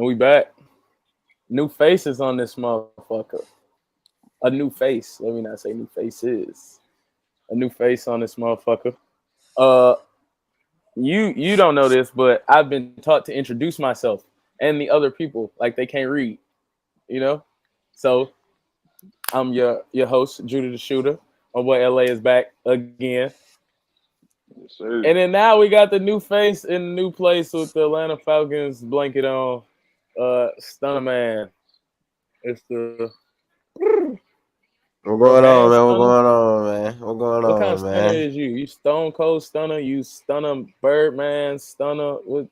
And we back. New faces on this motherfucker. A new face. Let me not say new faces. A new face on this motherfucker. Uh, you don't know this, but I've been taught to introduce myself and the other people like they can't read. You know, so I'm your host, Judah the Shooter. My boy LA is back again. Yes, sir. And then now we got the new face in the new place with the Atlanta Falcons blanket on. Stunner Man. It's the What's bro going on, man man? What's stunner. going on, man? What's going What kind of on, stunner man? is you? You Stone Cold Stunner? You Stunner Birdman Stunner? What?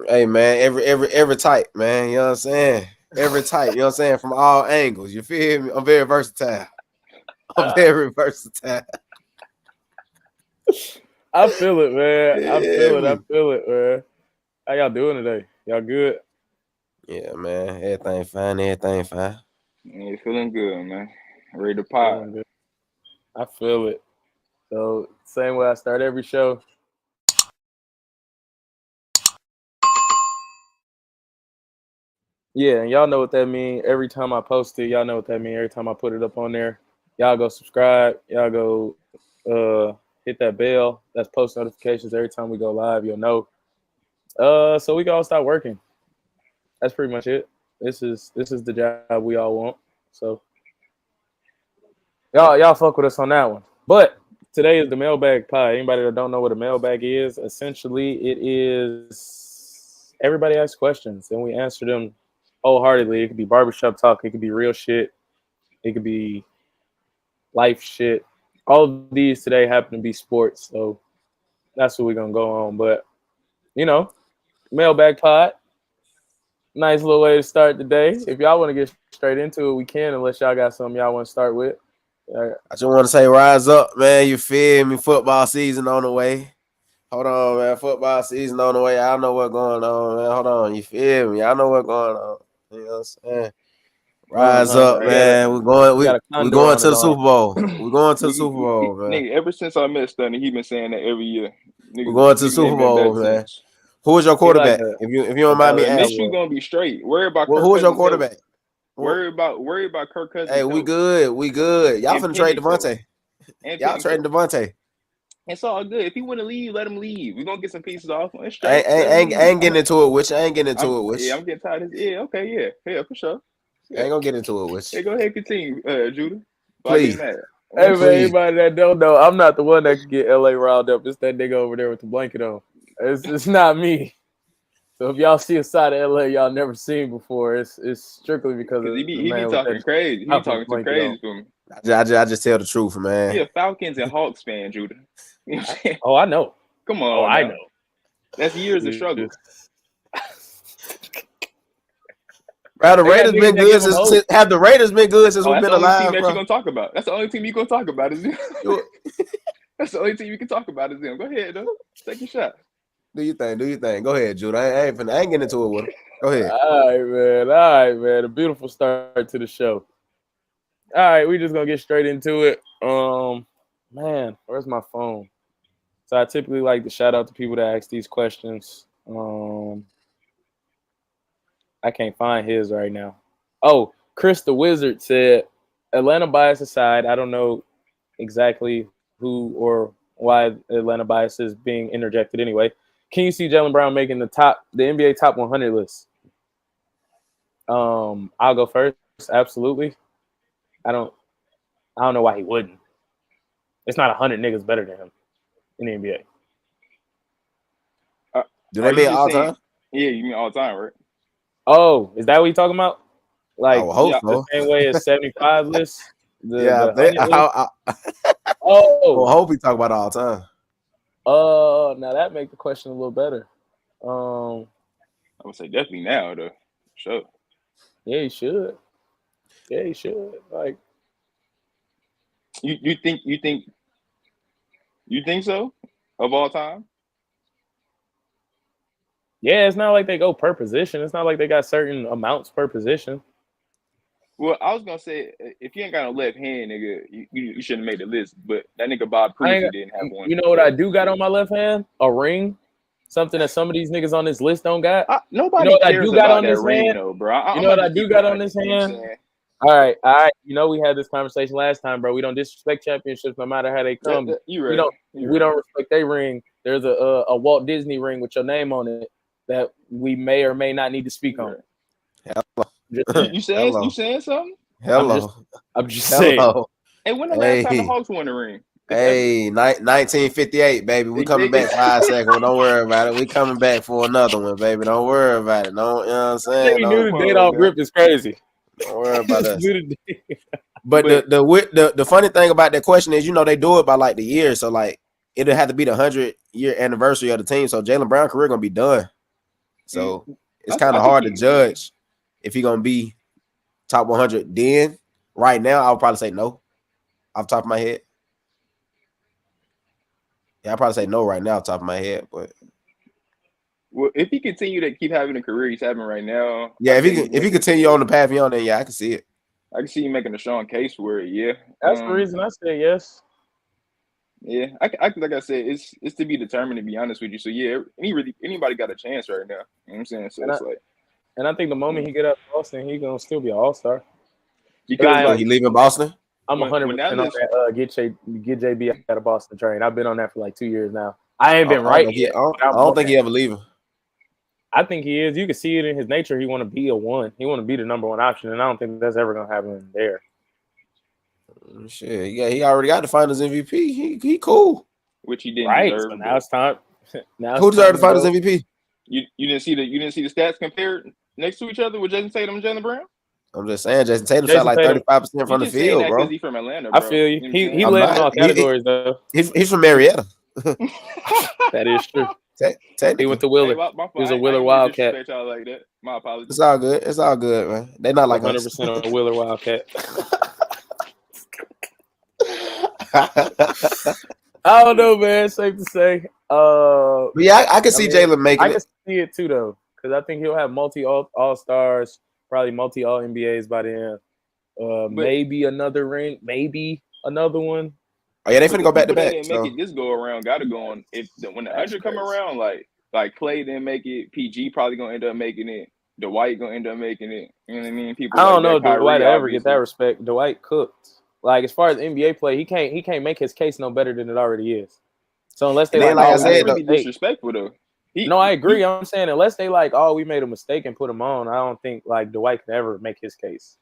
Hey, man, every type, man. You know what I'm saying? Every type, you know what I'm saying? From all angles. You feel me? I'm very versatile. I'm very versatile. I feel it, man. I Yeah, feel it. I me. feel it, man. How y'all doing today? Y'all good? Yeah, man. Everything fine, everything fine. Yeah, feeling good, man. Ready to pop. Feeling good. I feel it. So same way I start every show. Yeah, and y'all know what that means. Every time I post it, y'all know what that means. Every time I put it up on there, y'all go subscribe. Y'all go hit that bell. That's post notifications. Every time we go live, you'll know. So we can all start working. That's pretty much it. This is the job we all want. So y'all fuck with us on that one. But today is the mailbag pie. Anybody that don't know what a mailbag is, essentially it is everybody asks questions and we answer them wholeheartedly. It could be barbershop talk, it could be real shit, it could be life shit. All of these today happen to be sports, so that's what we're gonna go on. But you know, mailbag pod, nice little way to start the day. If y'all want to get straight into it, we can, unless y'all got something y'all want to start with. I just want to say, rise up, man. You feel me? Football season on the way. Hold on, man. Football season on the way. I know what's going on, man. Hold on. You feel me? I know what's going on. You know what I'm saying? Rise up, We got a man. we got a We condor going on to his the arm. Super Bowl. We're going to the Super Bowl, man. Nigga, ever since I met Stunner, he been saying that every year. We're Nigga, going to the nigga Super ain't been Bowl, back man. since. Who is your He like quarterback? If you don't a mind me Dallas asking, Minshew Cowboy. gonna be straight. Worry about well, Kirk who is your Cousins' health. quarterback? Worry about Kirk Hey, Cousins' we health good. We good. Y'all and finna trade Penix health Devontae. and Y'all Penix trading health. Devontae. It's all good. If he want to leave, let him leave. We gonna get some pieces off. It's I straight. ain't, I Let him ain't, I leave. ain't getting into it with you. I ain't getting into it with Yeah, you. I'm getting tired of this. Yeah, okay, yeah, for sure. I Yeah, ain't gonna get into it with yeah. you. Go ahead, continue, Judah. Before I get Please, mad. Hey man, please. anybody that don't know, I'm not the one that can get LA riled up. It's that nigga over there with the blanket on. It's not me. So if y'all see a side of LA y'all never seen before, it's strictly because Cause of the he be man with that talking crazy. He be top of talking too blanket on. crazy for me. I just tell the truth, He man. a Falcons and Hawks fan, Judah. You know what I'm saying? Oh, I know. Come Oh, on I now. know. That's years of It's struggle. just- Bro, the they got Raiders niggas been that good give them since, hope. since have the Raiders been good since Oh, we've that's been the only team alive, that you bro. gonna talk about. That's the only team you gonna talk about is them. You, That's the only team you can talk about is them. Go ahead, though. Take your shot. do your thing. Do your thing. Go ahead, Jude. I ain't getting into it with him. Go ahead. All right, man. All right, man. A beautiful start to the show. All right, we just gonna get straight into it. Man, where's my phone? So I typically like to shout out to people that ask these questions. I can't find his right now. Oh, Chris the Wizard said, Atlanta bias aside, I don't know exactly who or why Atlanta bias is being interjected anyway. Can you see Jalen Brown making the NBA top 100 list? I'll go first. Absolutely. I don't I don't know why he wouldn't. It's not 100 niggas better than him in the NBA. Uh, Do are they you mean just all saying? time? Yeah, you mean all time, right? Oh, is that what you talking about? I Like would hope Yeah. the so. same way as 75 lists, Yeah, the 100 list. I Oh, would hope he talk about all time. now that make the question a little better. Um, I would say definitely now, though. Sure. yeah, he should. Yeah, he should. Like, You think so? Of all time? yeah, it's not like they go per position. It's not like they got certain amounts per position. Well, I was gonna say if you ain't got no left hand, nigga, you shouldn't make the list. But that nigga Bob I Cousy ain't. didn't have one. You know what I So do got on my left hand? A ring. Something that some of these niggas on this list don't got. Nobody You know what I cares do got about on that this ring, hand? though, bro. You I'm know gonna what I just do keep it got on 100. this You know what I'm hand? saying? All right. You know we had this conversation last time, bro. We don't disrespect championships no matter how they come. You We right. don't respect their ring. There's a Walt Disney ring with your name on it that we may or may not need to speak on. Hello. You saying something? Hello. I'm just saying. Hello. Hey, when the last time the Hawks won the ring? Hey, 1958, baby. We coming back 5 seconds. Don't worry about it. We coming back for another one, baby. Don't worry about it. Don't, you know what I'm saying? He knew the date off rip is crazy. Don't worry about us. But the funny thing about that question is, you know, they do it by like the year. So like it'll have to be the 100-year anniversary of the team. So Jaylen Brown career gonna be done. So it's kind of hard to judge if he gonna be top 100. Then right now, I would probably say no, off the top of my head. Yeah, I'd probably say no right now, off the top of my head. But if he continue to keep having the career he's having right now, yeah, if he continue on the path he's on, then yeah, I can see it. I can see you making a strong case for it. Yeah, that's the reason I say yes. Yeah, I like I said, it's to be determined, to be honest with you. So yeah, anybody got a chance right now. You know what I'm saying? So it's like, and I think the moment he get out of Boston, he gonna still be an all-star. Because he leaving Boston. I'm 100% on that. Get JB out of Boston train. I've been on that for like 2 years now. I ain't been right yet. I don't think he ever leaving. I think he is. You can see it in his nature. He want to be a one. He want to be the number one option, and I don't think that's ever gonna happen there. Shit, yeah, he already got the Finals MVP. He cool. Which he didn't deserve. So now it's time. Who deserved the Finals MVP? You didn't see the stats compared next to each other with Jason Tatum and Jaylen Brown? I'm just saying, Jason Tatum shot like 35% from the field, bro. He's from Atlanta, bro. I feel you. He led in all categories, though. He's from Marietta. That is true. He went to Willard. He was a Willard Wildcat. Y'all like that. My apologies. It's all good. It's all good, man. They not like 100% a Willard Wildcat. I don't know, man. Safe to say. But yeah, I can see Jaylen making it. I can see it too, though, because I think he'll have multi all stars, probably multi all NBAs by then. Maybe another ring, maybe another one. Oh yeah, they finna go back to back. Make it this go around. Got to go on. When the 100 come around, like Clay didn't make it. PG probably gonna end up making it. Dwight gonna end up making it. You know what I mean? People. I don't know if Dwight ever get that respect. Dwight cooked. Like as far as NBA play, he can't make his case no better than it already is. So unless they like I said, be disrespectful though. No, I agree. I'm saying unless they like, oh, we made a mistake and put him on, I don't think like Dwight can ever make his case.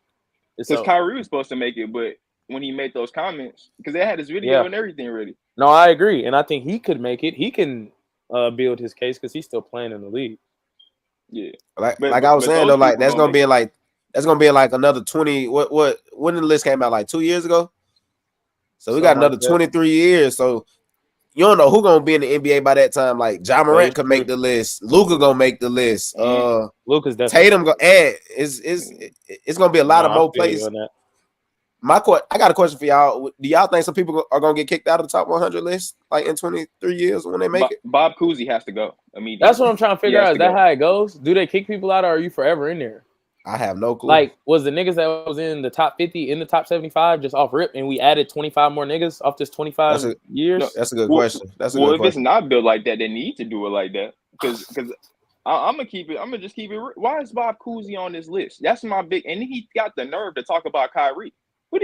Because Kyrie was supposed to make it, but when he made those comments, because they had his video and everything ready. No, I agree, and I think he could make it. He can build his case because he's still playing in the league. Yeah, like I was saying though, like that's gonna be like another 20. What when the list came out like 2 years ago? So we got another 23 years. So you don't know who gonna be in the NBA by that time. Like Ja Morant could make the list. Luka gonna make the list. Luka's definitely Tatum gonna add. It's gonna be a lot of more plays. I got a question for y'all. Do y'all think some people are gonna get kicked out of the top 100 list like in 23 years when they make it? Bob Cousy has to go immediately. That's what I'm trying to figure out. Is that how it goes? Do they kick people out, or are you forever in there? I have no clue. Like, was the niggas that was in the top 50 in the top 75 just off rip, and we added 25 more niggas off this 25 years? No, that's a good question. If it's not built like that, they need to do it like that. Because I'm gonna keep it. I'm gonna just keep it. Why is Bob Cousy on this list? That's my big. And he got the nerve to talk about Kyrie.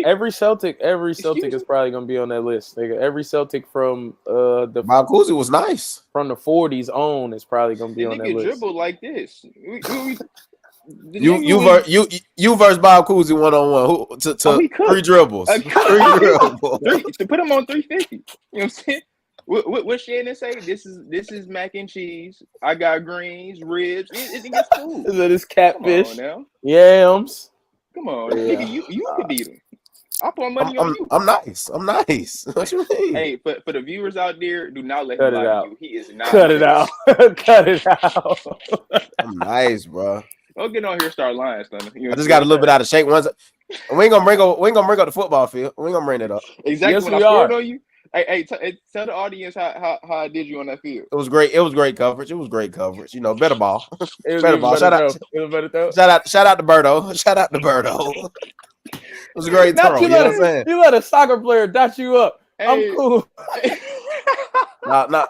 Every Celtic is probably gonna be on that list. Nigga. Every Celtic from the Bob Cousy was nice from the 40s on is probably gonna be on that list. Dribble like this. You versus Bob Cousy 1-on-1 to 3 dribbles. 3 dribbles. To put him on 350. You know what I'm saying? What Shannon say? This is mac and cheese. I got greens, ribs. It gets food. Is that his catfish? Come on now. Yams. Come on, nigga. You could beat him. I'll put money on you. I'm nice. What you mean? Hey, for the viewers out there, do not let him lie to you. He is not. Cut it out. Cut it out. I'm nice, bro. Don't get on here and start lying, son. I just got a little bit out of shape. We ain't gonna bring up the football field. We ain't gonna bring it up. Exactly. Yes, when I scored on you. Hey, tell the audience how I did you on that field. It was great. It was great coverage. You know, better ball. Better ball. Shout out to Berto. Shout out to Berto. It was a great throw. You know what I'm saying? You let a soccer player dot you up. Hey. I'm cool. Nah.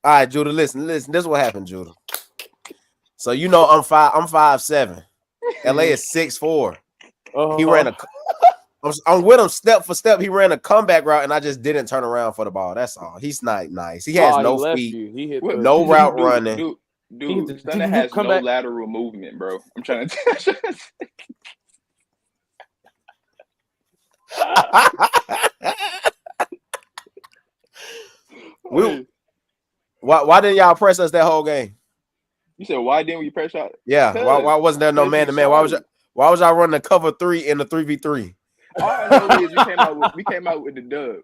All right, Judah, listen. This is what happened, Judah. So you know I'm 5'7". LA is 6'4". He ran a. I'm with him step for step. He ran a comeback route, and I just didn't turn around for the ball. That's all. He's not nice. He has no speed, he hit no route running. Dude, Stunner has no lateral movement, bro. I'm trying to tell you. Why didn't y'all press us that whole game? You said why didn't we press out? Yeah, why wasn't there no man to man? Why was y'all running the cover 3 in the 3v3? All I know is we came out with the dub.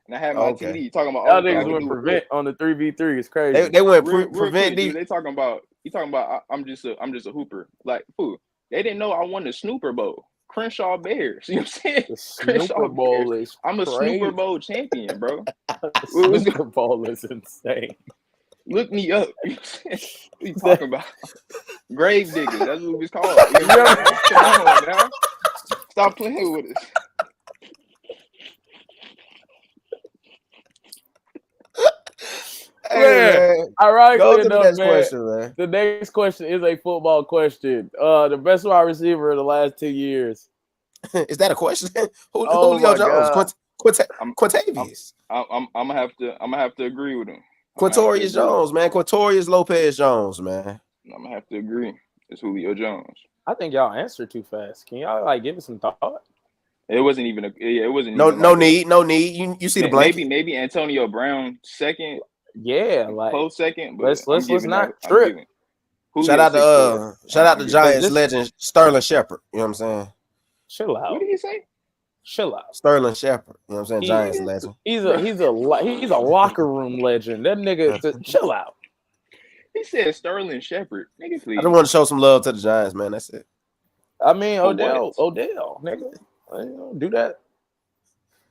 And I had my TD talking about all niggas went prevent on the 3v3. It's crazy. They went prevent deep. They talking about I'm just a hooper. Like, fool. They didn't know I won the Snooper Bowl. Crenshaw Bears. You know what I'm saying? The Snooper Bowl is I'm a Snooper Bowl champion, bro. Snooper Bowl is insane. Look me up. What you talking about? Grave diggers. That's what it's called. You know? Come on, man. Stop playing with us. Hey, ironically enough, the next question is a football question. The best wide receiver of the last 2 years. Is that a question? Julio Jones, Quintavious. I'm gonna have to agree with him. Quintorius Jones, man. Quintorius Lopez Jones, man. I'm gonna have to agree. It's Julio Jones. I think y'all answered too fast. Can y'all give it some thought? It wasn't even no need. You see the blanket. Maybe Antonio Brown second. Yeah, like close second. But let's not trip. Shout out to Giants legend Sterling Shepard. You know what I'm saying? Chill out. What did he say? Chill out. Sterling Shepard. You know what I'm saying? Giants legend. He's a locker room legend. That nigga, chill out. He said Sterling Shepard. Nigga, please. I just want to show some love to the Giants, man. That's it. I mean, Odell, nigga. Do that.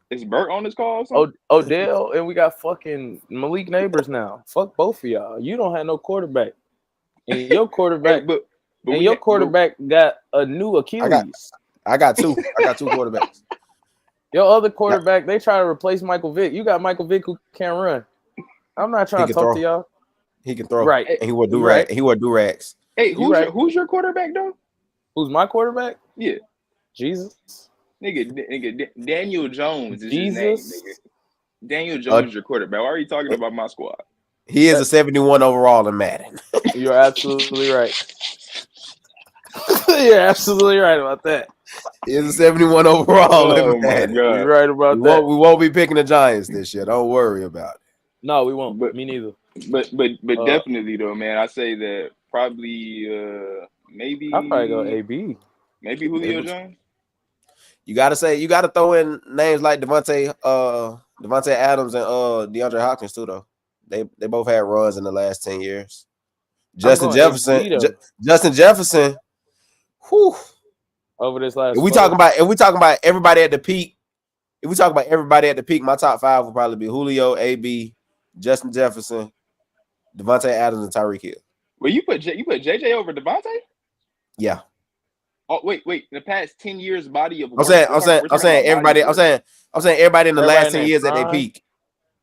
Is Burt on this call or something? Odell, and we got fucking Malik Neighbors now. Fuck both of y'all. You don't have no quarterback. And your quarterback got a new Achilles. I got two. I got two quarterbacks. Your other quarterback, they try to replace Michael Vick. You got Michael Vick who can't run. I'm not trying to talk to y'all. He can throw. Right. And he will do right. He will do rags. Hey, who's your quarterback though? Who's my quarterback? Yeah. Jesus. Nigga, Daniel Jones is his name, nigga. Daniel Jones is your quarterback. Why are you talking about my squad? He is a 71 overall in Madden. You're absolutely right. You're absolutely right about that. He is a 71 overall in Madden. You're right about that. We won't be picking the Giants this year. Don't worry about it. No, we won't. But me neither. But definitely though, man. I say that probably maybe I'll probably go AB. Maybe Julio Jones. You gotta throw in names like Devontae Adams and DeAndre Hopkins too, though. They both had runs in the last 10 years. Justin Jefferson. Whew. Over this last. If we talking about everybody at the peak, my top 5 would probably be Julio, AB, Justin Jefferson, Devontae Adams, and Tyreek Hill. Well, you put JJ over Devontae? Yeah. Oh wait! In the past 10 years, body of I'm saying everybody in the last 10 years at their peak.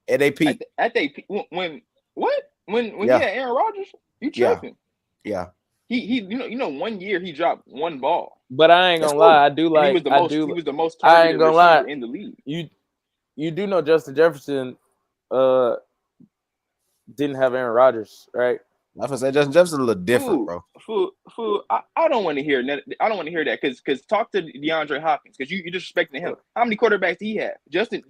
At their peak. At their peak. When you had Aaron Rodgers, you tripping. Yeah. He you know 1 year he dropped one ball. But I ain't gonna lie, I do like he was the most targeted receiver in the league. You do know Justin Jefferson didn't have Aaron Rodgers, right? I was gonna say Justin Jefferson a little different, bro. I don't want to hear that. I don't want to hear that because talk to DeAndre Hopkins because you disrespecting him. How many quarterbacks did he have? Justin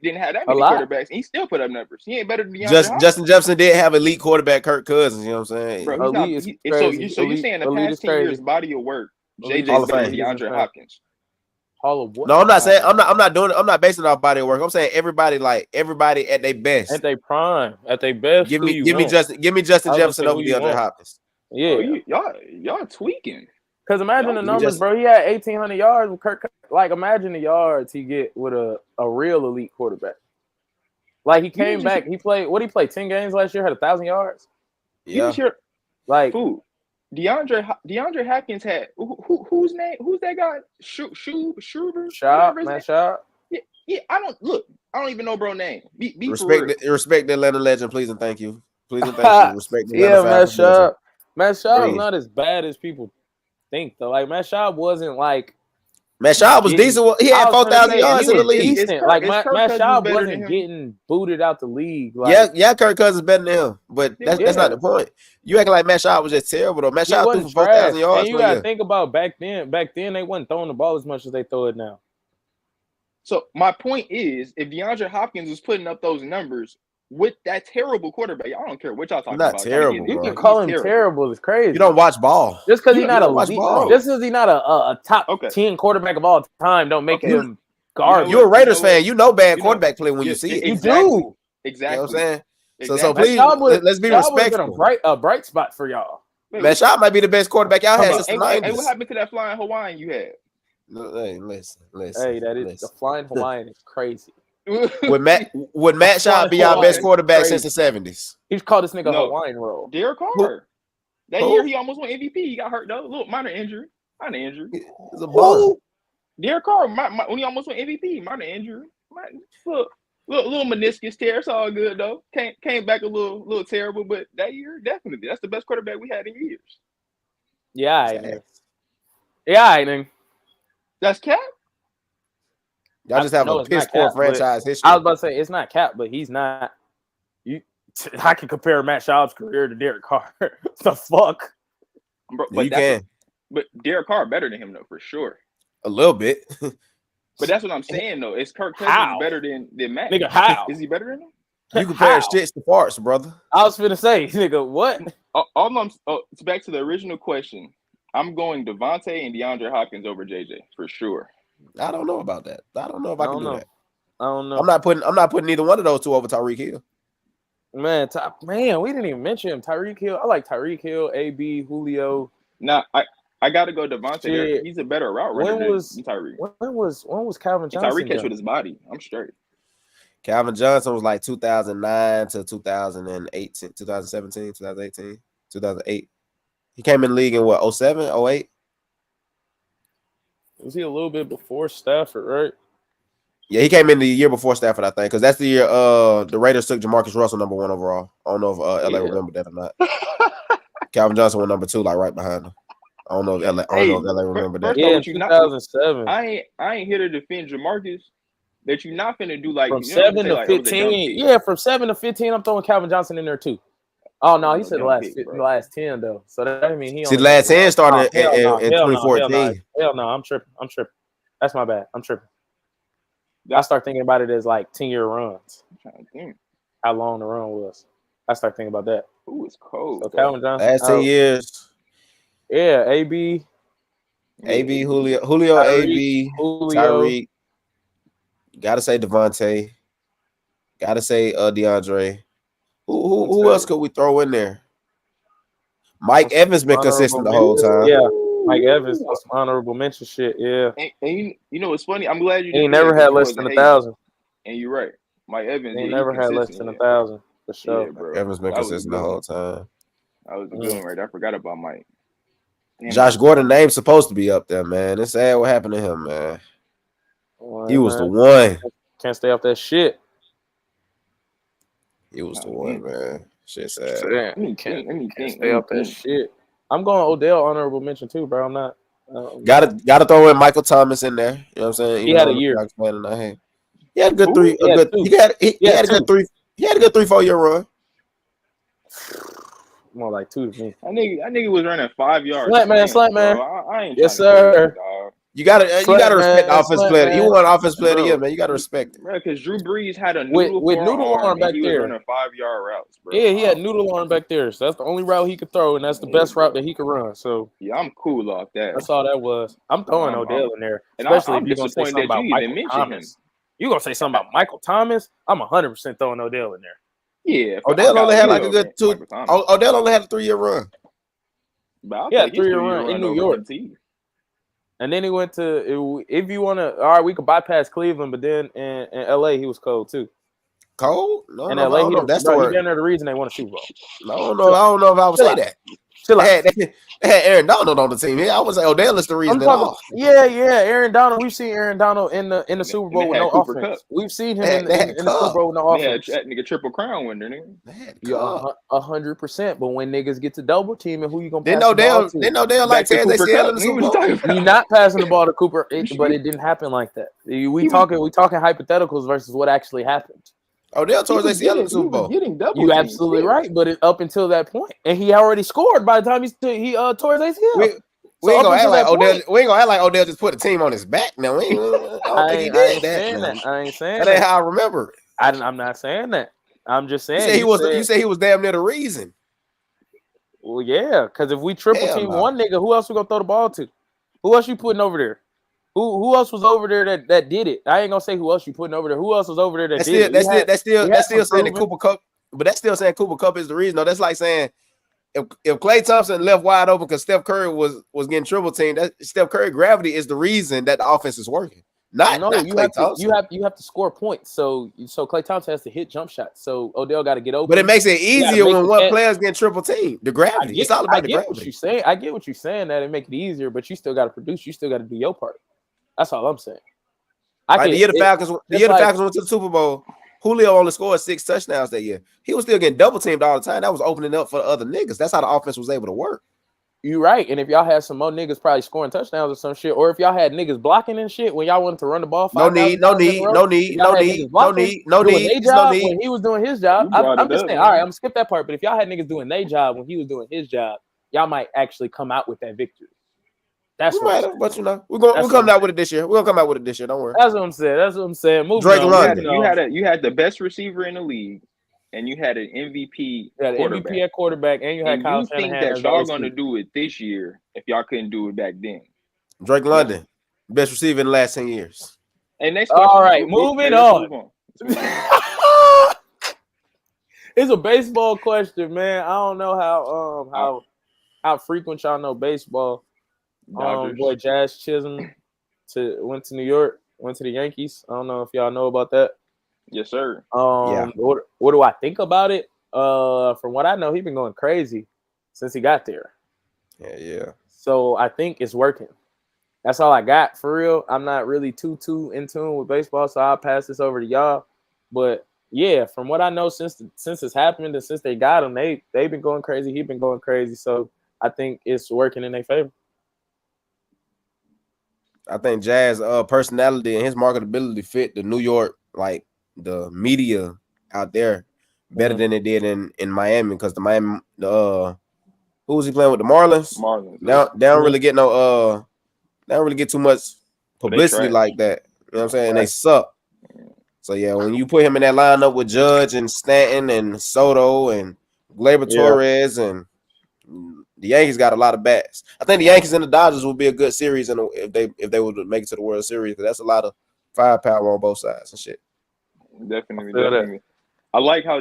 didn't have that many quarterbacks, and he still put up numbers. He ain't better than DeAndre Hopkins. Justin Jefferson did have elite quarterback Kirk Cousins. You know what I'm saying? Bro, so you're saying the past 10 years body of work, JJ better than DeAndre Hopkins. Hall of what? No, I'm not saying I'm not basing it off body of work. I'm saying everybody at their best. At their prime. At their best. Give me Justin Jefferson over DeAndre Hopkins. Yeah. Y'all tweaking. Because imagine the numbers, bro. He had 1,800 yards with Kirk. Like, imagine the yards he get with a real elite quarterback. Like, he came back. He played 10 games last year, had 1,000 yards? Yeah. Like, who? DeAndre Hopkins had whose name? Who's that guy? Schubert? Schaub. Yeah. I don't even know bro name. Be respect the Atlanta legend, please and thank you. Please and thank you. Respect the Yeah, Matt manufacturer position. Schaub. Matt Schaub's Breathe. not as bad as people think though. Like Matt Schaub wasn't like Matt Schaub was getting- decent. He I had was gonna 4,000 say, yards he in the was league. decent. Kirk- Like is Matt Kirk Cousins Schaub better than wasn't him? getting booted out the league. Like, Yeah, Kirk Cousins better than him, but that's not the point. You acting like Matt Schaub was just terrible though. Matt he Schaub threw wasn't for 4,000 trash. yards And you one gotta year. think about back then. Back then, they wasn't throwing the ball as much as they throw it now. So my point is, if DeAndre Hopkins was putting up those numbers with that terrible quarterback, I don't care what y'all talking Not about. terrible, You bro. can call He's him terrible. It's crazy. You don't watch ball. Just because You he's not don't watch elite, ball. just because he's not a top Okay. 10 quarterback of all time, don't make Okay. him garbage. You're a Raiders You know what? fan. You know bad You know- quarterback play when Yeah, you see it. You exactly. do. Exactly. You know what I'm saying? Exactly. So please, Schaub would've- let's be Schaub would've been respectful. a bright spot for y'all. Wait, Matt Schaub might be the best quarterback y'all had Come since the and 90s. what happened to that flying Hawaiian you had? Hey, listen. Hey, that is the listen. flying Hawaiian is crazy. Would Matt Schaub be our best quarterback since the 70s? He's called this nigga No. Hawaiian roll. Derek Carr. That Who? year he almost won MVP. He got hurt though. Little minor injury. He's a bum. Derek Carr, when he almost won MVP, minor injury. Little meniscus tear. It's all good though. Came back a little terrible, but that year definitely that's the best quarterback we had in years. Yeah, I know. Yeah, I know. That's cap. Y'all just have No, a it's not piss poor cap, franchise history. I was about to say it's not cap, but he's not. I can compare Matt Schaub's career to Derek Carr. The fuck? Bro, You can. But Derek Carr better than him though, for sure. A little bit. But that's what I'm saying though. Is Kirk Cousins How? better than Matt? Nigga, how? Is he better than him? You compare How? shits to farts, brother. I was finna say, nigga, what? It's back to the original question. I'm going Devontae and DeAndre Hopkins over JJ for sure. I don't know about that. I don't know if I can do that. I don't know. I'm not putting either one of those two over Tyreek Hill. Man, we didn't even mention him. Tyreek Hill. I like Tyreek Hill, AB, Julio. Nah, I gotta go Devontae. Shit. He's a better route runner than Tyreek. When was Calvin Johnson? Tyreek catch done? with his body. I'm straight. Calvin Johnson was like 2009 to 2018, 2017, 2018, 2008. He came in the league in what, 07, 08? Was he a little bit before Stafford, right? Yeah, he came in the year before Stafford, I think, because that's the year the Raiders took Jamarcus Russell number 1 overall. I don't know if LA remember that or not. Calvin Johnson went number 2, like right behind him. I don't know if LA remember that. Yeah, in 2007. I ain't here to defend Jamarcus. That you're not finna do like From 7 to 15. Yeah, from 7 to 15, I'm throwing Calvin Johnson in there too. Oh no, he said the last 10 though. So that mean he. See, the last 10 started in hell 2014. Hell no, I'm tripping. That's my bad. I'm tripping. I start thinking about it as like 10-year runs. I'm trying to think how long the run was. I start thinking about that. Ooh, it's cold. So Calvin Johnson. Last 10 years. Yeah, AB, Julio, Tyreek, AB, Julio. Tyreek. Gotta say Devontae. Gotta say DeAndre. Who else could we throw in there? Mike Evans been consistent the whole time. Yeah, Mike Evans was some honorable mention shit. Yeah. And you know what's funny? I'm glad you. He never had less than 1,000. And you're right, Mike Evans. He never had less than 1,000 for sure. Yeah, bro. Evans been consistent the whole time. That was a good one, right? I forgot about Mike. Damn, Josh Gordon name's supposed to be up there, man. It's sad what happened to him, man. Well, He was the one. Can't stay off that shit. He was the one, man. Shit sad. Can't stay off that shit. I'm going Odell honorable mention too, bro. I'm not. Gotta throw in Michael Thomas in there. You know what I'm saying? He had a year. He had a good three. He had a good 3-4 year run. More like 2 to me. That nigga was running 5 yards. Slant man. I ain't. Yes, sir. You gotta respect the offense player. You want offense player of the year, man. You gotta respect it. Because Drew Brees had a noodle with noodle arm back he there. was running 5-yard routes, bro. Yeah, he had noodle arm back there, so that's the only route he could throw, and that's the best route that he could run. So yeah, I'm cool off that. That's all that was. I'm throwing Odell in there, and especially I'm if you're gonna say something about Michael Thomas. You gonna say something about Michael Thomas? I'm 100% throwing Odell in there. Yeah, Odell only had like a good 2. Odell only had a 3-year run. Yeah, 3-year run in New York. And then he went to, if you want to, all right, we could bypass Cleveland, but then in LA, he was cold too. Cold? No, In no, I LA, don't know if that's the he word. down there the reason they won a Super Bowl. I don't know if I would say that. Chill They out. had Aaron Donald on the team. Yeah, I would say Odell is the reason at all. Yeah, Aaron Donald. We've seen Aaron Donald in the Super Bowl with no Cooper offense. Cup. We've seen him They in had the Super Bowl with no offense. That nigga triple crown winner, nigga. They had Yeah, Cup. 100%. But when niggas get to double teaming, who you gonna Didn't pass the ball to? Didn't Odell like Taz ACL in the Super Bowl? You're not passing the ball to Cooper, but it didn't happen like that. We talking hypotheticals versus what actually happened. Odell tore his ACL in the Super Bowl. You absolutely right, but up until that point, and he already scored by the time he tore his ACL. We ain't gonna act like Odell. We ain't gonna act like Odell just put the team on his back. Now I don't think he did that. I ain't saying that. Ain't how I remember it. I'm not saying that. I'm just saying you said he was damn near the reason. Well, yeah, because if we triple team one nigga, who else we gonna throw the ball to? Who else you putting over there? Who else was over there that did it? I ain't gonna say who else you putting over there. Who else was over there that did it? That's still saying that Cooper Kupp, but that's still saying Cooper Kupp is the reason. No, that's like saying if Klay Thompson left wide open because Steph Curry was getting triple teamed, that Steph Curry gravity is the reason that the offense is working. Not Klay Thompson. You have to score points. So Klay Thompson has to hit jump shots. So Odell got to get open. But it makes it easier when one player's getting triple teamed. The gravity. It's all about the gravity. What you're saying. I get what you're saying. That it make it easier, but you still got to produce. You still got to do your part. That's all I'm saying. The year the Falcons went to the Super Bowl, Julio only scored 6 touchdowns that year. He was still getting double teamed all the time. That was opening up for the other niggas. That's how the offense was able to work. You're right. And if y'all had some more niggas probably scoring touchdowns or some shit, or if y'all had niggas blocking and shit when y'all wanted to run the ball, no need. When he was doing his job, I'm just saying. All right, I'm gonna skip that part. But if y'all had niggas doing their job when he was doing his job, y'all might actually come out with that victory. That's what but we're coming out with it this year. We're gonna come out with it this year. Don't worry. That's what I'm saying. Drake London. You had the best receiver in the league, and you had an MVP. MVP at quarterback, and you had Kyle Shanahan. You think that y'all gonna do it this year if y'all couldn't do it back then? Drake London, best receiver in the last 10 years. And next question, all right, moving on. It's a baseball question, man. I don't know how frequent y'all know baseball. Boy, Jazz Chisholm went to New York, went to the Yankees. I don't know if y'all know about that. Yes, sir. What do I think about it? From what I know, he's been going crazy since he got there. Yeah. So I think it's working. That's all I got for real. I'm not really too in tune with baseball, so I'll pass this over to y'all. But yeah, from what I know, since it's happened and since they got him, they've been going crazy. He's been going crazy. So I think it's working in their favor. I think Jazz personality and his marketability fit the New York, like the media out there better than it did in Miami, because the Miami who was he playing with? The Marlins. They don't really get they don't really get too much publicity like that. You know what I'm saying? Right. They suck. So yeah, when you put him in that lineup with Judge and Stanton and Soto and Gleyber Torres and the Yankees got a lot of bats. I think the Yankees and the Dodgers would be a good series if they would make it to the World Series, because that's a lot of firepower on both sides and shit. Definitely. I like how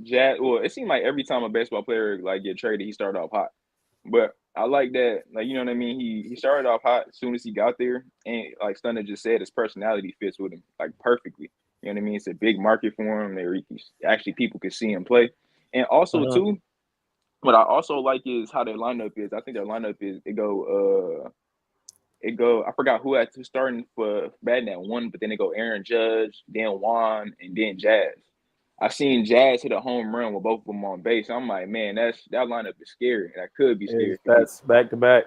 Jazz. Well, it seemed like every time a baseball player get traded, he started off hot. But I like that. You know what I mean. He started off hot as soon as he got there, and like Stunner just said, his personality fits with him perfectly. You know what I mean. It's a big market for him. Actually, people can see him play, and also too. What I also like is how their lineup is. I think their lineup is it go. I forgot who had to starting for batting at 1, but then they go Aaron Judge, then Juan, and then Jazz. I seen Jazz hit a home run with both of them on base. I'm like, man, that lineup is scary. That could be scary. That's back to back.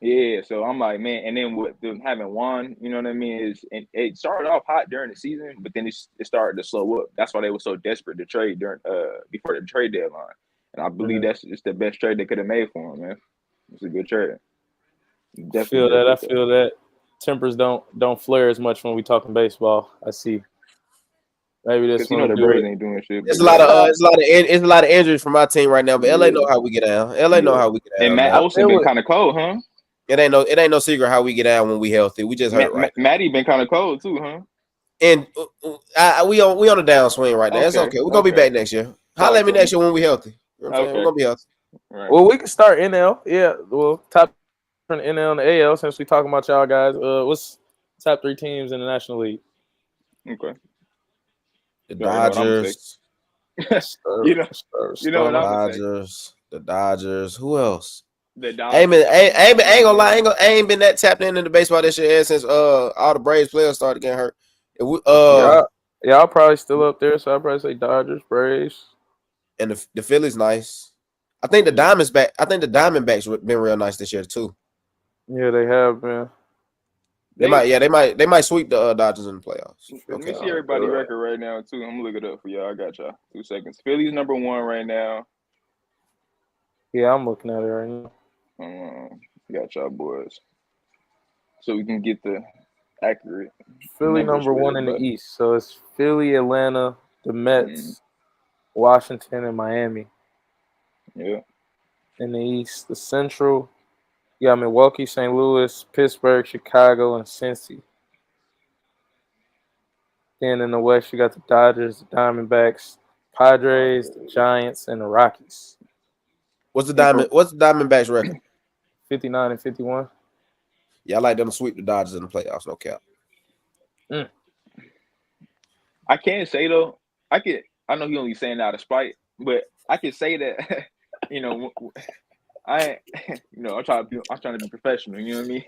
Yeah, so I'm like, man, and then with them having Juan, you know what I mean? It started off hot during the season, but then it started to slow up. That's why they were so desperate to trade before the trade deadline. And I believe that's just the best trade they could have made for him, man. It's a good trade. I feel that. Tempers don't flare as much when we talking baseball. I see. Maybe this one. The Braves ain't doing shit. It's a lot of injuries for my team right now, but LA know how we get down. Know how we get down. And Matt Olson been kind of cold, huh? It ain't no secret how we get down when we healthy. We just hurt, right? Matty been kind of cold too, huh? And we on a downswing right now. That's okay. We're gonna be back next year. Holla at me next year when we healthy. You know what I'm saying? We're gonna be healthy. Right. Well, we can start NL. Yeah. Well, top from the NL and the AL, since we talking about y'all guys. What's top 3 teams in the National League? Okay. The You already know what I'm gonna Dodgers. You know, you know what Stunner. I'm gonna say. The Dodgers. Who else? The Ain't Dodgers. been, ain't gonna lie, I ain't been that tapped into the baseball this year since all the Braves players started getting hurt. If we, Yeah, y'all probably still up there, so I'll probably say Dodgers, Braves. and the Phillies nice. I think the Diamondbacks been real nice this year too. Yeah, they have been. They might sweep the Dodgers in the playoffs. Let me Okay. see everybody record right now too. I'm gonna look it up for y'all. I got y'all. 2 seconds. Phillies #1 right now. Yeah, I'm looking at it right now. Got y'all boys. So we can get the accurate Philly numbers for #1 in the everybody. East, so it's Philly, Atlanta, the Mets, Washington, and Miami. Yeah. In the East, the Central, you got Milwaukee, St. Louis, Pittsburgh, Chicago, and Cincy. Then in the West, you got the Dodgers, the Diamondbacks, Padres, the Giants, and the Rockies. What's the Diamondbacks record? 59 and 51. Yeah, I like them to sweep the Dodgers in the playoffs. No cap. I can't say though. I know he only saying out of spite, but I can say that. You know, I'm trying to be professional. You know what I mean?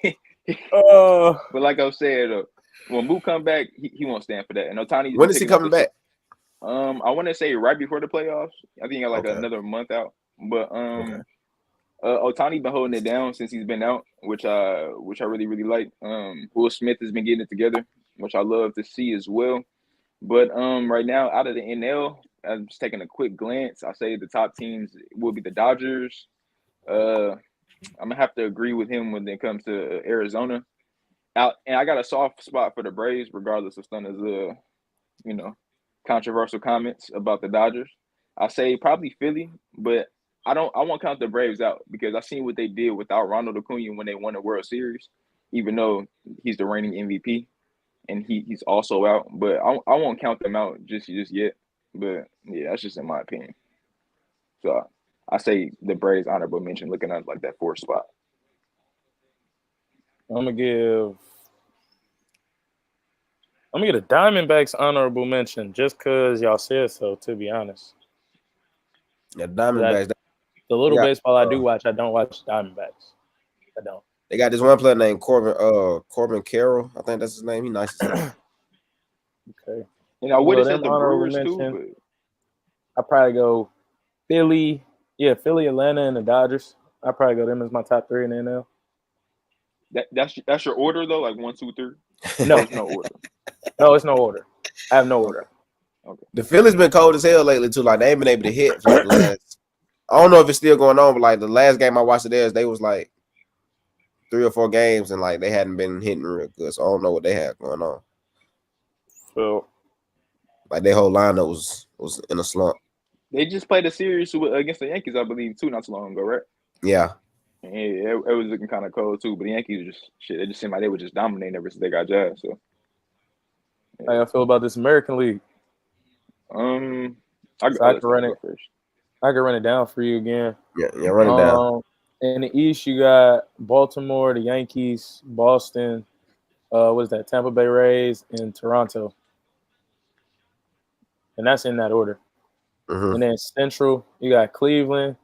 But like I said, when Mook come back, he won't stand for that. And Otani, When is he coming back? I want to say right before the playoffs. I think he got like another month out. But Otani been holding it down since he's been out, which I really like. Will Smith has been getting it together, which I love to see as well. But right now, out of the NL, I'm just taking a quick glance. I say the top teams will be the Dodgers. I'm gonna have to agree with him when it comes to Arizona. And I got a soft spot for the Braves, regardless of Stunner's controversial comments about the Dodgers. I say probably Philly, but I won't count the Braves out because I seen what they did without Ronald Acuna when they won the World Series, even though he's the reigning MVP and he's also out. But I won't count them out just yet. But yeah, that's just in my opinion. So I say the Braves honorable mention, looking at like that 4th spot. I'm gonna give a Diamondbacks honorable mention just because y'all said so. To be honest, Yeah, Diamondbacks. The little baseball I do watch, I don't watch Diamondbacks. I don't. They got this one player named Corbin Carroll. I think that's his name. He's nice as hell. Okay. And I would have said the Brewers too, but I probably go Philly. Yeah, Philly, Atlanta, and the Dodgers. I probably go them as my top 3 in the NL. That's your order though, like 1, 2, 3. No, there's no order. No, it's no order. I have no order. Okay. The Phillies been cold as hell lately too. Like they ain't been able to hit for like the last. I don't know if it's still going on, but like the last game I watched of theirs, they was like 3 or 4 games, and like they hadn't been hitting real good. So I don't know what they had going on. So, like their whole lineup was in a slump. They just played a series against the Yankees, I believe, too, not too long ago, right? Yeah. And it was looking kind of cold too, but the Yankees just shit. It just seemed like they were just dominating ever since they got Jazz. So, how y'all feel about this American League? I can run it first. I can run it down for you again. Yeah, run it down. In the East, you got Baltimore, the Yankees, Boston. What is that? Tampa Bay Rays and Toronto. And that's in that order. Mm-hmm. And then Central, you got Cleveland,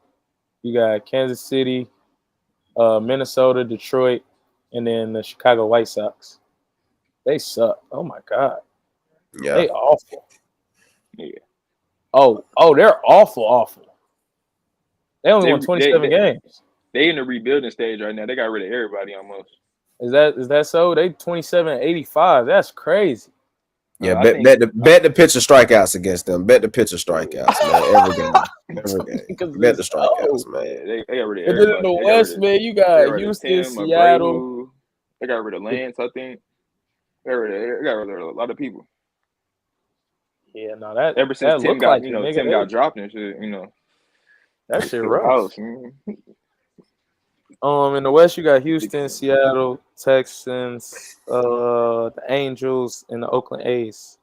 you got Kansas City, Minnesota, Detroit, and then the Chicago White Sox. They suck. Oh my God. Yeah. They awful. Yeah. Oh, they're awful. They only won 27 games. They in the rebuilding stage right now. They got rid of everybody almost. Is that so? They 27-85. That's crazy. Yeah, bet the pitcher strikeouts against them. Bet the pitcher strikeouts, man. Every game. Bet the strikeouts, man. They got rid of everybody. And then in the West, man, you got Houston, Seattle. They got rid of Lance, I think. They got rid of a lot of people. Yeah, no, that ever since that Tim got like Tim got dropped and shit, that shit rough. In the West, you got Houston, Seattle, Texans, the Angels, and the Oakland A's.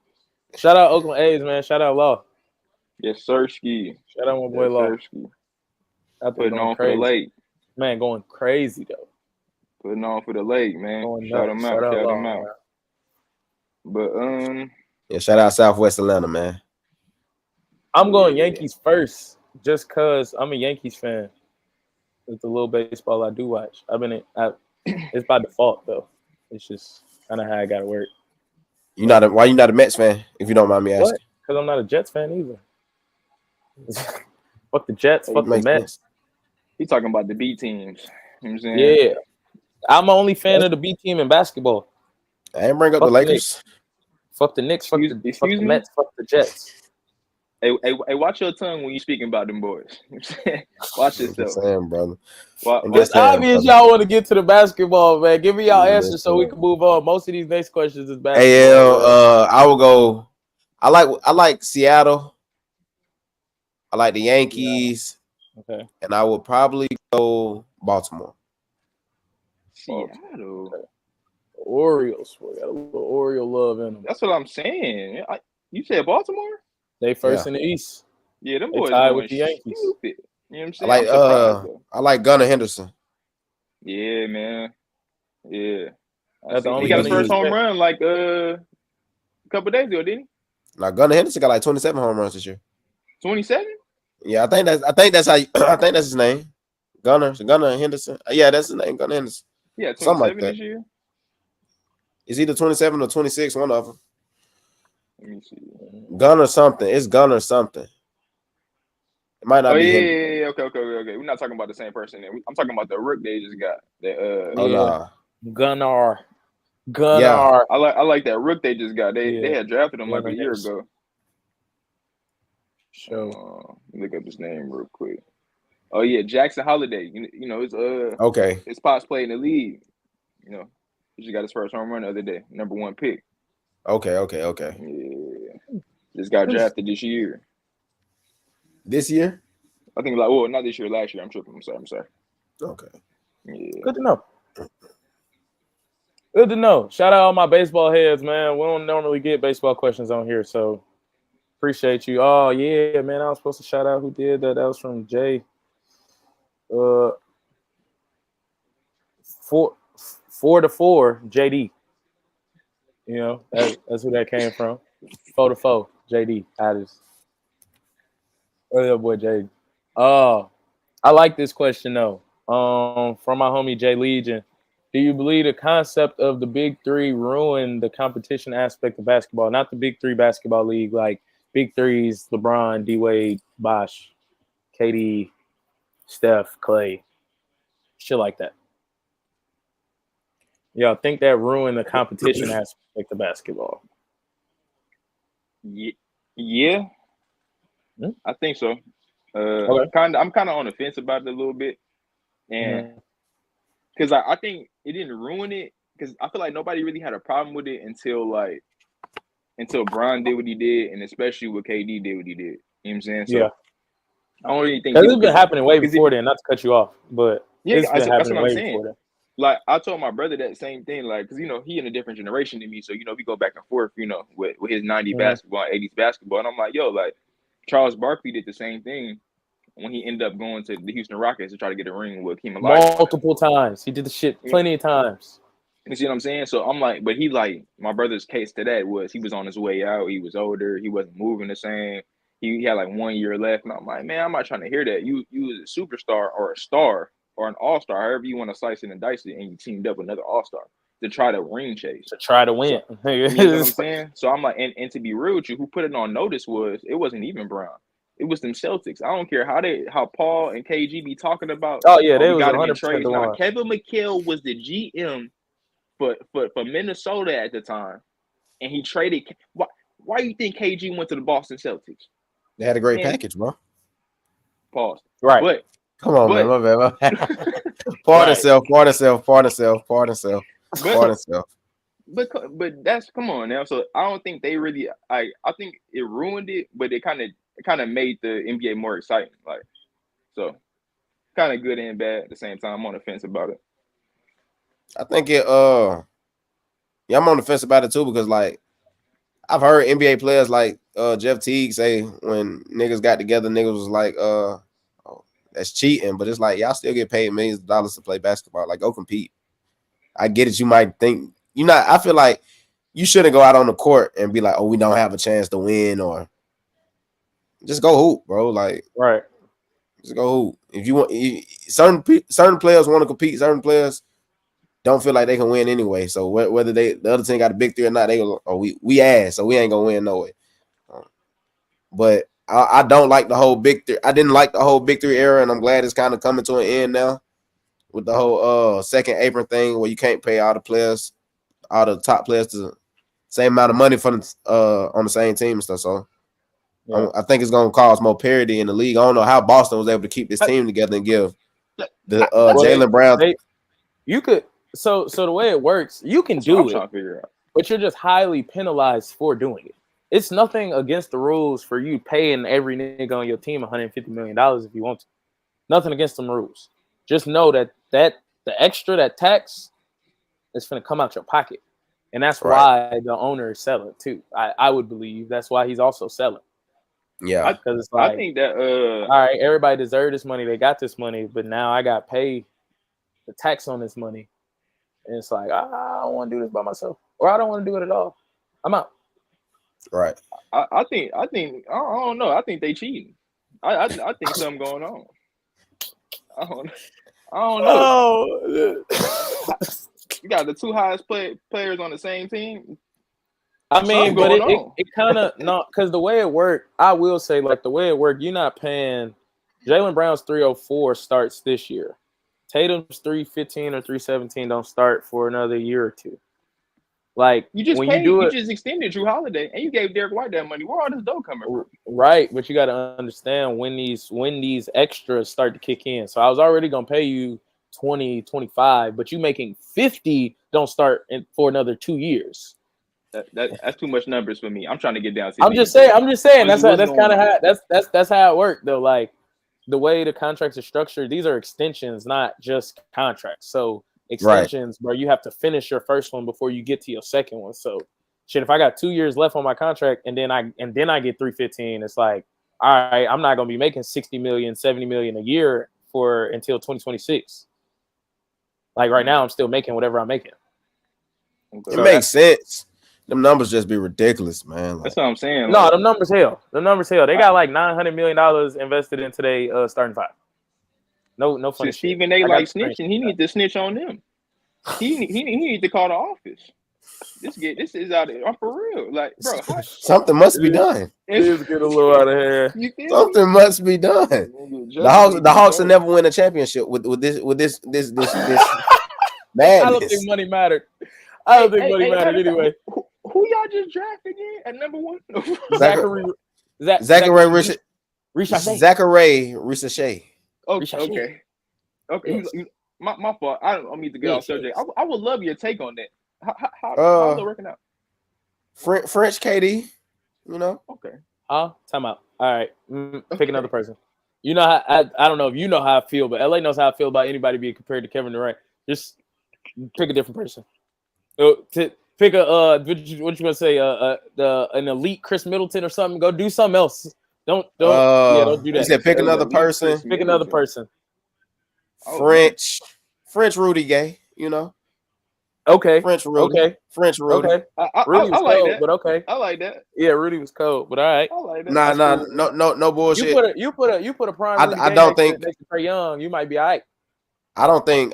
Shout out Oakland A's, man. Shout out Law. Yes, sir, Ski. Shout out my boy Law. Putting on for the lake. Man, going crazy though. Putting on for the lake, man. Shout him out. Shout him out. But Yeah, shout out Southwest Atlanta, man. I'm going Yankees first, just cause I'm a Yankees fan. It's the little baseball I do watch. It's by default though. It's just kind of how I gotta work. Why you not a Mets fan? If you don't mind me What? asking. Because I'm not a Jets fan either. Fuck the Jets. Hey, Fuck the Makes Mets. sense. He talking about the B teams. You know what I'm saying? Yeah, I'm only fan of the B team in basketball. I ain't bring up Fuck the the Lakers. Knicks. Fuck the Knicks. Fuck Excuse the me? Mets. Fuck the Jets. Hey, watch your tongue when you speaking about them boys. You know what I'm saying? Watch I'm yourself. just saying, brother. It's obvious y'all want to get to the basketball, man. Give me y'all answers so we can move on. Most of these next questions is basketball. AL, I will go. I like Seattle. I like the Yankees. Yeah. Okay. And I would probably go Baltimore. Seattle. Okay. Orioles. We got a little Oriole love in them. That's what I'm saying. You said Baltimore? They first in the East. Yeah, them They boys tied going with the Yankees. stupid. You know what I'm saying? I like Gunnar Henderson. Yeah, man. Yeah. He He got his first home run like a couple days ago, didn't he? Now Gunnar Henderson got like 27 home runs this year. 27? Yeah, I think that's how I think that's his name. Gunnar Henderson. Yeah, that's his name, Gunnar Henderson. Yeah, 27 something like that this year. It's either 27 or 26, one of them. Let me see. Gunnar something. It's Gunnar something. It might not be him. Yeah. Okay. We're not talking about the same person. I'm talking about the rook they just got. Nah. Gunnar. Yeah. I like that rook they just got. They had drafted him like a year ago. Sure. Look up his name real quick. Oh yeah, Jackson Holiday. You know his Okay. His pops played in the league. You know, he just got his first home run the other day, #1 pick. Okay. Yeah, just got drafted this year. This year? I think not this year, last year. I'm tripping. I'm sorry. Okay. Yeah. Good to know. Good to know. Shout out all my baseball heads, man. We don't normally get baseball questions on here, so appreciate you. Oh yeah, man. I was supposed to shout out who did that. That was from Jay. 4-4 JD. You know, that's who that came from. 4-4 JD. Oh boy, JD. I like this question though. From my homie Jay Legion. Do you believe the concept of the Big Three ruined the competition aspect of basketball? Not the Big Three basketball league, like Big Threes, LeBron, D Wade, Bosh, KD, Steph, Clay, shit like that. Yeah, I think that ruined the competition aspect of basketball. Yeah. I think so. Okay. I'm kind of on the fence about it a little bit, and because I think it didn't ruin it, because I feel like nobody really had a problem with it until Bron did what he did, and especially when KD did what he did. You know what I'm saying? So, yeah. I don't really think it's been happening way before then. Not to cut you off, but it's been happening way before then. Like I told my brother that same thing, like because he in a different generation than me, so we go back and forth, with his 90s basketball, 80s basketball, and I'm like, yo, like Charles Barkley did the same thing when he ended up going to the Houston Rockets to try to get a ring with Hakeem Olajuwon. Multiple times, he did the shit plenty of times. You see what I'm saying? So I'm like, but he like my brother's case to that was he was on his way out, he was older, he wasn't moving the same. He had like 1 year left, and I'm like, man, I'm not trying to hear that. You was a superstar or a star or an all-star, however you want to slice it and dice it, and you teamed up with another all-star to try to ring chase. To try to win. So, you know what I'm saying? So I'm like, and to be real with you, who put it on notice it wasn't even Brown. It was them Celtics. I don't care how Paul and KG be talking about. Oh yeah, they was got 100% the one. Kevin McHale was the GM for Minnesota at the time, and he traded. Why you think KG went to the Boston Celtics? They had a great package, bro. Pause. Right. But come on, man. My bad. Pardon self. But that's come on now. So I don't think they really. I think it ruined it, but it kind of made the NBA more exciting. Like, so kind of good and bad at the same time. I'm on the fence about it. I think it. Yeah, I'm on the fence about it too because like I've heard NBA players like Jeff Teague say when niggas got together, niggas was like, oh, that's cheating, but it's like y'all still get paid millions of dollars to play basketball. Like, go compete. I get it. You might think I feel like you shouldn't go out on the court and be like, oh, we don't have a chance to win, or just go hoop, bro. Like, right. Just go hoop. If you want, certain players want to compete. Certain players don't feel like they can win anyway. So whether the other team got a big three or not, they go, oh, we ass, so we ain't gonna win no way. But I don't like the whole big three. I didn't like the whole big three era, and I'm glad it's kind of coming to an end now with the whole second apron thing, where you can't pay all the top players the same amount of money for on the same team and stuff. So yeah. I think it's gonna cause more parity in the league. I don't know how Boston was able to keep this team together and give the Jaylen Brown. You could so the way it works, you can do it, but you're just highly penalized for doing it. It's nothing against the rules for you paying every nigga on your team $150 million if you want to. Nothing against them rules. Just know that the extra, that tax, is going to come out your pocket. And that's why the owner is selling too. I would believe that's why he's also selling. Yeah. Because it's like, I think that all right, everybody deserved this money. They got this money, but now I got paid the tax on this money. And it's like, I don't want to do this by myself. Or I don't want to do it at all. I'm out. Right. I think I don't know. I think they cheating. I think something going on. I don't know. Oh. You got the two highest players on the same team. I mean, but it kind of not, because the way it worked, I will say, like, the way it worked, you're not paying. Jaylen Brown's 304 starts this year. Tatum's 315 or 317 don't start for another year or two. Like, you just when paid, you just extended Drew Holiday, and you gave Derek White that money. Where all this dough coming from? Right, but you got to understand when these extras start to kick in. So I was already gonna pay you 20, 25, but you making 50 don't start for another 2 years. That's too much numbers for me. I'm trying to get down. I'm just saying. That's kind of how that's how it worked though. Like, the way the contracts are structured, these are extensions, not just contracts. So extensions, where you have to finish your first one before you get to your second one. So shit, if I got 2 years left on my contract and then I get 315, it's like, all right, I'm not gonna be making 60 million, 70 million a year until 2026. Like, right now I'm still making whatever I'm making. It makes sense. Them numbers just be ridiculous, man. That's what I'm saying. No, them numbers hell. They got like $900 million invested into their starting five. No funny shit. Stephen A. like snitching. He need to snitch on them. He need to call the office. This is out of for real. Like, bro, something must be done. It's get a little out of hand. Something must be done. The Hawks will never win a championship with this madness. I don't think money mattered. Anyway. Who y'all just drafted again at number one? Zachary Ricochet. Okay. My fault. I don't need to get off subject. I would love your take on that. How's it working out? French KD, you know. Okay. Time out. All right. Pick another person. You know how I don't know if you know how I feel, but LA knows how I feel about anybody being compared to Kevin Durant. Just pick a different person. Pick a what you gonna say? An elite Chris Middleton or something. Go do something else. Don't do that. You said pick another person. Pick another person. French Rudy Gay, you know. Okay. French Rudy. Okay. Rudy. Rudy was like cold, that. but okay. I like that. Yeah, Rudy was cold, but all right. I like that. No bullshit. You put a prime. I don't think next to Trae Young, you might be all right. I don't think.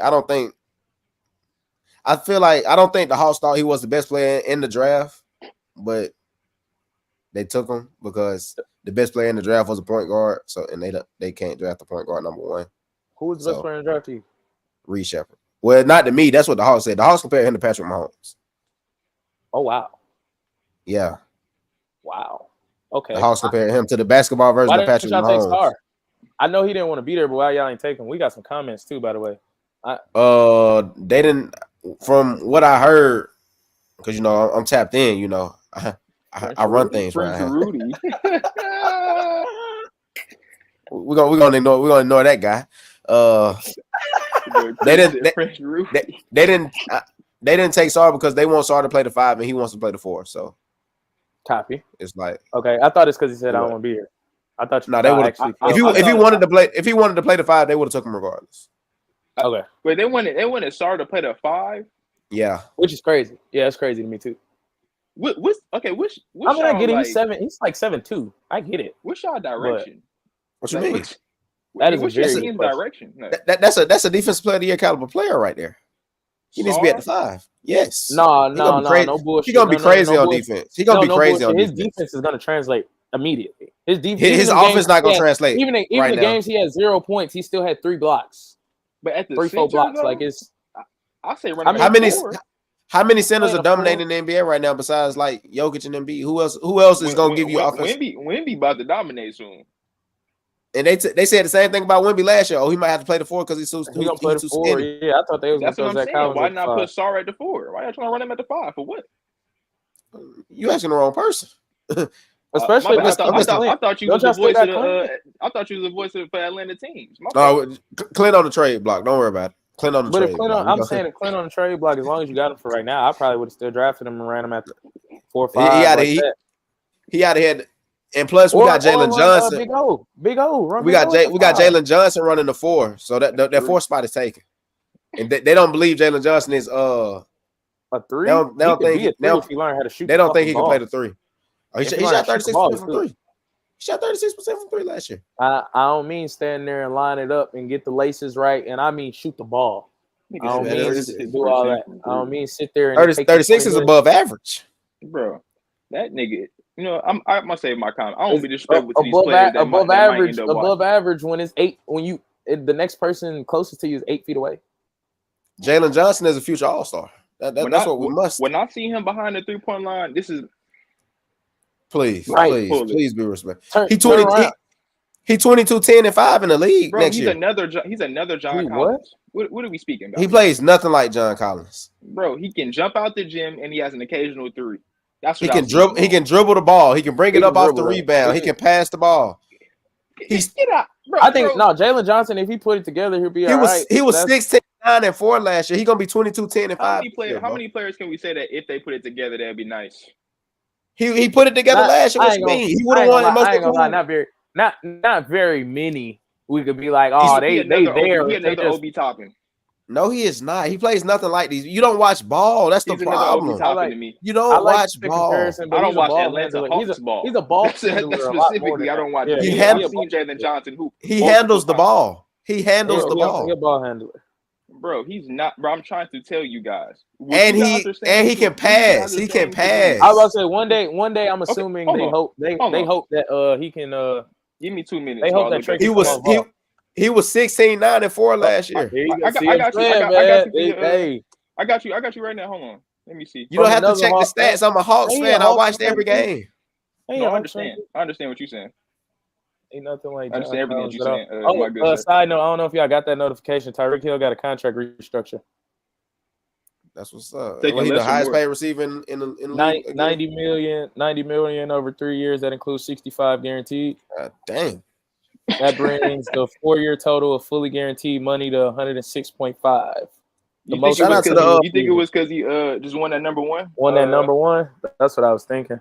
I feel like I don't think the Hawks thought he was the best player in the draft, but they took him because the best player in the draft was a point guard. So they can't draft the point guard number one. Who was the best player in the draft to you? Reed Shepard. Well, not to me. That's what the Hawks said. The Hawks compared him to Patrick Mahomes. Oh wow. Yeah. Wow. Okay. The Hawks compared him to the basketball version of Patrick Mahomes. I know he didn't want to be there, but why y'all ain't take him? We got some comments too, by the way. They didn't. From what I heard, because you know I'm tapped in. You know, I run things right. Rudy. We're gonna ignore that guy. They didn't take Sarr because they want Sarr to play the 5 and he wants to play the 4. So copy. It's like, okay. I thought it's because he said I don't want to be here. I thought they would actually. If he wanted to play the 5, they would have took him regardless. Okay. Wait, they wanted Sarr to play the 5. Yeah, which is crazy. Yeah, it's crazy to me too. What's okay? Which I mean, I get it. like, He's 7. He's like 7'2". I get it. What's y'all direction? What you mean? That is what's a very your good team's question. direction? No. That's a defensive player of the year caliber player right there. He needs to be at the 5. Yes. No bullshit. He's gonna be crazy on bullshit. defense. He's gonna be crazy on His defense. defense is gonna translate immediately. His offense not gonna translate. Even the games he had 0 points, he still had 3 blocks. But at the 3-4 blocks, though, like it's. I say how many centers are dominating the NBA right now besides like Jokic and Embiid? Who else is gonna give you offense? Wemby about to dominate soon. And they said the same thing about Wemby last year. Oh, he might have to play the 4 because he's too skinny. Yeah, I thought they was That's gonna what throw I'm Zach saying. Collins. Why not put Sarr at the 4? Why y'all trying to run him at the 5 for what? You asking the wrong person. Especially, I thought you was the voice of the. I thought you was the voice of for Atlanta teams. Clint on the trade block. Don't worry about it. Clint on the trade block. I'm saying Clint on the trade block. As long as you got him for right now, I probably would have still drafted him and ran him at the 4 or 5. He out of here. And plus, we got Jalen Johnson. Big O. We got Jalen Johnson running the 4, so that 4 spot is taken. And they don't believe Jalen Johnson is a 3. They don't think he learn how to shoot. They don't think he can play the 3. Oh, he shot 36% from 3. He shot 36% from 3 last year. I don't mean stand there and line it up and get the laces right, and I mean shoot the ball. I don't mean do all that. I don't mean sit there and 36 is above average, bro. That nigga. You know, I must say my comment. I don't be disrespectful to these players. That above might average, above average when it's 8. When the next person closest to you is 8 feet away. Jalen Johnson is a future All-Star. That's what we must. When I see him behind the 3-point line, this is please be respectful. He 22, 10, and 5 in the league. Bro, next year. He's another John Collins. What are we speaking about? He plays nothing like John Collins. Bro, he can jump out the gym and he has an occasional 3. That's what he can dribble the ball. He can bring it up off the rebound. He can pass the ball. Get out. Bro, Jalen Johnson, if he put it together, he'll be all right. He was 16, 9, and 4 last year. He's gonna be 22, 10, and 5. How many players can we say that if they put it together, that'd be nice? He put it together last year. What you mean? He would have won most of the not very many. We could be like, oh, they there. He another OB Toppin. No, he is not. He plays nothing like these. You don't watch ball. That's the problem. You don't watch ball. I don't watch Atlanta Hawks ball. He's a ball. Specifically, I don't watch. He handles Jalen Johnson hoop. He handles the ball. He handles the ball. He's a ball handler. Bro, he's not. Bro, I'm trying to tell you guys. And he can pass. He can pass. I was about to say one day. I'm assuming they hope that he can. Give me 2 minutes. They hope that he was 16, 9, and 4 last year. I got you right now. Hold on. Let me see. You don't have to check the stats. I'm a Hawks fan. I watched every game. No, I understand. I understand what you're saying. Ain't nothing like that. I understand everything you're saying. Side note, I don't know if y'all got that notification. Tyreek Hill got a contract restructure. That's what's up. He's the highest paid receiver in the league. 90 million over 3 years. That includes 65 guaranteed. Dang. That brings the 4-year total of fully guaranteed money to 106.5. You think it was because he just won that number 1? Won that number 1? That's what I was thinking.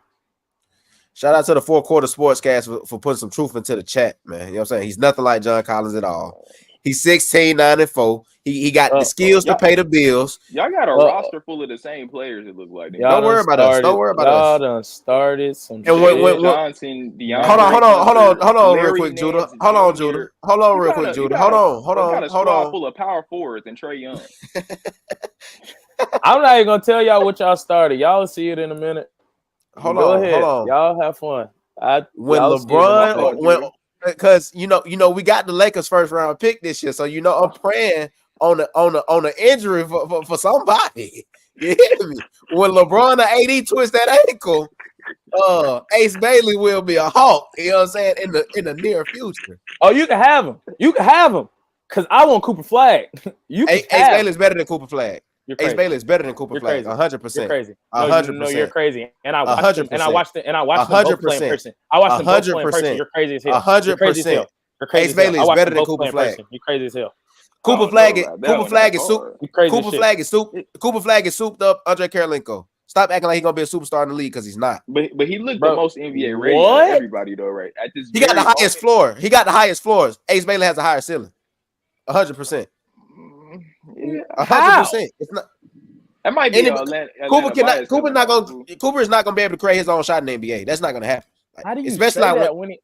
Shout out to the 4 Quarter Sportscast for putting some truth into the chat, man. You know what I'm saying? He's nothing like John Collins at all. He's 16, 9, and 4. He got the skills to pay the bills. Y'all got a roster full of the same players, it looks like. Don't worry about us. Don't worry about us. Y'all done started some shit. Johnson, hold on real quick, Judah. Hold on real quick, Judah. Hold on. Full of power forwards and Trae Young. I'm not even going to tell y'all what y'all started. Y'all will see it in a minute. Hold on. Y'all have fun. When LeBron, because you know we got the Lakers first round pick this year, so I'm praying on the injury for somebody. You hear me? When LeBron and AD twist that ankle, Ace Bailey will be a Hawk. You know what I'm saying? In the near future. Oh, you can have him. Because I want Cooper Flag. Ace Bailey's better than Cooper Flag. Ace Bailey is better than Cooper Flag. 100%. You're crazy. 100%. No, you're crazy. And I watched them. And I watched them both play in person. I watched them both play in person. You're crazy as hell. 100%. Ace Bailey is better than Cooper Flag. You're crazy as hell. Cooper Flag is souped up Andre Karolinko. Stop acting like he's gonna be a superstar in the league because he's not. But he looked the most NBA ready out of everybody though, right? He got the highest floor. He got the highest floors. Ace Bailey has a higher ceiling. 100%. 100%. It's not. That might be Atlanta Cooper is not gonna be able to create his own shot in the NBA. That's not gonna happen. How do you especially say that when he?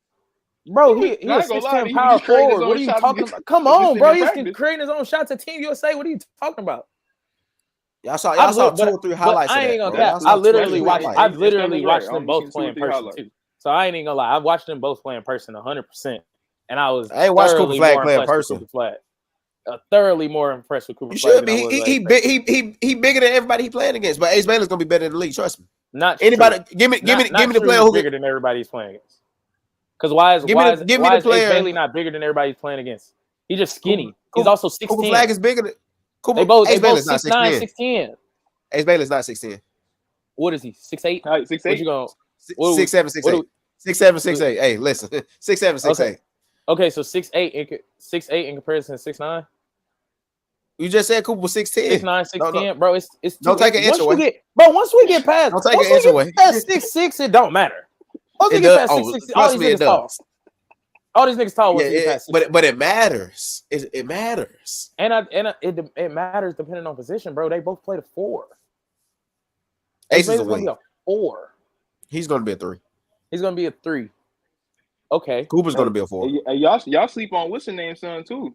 Bro, he a 6'10" power forward. What are you talking about? Come on, bro. He's creating his own shots at Team USA. What are you talking about? Y'all saw 2 or 3 highlights. I ain't gonna cap. I've literally watched them both play in person too. So I ain't even gonna lie. I've watched them both play in person 100%, and I ain't watched Cooper Flag play in person. Thoroughly more impressed with Cooper. You should be. He bigger than everybody he playing against. But Ace Bailey's gonna be better in the league. Trust me. Not anybody. True. Give me the player who's bigger than everybody he's playing against. Because why is Ace Bailey not bigger than everybody he's playing against? He's just skinny. He's also 6'10". Cooper Flag is bigger than Cooper. They both 6'9", 6'10". Ace Bailey's not 6'10". What is he? 6'8"? 6'8". What you going? 6'7", 6'8". 6'7", 6'8". Hey, listen. 6'7", 6'8". Okay, so 6'8" in comparison to 6'9". You just said Cooper was 6'10". 6'9", 6'10". Bro, it's don't take an inch away. Once we get past, don't take an inch away. 6'6", it don't matter. Once we get past 6'6", all these niggas tall. All these niggas tall. But it matters. It matters. And it matters depending on position, bro. They both played a 4. Ace is going to be a 4. He's going to be a 3. He's going to be a 3. Okay. Cooper's going to be a 4. Y'all sleep on what's the name, son, too?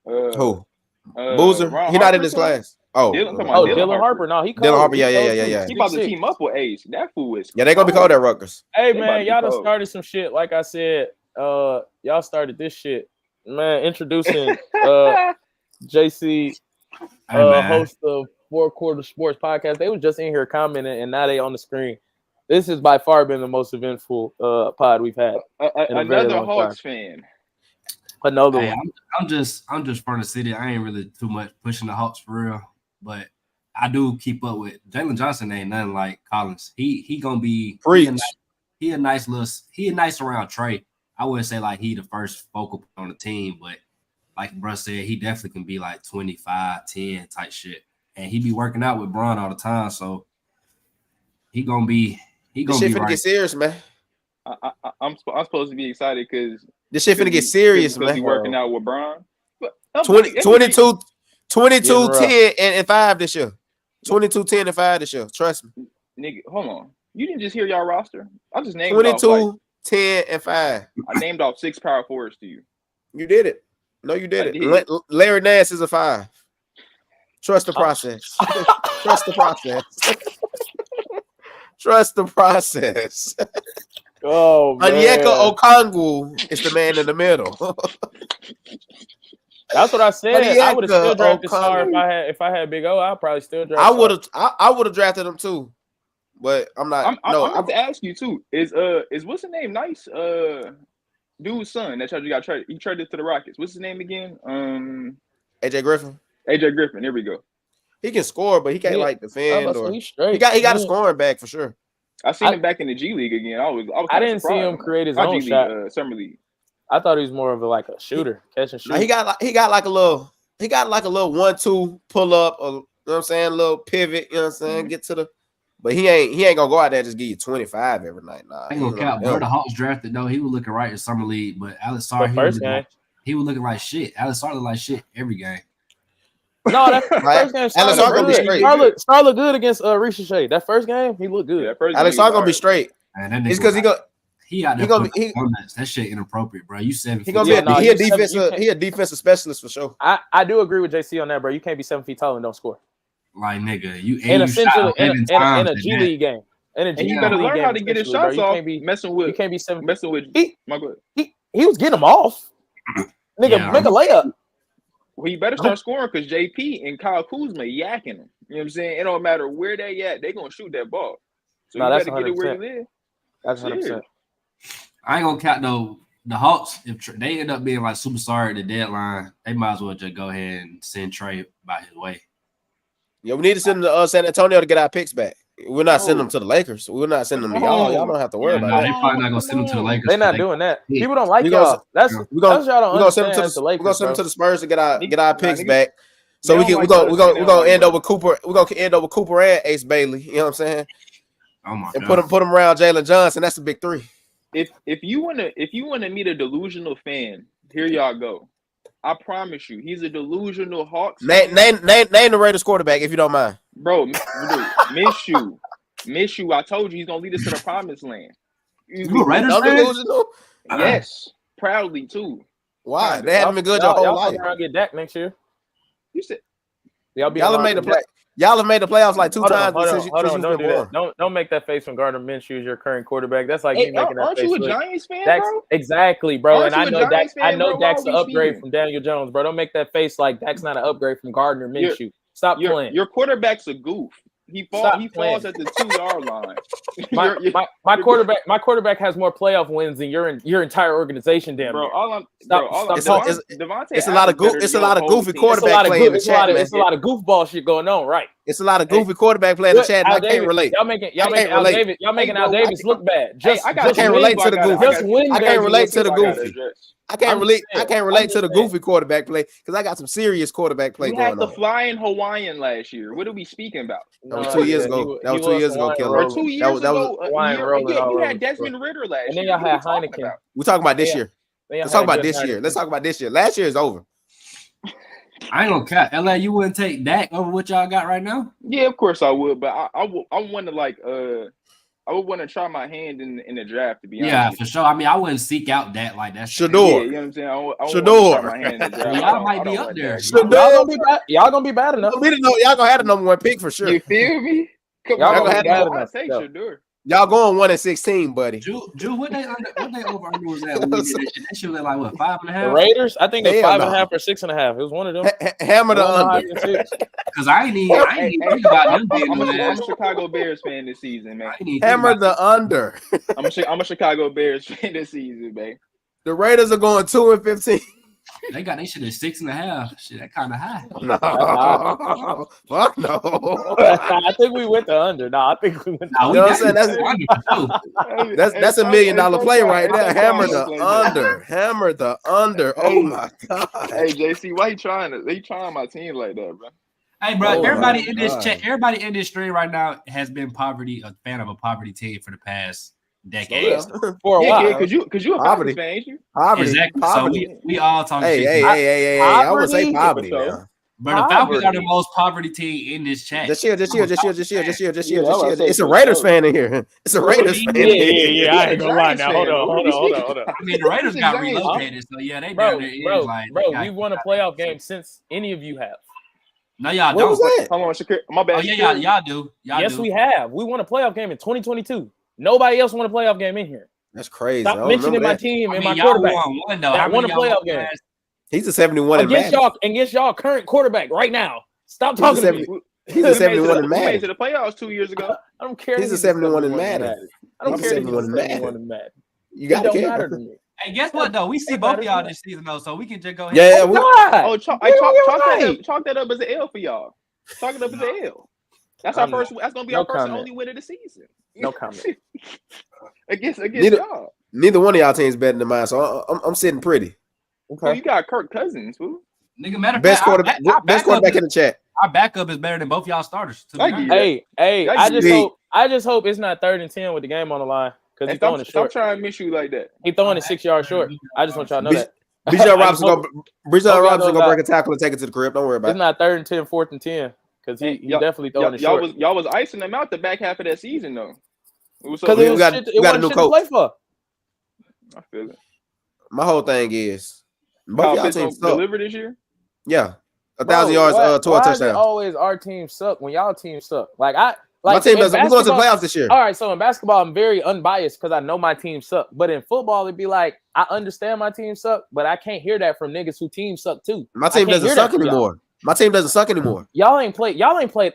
Who? Boozer. He not in this class. Dylan Harper. No, he cold. Dylan Harper. Yeah. He about to team up with Ace. That fool is. Yeah, they gonna be cold at Rutgers. Hey man, y'all done started some shit. Like I said, y'all started this shit, man. Introducing JC, host of 4 Quarter Sports Podcast. They was just in here commenting, and now they on the screen. This has by far been the most eventful pod we've had. Another Hawks fan. Another one. I'm just from the city. I ain't really too much pushing the Hawks for real, but I do keep up with Jalen Johnson. Ain't nothing like Collins. He gonna be he a nice around Trey. I wouldn't say like he the first focal point on the team, but like Bruh said, he definitely can be like 25, 10 type shit, and he be working out with Bron all the time, so he gonna be this shit finna get serious, man. I'm supposed to be excited because this shit finna get serious, man. He working out with Bron. 22, 10, and 5 this year. 22, 10, and 5 this year. Trust me. Nigga, hold on. You didn't just hear y'all roster? I just named 22, 10, and 5. I named off 6 power forwards to you. You did it. No, you did it. Larry Nance is a 5. Trust the process. Trust the process. Trust the process. Oh man. Onyeka Okongwu is the man in the middle. That's what I said. I would have still drafted Star if I had Big O. I'd probably still draft. I would have drafted him too, but I'm not. I have to ask you too. Is what's his name? Nice dude's son that you got traded. He traded to the Rockets. What's his name again? AJ Griffin. AJ Griffin. There we go. He can score, but he can't like defend. Or he got a scoring back for sure. I seen him back in the G League again. I didn't see him create his own shot. Summer League. I thought he was more of a shooter, catch and shoot. He got like a little 1-2 pull up, or you know what I'm saying, a little pivot. You know what I'm saying, get to the. But he ain't gonna go out there and just give you 25 every night. Nah, I ain't gonna count. Bro, the Hawks drafted though. He was looking right in Summer League, but Alex Sarr, he was looking like shit. Alex Sarr looked like shit every game. No, that first game, Alex Sarr gonna be straight. Sarr looked good against Ricochet. That first game, he looked good. Alex Sarr gonna be straight. Man, it's because he gonna be that shit inappropriate, bro. You 7 feet. He a defensive specialist for sure. I do agree with JC on that, bro. You can't be 7 feet tall and don't score. Like nigga, you in a G League game. And you better learn how to get his shots off. You can't be 7 messing with. He was getting them off. Nigga, make a layup. Well, he better start scoring because JP and Kyle Kuzma yakking him. You know what I'm saying? It don't matter where they at, they gonna shoot that ball. So you better get it where you live. That's 100%. I ain't gonna count though. The Hawks, if they end up being like super sorry at the deadline, they might as well just go ahead and send Trey by his way. Yeah, we need to send them to San Antonio to get our picks back. We're not sending them to the Lakers. We're not sending them to y'all. Y'all don't have to worry about that. They're probably not gonna send them to the Lakers. They're not doing that. People don't like y'all. That's y'all don't understand. We're gonna send them to the Spurs to get our picks back. So we're gonna end up with Cooper. We're gonna end up with Cooper and Ace Bailey. You know what I'm saying? Oh my and God. put them around Jalen Johnson. That's the big 3. If you wanna meet a delusional fan, here y'all go. I promise you, he's a delusional Hawks. Name the Raiders quarterback if you don't mind. Bro, dude, Minshew. I told you he's gonna lead us to the promised land. You a Raiders fan? Delusional? Yes, proudly too. Why? They haven't been good your whole life. Y'all get Dak next year. You said y'all have made the play. Y'all have made the playoffs like two times since Hold on, you've don't been do born. that. Don't make that face when Gardner Minshew is your current quarterback. That's like me making that aren't face. you a Look, Giants fan, Dak's, bro? exactly, bro. Aren't And you I a know Dak. Giants fan, I know bro? Why Dak's are an we upgrade speaking? from Daniel Jones, bro. Don't make that face like Dak's not an upgrade from Gardner Minshew. Stop playing. Your quarterback's a goof. He falls at the 2-yard line. My quarterback has more playoff wins than your entire organization. Damn, bro. It's a lot of goofy quarterback play in the chat, man. It's a lot of goofball shit going on, right? It's a lot of goofy quarterback play in the chat. I can't relate. Y'all making Al Davis look bad. I can't relate to the goofy. I can't relate to the goofy. I can't relate to the goofy quarterback play because I got some serious quarterback play going on. We had the flying Hawaiian last year. What are we speaking about? That was 2 years ago. That was 2 years ago, Killer. Or 2 years ago, you had Desmond Ritter last year. And then y'all had Heineken. We're talking about this year. Let's talk about this year. Let's talk about this year. Last year is over. I ain't gonna cap. LA, you wouldn't take Dak over what y'all got right now? Yeah, of course I would, but I want to I would want to try my hand in the draft, to be honest. Yeah, for sure. I mean, I wouldn't seek out that like that. Shador. Yeah, you know what I'm saying? I Shador. My hand in the draft. Y'all might be up there. Y'all gonna be bad enough. Y'all gonna have the number one pick for sure. You feel me? Y'all gonna have bad enough. Shador. Y'all going 1-16, buddy. Drew, what they over under was that? That shit was like what, 5.5? The Raiders, I think they're 5.5 or 6.5. It was one of them. Hammer the under. Because I ain't even think about them being I'm a Chicago Bears fan this season, man. Hammer the under. I'm a Chicago Bears fan this season, man. The Raiders are going 2-15. They got they shit at 6.5. Shit, that kind of high. No, fuck no. I think we went the under. No, I think we went. You know what I'm saying? That's $1 million play right there. Hammer the under. Hammer the under. Oh my god. Hey JC, why they trying my team like that, bro? Hey, bro, everybody in this chat, everybody in this stream right now has been a fan of a poverty team for the past decades. For a while. Because you a poverty fan, ain't you? Poverty. Exactly. Poverty. So we all talking shit. Hey. I would say poverty, man. But the Falcons are the most poverty team in this chat. Just here. It's a Raiders fan in here. It's a Raiders fan. Yeah. I ain't gonna lie now. Hold on. I mean, the Raiders got relocated, so yeah, they down there. Bro, we won a playoff game since any of you have. No, y'all what don't. Was that? Hold on, Shakir. My bad. Oh, yeah, y'all do. Yes, we have. We won a playoff game in 2022. Nobody else won a playoff game in here. That's crazy. Stop mentioning my team and my quarterback. I won a playoff game. He's a 71 against y'all current quarterback right now. Stop talking to me. He's a 71 in Madden. We made to the playoffs 2 years ago. I don't care. He's a 71 in Madden. I don't care. 71 in Madden. You got to care. Hey, guess what though? We see both of y'all this season though, so we can just go ahead. Yeah. Chalk that up as an L for y'all. Chalk it up as an L. That's our first. That's gonna be our first and only win of the season. No comment. against y'all. Neither one of y'all teams better than mine, so I'm sitting pretty. Okay. Well, you got Kirk Cousins, fool. Nigga, matter of best quarterback in the chat. Our backup is better than both y'all starters. Hey, I just hope it's not 3rd and 10 with the game on the line because he's throwing it short. Stop trying to miss you like that. He's throwing it 6 yards short. I just want y'all to know that. Bijan Robinson gonna break a tackle and take it to the crib. Don't worry about it. It's not 3rd and 10, 4th and 10 because he definitely throwing it short. Y'all was icing them out the back half of that season though. Because it got a new coach. To play for. I feel it. My whole thing is both y'all teams deliver this year. Yeah, 1,000 yards, 12 touchdowns. Why is it always our team suck when y'all team suck? My team doesn't. We're going to the playoffs this year. All right, so in basketball, I'm very unbiased because I know my team suck. But in football, it'd be like I understand my team suck, but I can't hear that from niggas who team suck too. My team doesn't suck anymore. My team doesn't suck anymore. Y'all ain't played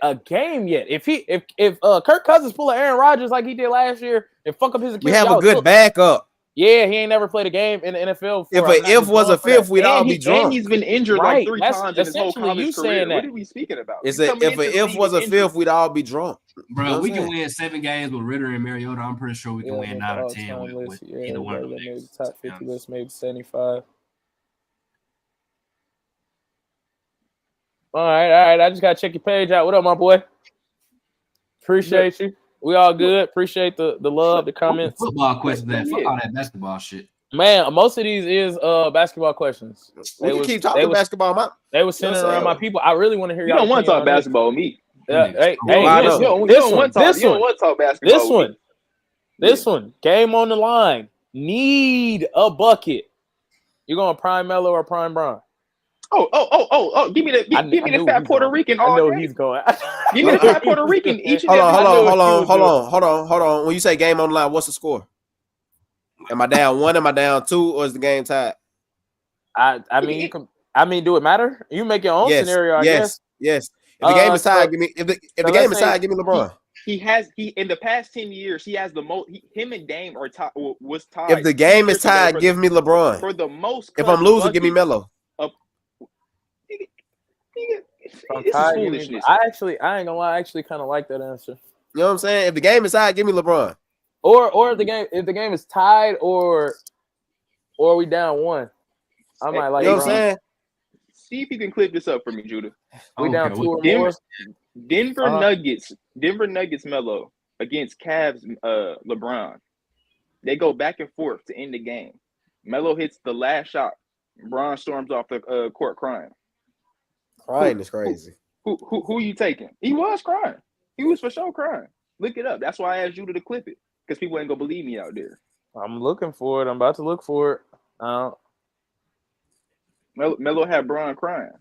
a game yet. If Kirk Cousins pull an Aaron Rodgers like he did last year and fuck up his account, we have a good backup. Yeah, he ain't never played a game in the NFL. If was a fifth, we'd all be drunk. And he's been injured like 3 times in his whole college career. What are we speaking about? If an was a fifth, we'd all be drunk. Bro, we can win 7 games with Ritter and Mariota. I'm pretty sure we can win 9 or 10 with either one of them. Maybe top 50 list, maybe 75. All right. I just gotta check your page out. What up, my boy? Appreciate you. We all good. Appreciate the love, the comments. Football questions, that fuck all that basketball shit. Man, most of these is basketball questions. We can keep talking basketball. They were centered around my people. I really want to hear You y'all. don't want to talk basketball with me. Hey, you don't want to talk basketball with me. This one, game on the line. Need a bucket. You going prime Melo or prime Bron? Oh! Give me the fat Puerto Rican. I know he's going. Give me the fat Puerto Rican. Hold on. When you say game on the line, what's the score? Am I down 1? Am I down 2? Or is the game tied? I mean, do it matter? You make your own scenario. I guess. Yes. If the game is tied, give me. If the game is tied, give me LeBron. He in the past 10 years, he has the most. Him and Dame are was tied. If the game is tied, give me LeBron. For the most. If I'm losing, give me Melo. This is foolishness. I ain't gonna lie. I actually kind of like that answer. You know what I'm saying? If the game is tied, give me LeBron. Or if the game is tied or we down 1, I might like. You know what I'm saying? See if you can clip this up for me, Judah. We down 2 or more. Denver Nuggets Melo against Cavs LeBron. They go back and forth to end the game. Melo hits the last shot. Bron storms off the court crying. Crying is crazy. Who you taking? He was crying. He was for sure crying. Look it up. That's why I asked Judah to clip it. Because people ain't gonna believe me out there. I'm looking for it. I'm about to look for it. Melo had Bron crying.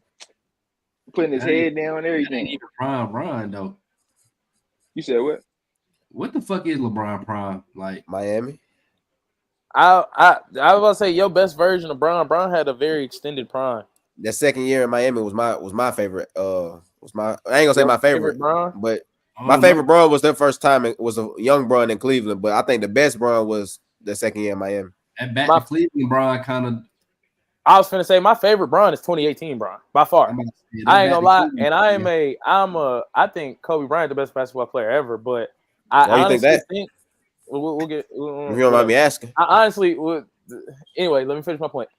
Putting his head down and everything. Even Prime though. You said what? What the fuck is LeBron Prime? Like Miami? I was about to say your best version of Bron. Bron had a very extended prime. That second year in Miami was my favorite. I ain't gonna say my favorite, but my favorite Bron was their first time. It was a young Bron in Cleveland, but I think the best Bron was the second year in Miami. And back to Cleveland, Bron kind of. I was finna say my favorite Bron is 2018 Bron by far. I ain't gonna lie, and I think Kobe Bryant the best basketball player ever. But I honestly think we'll get. If you don't mind me asking, I honestly would. Anyway, let me finish my point.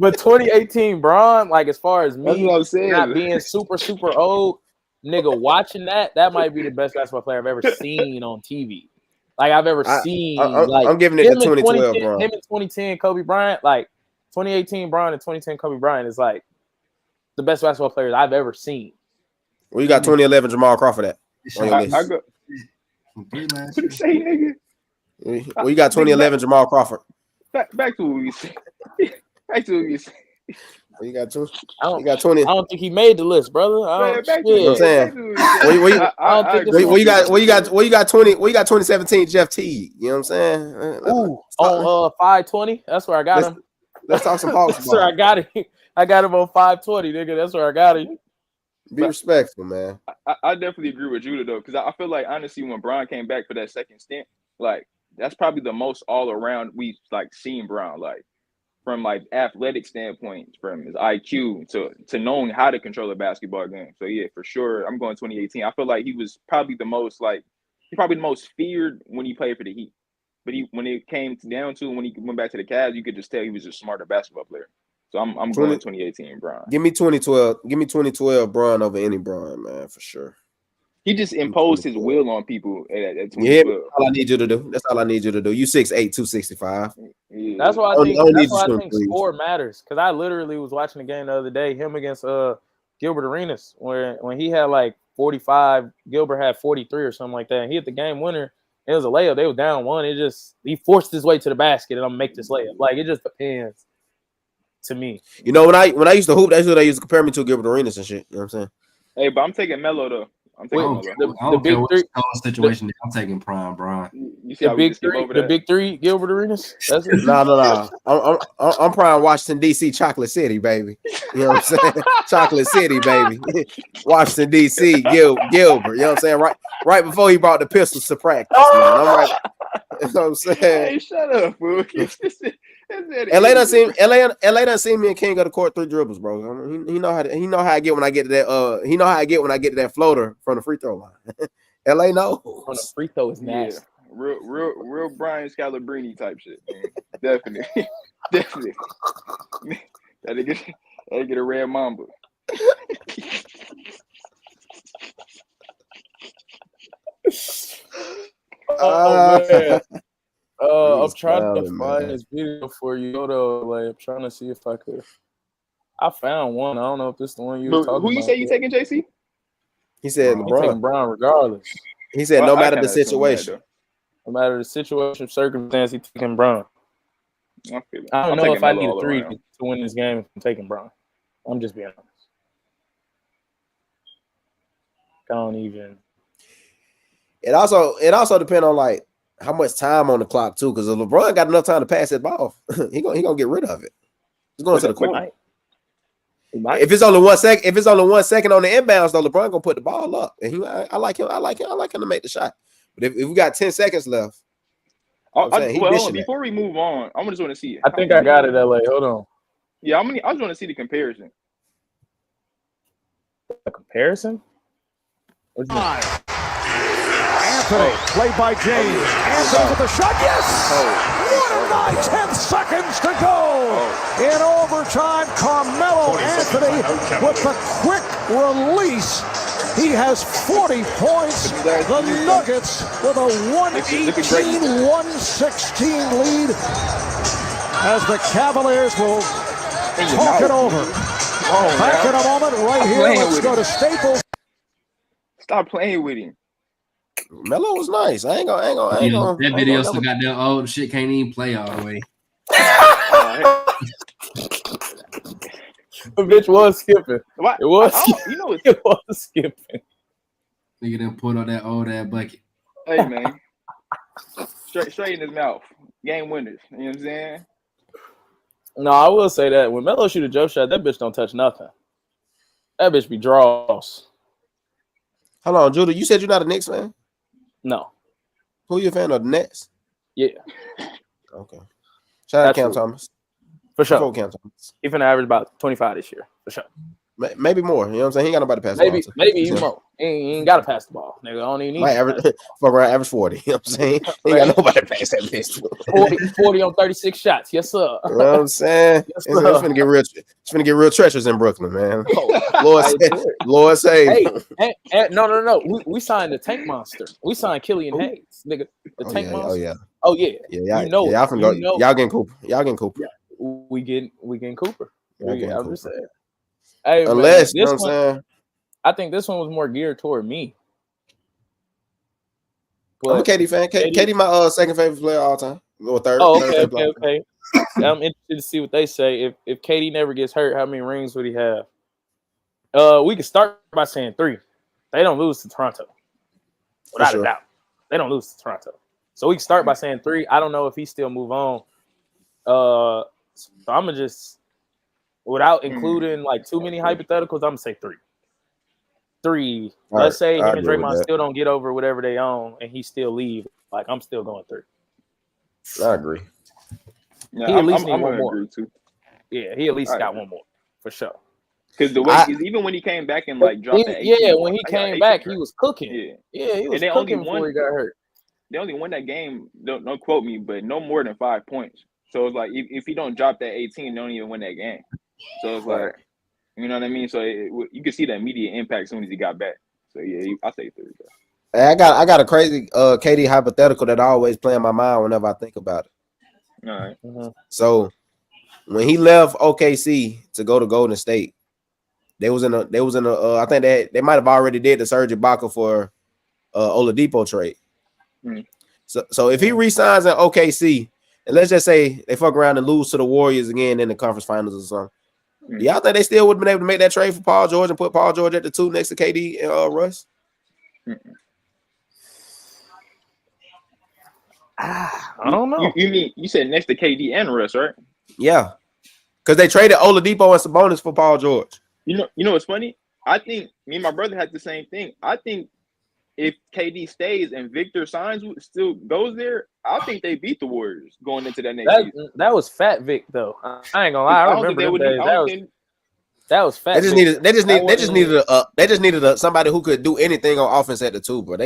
But 2018 Bron, like as far as me not being super old, nigga, watching that might be the best basketball player I've ever seen on TV. Like I've ever seen. I'm giving it to 2012 Bron. Him in 2010 Kobe Bryant, like 2018 Bron and 2010 Kobe Bryant is like the best basketball players I've ever seen. Well, you got 2011 Jamal Crawford at. I go. What you say, nigga? Well, you got 2011 Jamal Crawford. Back to what we said. Back to what we said. You got 2. You got 20. I don't think he made the list, brother. You know what I'm saying? Well, you got 2017 Jeff Teague. You know what I'm saying? Ooh, on 520. That's where I got him. Let's talk some Hawks. That's where I got him. I got him on 520, nigga. That's where I got him. Be respectful, man. I definitely agree with Judah though, because I feel like honestly, when Bron came back for that second stint, like that's probably the most all around we've like seen Bron, like from like athletic standpoint, from his IQ to knowing how to control a basketball game. So yeah, for sure, I'm going 2018. I feel like he was probably the most feared when he played for the Heat. But when it came down to when he went back to the Cavs, you could just tell he was a smarter basketball player. So I'm going 2018 Bron. Give me 2012. Give me 2012 Bron over any Bron, man, for sure. He just imposed his will on people at 2012. Yeah, that's all I need you to do. That's all I need you to do. You 6'8", 265. Yeah. That's why I think score matters. Because I literally was watching the game the other day, him against Gilbert Arenas, when he had like 45, Gilbert had 43 or something like that. And he hit the game winner. It was a layup. They was down 1. He forced his way to the basket, and I'm gonna make this layup. Like it just depends. To me, you know, when I used to hoop, that's what they used to compare me to, Gilbert Arenas and shit. You know what I'm saying? Hey, but I'm taking Melo though. I'm taking the big three situation. I'm taking Prime Bron. You see the big three, Gilbert Arenas. That's it. No. I'm Prime Washington D.C. Chocolate City, baby. You know what I'm saying? Chocolate City, baby. Washington D.C. Gilbert. You know what I'm saying? Right before he brought the pistols to practice. Man. I'm right. You know what I'm saying? Hey, shut up, bro. LA done seen me and King of the court 3 dribbles, bro. He know how I get when I get to that. He know how I get when I get to that floater from the free throw line. LA knows. From the free throw is nasty. Yeah. Real Brian Scalabrine type shit. Man. Definitely. Gotta get a red mamba. Oh man. I'm trying to find this video for you. I'm trying to see if I could. I found one. I don't know if this is the one you were talking about. Who you say you taking, JC? He said LeBron. I'm taking Brown regardless. He said no matter the situation. No matter the situation, circumstance, he's taking Brown. I don't know if I need a 3 to win this game if I'm taking Brown. I'm just being honest. I don't even. It also depends on like how much time on the clock too, because if LeBron got enough time to pass that ball, he gonna get rid of it. He's going to the corner. If it's only 1 second, on the inbounds, though, LeBron gonna put the ball up, and I like him to make the shot. But if we got 10 seconds left, before we move on, I just want to see it. I think I got it, LA. Hold on. Yeah, I just want to see the comparison. A comparison? Anthony, played by James. Anthony with the shot. Yes! 1 9/10 seconds to go. In overtime, Carmelo Anthony with the quick release. He has 40 points. The Nuggets with a 118-116 lead as the Cavaliers will talk it over. Back in a moment, right here. Let's go to Staples. Stop playing with him. Melo was nice. I ain't gonna. That video still got that old shit. Can't even play all the way. The bitch was skipping. What? It was. It was skipping. Nigga done pulled out that old ass bucket. Hey man, straight in his mouth. Game winners. You know what I'm saying? No, I will say that when Melo shoot a jump shot, that bitch don't touch nothing. That bitch be draws. Hold on, Judah. You said you're not a Knicks fan? No. Who you a fan of, the Nets? Yeah. Okay. Shout out Cam Thomas. For sure. Cam Thomas. He's gonna average about 25 this year. For sure. Maybe more. You know what I'm saying? He ain't got nobody to pass the ball. Maybe even more. He ain't got to pass the ball. Nigga, I don't even need average 40. You know what I'm saying? He ain't got nobody to pass that bitch. 40 on 36 shots. Yes, sir. You know what I'm saying? Yes, it's finna get real treacherous in Brooklyn, man. Lord save. Hey, no. We signed the Tank Monster. We signed Killian Hayes. Nigga, the Tank Monster. Oh, yeah. Yeah, y'all finna go. Y'all getting Cooper. Yeah, we getting Cooper. I'm just saying. Hey, unless, you know what I'm saying? I think this one was more geared toward me. But I'm a KD fan. KD my second favorite player of all time. Or third. Oh, okay. I'm interested to see what they say. If KD never gets hurt, how many rings would he have? We could start by saying 3. They don't lose to Toronto. Without a doubt. They don't lose to Toronto. So we can start by saying 3. I don't know if he still move on. So I'm going to just, without including like too many hypotheticals, I'm going to say 3. 3. Let's say him and Draymond still don't get over whatever they own and he still leave. Like, I'm still going 3. I agree. Yeah, he at least need one more. Too. Yeah, he at least got one more for sure. Because the way, even when he came back and like dropped that, when he came back, he was cooking. Yeah, he was cooking before he got hurt. They only won that game. Don't quote me, but no more than 5 points. So it's like if he don't drop that 18, they don't even win that game. So it's like, you know what I mean. So you can see the immediate impact as soon as he got back. So yeah, I say 3. Bro. Hey, I got a crazy KD hypothetical that I always play in my mind whenever I think about it. All right. Mm-hmm. So when he left OKC to go to Golden State, they was in a I think they might have already did the Serge Ibaka for Oladipo trade. Mm-hmm. So if he resigns in OKC, and let's just say they fuck around and lose to the Warriors again in the conference finals or something, do y'all think they still would have been able to make that trade for Paul George and put Paul George at the 2 next to KD and Russ? Mm-mm. I don't know. You mean you said next to KD and Russ, right? Yeah, because they traded Oladipo and Sabonis for Paul George. You know what's funny? I think me and my brother had the same thing. I think if KD stays and Victor signs still goes there, I think they beat the Warriors going into that next season. That was Fat Vic though. I ain't gonna lie. I remember them days. That was Fat. They just needed somebody who could do anything on offense at the 2, bro.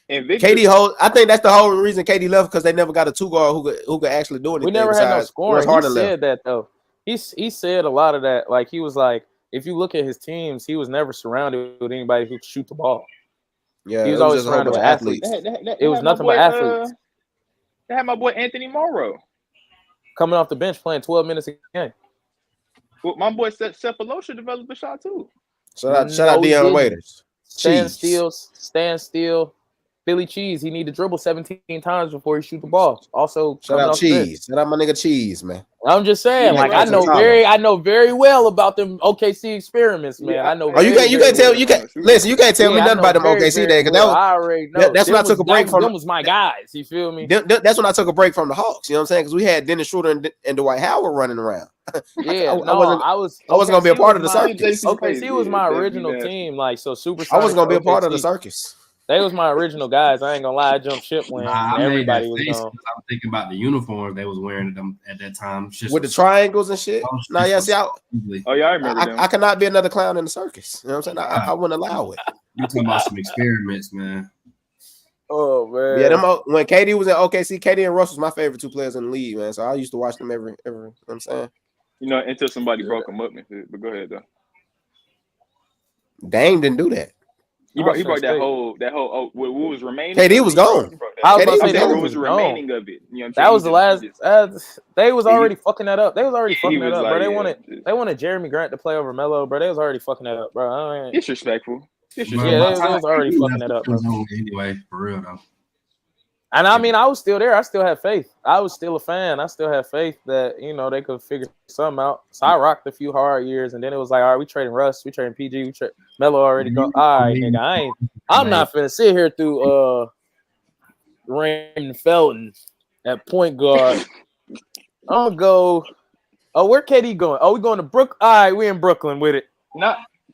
KD I think that's the whole reason KD left, because they never got a 2 guard who could actually do anything. We never had no scoring. He said that though. He said a lot of that. Like he was like, if you look at his teams, he was never surrounded with anybody who could shoot the ball. Yeah, he was always surrounded with athletes. It was nothing but athletes. They had my boy Anthony Morrow coming off the bench playing 12 minutes a game. Well, my boy Cephalosha developed a shot too. Shout out Deion Waiters. Stand still. Philly Cheese, he need to dribble 17 times before he shoot the ball. Also, shout out Cheese. Shout out my nigga Cheese, man. I'm just saying, like I know very well about them OKC experiments, man. I know. Oh, you can't tell me nothing about them OKC days because I already know. That's when I took a break from. Them was my guys. You feel me? That's when I took a break from the Hawks. You know what I'm saying? Because we had Dennis Schroeder and Dwight Howard running around. Yeah, I wasn't gonna be a part of the circus. OKC was my original team, like so. Super. I wasn't gonna be a part of the circus. They was my original guys. I ain't gonna lie. I jumped ship when everybody was gone. I'm thinking about the uniforms they was wearing them at that time. With the triangles and shit. I remember them. I cannot be another clown in the circus. You know what I'm saying? I wouldn't allow it. You talking about some experiments, man. Oh man. Yeah, when KD was at OKC, KD and Russ was my favorite two players in the league, man. So I used to watch them every you know what I'm saying? You know, until somebody broke them up and shit. But go ahead though. Dame didn't do that. He brought that whole what was remaining. KD was gone. I was about to say what was remaining of it. You know what I'm saying? That was the last. They was already fucking that up. They was already fucking that up, bro. They wanted Jeremy Grant to play over Melo, bro. They was already fucking that up, bro. Disrespectful. Yeah, they was already fucking that up, bro. Anyway, for real though. And I mean, I was still there. I still had faith. I was still a fan. I still had faith that, you know, they could figure something out. So I rocked a few hard years, and then it was like, all right, we trading Russ, we trading PG, we trade Melo already go. All right, nigga, I'm not finna sit here through Raymond Felton at point guard. I'm gonna go. Oh, where KD going? Oh, we going to Brooklyn. All right, we in Brooklyn with it.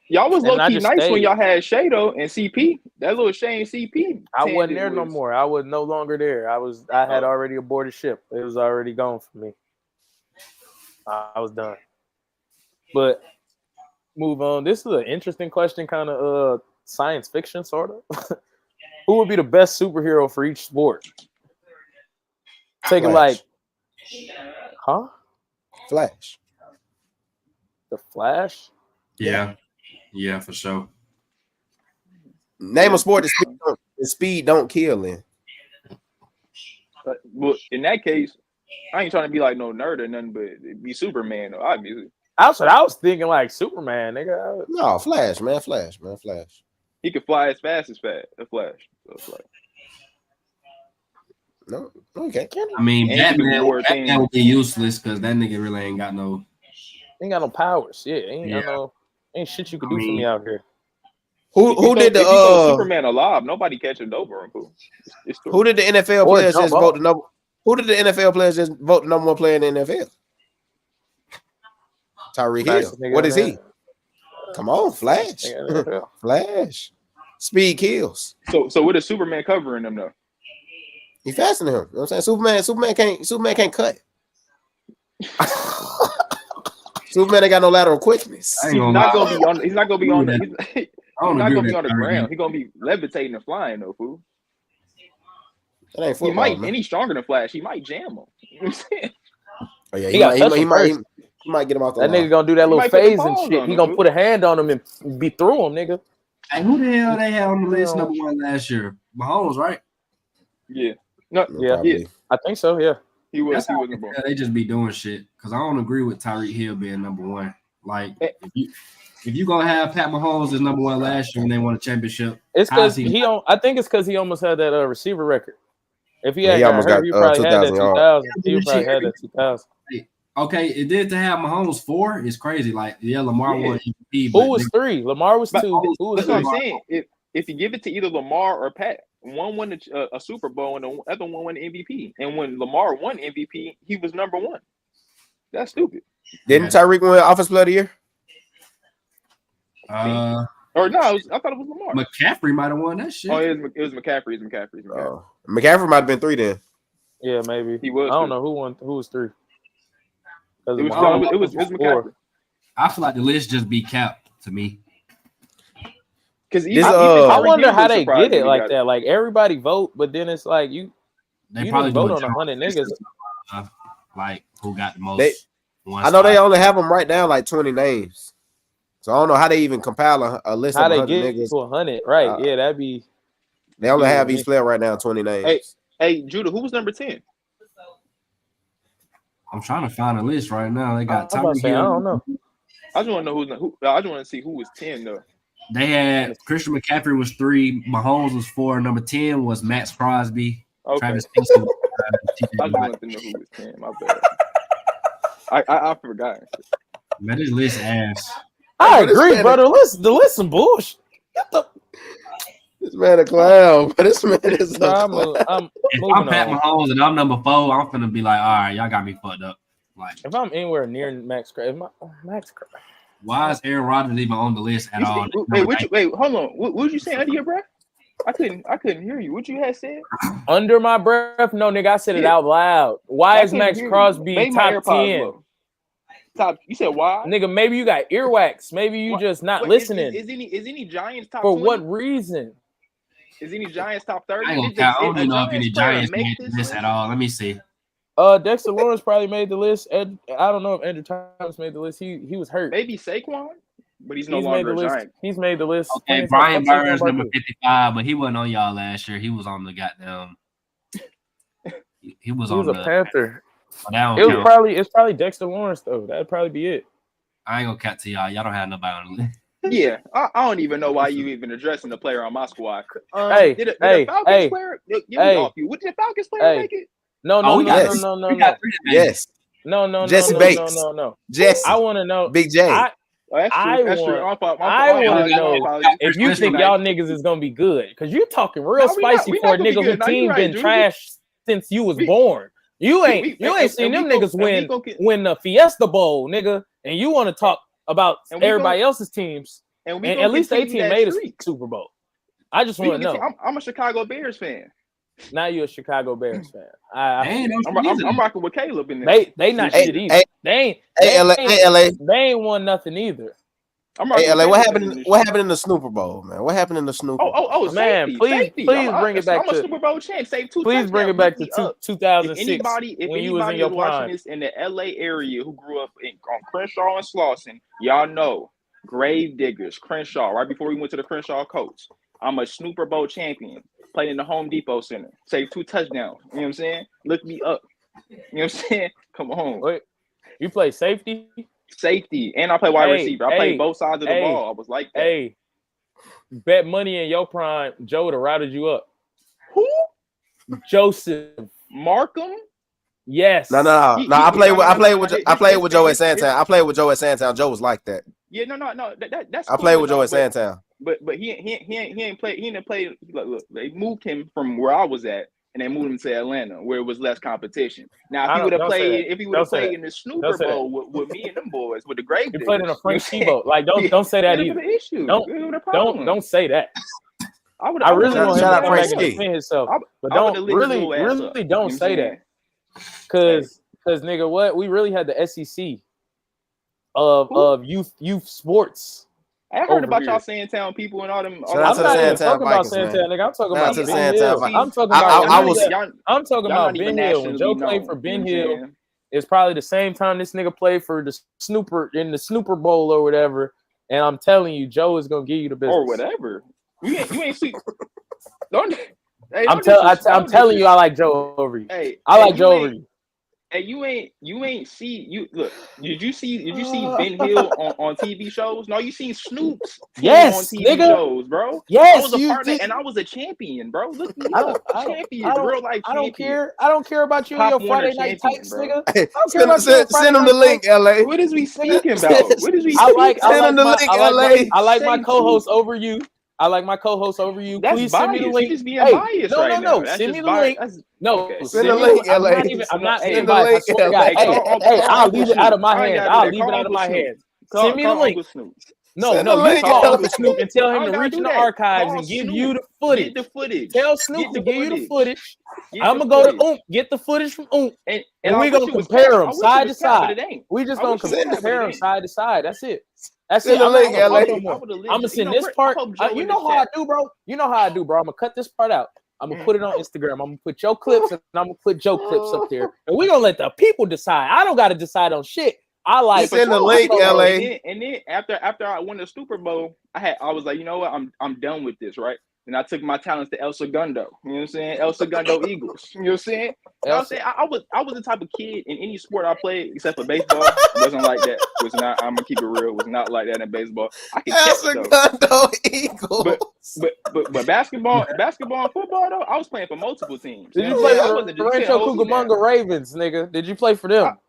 Y'all was low key nice when y'all had Shea though and CP. That little Shea and CP. I wasn't there no more. I was no longer there. I had already aborted ship. It was already gone for me. I was done. But move on. This is an interesting question, kind of science fiction sort of. Who would be the best superhero for each sport? Take it like, huh? Flash. The Flash? Yeah, for sure. Name a sport that speed don't kill in. Well, in that case, I ain't trying to be like no nerd or nothing, but be Superman, though, obviously. I was thinking like Superman, nigga. No, Flash, man. Flash. He could fly as fast as the Flash. So No, okay. I mean, Batman would be useless because that nigga really ain't got no powers. Yeah, ain't shit you can do for me out here. Who did the Superman alive? Nobody catching over him. Who did the NFL players just vote the number? Who did the NFL players just vote the number one player in the NFL? Tyreek Hill. What is he? Come on, Flash. Flash. Speed kills. So what is Superman covering them though? He faster than him. You know what I'm saying? Superman can't cut. Superman ain't got no lateral quickness. He's not gonna be on the ground. He's gonna be levitating and flying though, fool. That ain't football, and he's stronger than Flash. He might jam him. You know what I'm saying? Oh yeah, he might get him off the line. That nigga gonna do that little phase and shit. He gonna put a hand on him and be through him, nigga. Hey, who the hell they had on the list number one last year? Mahomes, right? Yeah. I think so. Yeah. He was number one. They just be doing shit because I don't agree with Tyreek Hill being number one. Like if you gonna have Pat Mahomes as number one last year and they won a championship, it's because I think it's because he almost had that receiver record. If he had hurt, he probably had that 2000. He probably had that 2000. Okay, it did to have Mahomes 4. It's crazy. Like Lamar won MVP. Who was 3? Lamar was 2. Who was 3? That's what I'm saying. If you give it to either Lamar or Pat, one won a Super Bowl and the other one won the MVP. And when Lamar won MVP, he was number one. That's stupid. Didn't Tyreek win Offensive Player of the Year? Or no, I thought it was Lamar. McCaffrey might have won that shit. Oh, it was McCaffrey. McCaffrey might have been 3 then. Yeah, maybe. He was. I don't know who won. Who was 3? It was McCaffrey. I feel like the list just be capped to me. Because I wonder how they get it like that. Like everybody vote, but then it's like you probably vote on 100 niggas. Like who got the most? I know they only have them right down like 20 names. So I don't know how they even compile a list how of 100 they get niggas. To 100, right? That'd be. They only have each player right now 20 names. Hey, Judah, who was number 10? I'm trying to find a list right now. They got I'm about to Tyreek say, I Hill. don't know. I just want to know who. I just want to see who was 10 though. They had Christian McCaffrey was 3, Mahomes was 4, number 10 was Max Crosby, Okay. Travis Kelce was I just wanted to know who was 10. My bad. I forgot. Man, this list ass. I agree, bro. The list some bullshit. This man a clown, but this man is a clown. I'm If moving I'm Pat on. Mahomes and I'm number 4, I'm finna be like, all right, y'all got me fucked up. Like, If I'm anywhere near Max, why is Aaron Rodgers even on the list at all? Wait, hold on. What was you saying under your breath? I couldn't hear you. What you had said? Under my breath? No, nigga, I said it out loud. Why is Max Crosby top 10? Top. You said why? Nigga, maybe you got earwax. Maybe you just not listening. Is any Giants top for 20? what reason? Is any Giants top 30? I don't even know if any Giants made this at all. Let me see. Dexter Lawrence probably made the list. I don't know if Andrew Thomas made the list. He was hurt. Maybe Saquon, but he's no longer a Giant. He's made the list. Okay, Brian Burns number 55, but he wasn't on y'all last year. He was on the goddamn. He was on a Panther. It's probably Dexter Lawrence though. That'd probably be it. I ain't gonna cut to y'all. Y'all don't have nobody on the list. Yeah, I don't even know why you even addressing the player on my squad. Did the Falcons player? What did the Falcons player make it? No. Yes. No. Jesse Bates. No. Jesse. I want to know. Big J. I want to know if you think y'all niggas is gonna be good, because you talking real spicy for a nigga who team been trashed since you was born. You ain't seen them niggas win the Fiesta Bowl, nigga, and you want to talk about everybody else's teams. And at least their team made a Super Bowl. I just want to know. I'm a Chicago Bears fan. Now you're a Chicago Bears fan. I'm rocking with Caleb in there. They not shit either. They ain't won nothing either. LA, what happened in the Super Bowl, man? What happened in the Super Bowl? Oh, man, please bring it back. I'm a Super Bowl champ. Save 2 Please bring it back to 2006. If when you was in your watching this in the LA area who grew up on Crenshaw and Slauson, y'all know Grave Diggers, Crenshaw. Right before we went to the Crenshaw Coach, I'm a Super Bowl champion. Played in the Home Depot Center. Saved 2 touchdowns. You know what I'm saying? Look me up. You know what I'm saying? Come on. Wait, you play safety? Safety, and I play wide receiver. I played both sides of the ball. I was like that. Hey, bet money in your prime, Joe would have routed you up. Who? Joseph Markham? Yes. No. I played with Joe at Santown. I played with Joe at Santown. Joe was like that. Yeah, no. That's. I played with Joe at Santown. But he ain't play. He didn't play. Look, they moved him from where I was at, and they moved him to Atlanta, where it was less competition. Now, if he would have played in the Snooper Bowl with me and them boys, with the Grave Diggers, he played in a French T-Bowl. Like, don't say that either. Don't say that. I really want him to come back and defend himself, but don't say that. Because nigga, what we really had the SEC of youth sports. I heard about y'all Sandtown people and all them. I'm not even talking about Sandtown, nigga. I'm talking about Ben Hill. I'm talking about Ben Hill. When Joe played for Ben Hill, it's probably the same time this nigga played for the Snooper Bowl or whatever. And I'm telling you, Joe is gonna give you the business or whatever. You ain't see. I'm telling you, I like Joe over you. I like Joe over you. Hey, you ain't see you look. Did you see Ben Hill on TV shows? No, you seen Snoop's on TV shows, bro. Yes, I was a partner and I was a champion, bro. Look me up, champion, real life champion. I don't care about you and your Friday night tights, nigga. Send them the link, LA. What is we speaking about? Send them the link, LA. I like my co-host over you. Please send me the link. Just being biased right now. Send me the link. No, send the link, LA. I'm not saying biased. Hey, I'll leave it out of my hands. Send me the link. No, you call Uncle Snoop and tell him to reach in the archives and give you the footage. Get the footage. Tell Snoop to give you the footage. I'm gonna go to get the footage from and we're gonna compare them side to side. We just gonna compare them side to side. That's it. That's it. I'm gonna send this part. You know how I do, bro. I'm gonna cut this part out. I'm gonna put it on Instagram. I'm gonna put your clips and I'm gonna put Joe clips up there, and we're gonna let the people decide. I don't gotta decide on shit. I like send the link, LA. And then after I won the Super Bowl, I was like, you know what? I'm done with this, right? Then I took my talents to El Segundo. You know what I'm saying? El Segundo Eagles. You know what I'm saying? You know what I'm saying? I was the type of kid in any sport I played except for baseball. Wasn't like that. Was not. I'm gonna keep it real. Was not like that in baseball. I can catch though. Eagles. But basketball and football though, I was playing for multiple teams. Did you play for the Rancho Cucamonga Ravens, nigga? Did you play for them?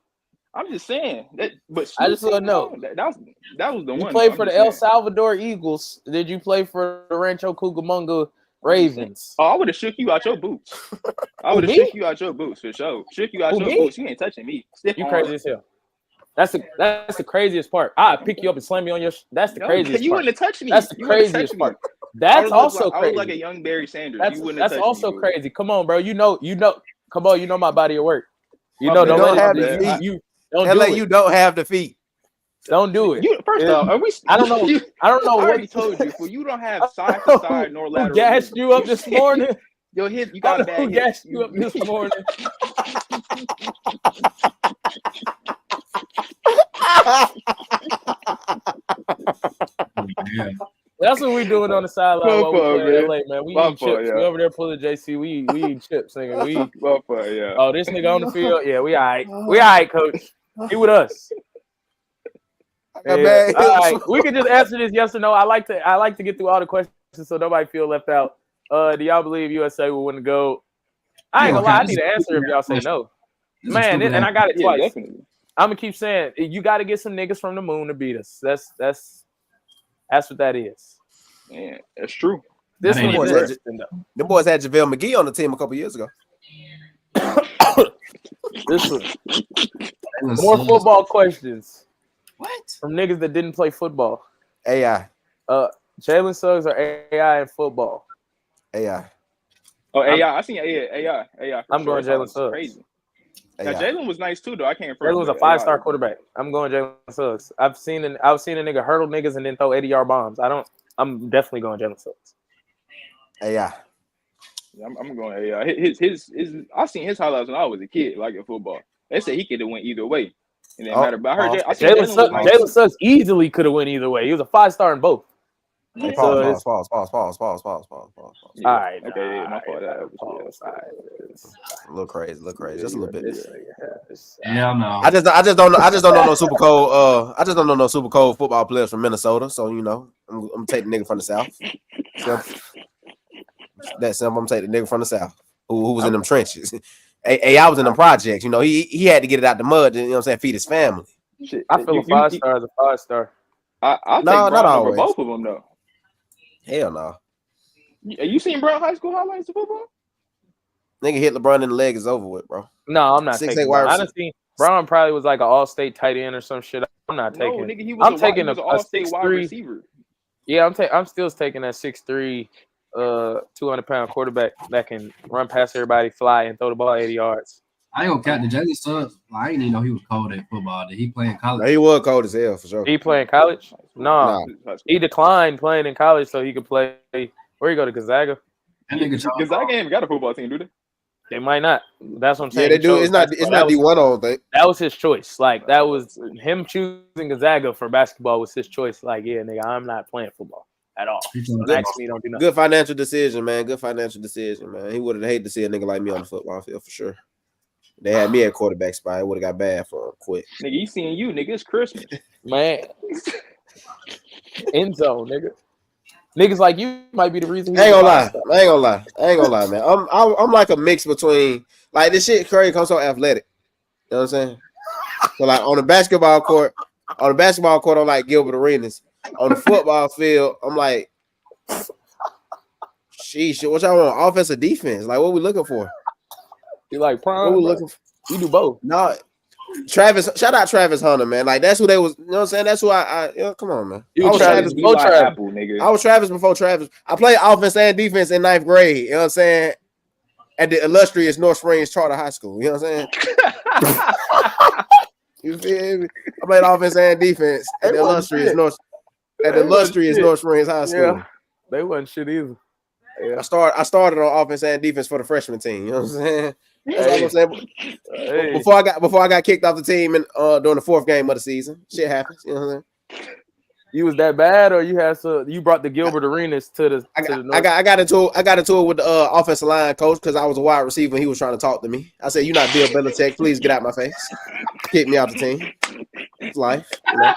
I'm just saying that. But I just want to know that was the one. You played for the El Salvador Eagles. Did you play for the Rancho Cucamonga Ravens? Oh, I would have shook you out your boots. I would have shook you out your boots for sure. Shook you out your boots. You ain't touching me. You crazy as hell. That's the craziest part. I pick you up and slam you on your. That's the craziest. You part. wouldn't have touched me. That's the craziest part. That's also crazy. I was like a young Barry Sanders. That's also crazy. Come on, bro. You know. Come on. You know my body of work. You know. Don't have the feet. You don't LA, do it. you don't have the feet. Don't do it. First off, are we? I don't know. I don't know. I already told you. Well, you don't have side to side nor lateral. Who gassed you up this morning? Your hip. You got a bad hip. Who gassed you up this morning? That's what we doing on the sideline while we play in LA, man. We eat chips. We over there pulling JC. We eat chips, nigga. Oh, this nigga on the field. Yeah, we all right. We all right, coach. He with us. Yeah. All right. We can just answer this yes or no. I like to get through all the questions so nobody feel left out. Do y'all believe USA will win the gold? I ain't gonna lie. I need an answer if y'all say no. Man, and I got it twice. Definitely. I'm gonna keep saying you got to get some niggas from the moon to beat us. That's what that is. Yeah, that's true. This one was interesting though. The boys had JaVale McGee on the team a couple years ago. This one. More football questions. What? From niggas that didn't play football. AI. Jalen Suggs or AI in football? AI. Oh, AI. I seen AI. I'm going Jalen Suggs. Crazy. Now Jalen was nice too, though. I can't. Jalen was a 5-star quarterback. I'm going Jalen Suggs. I've seen a nigga hurdle niggas and then throw 80-yard bombs. I'm definitely going Jalen Suggs. AI. Yeah, I'm going AI. His I seen his highlights when I was a kid, like in football. They said he could have went either way. It didn't matter. But I heard Jalen Suggs easily could have went either way. He was a 5-star in both. Hey, pause. All right. Okay, my fault. A little crazy. Just a little bit. Yeah, no. I just don't know no super cold. I just don't know no super cold football players from Minnesota. So I'm gonna take the nigga from the South. That's simple. I'm taking the nigga from the South who was in them trenches. I was in them projects. He had to get it out the mud. You know what I'm saying? Feed his family. Shit, I feel a 5-star is a 5-star. I'll take Brown over both of them though. Hell no. You seen Brown high school highlights of football? Nigga hit LeBron in the leg is over with, bro. No, I'm not taking Brown. I done seen Brown probably was like an all-state tight end or some shit. I'm not taking. No, nigga, he was taking an all-state wide receiver. Yeah, I'm still taking that 6'3", 200-pound quarterback that can run past everybody, fly, and throw the ball 80 yards. I ain't gonna count the Jalen Suggs. I didn't even know he was cold at football. Did he play in college? No, he was cold as hell for sure. He play in college? No. He declined playing in college so he could play. Where you go to Gonzaga? Gonzaga ain't got a football team, do they? They might not. That's what I'm saying. Yeah, they do. It's not D1, I don't think. That was his choice. Like, that was him choosing Gonzaga for basketball was his choice. Like, yeah, nigga, I'm not playing football at all. Actually, don't do nothing. Good financial decision, man. He would have hated to see a nigga like me on the football field for sure. They had me at quarterback spot. It would have got bad for him quick. Nigga, he seeing you, nigga. It's Christmas. Man. End zone, nigga. Niggas like you might be the reason. I ain't gonna lie, man. I'm like a mix between like this shit. Curry comes so athletic. You know what I'm saying? So like on the basketball court, I'm like Gilbert Arenas. On the football field, I'm like, sheesh, what y'all want? Offense or defense? Like, what we looking for? You like prime? What we looking for? You do both. No, Travis. Shout out Travis Hunter, man. Like that's who they was. You know what I'm saying? That's who I come on, man. You was Travis before Travis. Apple, nigga. I was Travis before Travis. I played offense and defense in 9th grade. You know what I'm saying? At the illustrious North Springs Charter High School. You know what I'm saying? You feel me? I played offense and defense at the illustrious North Springs High School. Yeah, they wasn't shit either. Yeah. I started on offense and defense for the freshman team. You know what I'm saying? That's what I'm saying. Hey. Before I got kicked off the team and during the 4th game of the season, shit happens. You know what I'm saying? You was that bad, or you had you brought the Gilbert Arenas to the. I got into it with the offensive line coach because I was a wide receiver and he was trying to talk to me. I said, "You're not Bill Belichick. Please get out my face. Kick me out the team. It's life. You know?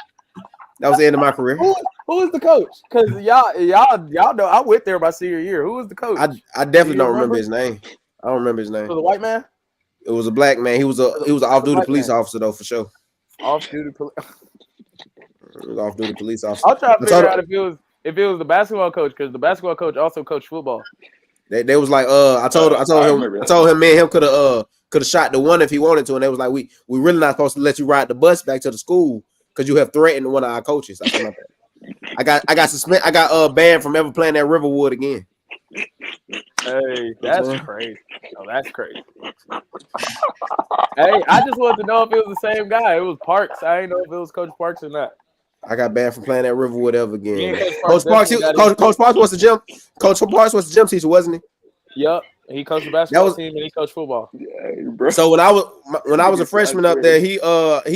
That was the end of my career." Who is the coach? Because y'all know I went there my senior year. Who was the coach? I definitely don't remember his name. I don't remember his name. Was it a white man? It was a black man. He was an off-duty police officer though, for sure. Off-duty police. Off-duty police officer. I'll try to figure out if it was the basketball coach, because the basketball coach also coached football. They was like, I told him, me and him could have shot the one if he wanted to, and they was like, we really not supposed to let you ride the bus back to the school because you have threatened one of our coaches. I got suspended. I got banned from ever playing at Riverwood again. Hey, that's crazy. Oh, that's crazy. Hey, I just wanted to know if it was the same guy. It was Parks. I didn't know if it was Coach Parks or not. I got banned from playing at Riverwood ever again. Coach Parks was the gym teacher, wasn't he? Yep. He coached the basketball team and he coached football. Yeah, so when I was a freshman up there, he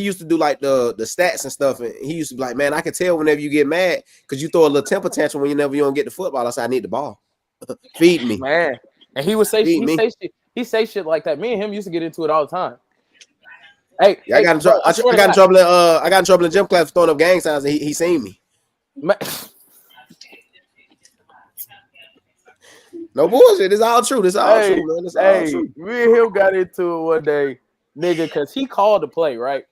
used to do like the stats and stuff, and he used to be like, "Man, I can tell whenever you get mad because you throw a little temper tantrum whenever you don't get the football." I said, "I need the ball. Feed me, man." And he would say he say shit like that. Me and him used to get into it all the time. Hey, yeah, I got in trouble in gym class for throwing up gang signs, and he seen me. No bullshit. It's all true. It's all true, man. It's all true. Me and him got into it one day, nigga, because he called the play, right?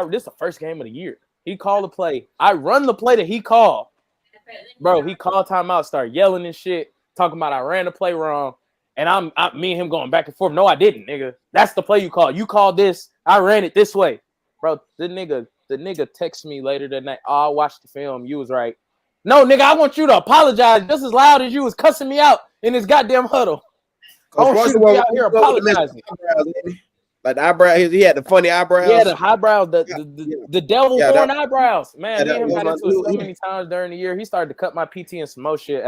This is the first game of the year. He called the play. I run the play that he called. Bro, he called timeout, started yelling and shit, talking about I ran the play wrong. And me and him going back and forth. No, I didn't, nigga. That's the play you called. You called this. I ran it this way. Bro, the nigga texted me later that night. Oh, I watched the film. You was right. No, nigga, I want you to apologize just as loud as you was cussing me out in this goddamn huddle. I want you to be out here apologizing. Like the eyebrow, he had the funny eyebrows. Yeah, the eyebrows, the devil horn eyebrows. Man, me and him got into it so many times during the year. He started to cut my PT and some more shit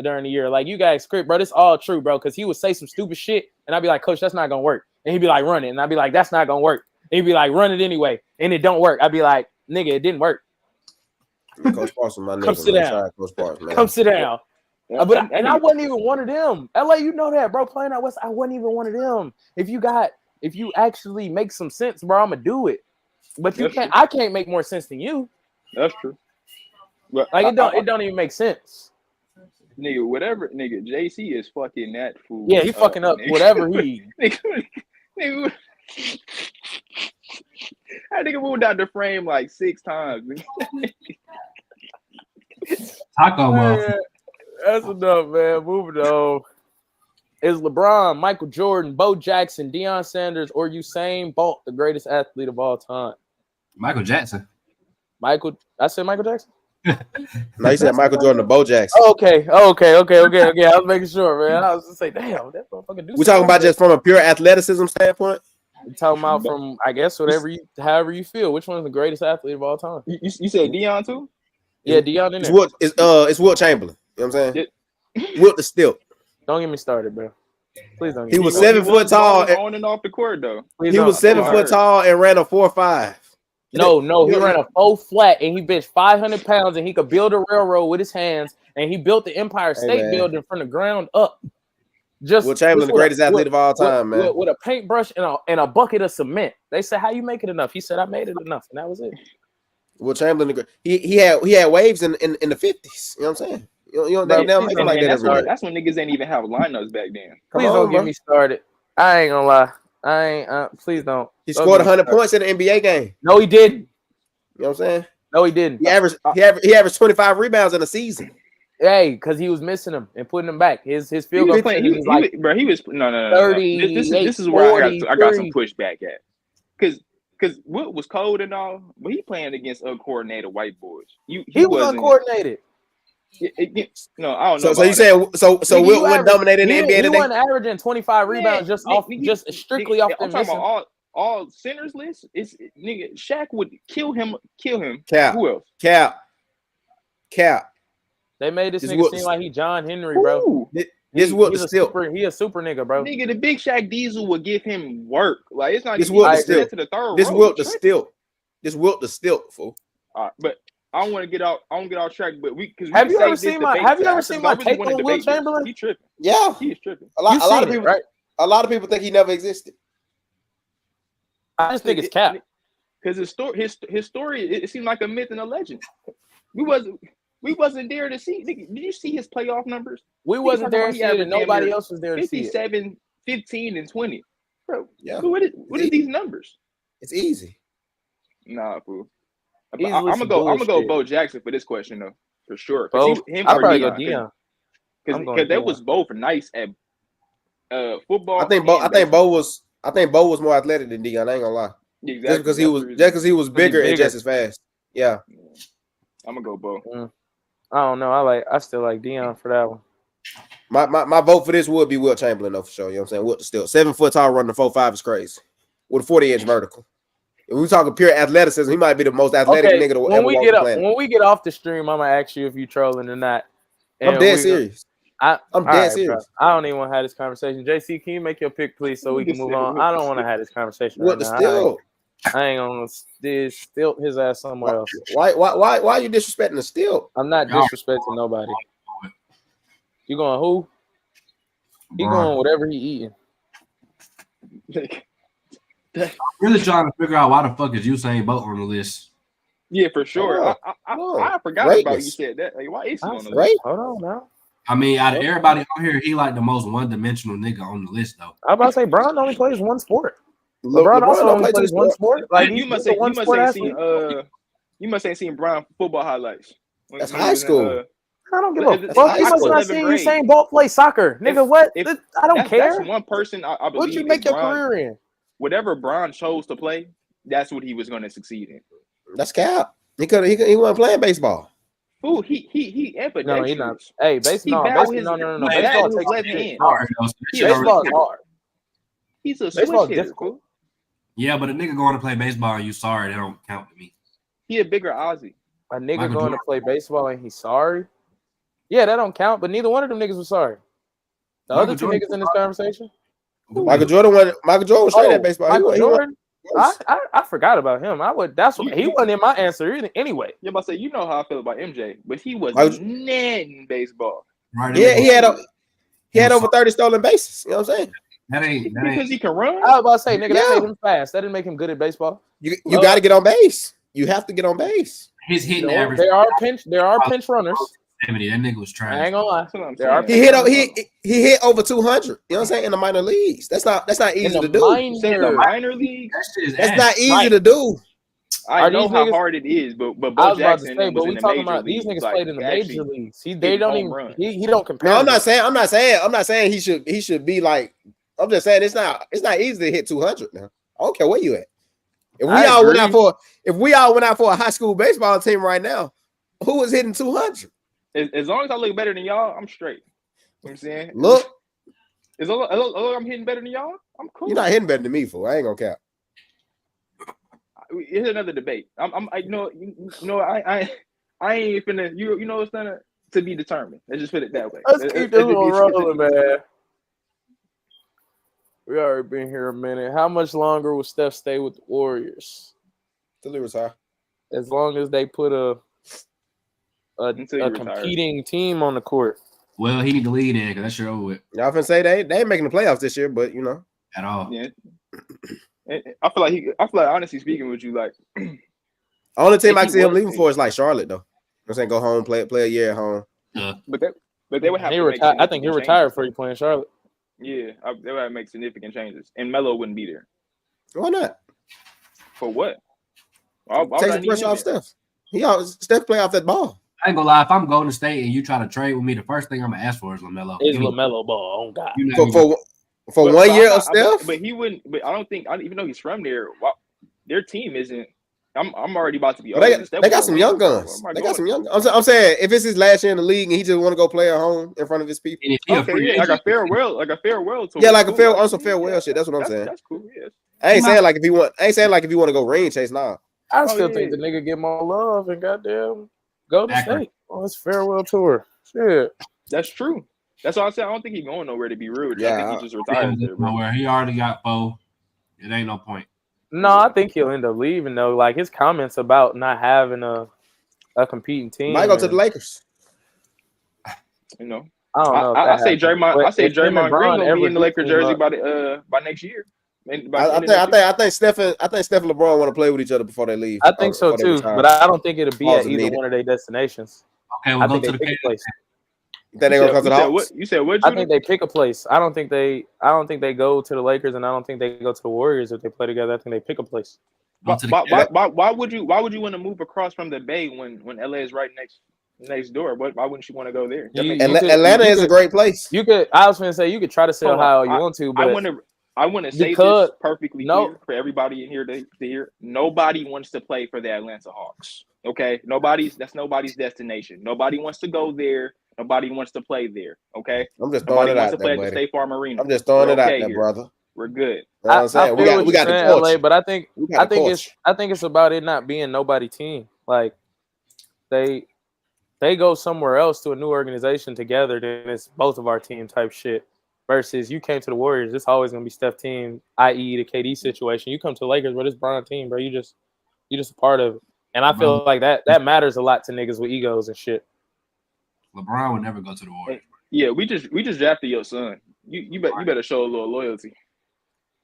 during the year. Like, you guys script, bro. This all true, bro. Because he would say some stupid shit, and I'd be like, "Coach, that's not gonna work." And he'd be like, "Run it," and I'd be like, "That's not gonna work." And he'd be like, "Run it anyway," and it don't work. I'd be like, "Nigga, it didn't work." Coach Parson, my nigga. Come sit down. Sorry, Coach Parson, man. Come sit down. But I wasn't even one of them. LA, you know that, bro. Playing out West, I wasn't even one of them. If you actually make some sense, bro, I'm gonna do it. But you can't. I can't make more sense than you. That's true. But like it don't even make sense. Nigga, whatever, nigga, JC is fucking that fool. Yeah, he fucking up nigga. Whatever he. nigga, that nigga moved out the frame like 6 times. Taco man, that's enough, man. Moving on. Is LeBron, Michael Jordan, Bo Jackson, Deion Sanders, or Usain Bolt the greatest athlete of all time? Michael Jackson. I said Michael Jackson? No, you said Michael Jordan or Bo Jackson. Okay. I was making sure, man. I was just saying, damn, that motherfucker do. We talking about just from a pure athleticism standpoint? We're talking about from, I guess, however you feel. Which one's the greatest athlete of all time? You said Deion too? Yeah, Deion in there. It's Wilt Chamberlain. You know what I'm saying? Wilt the Stilt. Don't get me started, bro. Please don't. He was 7 foot tall. On and off the court, though. He was 7 foot tall and ran a 4.5. No, he ran a 4 flat and he benched 500 pounds and he could build a railroad with his hands and he built the Empire State Building from the ground up. Wilt Chamberlain, the greatest athlete of all time, man. With a paintbrush and a bucket of cement. They said, "How you make it enough?" He said, "I made it enough," and that was it. Wilt Chamberlain, he had waves in the 50s. You know what I'm saying? You don't make it like that every day. That's when niggas ain't even have lineups back then. Please don't get me started. I ain't gonna lie. Please don't. He scored 100 points in the NBA game. No, he didn't. You know what I'm saying? No, he didn't. He averaged 25 rebounds in a season. Hey, because he was missing them and putting them back. His field goal he was no. 30. This is where 40, I got some pushback at. Because Wilt was cold and all, but he playing against uncoordinated white boys. He was uncoordinated. No, I don't know. So you saying so Wilt wasn't dominating the NBA today? He wasn't averaging 25 rebounds just strictly off the I'm talking about all centers list. It's nigga Shaq would kill him. Cap. Who else? Cap. They made this nigga seem like he John Henry, bro. He's a stilt. He a super nigga, bro. Nigga, the Big Shaq Diesel would give him work. Like it's not this Wilt the stilt. stilt. This Wilt the stilt. This Wilt the stilt, fool. But I don't want to get out. I don't get off track, but have you ever seen my take on Will Chamberlain? He tripping. Yeah, he is tripping. A lot of people, right? A lot of people think he never existed. I just think it's cap. Because his story, it seemed like a myth and a legend. We wasn't there to see. Did you see his playoff numbers? We wasn't there to see it, and nobody else was there to see it. 57, 15, and 20. Bro, yeah. What is these numbers? It's easy. Nah, fool. I'm gonna go Bo Jackson for this question though, for sure. Bo, I'll probably go Deion. Because they was both nice at football. I think Bo was more athletic than Deion. I ain't gonna lie. Exactly. Just because he was bigger and just as fast. Yeah. I'm gonna go Bo. I don't know. I still like Deion for that one. My vote for this would be Will Chamberlain though, for sure. You know what I'm saying? Still 7 foot tall running 4.5 is crazy. With a 40-inch vertical. If we talking pure athleticism, he might be the most athletic nigga to ever walk the planet. When we get off the stream, I'm gonna ask you if you trolling or not. I'm dead serious. I'm dead serious. Bro. I don't even want to have this conversation. JC, can you make your pick, please, so we can move on? I don't want to have this conversation. What the still? I ain't gonna stilt his ass somewhere else. Why are you disrespecting the stilt? I'm not disrespecting nobody. You going who? He going whatever he eating. I'm really trying to figure out why the fuck is Usain Bolt on the list. Yeah, for sure. I forgot about you said that. Like, why is he on the list? Hold on now. I mean, out of everybody on here, he like the most one-dimensional nigga on the list, though. I'm about to say, Bron only plays one sport. LeBron also only plays one sport. Like you must ain't seen Bron football highlights. That's high school. I don't give a fuck. You must not see Usain Bolt play soccer, nigga. What? I don't care. That's one person I believe. What'd you make your career in? Whatever Bron chose to play, that's what he was going to succeed in. That's cap. He wasn't playing baseball. Ooh, he ambidextrous. No, he not. Hey, baseball. No. Baseball takes left hand. Baseball is hard. He's a switch hitter. Yeah, but a nigga going to play baseball and you sorry, that don't count to me. He a bigger Aussie. A nigga going to play baseball and he's sorry? Yeah, that don't count, but neither one of them niggas was sorry. The other two niggas in this conversation? Michael Jordan was straight at baseball. Michael Jordan? I forgot about him. He wasn't in my answer anyway. You're about to say, you know how I feel about MJ, but he was in baseball. Right. Yeah, he had over 30 stolen bases. You know what I'm saying? That ain't because he can run. I was about to say, nigga, that made him fast. That didn't make him good at baseball. You got to get on base. You have to get on base. His hitting average. There are pinch runners. 70. That nigga was trash. I ain't gonna lie. He hit over 200. You know what I'm saying? In the minor leagues. That's not easy to do. In the minor leagues? That's not easy to do. I know how hard it is, but Bo Jackson was in the talking major about these niggas played in the major leagues. He don't compare. No, I'm not saying he should be like. I'm just saying it's not easy to hit 200 now. I don't care where you at. If we all went out for a high school baseball team right now, who was hitting 200? As long as I look better than y'all, I'm straight. You know what I'm saying? Look. As long as I'm hitting better than y'all, I'm cool. You're not hitting better than me, fool. I ain't gonna cap. It's another debate. I ain't finna. You know what's gonna to be determined. Let's just put it that way. Let's keep this one rolling, man. We already been here a minute. How much longer will Steph stay with the Warriors? Till he retire. As long as they put a competing team on the court. Well, he need to lead in because that's your over with. Y'all finna say they ain't making the playoffs this year, but you know. At all. Yeah. I feel like honestly speaking with you, like only team I can see him leaving for is like Charlotte though. I'm saying go home, play a year at home. Yeah. But they would have to I think he retired before he playing Charlotte. Yeah, they would have to make significant changes. And Melo wouldn't be there. Why not? For what? Take the pressure off Steph. Steph play off that ball. I ain't gonna lie. If I'm going to state and you try to trade with me, the first thing I'm gonna ask for is LaMelo. Is LaMelo ball? Oh God. For 1 year of Steph, but he wouldn't. But I don't think, even though he's from there, their team isn't. I'm already about to be. They got some young guns. I'm saying if it's his last year in the league and he just want to go play at home in front of his people, like a farewell tour. Yeah, like some farewell shit. That's what I'm saying. That's cool. Yeah. I ain't saying like if you want to go ring chase. Nah. I still think the nigga get more love and goddamn go to state on his farewell tour. Shit. That's true. That's why I said I don't think he's going nowhere, to be rude. Yeah, I think he just retired there, bro. Nowhere. He already got 4. It ain't no point. No, I think he'll end up leaving though. Like his comments about not having a a competing team. Might go to the Lakers. You know, I don't know. I say Draymond. I say if him and Draymond Green Bron gonna be in the ever Lakers do team jersey up- by next year. I think Steph and LeBron want to play with each other before they leave. I think so too, but I don't think it'll be at either one of their destinations. Okay, we'll I go think to they the pick a place. Then they gonna come to the Hawks. You said what? I think they pick a place. I don't think they go to the Lakers, and I don't think they go to the Warriors if they play together. I think they pick a place. Why would you want to move across from the Bay when LA is right next door? Why wouldn't you want to go there? Atlanta is a great place. You could. I was going to say you could try to say Ohio you want to, but I want to say this perfectly clear for everybody in here to hear. Nobody wants to play for the Atlanta Hawks. Okay, that's nobody's destination. Nobody wants to go there. Nobody wants to play there. Okay, I'm just throwing it out there, at the State Farm Arena. I'm just throwing it out there, brother. We're good. You know what I'm saying? We got the coach. LA, but I think it's about it not being nobody team. Like they go somewhere else to a new organization together, then it's both of our team type shit. Versus you came to the Warriors, it's always gonna be Steph team, i.e. the KD situation. You come to the Lakers, but it's Bron team, bro. You just a part of it. And I feel like that matters a lot to niggas with egos and shit. LeBron would never go to the Warriors. Yeah, we just drafted your son. You better show a little loyalty.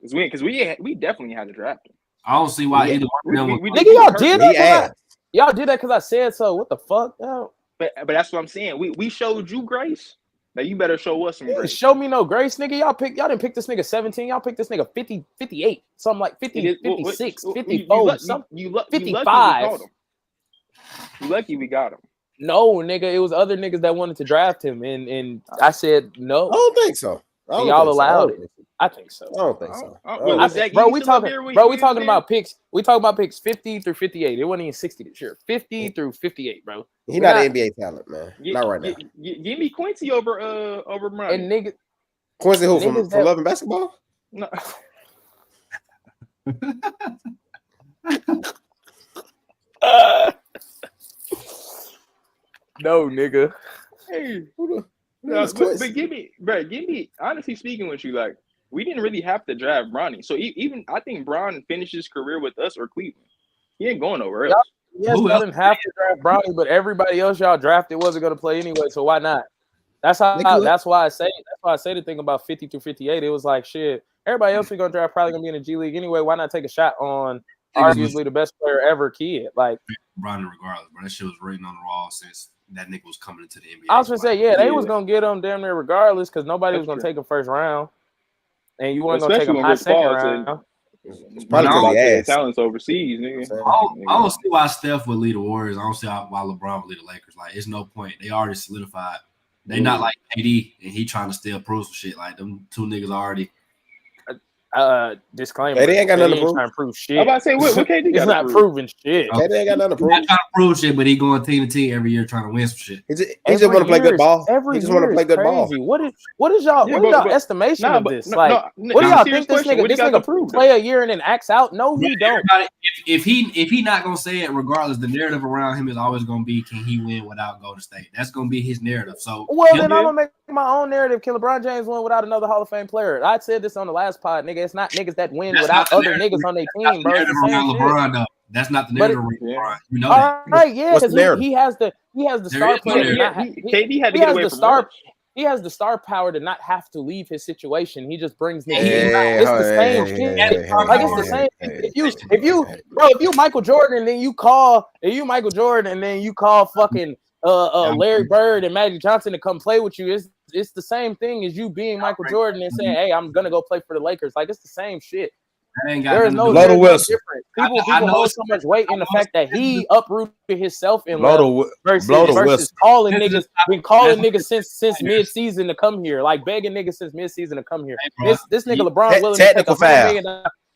Because we definitely had to draft him. I don't see why either one of them. Nigga, y'all did that. Y'all did that because I said so. What the fuck? No. But that's what I'm saying. We showed you grace. Now you better show us some grace. Show me no grace, nigga. Y'all didn't pick this nigga 17. Y'all picked this nigga 50, 58, something like 50, 56, 54, something. 55. You lucky we got him. No, nigga, it was other niggas that wanted to draft him, and I said no. I don't think so. Y'all allowed it. I think so. I don't think so. Bro, we talking about picks. We talking about picks 50 through 58. It wasn't even 60 this year. 50 through 58, bro. He's not an NBA talent, man. Not right now. Give me Quincy over Bron. And nigga, Quincy who from Love and Basketball? No. No, nigga. Hey, but give me. Honestly speaking, with you, like, we didn't really have to draft Bronny. So even I think Bron finished his career with us or Cleveland. He ain't going nowhere else. Yes, y'all didn't have to draft Bronny, but everybody else y'all drafted wasn't going to play anyway. So why not? That's why I say the thing about 50 through 58. It was like shit. Everybody else we're gonna draft probably gonna be in the G League anyway. Why not take a shot on arguably the best player ever, kid? Like Bronny, regardless, but that shit was written on the wall since that nigga was coming into the NBA. I was gonna say, they was gonna get him damn near regardless because nobody was gonna take him first round, and you weren't gonna take him high second round. It's probably because he talents overseas, nigga. I don't see why Steph would lead the Warriors. I don't see why LeBron would lead the Lakers. Like, it's no point. They already solidified. They not like KD, and he trying to still prove some shit. Like, them two niggas already. Disclaimer. They ain't got nothing to prove. Trying to prove shit. I'm about to say, what KD He's not proving shit. KD ain't got nothing to prove. He's not trying to prove shit, but he going team to team every year trying to win some shit. He just want to play good ball. He just want to play good ball. What is y'all estimation of this? Like, what do y'all think this nigga play a year and then acts out? No, he don't. If he not gonna say it, regardless, the narrative around him is always gonna be, can he win without Golden State? That's gonna be his narrative. So then I'm gonna make my own narrative. Can LeBron James win without another Hall of Fame player? I said this on the last pod, nigga. It's not niggas that win without other niggas on their team, bro. LeBron, though. That's not the narrative. LeBron. You know that. Right, yeah, because he has the star player. KD had to get away from March. He has the star power to not have to leave his situation. He just brings niggas. It's the same shit. Like, it's the same. If you Michael Jordan, then you call fucking Larry Bird and Magic Johnson to come play with you. It's the same thing as you being Michael Jordan and saying, "Hey, I'm gonna go play for the Lakers." Like, it's the same shit. There is no difference. People hold so much weight in the fact that he uprooted himself and versus calling niggas. Been calling niggas since mid-season to come here, like begging niggas since mid-season to come here. This nigga LeBron willing to take $100 million.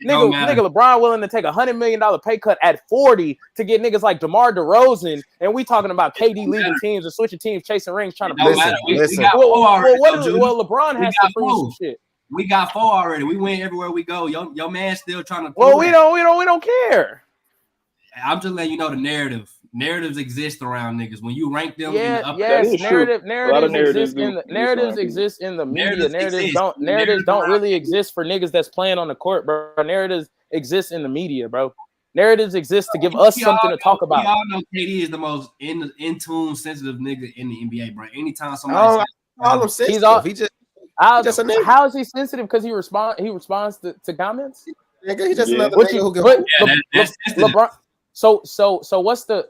Nigga LeBron willing to take $100 million pay cut at 40 to get niggas like DeMar DeRozan, and we talking about KD leading teams and switching teams, chasing rings, trying to listen. Well, LeBron has to prove some shit. We got 4 already. We win everywhere we go. Your man still trying to. Well, we don't care. I'm just letting you know the narrative. Narratives exist around niggas. When you rank them, narratives exist in the media. Narratives don't really exist for niggas that's playing on the court, bro. Narratives exist in the media, bro. Narratives exist to give us something to talk about. We all know KD is the most in tune, sensitive nigga in the NBA, bro. Anytime somebody says, all sensitive. He just a nigga. How is he sensitive? Because he responds to comments. Nigga, he's just another nigga who can. LeBron. So what's the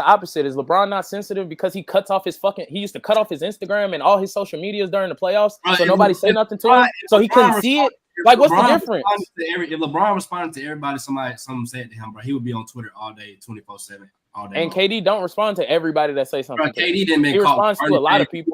opposite? Is LeBron not sensitive because he cuts off his he used to cut off his Instagram and all his social medias during the playoffs, so nobody said nothing to him, so he couldn't see it. Like, what's the difference? If LeBron responded to everybody, something said to him, bro, he would be on Twitter all day, 24/7, all day. And KD don't respond to everybody that say something. Bro, KD didn't make he responds to a lot of people.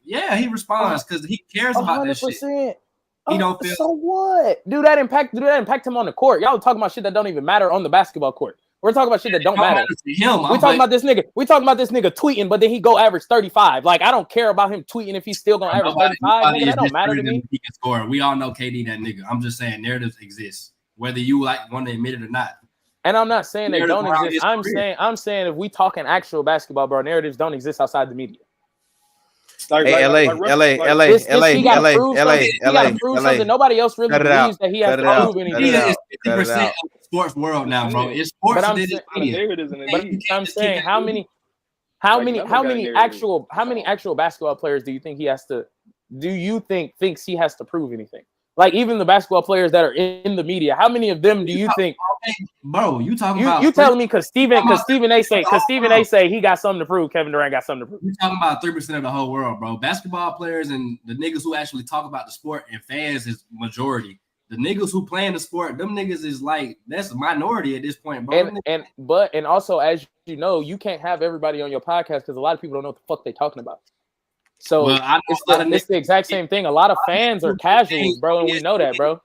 Yeah, he responds because he cares about that shit. He don't feel. So what? Do that impact him on the court? Y'all talking about shit that don't even matter on the basketball court. We're talking about shit that don't matter. We talking about this nigga. We talking about this nigga tweeting, but then he go average 35. Like, I don't care about him tweeting if he's still gonna average 35. Nigga, that don't matter to me. He can score. We all know KD that nigga. I'm just saying narratives exist, whether you want to admit it or not. And I'm not saying they don't exist. I'm saying if we talking actual basketball, bro, narratives don't exist outside the media. LA. Nobody else really believes that he has to prove anything. It's 50% of the sports world now, bro. It's sports. But I'm saying how many actual basketball players do you think he has to? Do you thinks he has to prove anything? Like, even the basketball players that are in the media, how many of them do you think? Bro, you talking about? You telling me because Stephen A. say he got something to prove. Kevin Durant got something to prove. You talking about 3% of the whole world, bro. Basketball players and the niggas who actually talk about the sport and fans is majority. The niggas who play in the sport, them niggas is like, that's a minority at this point, bro. And also, as you know, you can't have everybody on your podcast because a lot of people don't know what the fuck they talking about. So it's the exact same thing. A lot of fans are casuals, bro, and we know that, bro.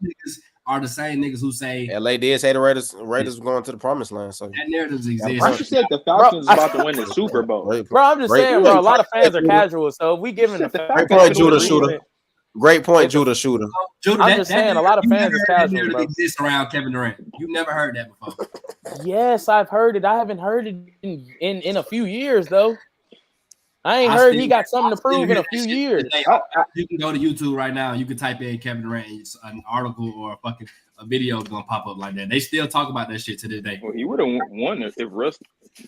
Are the same niggas who say LA did say the Raiders were going to the promised land. So that narrative exists. I just said the Falcons is about to win the Super Bowl. Bro, I'm just saying, bro. A lot of fans are casual. So if we giving the great point, Judah Shooter. Great point, Judah Shooter. I'm just saying, a lot of fans are casual, bro. Exists around Kevin Durant. You've never heard that before. Yes, I've heard it. I haven't heard it in a few years though. I ain't heard he got something to prove in a few years. You can go to YouTube right now. You can type in Kevin Durant, an article or a video is gonna pop up like that. They still talk about that shit to this day. Well, he would have won if Russ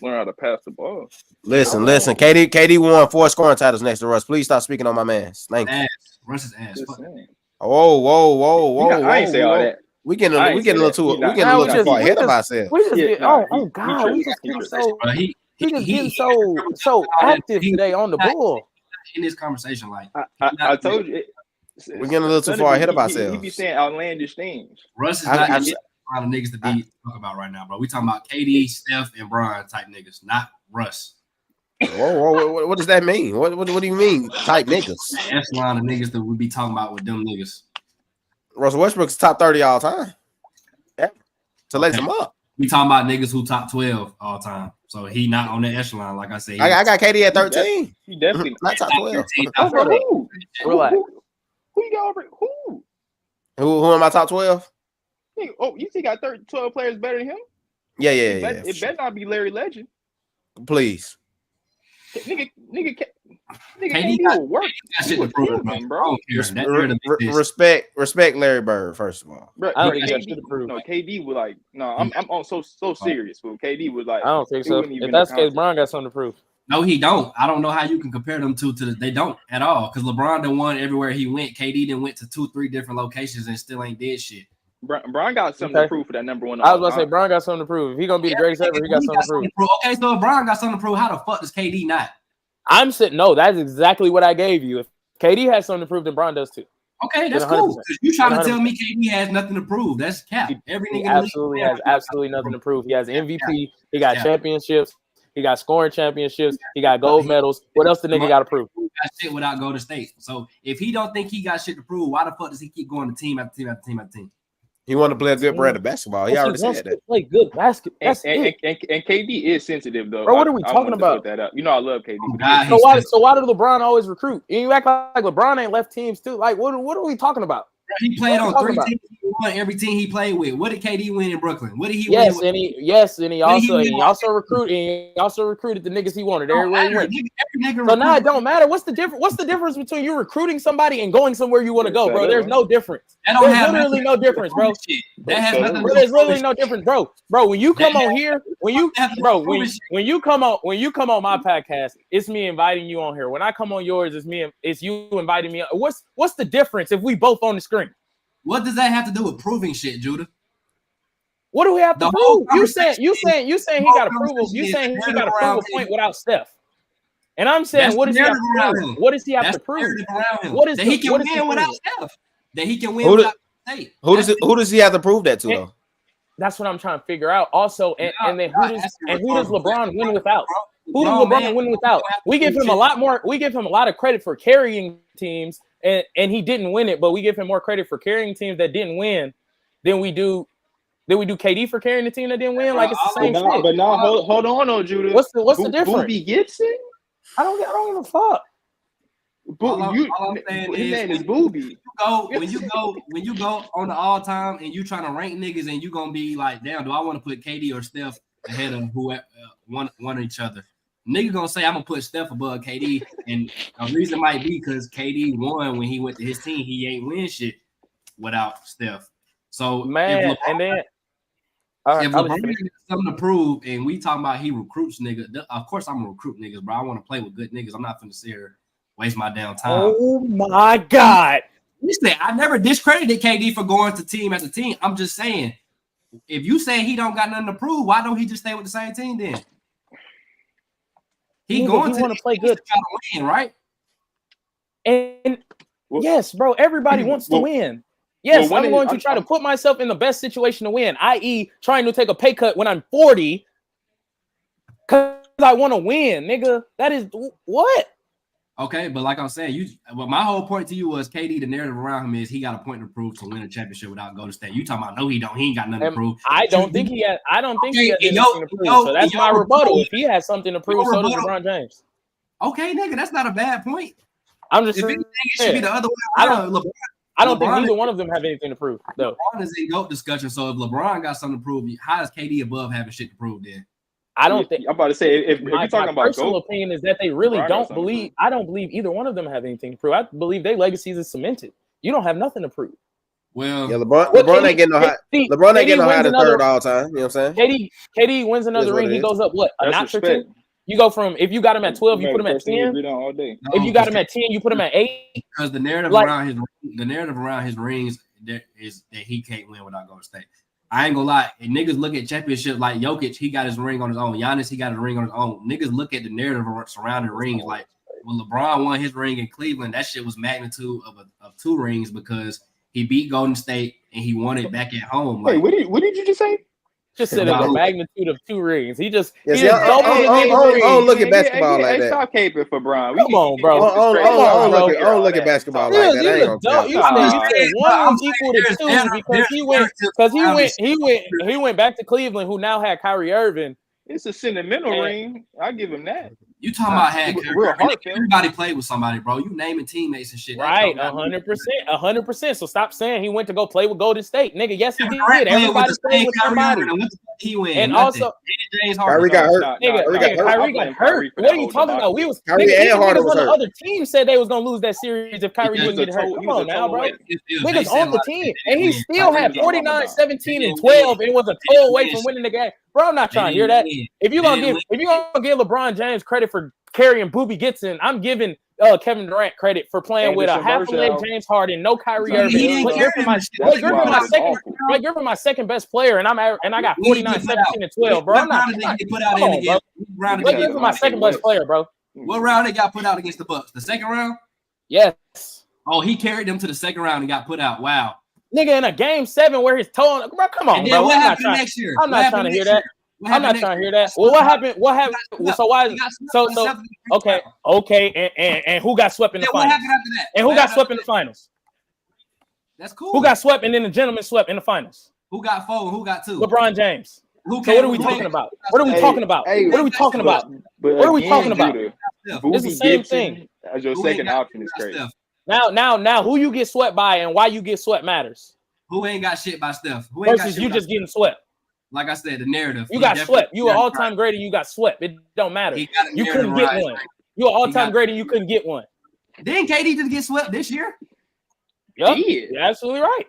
learned how to pass the ball. Listen. KD won 4 scoring titles next to Russ. Please stop speaking on my man. Thank you. Russ's ass. Whoa. I ain't say all that. We getting a little too far ahead of ourselves. Oh God, we just getting so. He just getting so active today on the ball. In this conversation, like I told you, we're getting a little too far ahead of ourselves. He be saying outlandish things. Russ is not a lot of niggas to be talking about right now, bro. We talking about KD, Steph, and Bron type niggas, not Russ. Whoa, what does that mean? What do you mean type niggas? That's a lot of niggas that we be talking about with them niggas. Russell Westbrook's top 30 all time. Yeah, to lace him up. We talking about niggas who top 12 all time. So he not on that echelon, like I said. I got KD at 13. He definitely not top 12. Relax. Who you got over? Who? Who am I top 12? Oh, you think got 12 players better than him? Yeah. It better not be Larry Legend. Please. Nigga KD will work. Bro. Respect Larry Bird, first of all. Bro, KD was like, I'm on so serious. But KD was like, I don't think so. If that's the case, Bron got something to prove. No, he don't. I don't know how you can compare them two to they don't at all. Because LeBron done won everywhere he went. KD done went to 2-3 different locations and still ain't did shit. Bron got something to prove for that number one. I was about to say Bron got something to prove. If he gonna be the greatest ever, he got something to prove. Okay, so if Bron got something to prove, how the fuck does KD not? I'm saying no. That's exactly what I gave you. If KD has something to prove, then Bron does too. Okay, that's cool. You trying to tell me KD has nothing to prove? That's cap. Every nigga absolutely has absolutely nothing to prove. He has MVP. He got championships. He got scoring championships. He got gold medals. What else the nigga got to prove? He got shit without Golden State. So if he don't think he got shit to prove, why the fuck does he keep going to team after team after team after team? He want to play a good brand of basketball. He already said that. Play good basketball. And KD is sensitive though. Bro, what are we talking about? That up. You know I love KD. So why did LeBron always recruit? And you act like LeBron ain't left teams too. Like what are we talking about? He played on 3 teams. He won every team he played with. What did KD win in Brooklyn? What did he win? And he also recruited the niggas he wanted everywhere he went. So now it don't matter. What's the difference? What's the difference between you recruiting somebody and going somewhere you want to go, bro? There's no difference. There's literally no difference, bro. There's literally no difference, bro. Bro, when you come on here, when you come on my podcast, it's me inviting you on here. When I come on yours, it's you inviting me. What's the difference if we both on the screen? What does that have to do with proving shit, Judah? What do we have to prove? You saying he got to prove? You saying he got to prove a point without Steph? And I'm saying, what does he have to prove? What does he have to prove? What is that he can win without Steph? That he can win without State? Who does he have to prove that to though? That's what I'm trying to figure out. Also, and then who does LeBron win without? Who does LeBron win without? We give him a lot more. We give him a lot of credit for carrying teams, and he didn't win it. But we give him more credit for carrying teams that didn't win than we do KD for carrying the team that didn't win. Like it's the same shit. But now hold on, Judah. What's the difference? Booby Gibson? I don't give a fuck. His name is Booby. When you go on the all time and you trying to rank niggas and you gonna be like, damn, do I want to put KD or Steph ahead of whoever one of each other? Nigga gonna say I'm gonna put Steph above KD, and a reason might be because KD won when he went to his team. He ain't win shit without Steph. So man, and then if LeBron has something to prove, and we talking about he recruits niggas, of course I'm gonna recruit niggas, bro. I want to play with good niggas. I'm not finna sit here waste my damn time. Oh my God! You say I never discredited KD for going to team as a team. I'm just saying, if you say he don't got nothing to prove, why don't he just stay with the same team then? He want to play good, to win, right? And yes, bro, everybody wants to win. Yes, I'm going to try to put myself in the best situation to win, i.e., trying to take a pay cut when I'm 40 because I want to win, nigga. That is what? Okay, but like I'm saying, my whole point to you was KD. The narrative around him is he got a point to prove to win a championship without Golden State. You talking about no, he don't. He ain't got nothing to prove. I don't think he has anything to prove. So that's my rebuttal. If he has something to prove, so does LeBron James. Okay, nigga, that's not a bad point. I'm just saying it should be the other way around. I don't think neither one of them have anything to prove, though. LeBron is a GOAT discussion, so if LeBron got something to prove, how is KD above having shit to prove then? I don't think. I'm about to say if you're talking about personal opinion is that they really don't believe. I don't believe either one of them have anything to prove. I believe their legacies is cemented. You don't have nothing to prove. Well, yeah, LeBron ain't getting no hot. LeBron ain't getting no hot at third all time. You know what I'm saying? KD wins another ring. He goes up what a notch or two. You go from if you got him at 12, you put him at 10. If you got him at 10, you put him at 8. Because the narrative around his rings is that he can't win without Golden State. I ain't gonna lie. And niggas look at championships like Jokic, he got his ring on his own. Giannis, he got his ring on his own. Niggas look at the narrative surrounding rings. Like when LeBron won his ring in Cleveland, that shit was magnitude of 2 rings because he beat Golden State and he won it back at home. Like, wait, what did you just say? Just said a magnitude of 2 rings. He just I don't look at basketball like that. Stop caping for Bron. Come on, bro. I don't look at basketball like that. You said 1 was equal to 2 because he went back to Cleveland, who now had Kyrie Irving. It's a sentimental ring. I'll give him that. You talking about had everybody played with somebody, bro. You naming teammates and shit. Right, 100%. So stop saying he went to go play with Golden State, nigga. Yes, he did. Everybody played with somebody. He went. And also, Kyrie got hurt. Kyrie got hurt. What are you talking about? Kyrie and Harden was hurt. Other team said they was gonna lose that series if Kyrie didn't get hurt. Come on now, bro. Niggas on the team, and he still had 49, 17, and 12, and it was a toe away from winning the game. Bro, I'm not trying to hear that. If you're gonna give LeBron James credit for carrying Booby Gibson, I'm giving Kevin Durant credit for playing with a half-leg James Harden, no Kyrie Irving. Blake Griffin, my second best player, and I got 49, 17, and 12, bro. I'm not. Blake Griffin, my second best player, bro. What round they got put out against the Bucks? The second round? Yes. Oh, he carried them to the second round and got put out. Wow. Nigga, in a game 7 where his toe, bro, come on, bro. What happened next year? I'm not trying to hear that. I'm not trying to hear that. Well, what happened? So why? So okay, and who got swept in the finals? What happened after that? And who got swept in the finals? That's cool. Who got swept and then the gentleman swept in the finals? Who got 4 and who got 2? LeBron James. So what are we talking about? What are we talking about? What are we talking about? What are we talking about? It's the same thing. As your second option is crazy. Now, who you get swept by and why you get swept matters. Who ain't got shit by Steph? Who ain't versus you just getting swept. Like I said, the narrative. You got swept. You an all-time great and you got swept. It don't matter. You couldn't get one. You an all-time great and you couldn't get one. Didn't KD just get swept this year? Yep. You're absolutely right.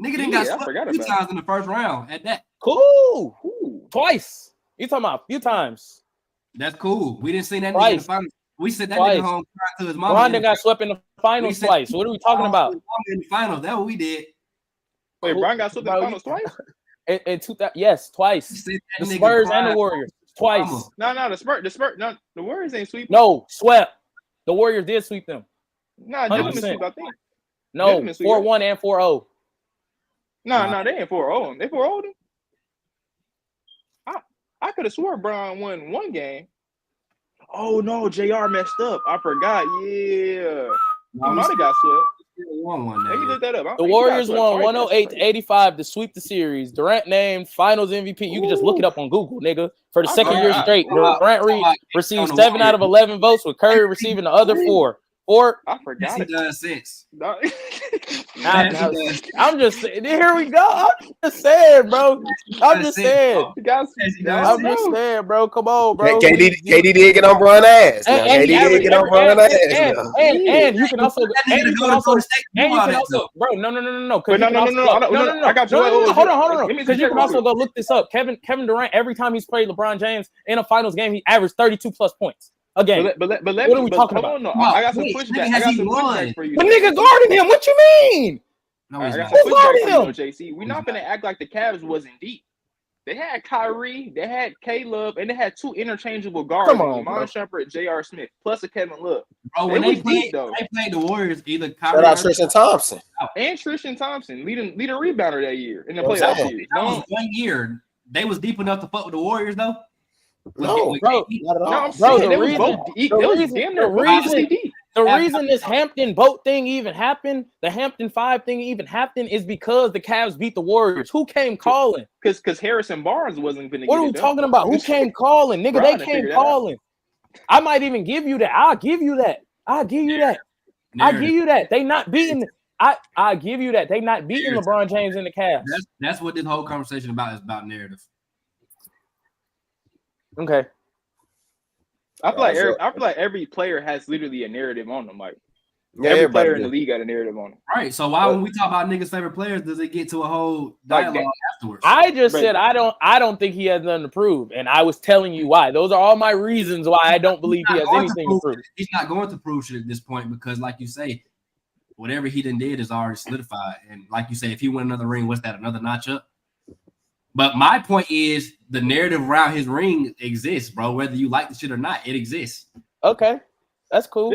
Nigga didn't got swept 2 times in the first round at that. Cool. Twice. You talking about a few times. That's cool. We didn't see that nigga in the finals. We said that nigga home to his mama. Rondon got swept in the finals twice. What are we talking about? In the finals. That's what we did. Wait, Brian got swept in the finals twice? In 2000, yes, twice. The Spurs and the Warriors twice. No, the Spurs. No, the Warriors ain't sweep. No, swept. The Warriors did sweep them. No, Gentlemen sweep, I think. No, 4-1 and 4-0. No, they ain't 4-0. They 4-0 them. I could have swore Brian won one game. Oh no, JR messed up. I forgot. Yeah, he might have got swept. Look that up. The Warriors won 108-85 to sweep the series. Durant named Finals MVP. You can just look it up on Google, nigga. For the second year straight, Durant received 7 out of 11 votes, with Curry receiving the other 4. I forgot. He does 6. I'm just saying. Here we go. I'm just saying, bro. I'm just saying, bro. Come on, bro. KD did get on Brian's ass. KD did get on Brian's ass. And you can also, bro. No. I got you. Hold on. Because you can also go look this up. Kevin Durant, every time he's played LeBron James in a finals game, he averaged 32 plus points. Again, what are we talking about? No, I got some pushback. for you. But nigga guarding him. What you mean? No, I got some pushback for you, JC. We're not gonna act like the Cavs wasn't deep. They had Kyrie, they had K-Love, and they had 2 interchangeable guards. Come on, Iman Shumpert and J.R. Smith, plus a Kevin Love. Bro, when they played the Warriors, either Kyrie or Tristan Thompson. And Tristan Thompson, leading rebounder that year in the playoff series. That was 1 year. They was deep enough to fuck with the Warriors, though. No, bro. The reason this Hampton boat thing even happened, the Hampton 5 thing even happened, is because the Cavs beat the Warriors. Who came calling? Because Harrison Barnes wasn't going to. What are we talking about? Who came calling, nigga? They came calling. I might even give you that. I'll give you that. They not beating. I give you that. They not beating LeBron James and the Cavs. That's what this whole conversation about is about narrative. Okay. I feel like every player has literally a narrative on them. Like every player in the league got a narrative on them. Right. So why, when we talk about niggas' favorite players, does it get to a whole dialogue afterwards? I just said I don't think he has nothing to prove, and I was telling you why. Those are all my reasons why I don't believe he has anything to prove. He's not going to prove shit at this point because, like you say, whatever he done did is already solidified. And like you say, if he win another ring, what's that? Another notch up? But my point is the narrative around his ring exists, bro. Whether you like the shit or not, it exists. Okay, that's cool.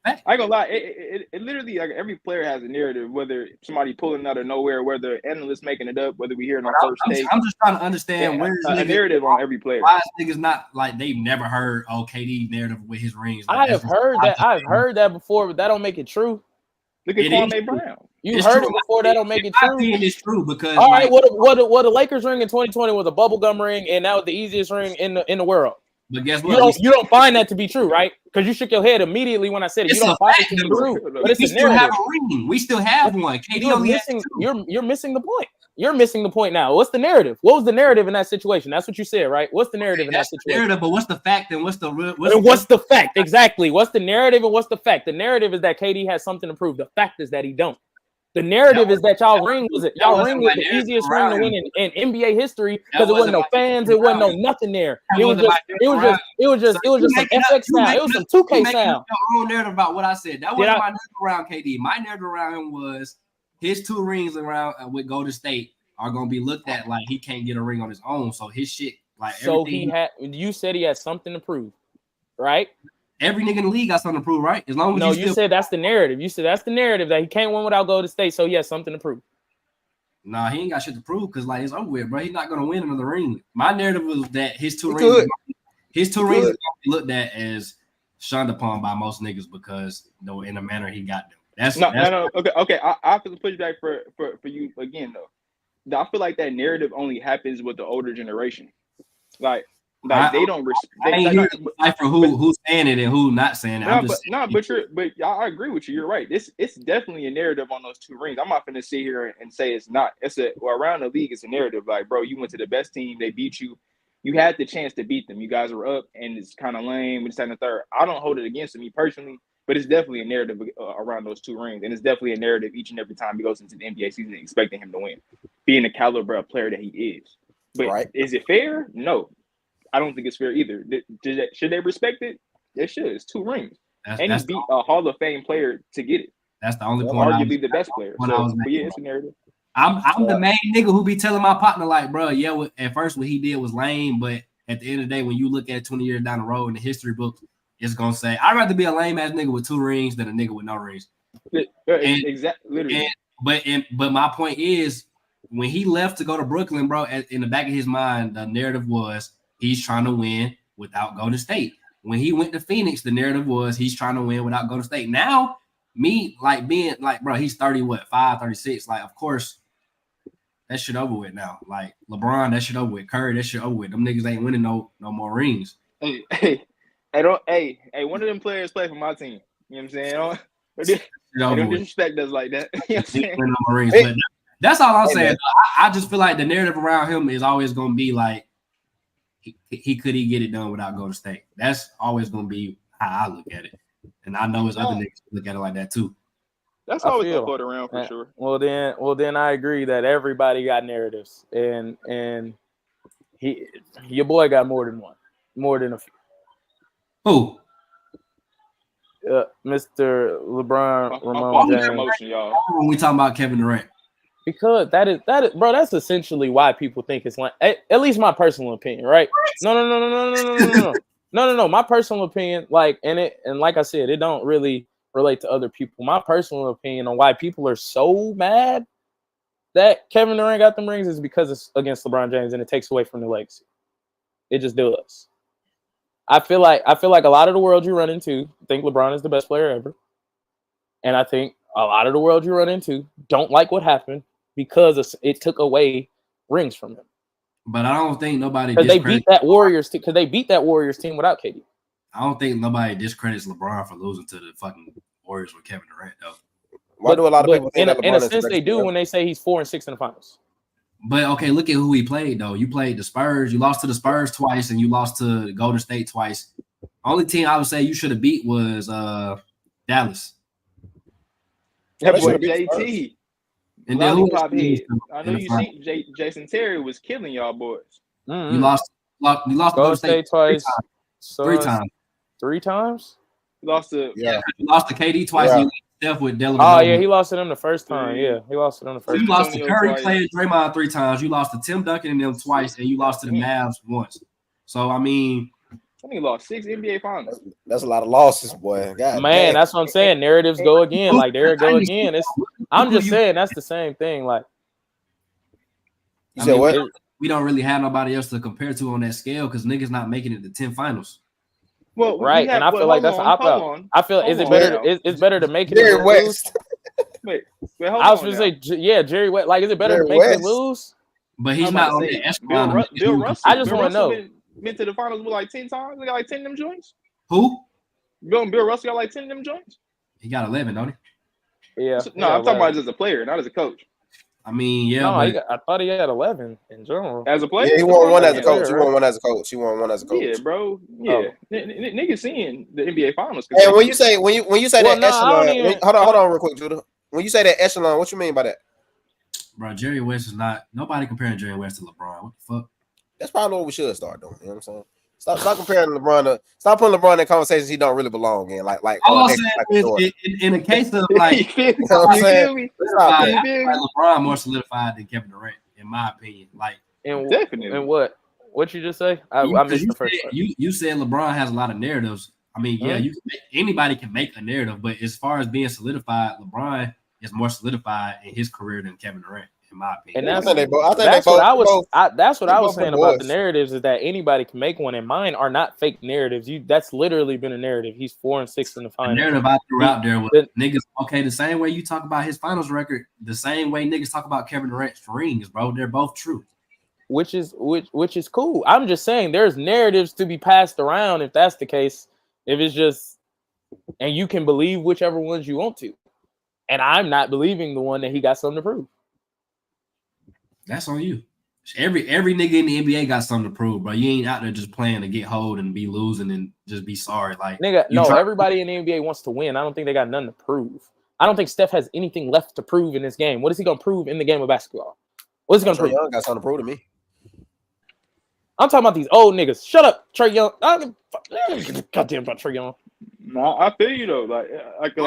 I ain't gonna lie. It literally, like, every player has a narrative. Whether somebody pulling out of nowhere, whether analysts making it up, whether we hear it on first take. I'm just trying to understand where a narrative on every player. Why is niggas not like they've never heard KD narrative with his rings? Like, I've heard that before, but that don't make it true. Look at Kwame Brown. You heard it before. That don't make it true. It's true because all right. What the Lakers ring in 2020 was a bubblegum ring, and that was the easiest ring in the world. But guess what? You don't find that to be true, right? Because you shook your head immediately when I said it. You don't find it to be true. But it's a narrative. Have a ring. We still have one. You're missing the point. You're missing the point now. What's the narrative? What was the narrative in that situation? That's what you said, right? What's the narrative in that situation? Narrative, but what's the fact and what's the real? What's the fact? Exactly. What's the narrative and what's the fact? The narrative is that KD has something to prove. The fact is that he don't. The narrative is that y'all ring was the easiest ring to win in NBA history because it wasn't no fans, it wasn't no nothing there. It was just some FX sound. It was some 2K sound. Your own narrative about what I said. That wasn't my narrative around KD. My narrative around him was his 2 rings around with Golden State are gonna be looked at like he can't get a ring on his own. So his shit, like, so he had. You said he had something to prove, right? Every nigga in the league got something to prove, right? As long as you said that's the narrative. You said that's the narrative that he can't win without Golden State, so he has something to prove. Nah, he ain't got shit to prove because, like, it's over with, bro. He's not gonna win another ring. My narrative was that his 2 rings are gonna be looked at as shunned upon by most niggas because in the manner he got them. That's no. Okay. I have to push back for you again though. I feel like that narrative only happens with the older generation. Like Like they don't respect. I ain't here to decipher who's saying it and who not saying it. But I agree with you. You're right. It's definitely a narrative on those 2 rings. I'm not going to sit here and say it's not. Around the league, it's a narrative. Like, bro, you went to the best team, they beat you. You had the chance to beat them. You guys were up, and it's kind of lame. It's the third. I don't hold it against me personally, but it's definitely a narrative around those 2 rings, and it's definitely a narrative each and every time he goes into the NBA season expecting him to win, being the caliber of player that he is. But Is it fair? No. I don't think it's fair either. Should they respect it? They should. It's 2 rings. And he beat a Hall of Fame player to get it. That's the only point. Arguably the best player. But yeah, it's a narrative. I'm the main nigga who be telling my partner, like, bro, yeah, at first what he did was lame, but at the end of the day, when you look at 20 years down the road in the history book, it's going to say, I'd rather be a lame-ass nigga with 2 rings than a nigga with no rings. Exactly. Literally. But my point is, when he left to go to Brooklyn, bro, in the back of his mind, the narrative was, he's trying to win without Golden State. When he went to Phoenix, the narrative was he's trying to win without Golden State. Now, me being bro, he's 36. Like, of course, that shit over with now. Like LeBron, that shit over with. Curry, that shit over with. Them niggas ain't winning no more rings. Hey, one of them players play for my team. You know what I'm saying? Don't disrespect us like that. You know what I'm saying? No more rings, but that's all I'm saying. I just feel like the narrative around him is always gonna be like, he get it done without Golden State. That's always going to be how I look at it. And I know his other niggas look at it like that too. That's always going to float around for sure. Well then I agree that everybody got narratives. And your boy got more than one. More than a few. Who? Mr. LeBron Ramon James. Emotion, y'all. When we talking about Kevin Durant. Because that is, bro. That's essentially why people think it's like. At least my personal opinion, right? No. My personal opinion, and like I said, it don't really relate to other people. My personal opinion on why people are so mad that Kevin Durant got them rings is because it's against LeBron James and it takes away from the legacy. It just does. I feel like a lot of the world you run into think LeBron is the best player ever, and I think a lot of the world you run into don't like what happened because it took away rings from him. But I don't think nobody because they beat that Warriors team without KD. I don't think nobody discredits LeBron for losing to the fucking Warriors with Kevin Durant though. Why do a lot of people think in a sense they do when they say he's 4-6 in the finals? But okay, look at who he played though. You played the Spurs. You lost to the Spurs twice, and you lost to Golden State twice. Only team I would say you should have beat was Dallas. Yeah, boy, JT. And then who I know you see Jason Terry was killing y'all boys. Mm-hmm. You lost Golden State twice. Three times. 3 times? You lost to You lost to KD twice. Yeah. And you lost with Della. Oh yeah, he lost to them the first time. Yeah, he lost to them the first. You time. lost to Curry, Clay, and Draymond 3 times. You lost to Tim Duncan and them twice, and you lost to the Mavs once. So I mean, I think he lost 6 NBA finals. That's a lot of losses, boy. God, man, that's what I'm saying. Narratives go again. Like there it go again. I'm just saying that's the same thing. Like you said what? We don't really have nobody else to compare to on that scale because niggas not making it to 10 finals. Well, right, and I feel like that's an opt-out. I feel it's better to make it Jerry West. Wait, I was gonna say, yeah, Jerry West. Like, is it better to make it lose? But he's not on the echelon. Bill Russell. I just want to know. Been to the finals with like 10 times. He got like 10 of them joints. Who? Bill Russell got like 10 of them joints. He got 11, don't he? Yeah. No, I'm talking about as a player, not as a coach. I mean, yeah. No, I thought he had 11 in general. As a player? Yeah, he won one as a coach. He won one as a coach. Yeah, bro. Yeah. Niggas seeing the NBA finals. And when you say that echelon, hold on real quick, Judah. When you say that echelon, what you mean by that? Bro, Jerry West is not nobody comparing Jerry West to LeBron. What the fuck? That's probably what we should start doing. You know what I'm saying? Stop comparing LeBron stop putting LeBron in conversations he don't really belong in. Like all I'm saying is in a case of like, you know what I'm saying? LeBron more solidified than Kevin Durant, in my opinion. Like, definitely. And what you just say? I missed the first part. You said LeBron has a lot of narratives. I mean, yeah, anybody can make a narrative, but as far as being solidified, LeBron is more solidified in his career than Kevin Durant. In my opinion. And that's what I was saying about the narratives is that anybody can make one, and mine are not fake narratives. That's literally been a narrative. He's 4-6 in the finals. The narrative I threw out there was niggas. Okay, the same way you talk about his finals record, the same way niggas talk about Kevin Durant's rings, bro. They're both true. which is cool. I'm just saying there's narratives to be passed around if that's the case. If it's just, and you can believe whichever ones you want to. And I'm not believing the one that he got something to prove. That's on you. Every nigga in the NBA got something to prove, bro. You ain't out there just playing to get hold and be losing and just be sorry. Like, nigga, no, everybody in the NBA wants to win. I don't think they got nothing to prove. I don't think Steph has anything left to prove in this game. What is he gonna prove in the game of basketball? What is he gonna prove? Young got something to prove to me. I'm talking about these old niggas. Shut up, Trae Young. Goddamn about Trae Young. No, I feel you though. I feel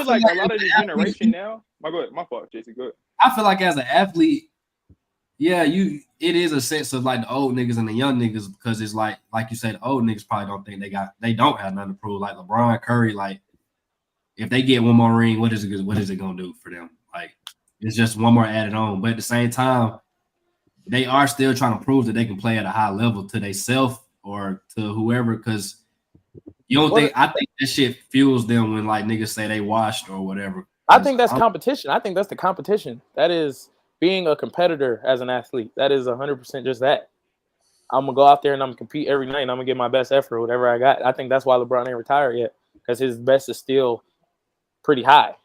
like a lot of this generation now. My fault, Jason. Go ahead. I feel like as an athlete, yeah, it is a sense of like the old niggas and the young niggas, because it's like you said, the old niggas probably don't think they don't have nothing to prove. Like LeBron, Curry, like if they get one more ring, what is it gonna do for them? Like it's just one more added on. But at the same time, they are still trying to prove that they can play at a high level to themselves or to whoever, because I think that shit fuels them when like niggas say they washed or whatever. I think that's competition. I think that's the competition. That is being a competitor as an athlete. That is 100% just that. I'm going to go out there and I'm going to compete every night and I'm going to give my best effort, whatever I got. I think that's why LeBron ain't retired yet, because his best is still pretty high.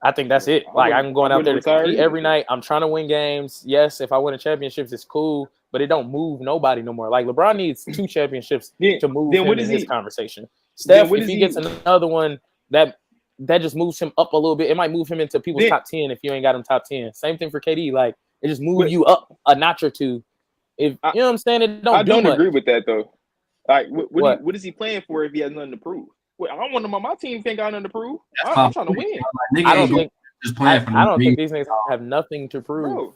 I think that's it. Like, I'm going out there to compete every night. I'm trying to win games. Yes, if I win a championships, it's cool, but it don't move nobody no more. Like, LeBron needs 2 championships to move him in his conversation. Steph, if he gets another one, that just moves him up a little bit. It might move him into people's top 10 if you ain't got him top 10. Same thing for KD. Like, it just moves you up a notch or two. If you know what I'm saying, I don't agree with that though. Like, what is he playing for if he has nothing to prove? I don't want him on my team. Ain't got nothing to prove. I'm trying to win. I don't think these niggas have nothing to prove.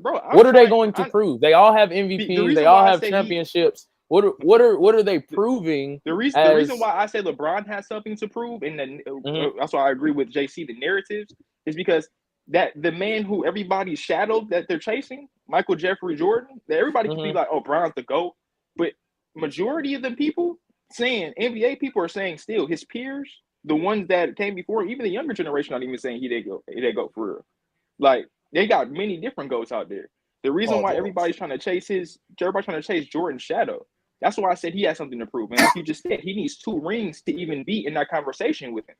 Bro, what are they going to prove? They all have MVPs. They all have championships. What are they proving? The reason why I say LeBron has something to prove, and that's why I agree with JC, the narratives, is because that the man who everybody shadowed that they're chasing, Michael Jeffrey Jordan, that everybody can be like, oh, Bron's the GOAT. But majority of the people saying, NBA people are saying still, his peers, the ones that came before, even the younger generation, not even saying they go for real. Like, they got many different GOATs out there. The reason why everybody's trying to chase Jordan's shadow. That's why I said he has something to prove. And like you just said, he needs 2 rings to even be in that conversation with him.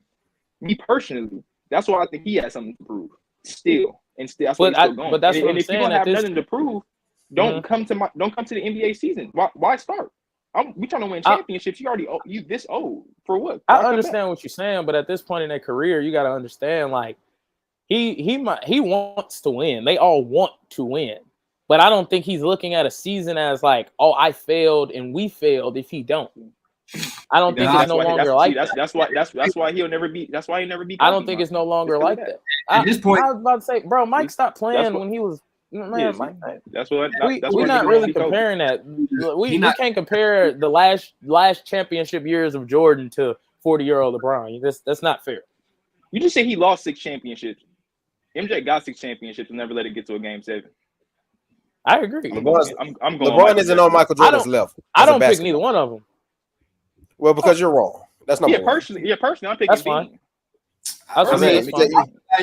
Me personally, that's why I think he has something to prove. Still, that's why he's still going. But that's what I'm if saying. You don't have nothing to prove, don't come to the NBA season. Why start? We trying to win championships. You this old for what? I understand what you're saying, but at this point in their career, you got to understand, like he wants to win. They all want to win. But I don't think he's looking at a season as like, oh, I failed and we failed if he don't. I don't think it's no longer like that. That's why he'll never be. That's why he never be. I don't think it's no longer like that. At this point, I was about to say, bro, Mike stopped playing when he was. Man, Mike, we're not really comparing that. We can't compare the last championship years of Jordan to 40-year-old LeBron. That's not fair. You just say he lost 6 championships. MJ got 6 championships and never let it get to a game 7. I agree. I'm going. LeBron isn't on Michael Jordan's level. I don't pick neither one of them. Well, because you're wrong. That's not personally, I'm picking. That's fine.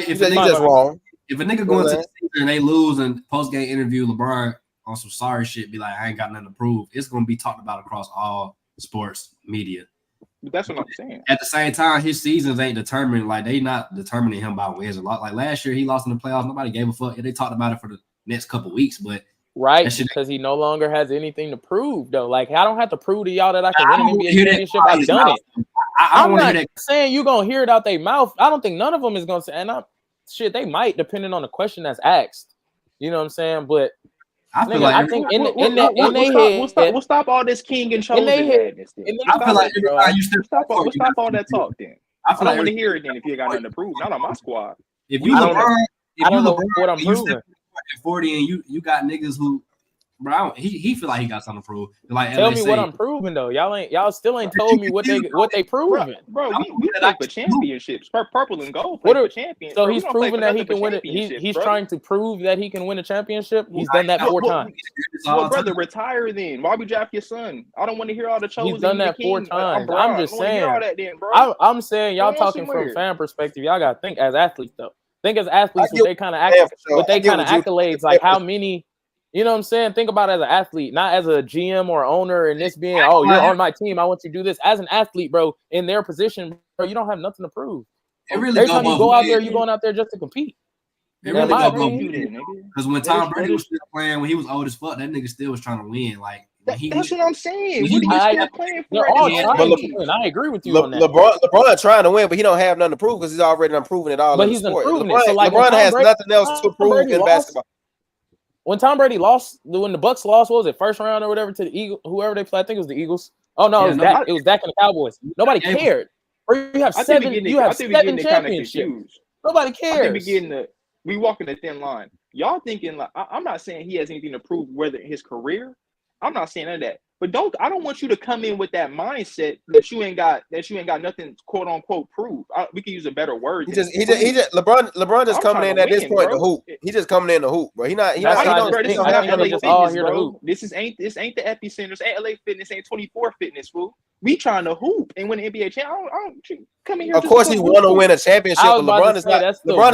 He's just wrong. If a nigga going to the season and they lose and post-game interview LeBron on some sorry shit, be like, I ain't got nothing to prove, it's going to be talked about across all sports media. But that's what I'm saying. At the same time, his seasons ain't determined. Like, they not determining him by wins a lot. Like, last year, he lost in the playoffs. Nobody gave a fuck. They talked about it for the next couple weeks, but right, because he no longer has anything to prove, though. Like, I don't have to prove to y'all that I can win an NBA championship. I've done it. I'm not saying you're going to hear it out their mouth. I don't think none of them is going to say, and they might, depending on the question that's asked. You know what I'm saying? But I feel like we'll stop all this king and chosen madness. I feel like you stop all that talk. Then I don't want to hear it. Then if you got nothing to prove, not on my squad. If you I don't know what I'm proving. 40 and you got niggas who, bro, he feel like he got something to prove. Like, tell me what I'm proving though. Y'all still ain't told me what they proving. Bro, we play for championships, purple and gold. For champions. So he's proving that he can win it. He's trying to prove that he can win a championship. He's done that 4 times. Well, brother, retire then. Why we draft your son? I don't want to hear all the chosen. He's done that 4 times. I'm just saying. I'm saying y'all talking from fan perspective. Y'all gotta think as athletes though. Think as athletes, what they kind of accolades, like how many, you know what I'm saying? Think about it as an athlete, not as a GM or owner, and this being, oh, you're on my team, I want you to do this. As an athlete, bro, in their position, bro, you don't have nothing to prove. Every time you go out there, you're going out there just to compete. It really go both ways. Because when Tom Brady was still playing, when he was old as fuck, that nigga still was trying to win. Like that's what I'm saying. What are you still playing for? I agree with you on that. LeBron trying to win, but he don't have nothing to prove because he's already done proven it all. But he's improving it. So LeBron has nothing else to prove in basketball. When Tom Brady lost, when the Bucks lost, what was it, first round or whatever to the Eagles, whoever they played, I think it was the Eagles. Oh no, it was Dak and the Cowboys. Nobody cared. Or you have seven championships. Nobody cares. We walking a thin line. Y'all thinking like I'm not saying he has anything to prove whether his career. I'm not saying none of that. But I don't want you to come in with that mindset that you ain't got nothing quote unquote prove. We can use a better word. LeBron just coming in at this point to hoop. He just coming in to hoop, bro. This ain't the epicenter. This ain't LA Fitness. Ain't 24 Fitness, fool. We trying to hoop and win the NBA championship. I don't come in here. Of course, he want to win a championship. But LeBron is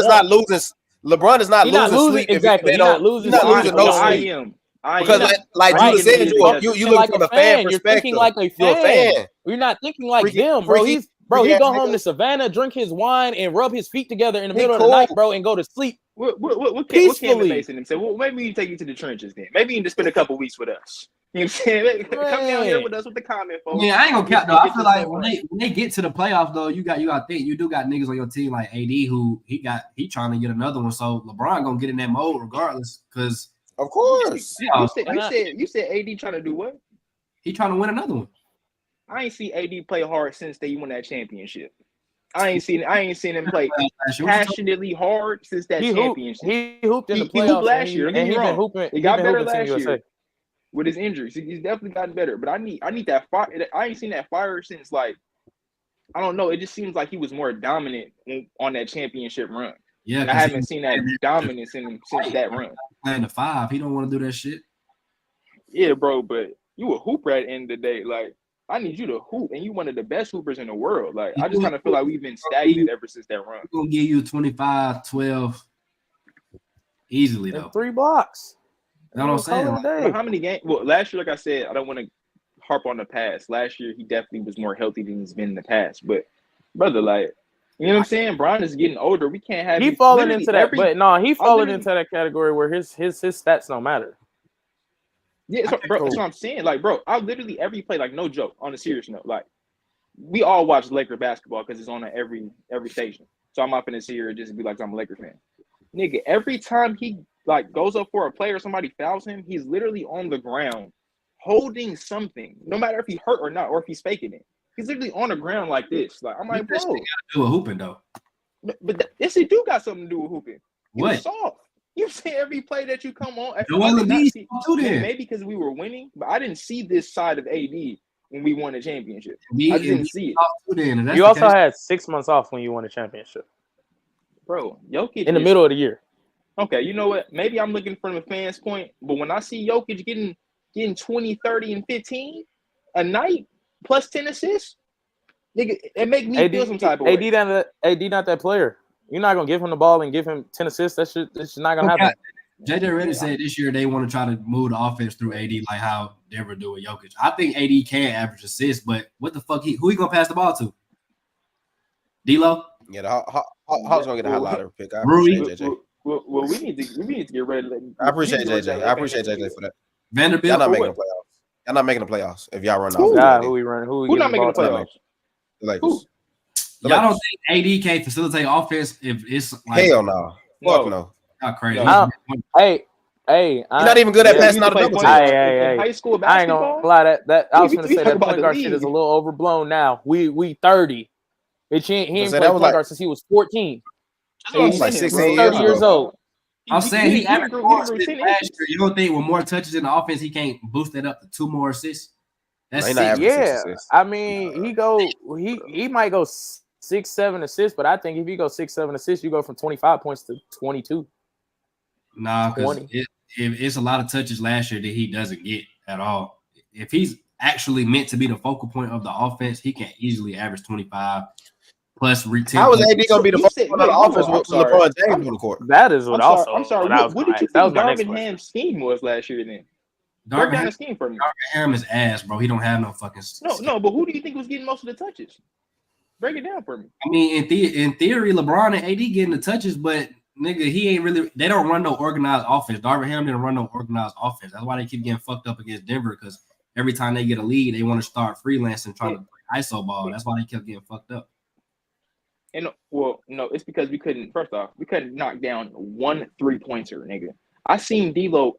not losing. LeBron is not losing sleep. Exactly. He's not losing no sleep. I am. Because like Judah said, you look from a fan perspective. You're thinking like a fan. You're not thinking like them, bro. He go home to Savannah, drink his wine, and rub his feet together in the middle of the night, bro, and go to sleep. What Candace Mason and say? Well, maybe we can take you to the trenches then. Maybe you can just spend a couple weeks with us. You know what I'm saying? Come down here with us with the comment, folks. Yeah, I ain't gonna count though. I feel like when they get to the playoffs though, you got to think you do got niggas on your team like AD who he trying to get another one. So LeBron gonna get in that mode regardless, because of course. You said AD trying to do what? He trying to win another one. I ain't see AD play hard since they won that championship. I ain't seen him play passionately hard since that championship. He hooped in the playoffs. He hooped last year. And he been hooping. He got better last year with his injuries. He's definitely gotten better. But I need that fire. I ain't seen that fire since I don't know. It just seems like he was more dominant on that championship run. Yeah, and I haven't seen that dominance in him since that run. Playing the 5, he don't want to do that shit. Yeah, bro. But you a hooper at the end of the day, like. I need you to hoop, and you one of the best hoopers in the world. Like I just kind of feel like we've been stagnant ever since that run. We're gonna give you 25, 12 easily though. 3 blocks. You know what I'm saying? How many games? Well, last year, like I said, I don't want to harp on the past. Last year, he definitely was more healthy than he's been in the past. But brother, like you know what I'm saying? Brian is getting older. We can't have he falling into that. He falling into that category where his stats don't matter. Yeah, bro, that's what I'm saying. Like, bro, I literally every play, like, no joke, on a serious note, like, we all watch Laker basketball because it's on at every station. So I'm up in this here and just be like, I'm a Laker fan. Nigga, every time he, like, goes up for a play or somebody fouls him, he's literally on the ground holding something, no matter if he hurt or not, or if he's faking it. He's literally on the ground like this. Like, I'm like, bro. Got to do a hooping, though. But yes, it do got something to do with hooping. What? Soft. You see every play that you come on. Maybe because we were winning, but I didn't see this side of AD when we won a championship. I didn't see it. You also had 6 months off when you won a championship. Bro, Jokic in the middle of the year. Okay, you know what? Maybe I'm looking from a fan's point, but when I see Jokic getting 20, 30, and 15 a night plus 10 assists, nigga, it make me feel some type of way. AD not that player. You're not gonna give him the ball and give him 10 assists. That's not gonna happen. JJ Redick said this year they want to try to move the offense through AD like how Denver do with Jokic. I think AD can average assists, but what the fuck? Who he gonna pass the ball to? D'Lo? Yeah, the Hawks gonna get a high lottery pick. I appreciate JJ. Well, we need to get ready. I appreciate JJ. I appreciate JJ for that. Vanderbilt. Y'all not making the playoffs. Y'all not making the playoffs if y'all run off. Who we running? Who not making the playoffs? Lakers. Y'all don't think AD can't facilitate offense if it's like hell no. Fuck no. Not crazy. Hey, you're not even good at passing out a double team. Hey, high school basketball. I ain't gonna lie. That I was gonna say that point guard shit is a little overblown now. We 30. He ain't played point guard since he was 14. He's like 16 years old. I'm saying he averaged more assists last year. You don't think with more touches in the offense he can't boost that up to 2 more assists? That's I mean, he might go 6-7 assists, but I think if you go 6-7 assists, you go from 25 points to 22. Nah, because it's a lot of touches last year that he doesn't get at all. If he's actually meant to be the focal point of the offense, he can easily average 25. plus retention. How is AD gonna be the first one on the offense with LeBron James on the court? That is what I'm sorry. What did you think Darvin Ham's scheme was last year? Then break down the scheme for me. Darvin Ham is ass, bro. He don't have no fucking. No. But who do you think was getting most of the touches? Break it down for me. I mean, in theory, LeBron and AD getting the touches, but nigga, he ain't really. They don't run no organized offense. Darvin Ham didn't run no organized offense. That's why they keep getting fucked up against Denver, because every time they get a lead, they want to start freelancing, trying to play ISO ball. That's why they kept getting fucked up. And no, it's because we couldn't. First off, we couldn't knock down 1 3-pointer, nigga. I seen D'Lo.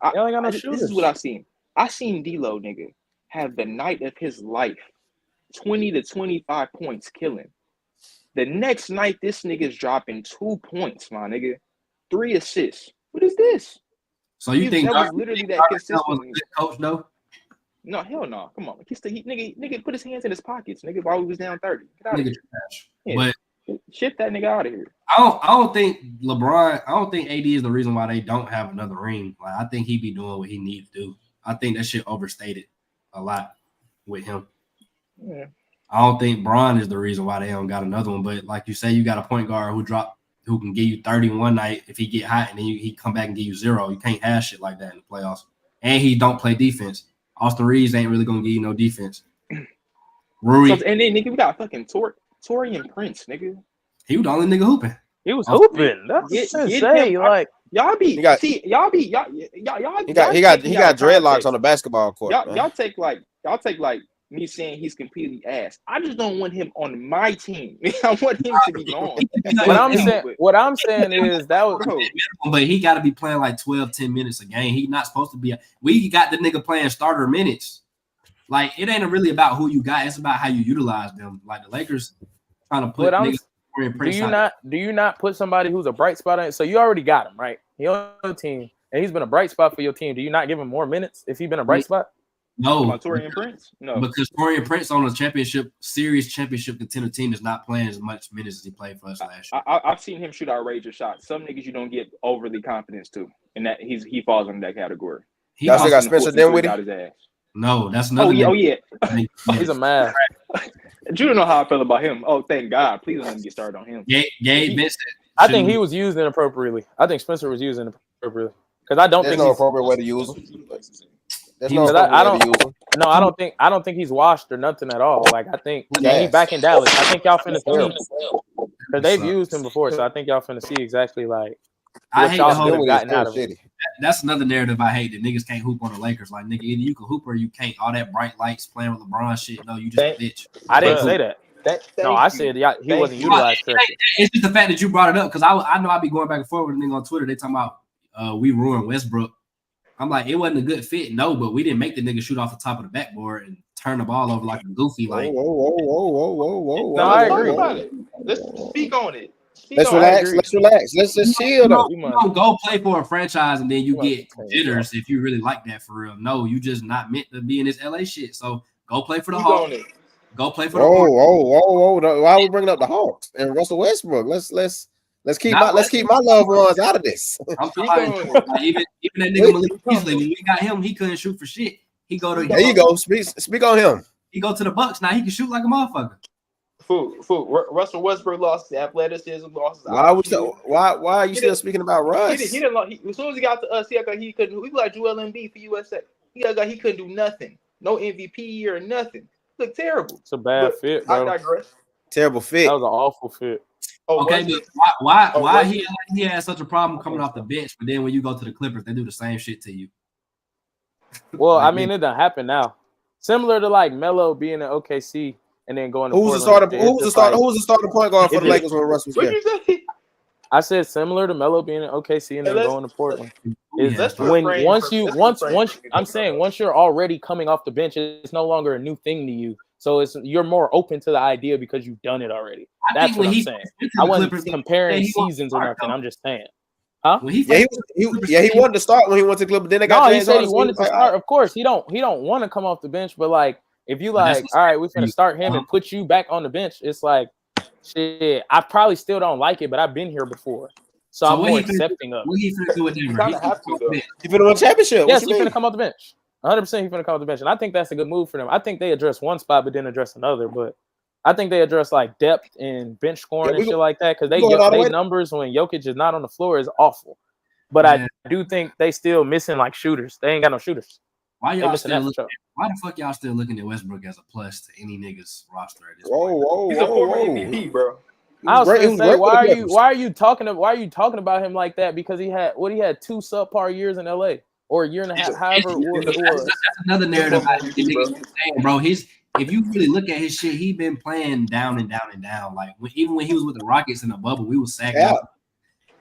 This is what I seen. I seen D'Lo, nigga, have the night of his life, 20 to 25 points, killing. The next night, this nigga's dropping 2 points, my nigga, 3 assists. What is this? So you think that was literally that consistent? Was a good coach, though? No, hell no. Come on, nigga put his hands in his pockets, nigga, while he was down 30. Get out of here. Yeah. But ship that nigga out of here. I don't think LeBron. I don't think AD is the reason why they don't have another ring. Like, I think he be doing what he needs to do. I think that shit overstated a lot with him. Yeah. I don't think Bron is the reason why they don't got another one. But like you say, you got a point guard who can give you 30 one night if he get hot, and then he come back and give you 0. You can't have shit like that in the playoffs. And he don't play defense. Austin Reeves ain't really gonna give you no defense. Rui, and then nigga, we got fucking Torian Prince, nigga. He was the only nigga hooping. He was hooping. That's insane. Like y'all be he got dreadlocks on the basketball court. Y'all take like me saying he's completely ass. I just don't want him on my team. I want him to be gone. What I'm saying is that was, but he got to be playing like 12, 10 minutes a game. He's not supposed to be. We got the nigga playing starter minutes. Like, it ain't really about who you got. It's about how you utilize them. Like the Lakers trying to put niggas. Do you not put somebody who's a bright spot on it? So you already got him, right? He on your team, and he's been a bright spot for your team. Do you not give him more minutes if he's been a bright spot? No. Torian Prince? No. Because Torian Prince on a championship contender team is not playing as much minutes as he played for us last year. I've seen him shoot outrageous shots. Some niggas you don't get overly confidence to, and that he falls into that category. Y'all still got Spencer Dinwiddie? No, that's another. Oh yeah. He's a man. You don't know how I feel about him. Oh, thank God. Please don't let me get started on him. Gabe Vincent. I think he was used inappropriately. I think Spencer was used inappropriately because I don't think no appropriate way to use him. I don't think he's washed or nothing at all. Like I think he's back in Dallas. I think y'all finna see because they've used him before, so I think y'all finna see exactly like what y'all have gotten out of it. That's another narrative I hate, that niggas can't hoop on the Lakers. Like, nigga, either you can hoop or you can't. All that bright lights playing with LeBron shit. No, you just a bitch. I didn't say that. I said he wasn't utilized correctly. It's just the fact that you brought it up, because I know I be going back and forth with a nigga on Twitter. They talking about we ruined Westbrook. I'm like, it wasn't a good fit. No, but we didn't make the nigga shoot off the top of the backboard and turn the ball over like a goofy. Like, whoa. No, I agree. Let's speak on it. Let's relax. Let's just chill. You don't go play for a franchise and then you get jitters if you really like that for real. No, you just not meant to be in this LA shit. So go play for the Hawks. Go play for the Hawks. Whoa. Why are we bringing up the Hawks and Russell Westbrook? Let's keep my loved ones out of this. I'm talking even that nigga Malik Beasley, when we got him, he couldn't shoot for shit. There you go. Speak on him. He go to the Bucks now. He can shoot like a motherfucker. Russell Westbrook lost his athleticism. Why are you still speaking about Russ? He didn't. As soon as he got to us, he acted like he couldn't. He was like Joel Embiid for USA. He acted like he couldn't do nothing. No MVP or nothing. Look terrible. It's a bad fit, bro. I digress. Terrible fit. That was an awful fit. Okay, but why he had such a problem coming off the bench, but then when you go to the Clippers, they do the same shit to you? Well, I mean, it doesn't happen now. Similar to like Melo being in OKC and then going to Who was the starting point guard for the Lakers when Russ was there? I said similar to Melo being in OKC and then going to Portland. Once you're already coming off the bench, it's no longer a new thing to you. So you're more open to the idea because you've done it already. That's what I'm saying. I wasn't comparing seasons or nothing. I'm just saying. Huh? He wanted to start when he went to Clippers. Then they got he said he wanted to start. Of course, he don't want to come off the bench, but like if you like, all right, we're gonna start him and put you back on the bench. It's like, shit. I probably still don't like it, but I've been here before, so I'm more accepting of. What he finna do with Denver? He finna win a championship. Yes, he's finna come off the bench. 100%, he's finna come off the bench, and I think that's a good move for them. I think they address one spot, but then address another. But I think they address like depth and bench scoring and shit like that because they numbers when Jokic is not on the floor is awful. But I do think they still missing like shooters. They ain't got no shooters. Why y'all still looking? Why the fuck y'all still looking at Westbrook as a plus to any niggas roster at this point? He's a former MVP, bro. I was gonna say, why are you talking about him like that? Because he had 2 subpar years in LA or a year and a half, however it was. That's another narrative saying, bro. If you really look at his shit, he been playing down and down and down. Like even when he was with the Rockets in the bubble, we was sacking him.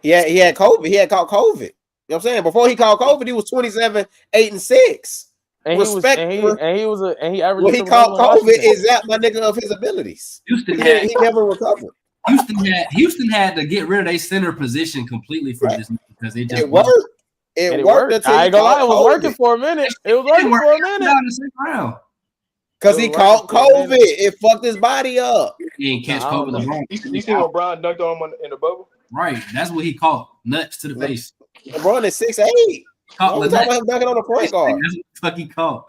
Yeah, he had COVID. He had caught COVID. You know what I'm saying? Before he caught COVID, he was 27, 8 and 6. And he averaged. When he caught COVID, is that my nigga of his abilities? He never recovered. Houston had to get rid of their center position completely for this because it worked. It worked. I ain't gonna lie, it was working for a minute. It was working for a minute. Because he caught COVID, it fucked his body up. He ain't catch COVID. You see what Brian dunked on him in the bubble? Right, that's what he caught. Nuts to the face. LeBron is 6'8". Talking about him dunking on the point guard. That's what the fuck he caught.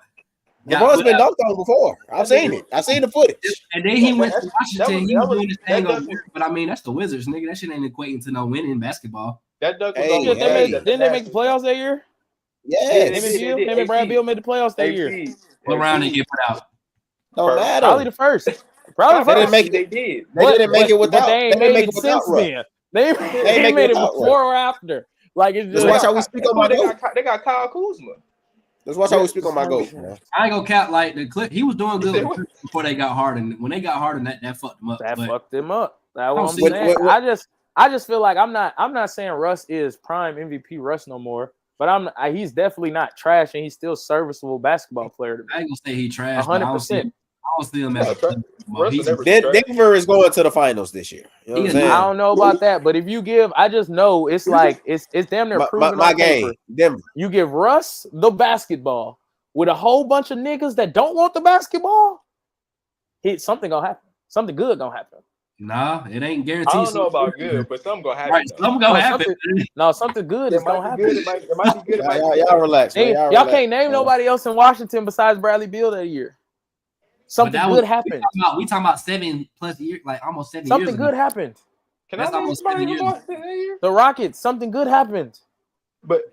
LeBron's been dunked on before. I've seen it. I've seen the footage. And then he went to Washington. He was doing his thing on, but I mean, that's the Wizards, nigga. That shit ain't equating to no winning in basketball. That dunk was didn't they make the playoffs that year? Yes. Him and Brad Beal made the playoffs that year. What round they get put out? Don't matter. Probably the first. They didn't make it. They didn't make it without. They ain't made it since then. They made it before or after. Like it's just. Watch how we speak on my goat. They got Kyle Kuzma. Let's watch how we speak on my goat. I ain't gonna count like the clip. He was doing good before they got Harden. When they got Harden, that fucked him up. Fucked him up. That's what I'm saying. I just feel like I'm not saying Russ is prime MVP Russ no more. But he's definitely not trash, and he's still serviceable basketball player to me. I ain't gonna say he trash. 100%. I don't see him as Denver is going to the finals this year. You know what I'm saying? I don't know about that, but if you give, I just know it's like it's damn near proven my on game. paper. Denver. You give Russ the basketball with a whole bunch of niggas that don't want the basketball. Something gonna happen. Something good gonna happen. Nah, it ain't guaranteed. I don't know about good, but something gonna happen. Right, something gonna happen. Something good is gonna happen. It might be good. Y'all relax. Y'all can't name nobody else in Washington besides Bradley Beal that year. Something good happened. We talking about 7+ years, like almost 7 years. Something good happened. Can I name somebody from Washington that year? The Rockets. Something good happened. But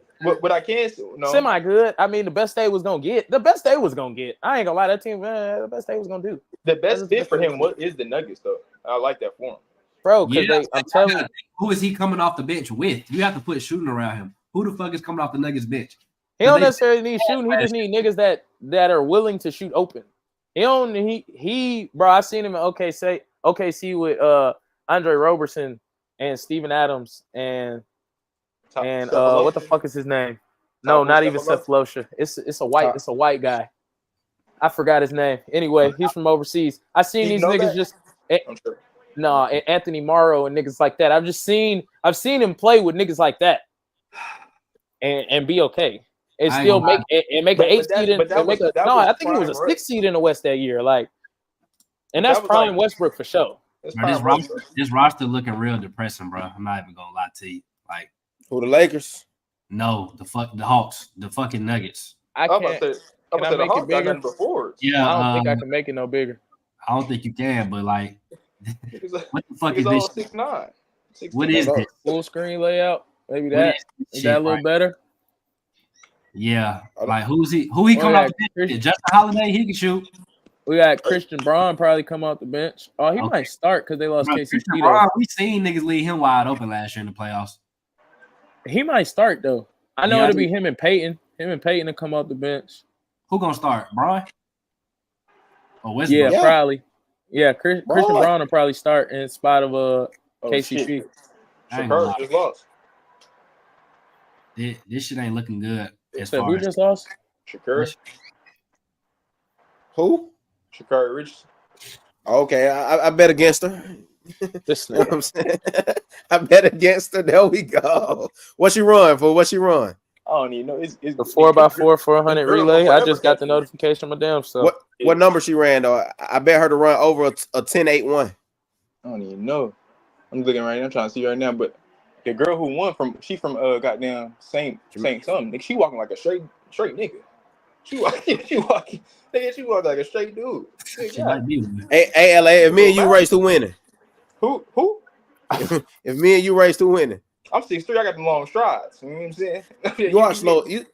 I can't. No. Semi good. I mean, the best they was gonna get. I ain't gonna lie. That team, the best they was gonna do. The best fit for him is the Nuggets, though. I like that for him, bro. Because I'm telling you, who is he coming off the bench with? You have to put shooting around him. Who the fuck is coming off the Nuggets bench? He don't necessarily need shooting. He just need niggas that are willing to shoot open. Bro, I seen him in OKC with Andre Roberson and Steven Adams and what the fuck is his name? No, not even Seth Losha. It's a white guy. I forgot his name. Anyway, he's from overseas. I seen these niggas just Anthony Morrow and niggas like that. I've seen him play with niggas like that and be okay. And still make an 8 seed in. I think he was a 6 seed in the West that year. Like, and that's prime like, Westbrook for sure. This roster looking real depressing, bro. I'm not even gonna lie to you. Like, who, the Lakers? No, the Hawks, the fucking Nuggets. I can't. Can I make it bigger? Before. Yeah, I don't think I can make it no bigger. I don't think you can, but like, what the fuck is this? 6'9". What is this? Full screen layout? Maybe that. Is that a little better? Yeah, like who he coming off the bench? Justin Holiday, he can shoot. We got Christian Braun probably come off the bench. Oh, he might start because they lost KCP. We seen niggas leave him wide open last year in the playoffs. He might start though. I know it'll be him and Peyton. Him and Peyton to come off the bench. Who gonna start, Braun? Oh, Westbrook? Yeah, probably. Yeah, Christian Braun will probably start in spot of KCP. Shakur just lost. This shit ain't looking good. Who just lost? Shakur. Who? Shakur Richardson. Okay, I bet against her. This you know what I'm saying? I bet against her. There we go. What she run for? What she run? I don't even know. It's the 4x4 400 relay. I just got the notification on my damn self. What number she ran though? I bet her to run over a 10-8-1. I don't even know. I'm looking right now. I'm trying to see right now, but the girl who won from goddamn Saint something. She walking like a straight nigga. She walking like a straight dude. She might be. Hey, LA, if me and you race, who winning? Who? If me and you race, who winning? I'm 6'3". I got the long strides. You know what I'm saying? You are slow. You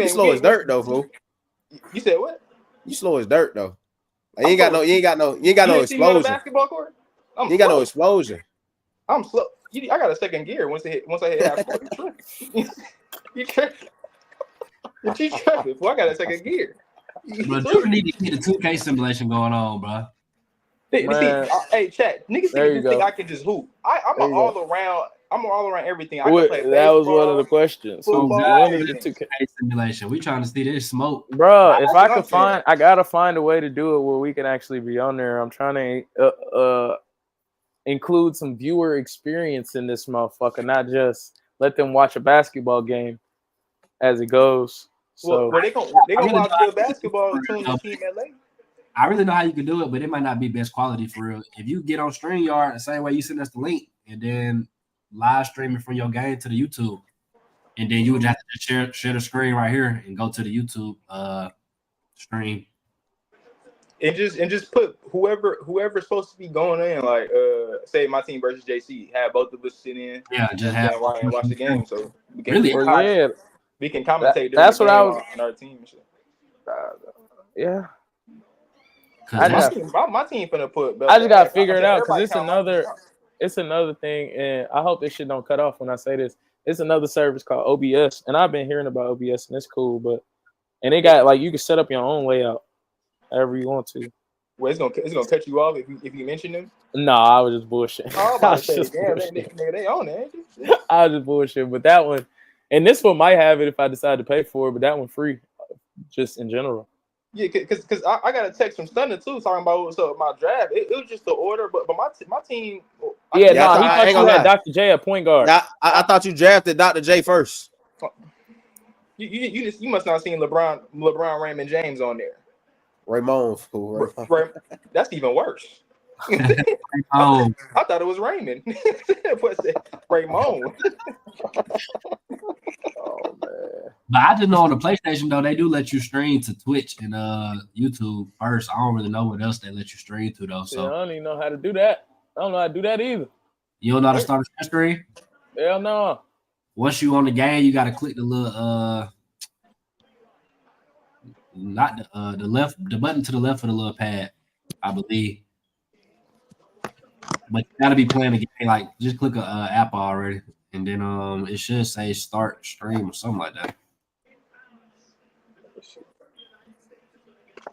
slow as dirt though, fool. You said what? You slow as dirt though. Like, you ain't got no explosion. Basketball court? You ain't got no explosion. I'm slow. I got a second gear once I hit half court. You tripping? You tripping? Well, I got a second gear. Bro, you need to get the 2K simulation going on, bro. Hey, chat. Niggas think I can just hoop. I'm all around everything. I can play baseball, that was one of the questions. Football, When is the 2K simulation? We trying to see this smoke, bro. If I could find, I gotta find a way to do it where we can actually be on there. I'm trying to include some viewer experience in this motherfucker, not just let them watch a basketball game as it goes. So they gonna watch the basketball between the team LA. I really know how you can do it, but it might not be best quality for real. If you get on StreamYard the same way you send us the link and then live streaming from your game to the YouTube, and then you would have to share the screen right here and go to the YouTube stream. And just put whoever's supposed to be going in, like say my team versus JC, have both of us sit in. Yeah, just have and watch the game. So we can we can commentate. That's what I was on our team and shit. Yeah. My team finna put. I just gotta figure it out because it's another thing, and I hope this shit don't cut off when I say this. It's another service called OBS, and I've been hearing about OBS, and it's cool, and they got like you can set up your own layout, however you want to. Well, it's gonna cut you off if you mention them. No, I was just bullshit. Oh, I was just they own it. I was just bullshit, but that one, and this one might have it if I decide to pay for it, but that one free, just in general. Yeah, because I got a text from Stunner too talking about what's up with my draft. It was just the order, but my team. He thought you had Dr. J at point guard. I thought you drafted Dr. J first. You must not have seen LeBron Raymond James on there. Raymond, fool. That's even worse. Oh, I thought it was Raymond. What's that? Raymond. Oh man. But I just know on the PlayStation though they do let you stream to Twitch and YouTube first. I don't really know what else they let you stream to though. So I don't even know how to do that. I don't know how to do that either. You don't know how to start a stream? Hell no. Once you on the game, you gotta click the little not the button to the left of the little pad, I believe. But you gotta be playing the game. Like just click a app already, and then it should say start stream or something like that.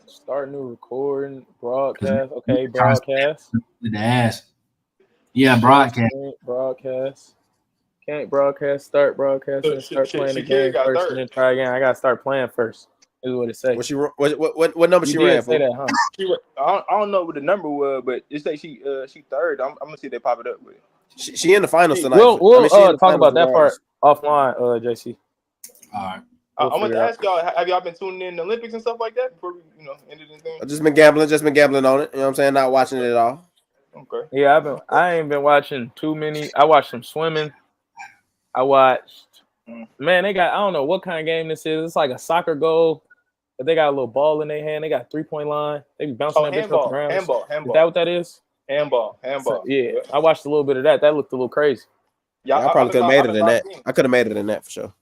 Start new recording, broadcast. Okay, broadcast. The ass. Yeah, broadcast. Broadcast. Can't broadcast. Start broadcast and start playing the game first, and then try again. I gotta start playing first. Is what it says. What number she ran for? Say that, huh? I don't know what the number was, but it say she third. I'm gonna see if they pop it up with it. She in the finals tonight. We'll talk about that part offline, JC. All right. I want to ask y'all: have y'all been tuning in the Olympics and stuff like that before we, ended the thing? I've just been gambling on it. You know what I'm saying? Not watching it at all. Okay. Yeah, I ain't been watching too many. I watched some swimming. I watched. Man, they got. I don't know what kind of game this is. It's like a soccer goal, but they got a little ball in their hand. They got 3-point line. They be bouncing that bitch off the ground. Handball. Is that what that is? Handball. So, yeah, I watched a little bit of that. That looked a little crazy. Yeah, I probably could have made it in that. I could have made it in that for sure.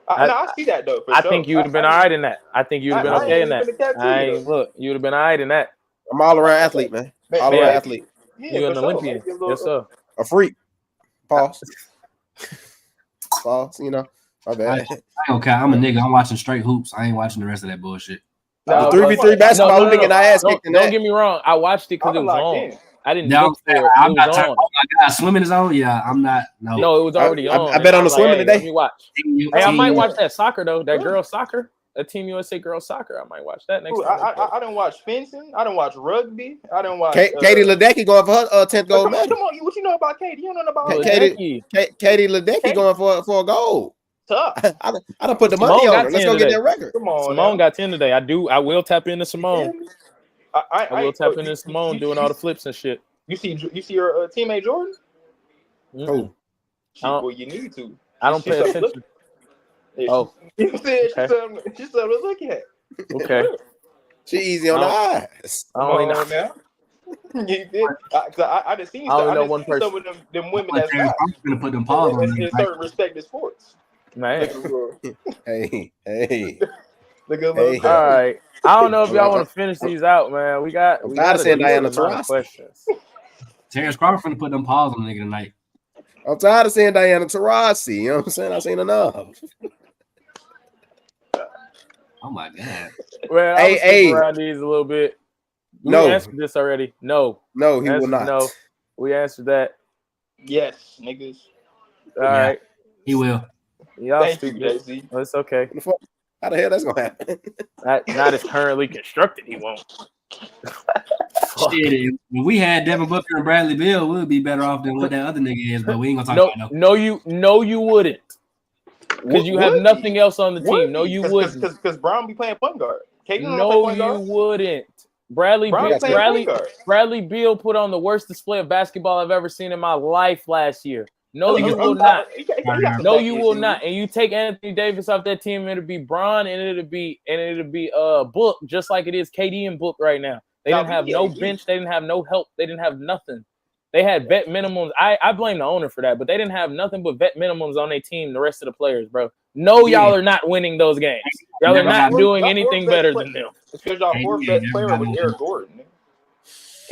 I see that though. I think you would have been all right in that. I think you would have been okay in that. You would have been all right in that. I'm all around athlete, man. All around athlete. Yeah, you're an Olympian. Yes, sir. A freak. Pause. Pause. My bad. Okay, I'm a nigga. I'm watching straight hoops. I ain't watching the rest of that bullshit. The 3v3 basketball, I'm thinking I ass kicked in that. Don't get me wrong. I watched it because it was on. I didn't look for it. I'm It not was talking. on. Oh my god, swimming is on. Yeah, I'm not. No, it was already on. I bet on the swimming today. Let me watch. Hey, I might watch that soccer though. That girls soccer. That Team USA girls soccer. I might watch that next time. I don't watch fencing. I don't watch rugby. I don't watch. Katie Ledecky going for her 10th gold medal. Come on, what you know about Katie? You don't know about Katie Ledecky going for a gold. Tough. I done put the money on her. Let's go get that record. Come on, Simone got 10 today. I will tap into Simone. I will tap into Simone doing all the flips and shit. You see your teammate Jordan? Who? Well, you need to. I don't pay attention. Oh, You said okay. she said, look at. Okay. She easy on the eyes. I only know. Now. You did. I just seen. I only know just one seen person. some of them women Like, that's Terrence not Crawford gonna put them paws on in certain respected sports. Man. Hey. Look at Hey. All right. I don't know if y'all want to finish these out, man. We got I'm tired of saying Diana amount of Taurasi. questions. Terrence Crawford gonna put them paws on the nigga tonight. I'm tired of saying Diana Taurasi. You know what I'm saying? I've seen enough. Oh my god. Well, I'm gonna skip around these a little bit. We answered this already. No, he will not. No, we answered that. Yes, niggas. All right, he will. Y'all Thank stupid. you, JC. It's okay. How the hell that's gonna happen? Not as currently constructed. He won't. Shit, if we had Devin Booker and Bradley Beal, we would be better off than what that other nigga is. But we ain't gonna talk about that. No, you wouldn't. Because you have nothing else on the team. No, you wouldn't. Because Brown be playing point guard. No, you wouldn't. Bradley Beal put on the worst display of basketball I've ever seen in my life last year. No, you will not. No, you will not. And you take Anthony Davis off that team, it'll be Bron and it'll be Book, just like it is KD and Book right now. They didn't have no bench. They didn't have no help. They didn't have nothing. They had vet minimums. I blame the owner for that, but they didn't have nothing but vet minimums on their team. The rest of the players, bro. No, y'all are not winning those games. Y'all are not doing anything better than them. It's because y'all fourth best player was Eric Gordon.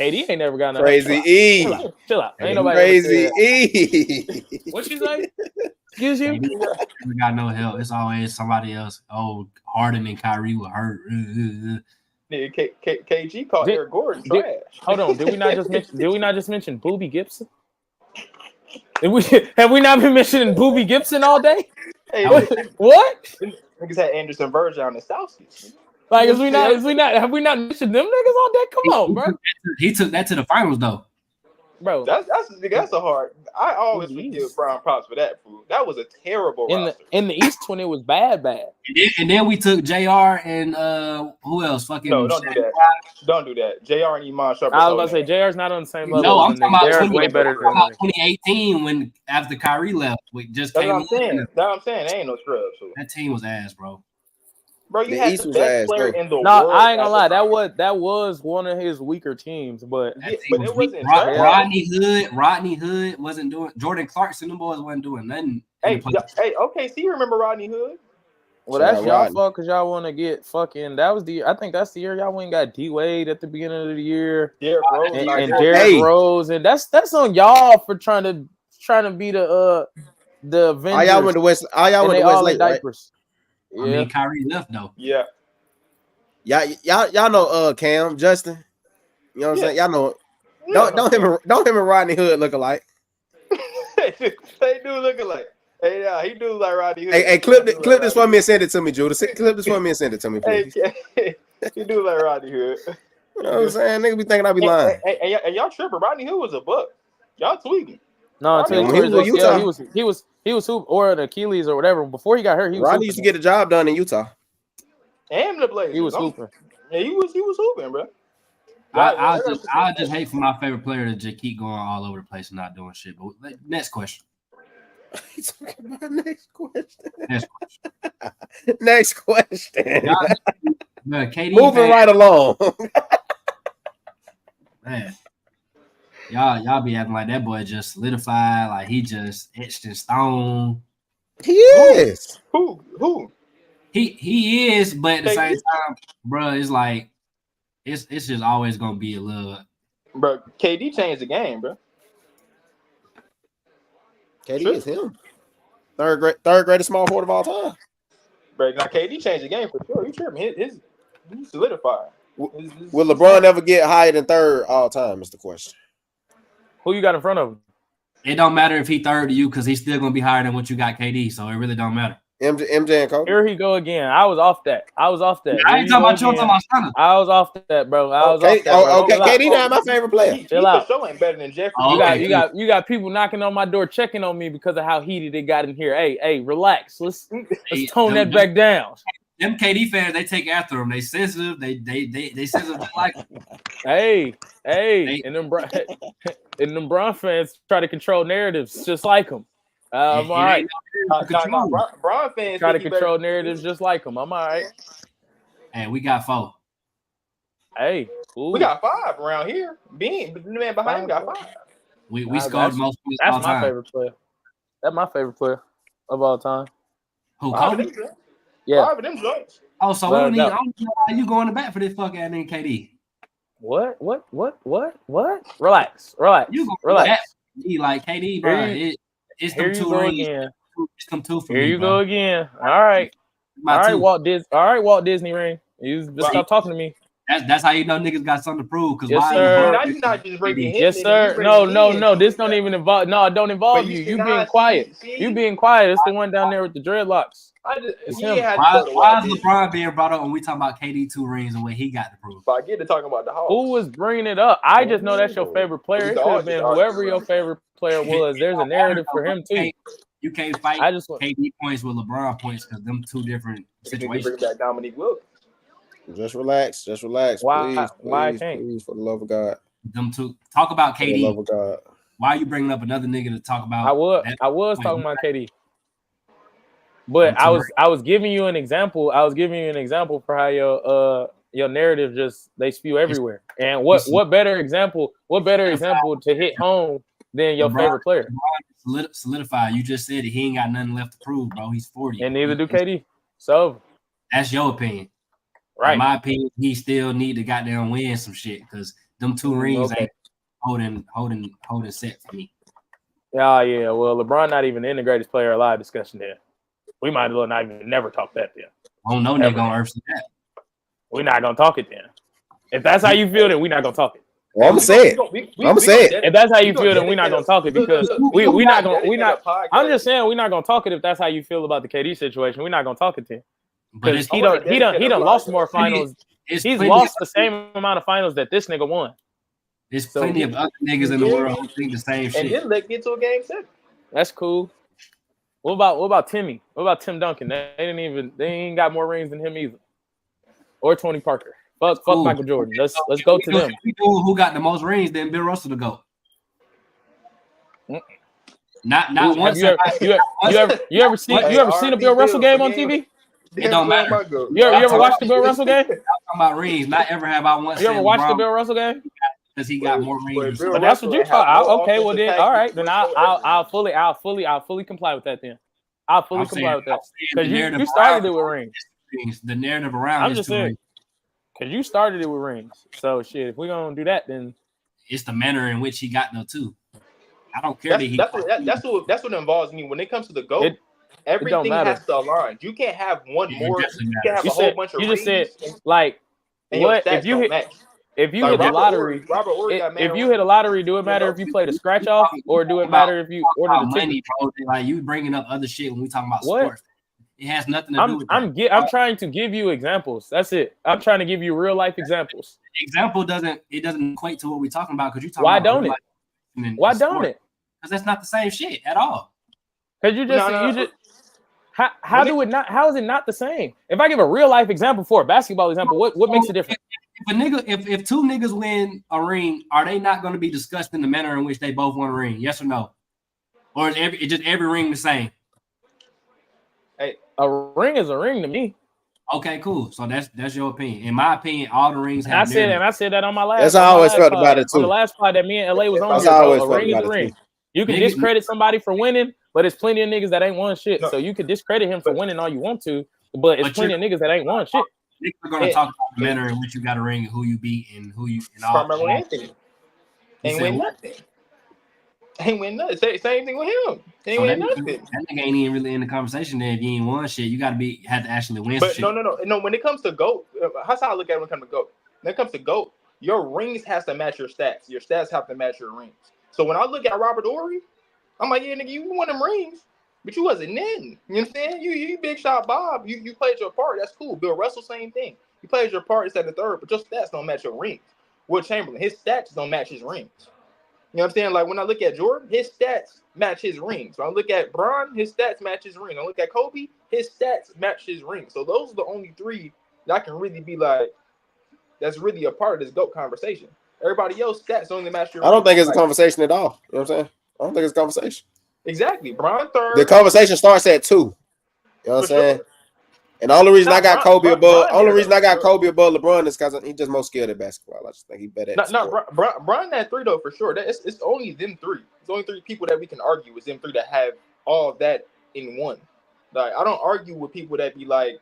KD ain't never gotten Crazy E. Chill out. Ain't nobody Crazy E. What you say? Excuse you? We got no help. It's always somebody else. Oh, Harden and Kyrie were hurt. KG called Eric Gordon trash. Hold on. Did we not just mention Boobie Gibson? Have we not been mentioning Boobie Gibson all day? Hey, what? Niggas had Anderson Virgil and Nostalski. Like, have we not mentioned them niggas all day? Come on, bro. He took that to the finals though. Bro, that's a hard. I always give Brown props for that fool. That was a terrible roster. In the East when it was bad. And then we took JR and who else? Fucking no, don't do that. Don't do that. JR and Iman Sharp. I was about to say JR's not on the same level. No, I'm talking about way better. I'm talking about 2018 when after Kyrie left, we just that's came. What I'm saying. That's what I'm saying. They ain't no scrub. So. That team was ass, bro. Bro, you had the best player in the world. No, I ain't gonna lie. That was one of his weaker teams, but it wasn't. Rodney Hood wasn't doing. Jordan Clarkson, them boys wasn't doing nothing. Hey, okay. So you remember Rodney Hood? Well, that's y'all fault because y'all want to get fucking. I think that's the year y'all went and got D Wade at the beginning of the year. Derrick Rose and Derrick Rose, and that's on y'all for trying to be the Avengers. All y'all went to West. All y'all went to Westlake, diapers. Yeah. I mean, Kyrie left though. Yeah. Y'all know Cam, Justin. You know what I'm saying? Y'all know. Don't him and Rodney Hood look alike. They do look alike. Hey, yeah, he do like Rodney Hood. Hey, clip this for me and send it to me, Judas. Clip this for me and send it to me, please. Hey, he do like Rodney Hood. You know what I'm saying? Nigga be thinking I be lying. And y'all tripping. Rodney Hood was a buck. Y'all tweaking. No, he was hoop or an Achilles or whatever. Before he got hurt, Rodney used to get a job done in Utah. And the Blazers. He was hooping. Yeah, he was hooping, bro. I just hate for my favorite player to just keep going all over the place and not doing shit. But next question. He's talking about next question. Next question. KD moving right along. Man. Y'all be acting like that boy just solidified, like he just etched in stone. He is. Who? He is, but at the same time, bro, it's like it's just always gonna be a little. Bro, KD changed the game, bro. KD is him. Third greatest small forward of all time. Bro, now KD changed the game for sure. He tripping. He solidified. Will LeBron ever get higher than third all time? Is the question. Who you got in front of him? It don't matter if he third to you because he's still gonna be higher than what you got KD. So it really don't matter. MJ and Kobe. Here he go again. I was off that. I ain't talking about you. I'm talking about Stunner. I was off that, bro. Okay, KD not my favorite player. Chill out. Show ain't better than Jeffrey. You got people knocking on my door, checking on me because of how heated it got in here. Hey, relax. Let's tone that back down. Them KD fans, they take after them. They sensitive. They sensitive like. Hey, and them Bron fans try to control narratives just like them. I'm all right. Bron fans try to control narratives just like him. I'm all right. And we got 4. Hey, ooh. We got 5 around here. The man behind him got 5. We scored most points all time. That's my favorite player. That's my favorite player of all time. Who, Kobe? Yeah. 5 of them joints. Oh, so we don't need. I don't know why you going to bat for this fuck ass nigga KD. What? Relax. Like KD, bro. It's them 2 rings. Again. It's them 2 for Here me, you bro. go again. All right. All right, Walt Disney ring. You just stop talking to me. That's how you know niggas got something to prove. Because yes, sir. Now you're not just bringing him. Yes, sir. No. This don't even involve. No, it don't involve you. You being quiet. You being quiet. It's the one down there with the dreadlocks. Why is LeBron being brought up when we talking about KD 2 rings and what he got to prove? But I get to talking about the Hawks. Who was bringing it up? I just know that's your favorite player. It could have been whoever your favorite player was. There's a narrative for him too. You can't fight KD points with LeBron points because them 2 different situations. Bring back Dominique Wilkins. Just relax. Why? Please, for the love of God. Them 2. Talk about KD. For the love of God. Why are you bringing up another nigga to talk about? I was talking about KD. But I was giving you an example. I was giving you an example for how your narrative just they spew everywhere. And what better example to hit home than your favorite player? Solidify. You just said it. He ain't got nothing left to prove, bro. He's 40. And neither do KD. So that's your opinion. Right. In my opinion, he still need to goddamn win some shit because them 2 rings ain't holding set for me. Yeah. Well, LeBron not even in the greatest player alive discussion there. We might as well not even never talk that then. I don't know nigga on earth that. We're not gonna talk it then. If that's how you feel, then we're not gonna talk it. Well, I'm gonna say it. If that's how you feel, then we're not gonna talk it because we not. I'm just saying we're not gonna talk it if that's how you feel about the KD situation. We're not gonna talk it then. Because he done lost more finals. He's lost the same amount of finals that this nigga won. There's plenty of other niggas in the world who think the same shit. And then let's get to a game 7. That's cool. What about Timmy? What about Tim Duncan? They ain't got more rings than him either. Or Tony Parker. Fuck Michael Jordan. Let's go to them. Who got the most rings than Bill Russell to go? Not once. You ever seen a Bill Russell game on TV? It don't matter. You ever watched the Bill Russell game? I'm talking about rings. Not ever have I once. You ever watched the Bill Russell game? Because he got more rings. But that's what you thought. Okay, well then, all right, then I'll fully comply with that then. I'll fully comply with that because you started it with rings. The narrative around. I'm just saying because you started it with rings. So shit, if we're gonna do that, then it's the manner in which he got no 2. I don't care that's what involves me when it comes to the GOAT. Everything has to align. You can't have one more. You can't have a whole bunch of rings. You just said like what if you hit the lottery? If you hit a lottery, do it matter if you play the scratch off or do it matter if you order the money, bro? Like you bringing up other shit when we talking about sports. It has nothing to do with that. I'm trying to give you examples. That's it. I'm trying to give you real life examples. Example doesn't equate to what we're talking about because you talking Why about don't it? Why don't it? Because that's not the same shit at all. Because you just how is it not the same? If I give a real life example for a basketball example, what makes it different? If 2 niggas win a ring, are they not going to be discussed in the manner in which they both won a ring? Yes or no? Or is every ring the same? Hey, a ring is a ring to me. Okay, cool. So that's your opinion. In my opinion, all the rings have. I said that on my last. That's how I always felt about it too. On the last pod that me and LA was on, a ring is a ring. You can discredit somebody for winning, but there's plenty of niggas that ain't won shit. So you could discredit him for winning all you want to, but it's plenty of niggas that ain't won shit. We're gonna talk about the manner in which you got a ring and who you beat and who you and all. Carmelo Anthony ain't win nothing. Ain't win nothing. Same thing with him. Ain't win nothing. That nigga ain't even really in the conversation there. If you ain't won shit, you got to have to actually win. But some shit. No. When it comes to GOAT, that's how I look at it when it comes to GOAT. When it comes to GOAT, your rings has to match your stats. Your stats have to match your rings. So when I look at Robert Horry, I'm like, yeah, nigga, you won them rings, but you wasn't in. You know what I'm saying? You big shot Bob. You played your part. That's cool. Bill Russell, same thing. You played your part instead of third, but your stats don't match your rings. Will Chamberlain, his stats don't match his rings. You know what I'm saying? Like when I look at Jordan, his stats match his rings. When I look at Bron, his stats match his ring. When I look at Kobe, his stats match his ring. So those are the only 3 that I can really be like, that's really a part of this GOAT conversation. Everybody else stats only match your I don't think it's a conversation at all. You know what I'm saying? I don't think it's a conversation. Exactly. Bron third. The conversation starts at 2. You know what I'm saying? Sure. And the only reason I got Kobe above, Kobe above LeBron is because he's just more skilled at basketball. I just think he's better at sport. Bron that 3 though for sure. It's only them 3. It's only 3 people that we can argue with them 3 that have all of that in one. Like I don't argue with people that be like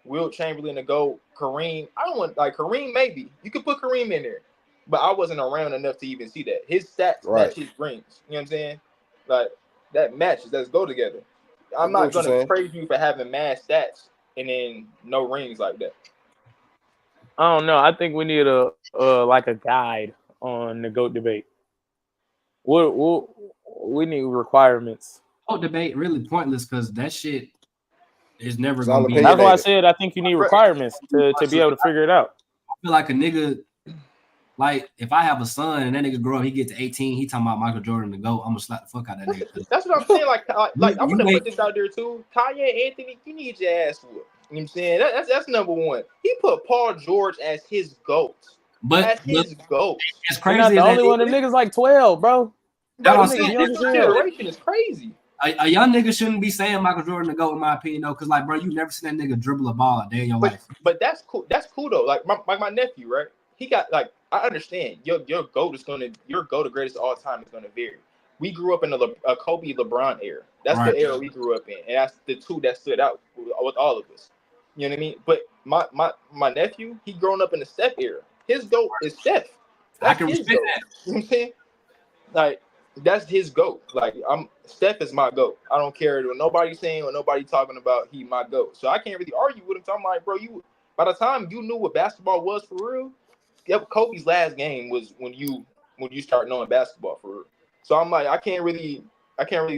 Wilt Chamberlain to go Kareem. I don't want like Kareem. Maybe you could put Kareem in there, but I wasn't around enough to even see that. His stats match his rings. You know what I'm saying? Like that matches. Let's go together. I'm not gonna praise you for having mad stats and then no rings like that. I don't know. I think we need a like a guide on the GOAT debate. We need requirements. GOAT debate really pointless because that shit is never gonna be. That's why I said I think you need requirements to be able to figure it out. I feel like a nigga, like if I have a son and that nigga grow up, he get to 18, he talking about Michael Jordan to go. I'm gonna slap the fuck out of that nigga. That's what I'm saying. Like I'm gonna put this out there too. Kanye Anthony, you need your ass whooped. You know what I'm saying? That's number one. He put Paul George as his GOAT. But as his GOAT. It's crazy. Not the only one. The niggas like 12, bro. This generation is crazy. A young nigga shouldn't be saying Michael Jordan to go, in my opinion, though, because like, bro, you never seen that nigga dribble a ball a day in your life. But that's cool. That's cool though. Like my nephew, right? He got like I understand your GOAT is your GOAT the greatest of all time is gonna vary. We grew up in a Kobe LeBron era. That's the era we grew up in, and that's the 2 that stood out with all of us. You know what I mean? But my nephew, he grown up in the Steph era. His GOAT is Steph. I can respect that. You know what I'm saying? Like that's his GOAT. Like Steph is my GOAT. I don't care what nobody's saying or nobody talking about. He my GOAT. So I can't really argue with him. So I'm like, bro, you by the time you knew what basketball was for real, Kobe's last game was when you start knowing basketball for real. So I'm like, I can't really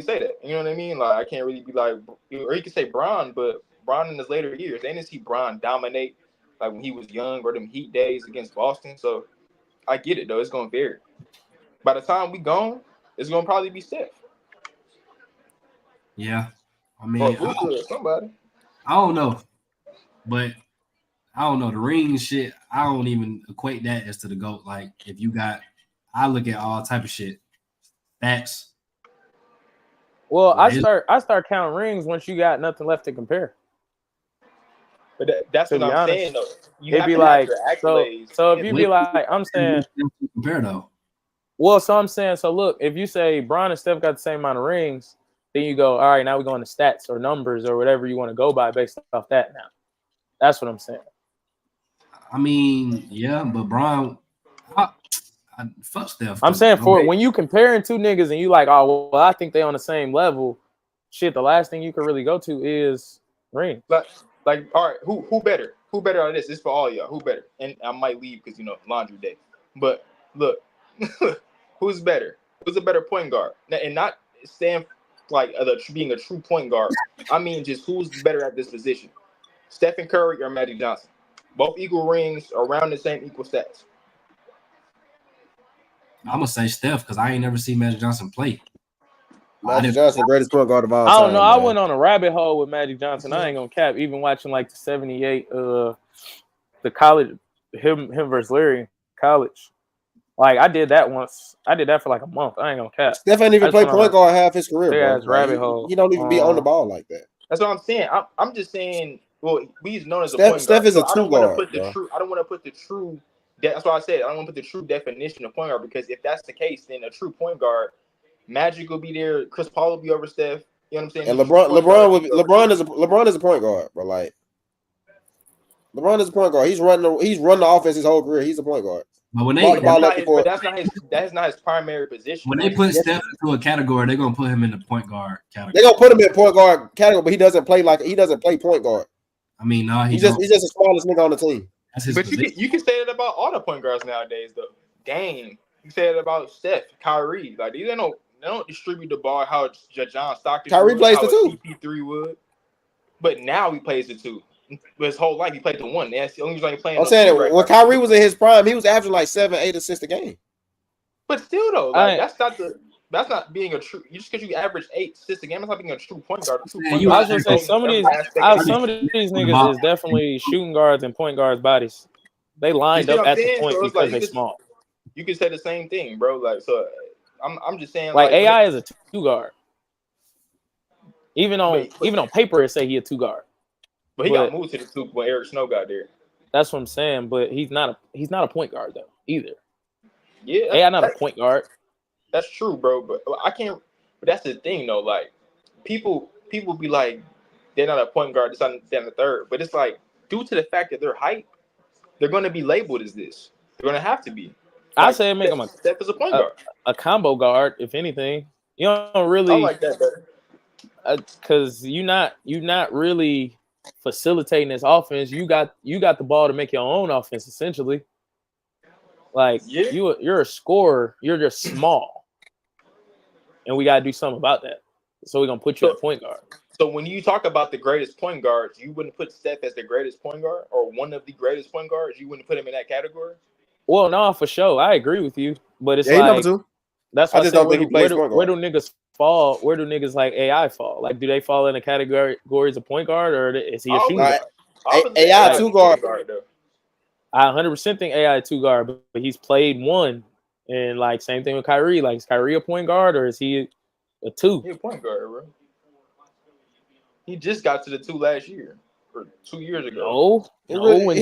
say that. You know what I mean? Like I can't really be like, or you could say Bron, but Bron in his later years, they didn't see Bron dominate like when he was young or them Heat days against Boston. So I get it though. It's gonna vary. By the time we gone, it's gonna probably be Steph. Yeah, I mean, somebody. I don't know, but I don't know the ring shit. I don't even equate that as to the GOAT. Like if you got, I look at all type of shit. Stats. Well, I start counting rings once you got nothing left to compare. But that's what I'm saying though. It'd be like so if you be like, I'm saying compare though. Well, so I'm saying, so look, if you say Bron and Steph got the same amount of rings, then you go, all right, now we're going to stats or numbers or whatever you want to go by based off that now. That's what I'm saying. I mean, yeah, but Bron, fuck Steph. I'm saying when you comparing 2 niggas and you like, oh, well, I think they on the same level, shit, the last thing you can really go to is rings. Like, all right, who better? Who better on this? This is for all y'all. Who better? And I might leave because, laundry day. But look, who's better? Who's a better point guard? And not stand like being a true point guard. I mean, just who's better at this position? Stephen Curry or Magic Johnson? Both equal rings, around the same equal stats. I'm gonna say Steph because I ain't never seen Magic Johnson play. Magic Johnson, the greatest point guard of all time. I don't know. Man. I went on a rabbit hole with Magic Johnson. I ain't gonna cap. Even watching like the '78, the college, him versus Larry college. Like I did that once. I did that for like a month. I ain't gonna cap. Steph ain't even played point guard half his career, bro. Like, rabbit hole. He don't even be on the ball like that. That's what I'm saying. I'm just saying. Well, he's known as a point guard. Steph is a two guard. I don't want to put the true. That's why I said I don't want to put the true definition of point guard because if that's the case, then a true point guard, Magic will be there. Chris Paul will be over Steph. You know what I'm saying? And LeBron is a point guard, bro. Like LeBron is a point guard. He's run the offense his whole career. He's a point guard. But when that's not his primary position. When they put Steph into a category, they're gonna put him in the point guard category. They're gonna put him in point guard category, but he doesn't play point guard. I mean, no, he's just the smallest nigga on the team. That's his position. You can say that about all the point guards nowadays, though. Dame, you say that about Steph, Kyrie. Like they don't distribute the ball how John Stockton. Kyrie plays the 2. CP3 would, but now he plays the 2. His whole life he played the 1. That's the only reason he playing. I'm saying when Kyrie was in his prime, he was averaging like 7-8 assists a game. But still, though, like, that's not being a true. Just because you average 8 assists a game, that's not being a true point guard. I was gonna say some of these niggas is definitely shooting guards and point guards bodies. They lined up at the point because they're small. You can say the same thing, bro. Like so, I'm just saying like AI is a 2 guard. Even on paper, it say he a 2 guard. But he got moved to the 2 when Eric Snow got there. That's what I'm saying. But he's not a point guard though either. Yeah, AI not a point guard. That's true, bro. But I can't. But that's the thing, though. Like people be like, they're not a point guard. This on the third. But it's like due to the fact that they're hype, they're going to be labeled as this. They're going to have to be. Like, I say make him Steph is a point guard, a combo guard, if anything. You don't really. I like that better. Because you're not really facilitating this offense. You got the ball to make your own offense essentially. Like you're a scorer. You're just small, and we gotta do something about that. So we're gonna put you at point guard. So when you talk about the greatest point guards, you wouldn't put Steph as the greatest point guard or one of the greatest point guards. You wouldn't put him in that category. Well, no, for sure, I agree with you. But it's like number 2. That's why I just don't think he plays point guard. Where do niggas fall? Where do niggas like AI fall? Like, do they fall in the categories of point guard, or is he a shooting guard? AI 2 guard. I 100% think AI a 2 guard, but he's played 1, and like same thing with Kyrie. Like, is Kyrie a point guard or is he a 2? He a point guard, bro. He just got to the 2 last year or 2 years ago. No. When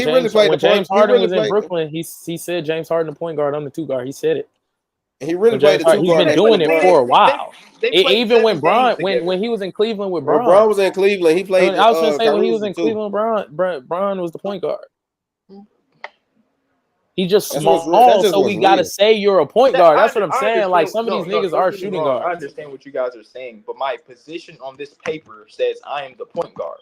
James Harden was in Brooklyn, he said James Harden a point guard. I'm the 2 guard. He said it. He really played the 2 guard. He's been doing it for a while. Even when Bron, when he was in Cleveland with Bron. Bron was in Cleveland. He played. I was gonna say when he was in Cleveland, Bron was the point guard. He just small, so we gotta say you're a point guard. That's what I'm saying. Like some of these niggas are shooting guards. I understand what you guys are saying, but my position on this paper says I am the point guard.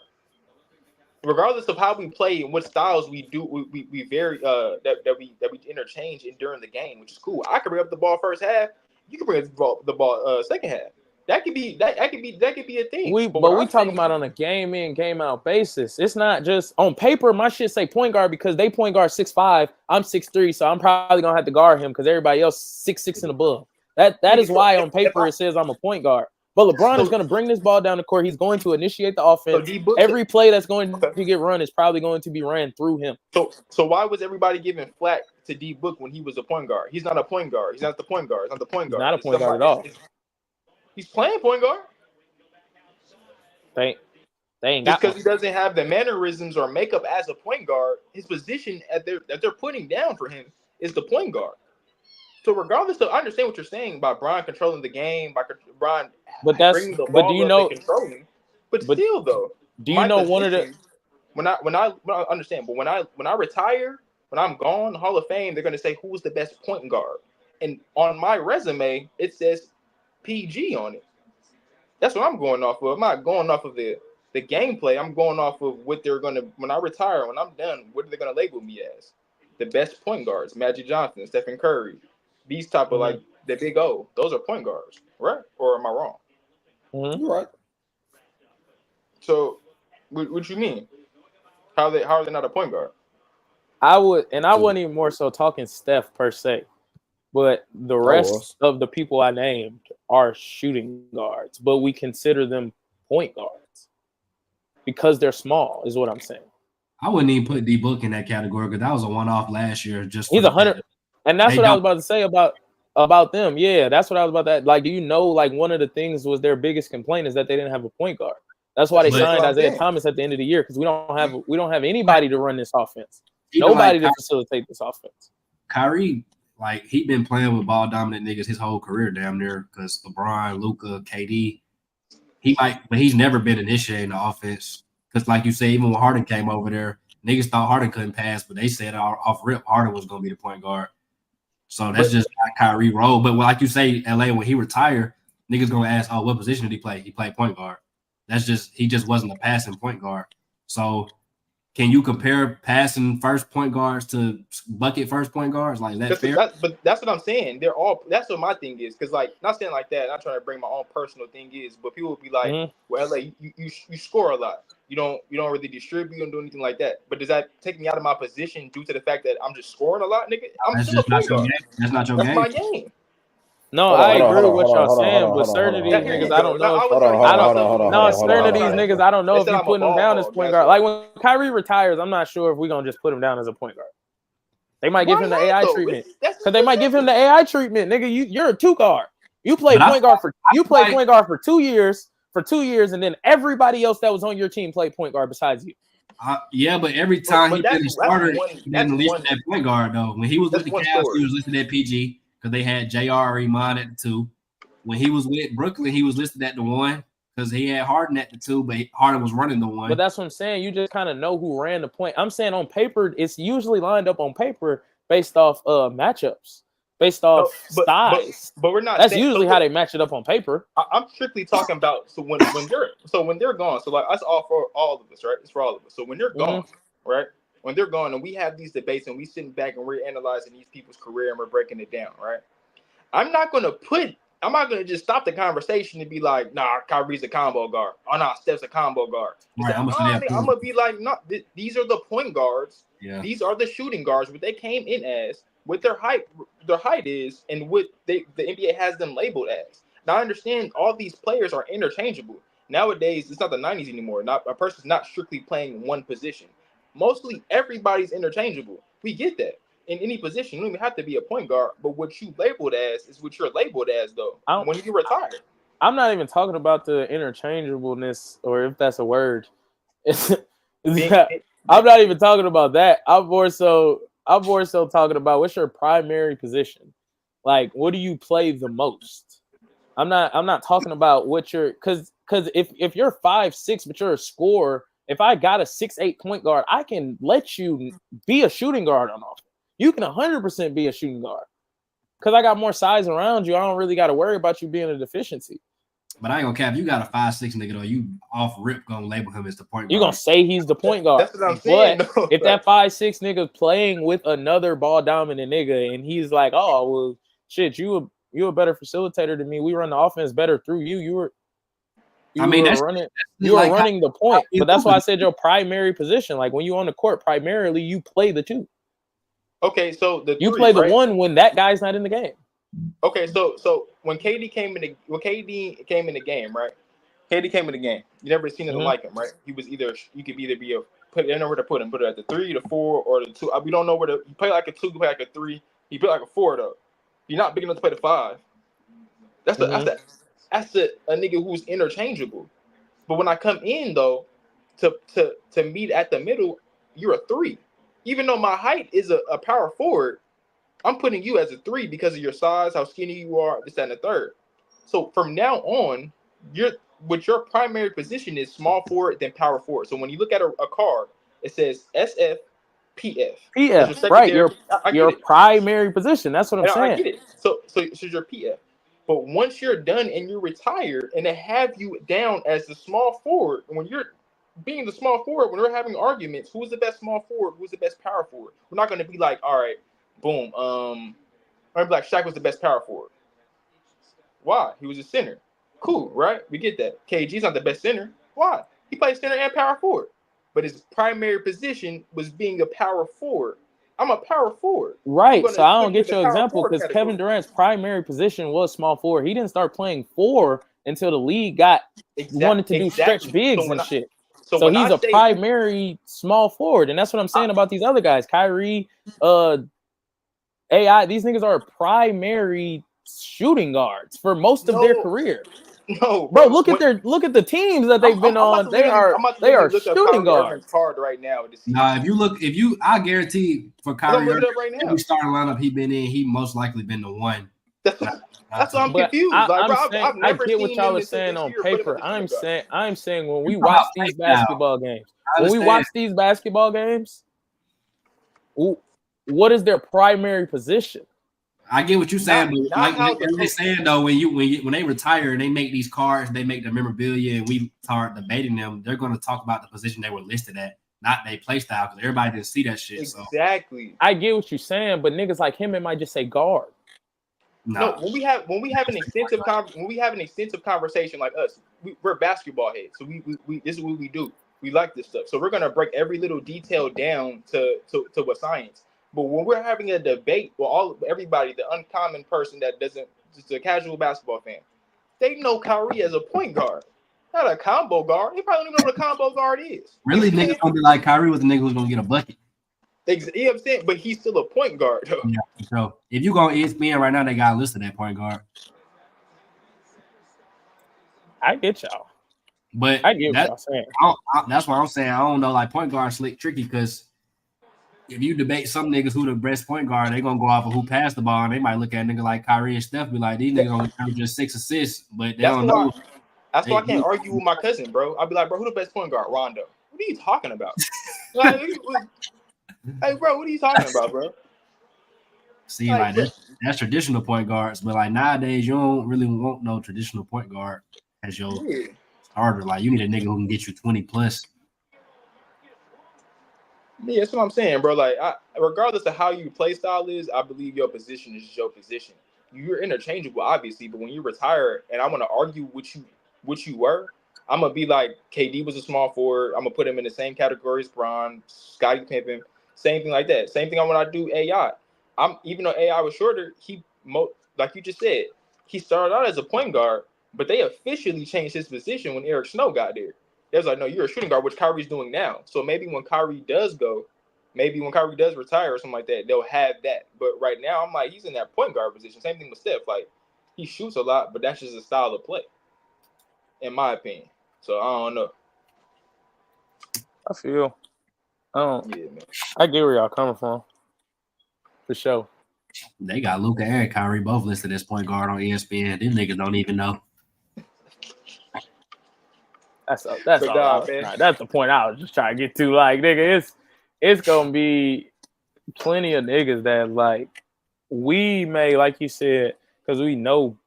Regardless of how we play and what styles we do, we vary that we interchange during the game, which is cool. I can bring up the ball first half. You can bring up the ball second half. That could be a thing. We talking about on a game in, game out basis. It's not just on paper. My shit say point guard because they point guard 6'5". I'm 6'3", so I'm probably gonna have to guard him because everybody else 6'6" and above. That is why on paper it says I'm a point guard. But LeBron is going to bring this ball down the court. He's going to initiate the offense. Every play that's going to get run is probably going to be ran through him. So why was everybody giving flack to D Book when he was a point guard? He's not a point guard. He's not the point guard. He's not the point guard. He's not a point guard at all. He's playing point guard. They ain't got because he doesn't have the mannerisms or makeup as a point guard. His position that they're putting down for him is the point guard. So regardless of, I understand what you're saying about Bron controlling the game, by Bron bringing the ball up and controlling. But still, though, do you know one of the when I understand, but when I retire, when I'm gone, Hall of Fame, they're gonna say who's the best point guard, and on my resume it says PG on it. That's what I'm going off of. I'm not going off of the gameplay. I'm going off of what they're gonna when I retire, when I'm done. What are they gonna label me as? The best point guards: Magic Johnson, Stephen Curry. These type of like the big O, those are point guards, right? Or am I wrong? You're right. So, what you mean? How are they not a point guard? I wasn't even more so talking Steph per se, but the rest of the people I named are shooting guards, but we consider them point guards because they're small, is what I'm saying. I wouldn't even put D Book in that category because that was a one-off last year. Just he's 100. And that's what I was about to say about them. Yeah, that's what I was about to. Like, do you know? Like, one of the things was their biggest complaint is that they didn't have a point guard. That's why they signed Isaiah Thomas at the end of the year because we don't have anybody to run this offense. Nobody to facilitate this offense. Kyrie, like he been playing with ball dominant niggas his whole career, damn near. Because LeBron, Luka, KD, but he's never been initiating the offense. Because, like you say, even when Harden came over there, niggas thought Harden couldn't pass, but they said off rip Harden was gonna be the point guard. So that's just like Kyrie role. But like you say, LA, when he retired, niggas gonna ask, oh, what position did he play? He played point guard. He just wasn't a passing point guard. So can you compare passing first point guards to bucket first point guards? Like that fair? But that's what I'm saying. That's what my thing is. Because like not saying like that, not trying to bring my own personal thing is, but people would be like, well, LA, you score a lot. You don't really distribute, you don't do anything like that. But does that take me out of my position due to the fact that I'm just scoring a lot, nigga? That's just not your game. That's not your game. That's my game. No, I agree with what y'all saying, but certain of these niggas, I don't know. No, certain of these niggas, I don't know if you putting them down as point guard. Like when Kyrie retires, I'm not sure if we're gonna just put him down as a point guard. They might give him the AI treatment because they might give him the AI treatment, nigga. You're a 2 guard. You play point guard for 2 years. for 2 years, and then everybody else that was on your team played point guard besides you. Yeah, but every time he been a starter, he didn't one, list that point guard though. When he was with the Cavs, he was listed at PG because they had JR or Iman at the 2. When he was with Brooklyn, he was listed at the 1 because he had Harden at the 2, but Harden was running the 1. But that's what I'm saying. You just kind of know who ran the point. I'm saying on paper, it's usually lined up on paper based off matchups, based off size. But we're not. That's usually how they match it up on paper. I'm strictly talking about when they're gone. So like that's all for all of us, right? It's for all of us. So when they're gone, right? When they're gone, and we have these debates, and we sitting back and we're analyzing these people's career and we're breaking it down, right? I'm not gonna just stop the conversation and be like, nah, Kyrie's a combo guard. Oh, nah, Steph's a combo guard. Right, I'm gonna be like, no, these are the point guards. Yeah. These are the shooting guards, what they came in as, what their height is, and what the NBA has them labeled as. Now, I understand all these players are interchangeable. Nowadays, it's not the 90s anymore. Not a person's not strictly playing one position. Mostly everybody's interchangeable. We get that. In any position, you don't even have to be a point guard, but what you labeled as is what you're labeled as, though, when you retire. I'm not even talking about the interchangeableness, or if that's a word. I'm not even talking about that. I'm more so talking about what's your primary position. Like, what do you play the most? I'm not talking about what you're because if you're 5'6", but you're a scorer, if I got a 6'8" point guard, I can let you be a shooting guard on offense. You can 100% be a shooting guard because I got more size around you. I don't really got to worry about you being a deficiency. But I ain't gonna cap. You got a 5'6" nigga though. You off rip gonna label him as the point guard. You gonna say he's the point guard. That's what I'm saying. But if that 5'6" nigga playing with another ball dominant nigga and he's like, oh well, shit, you a better facilitator than me. We run the offense better through you. You were running the point. But that's why I said your primary position. Like when you on the court, primarily you play the 2. Okay, so you play the 1 when that guy's not in the game. Okay, so when KD came in the game, right? KD came in the game. You never seen anything like him, right? He was you could either be they don't know where to put him. Put it at the 3, the 4, or the 2. We don't know where to. You play like a 2, you play like a 3. He play like a 4 though. You're not big enough to play the 5. That's a nigga who's interchangeable. But when I come in though, to meet at the middle, you're a 3. Even though my height is a power forward, I'm putting you as a 3 because of your size, how skinny you are, this, that, and the third. So from now on, your primary position is small forward, then power forward. So when you look at a card, it says SF, PF. PF, right? Your primary position. That's what I'm saying. I get it. So you're PF. But once you're done and you retire, and they have you down as the small forward, when you're being the small forward, when we're having arguments, who's the best small forward, who's the best power forward? We're not going to be like, all right, boom. I'm like Shaq was the best power forward. Why? He was a center. Cool, right? We get that. KG's not the best center. Why? He plays center and power forward. But his primary position was being a power forward. I'm a power forward. Right. So I don't get your example because Kevin Durant's primary position was small forward. He didn't start playing 4 until the league wanted to do stretch bigs and shit. So he's a primary small forward, and that's what I'm saying about these other guys. Kyrie, AI, these niggas are primary shooting guards for most of their career. No, bro, look at the teams that they've been on. They are shooting guards. Card right now. Nah, I guarantee for Kyrie, every starting lineup he been in, he most likely been the 1. That's why I'm confused. I get what y'all are saying on paper. I'm saying when we watch these basketball games, what is their primary position? I get what you're saying, but like they're saying though, when they retire and they make these cards, they make the memorabilia, and we start debating them, they're going to talk about the position they were listed at, not their play style, because everybody didn't see that shit. Exactly. So. I get what you're saying, but niggas like him, it might just say guard. No, when we have an extensive conversation like us, we're basketball heads, so we this is what we do. We like this stuff, so we're gonna break every little detail down to a science. But when we're having a debate with everybody, the uncommon person that doesn't, just a casual basketball fan, they know Kyrie as a point guard, not a combo guard. He probably don't even know what a combo guard is. Really, niggas gonna be like Kyrie was the nigga who's gonna get a bucket. You know what I'm saying? But he's still a point guard, though. Yeah, so if you go on ESPN right now, they got listed at point guard. I get y'all. But I get what y'all saying. That's why I'm saying I don't know. Like point guard slick tricky because if you debate some niggas who the best point guard, they gonna go off of who passed the ball, and they might look at a nigga like Kyrie and Steph, be like, these niggas only have just 6 assists, but they don't know. That's why I can't argue with my cousin, bro. I'll be like, bro, who the best point guard? Rondo. What are you talking about? Like, hey, bro, what are you talking about, bro? See, like that's traditional point guards, but like nowadays, you don't really want no traditional point guard as your starter. Like you need a nigga who can get you 20 plus. Yeah, that's what I'm saying, bro. Like, regardless of how your play style is, I believe your position is your position. You're interchangeable, obviously, but when you retire, and I want to argue what you were, I'm gonna be like KD was a small forward. I'm gonna put him in the same category as Bron, Scottie Pippen, same thing like that. Same thing when I do AI. Even though AI was shorter, like you just said, he started out as a point guard, but they officially changed his position when Eric Snow got there. They was like, no, you're a shooting guard, which Kyrie's doing now. So maybe when Kyrie does retire or something like that, they'll have that. But right now, I'm like, he's in that point guard position. Same thing with Steph. Like, he shoots a lot, but that's just a style of play, in my opinion. So I don't know. I feel. Yeah, man. I get where y'all coming from. For sure. They got Luka and Kyrie both listed as point guard on ESPN. These niggas don't even know. That's the point I was just trying to get to. Like, nigga, it's gonna be plenty of niggas that like we may, like you said, because we know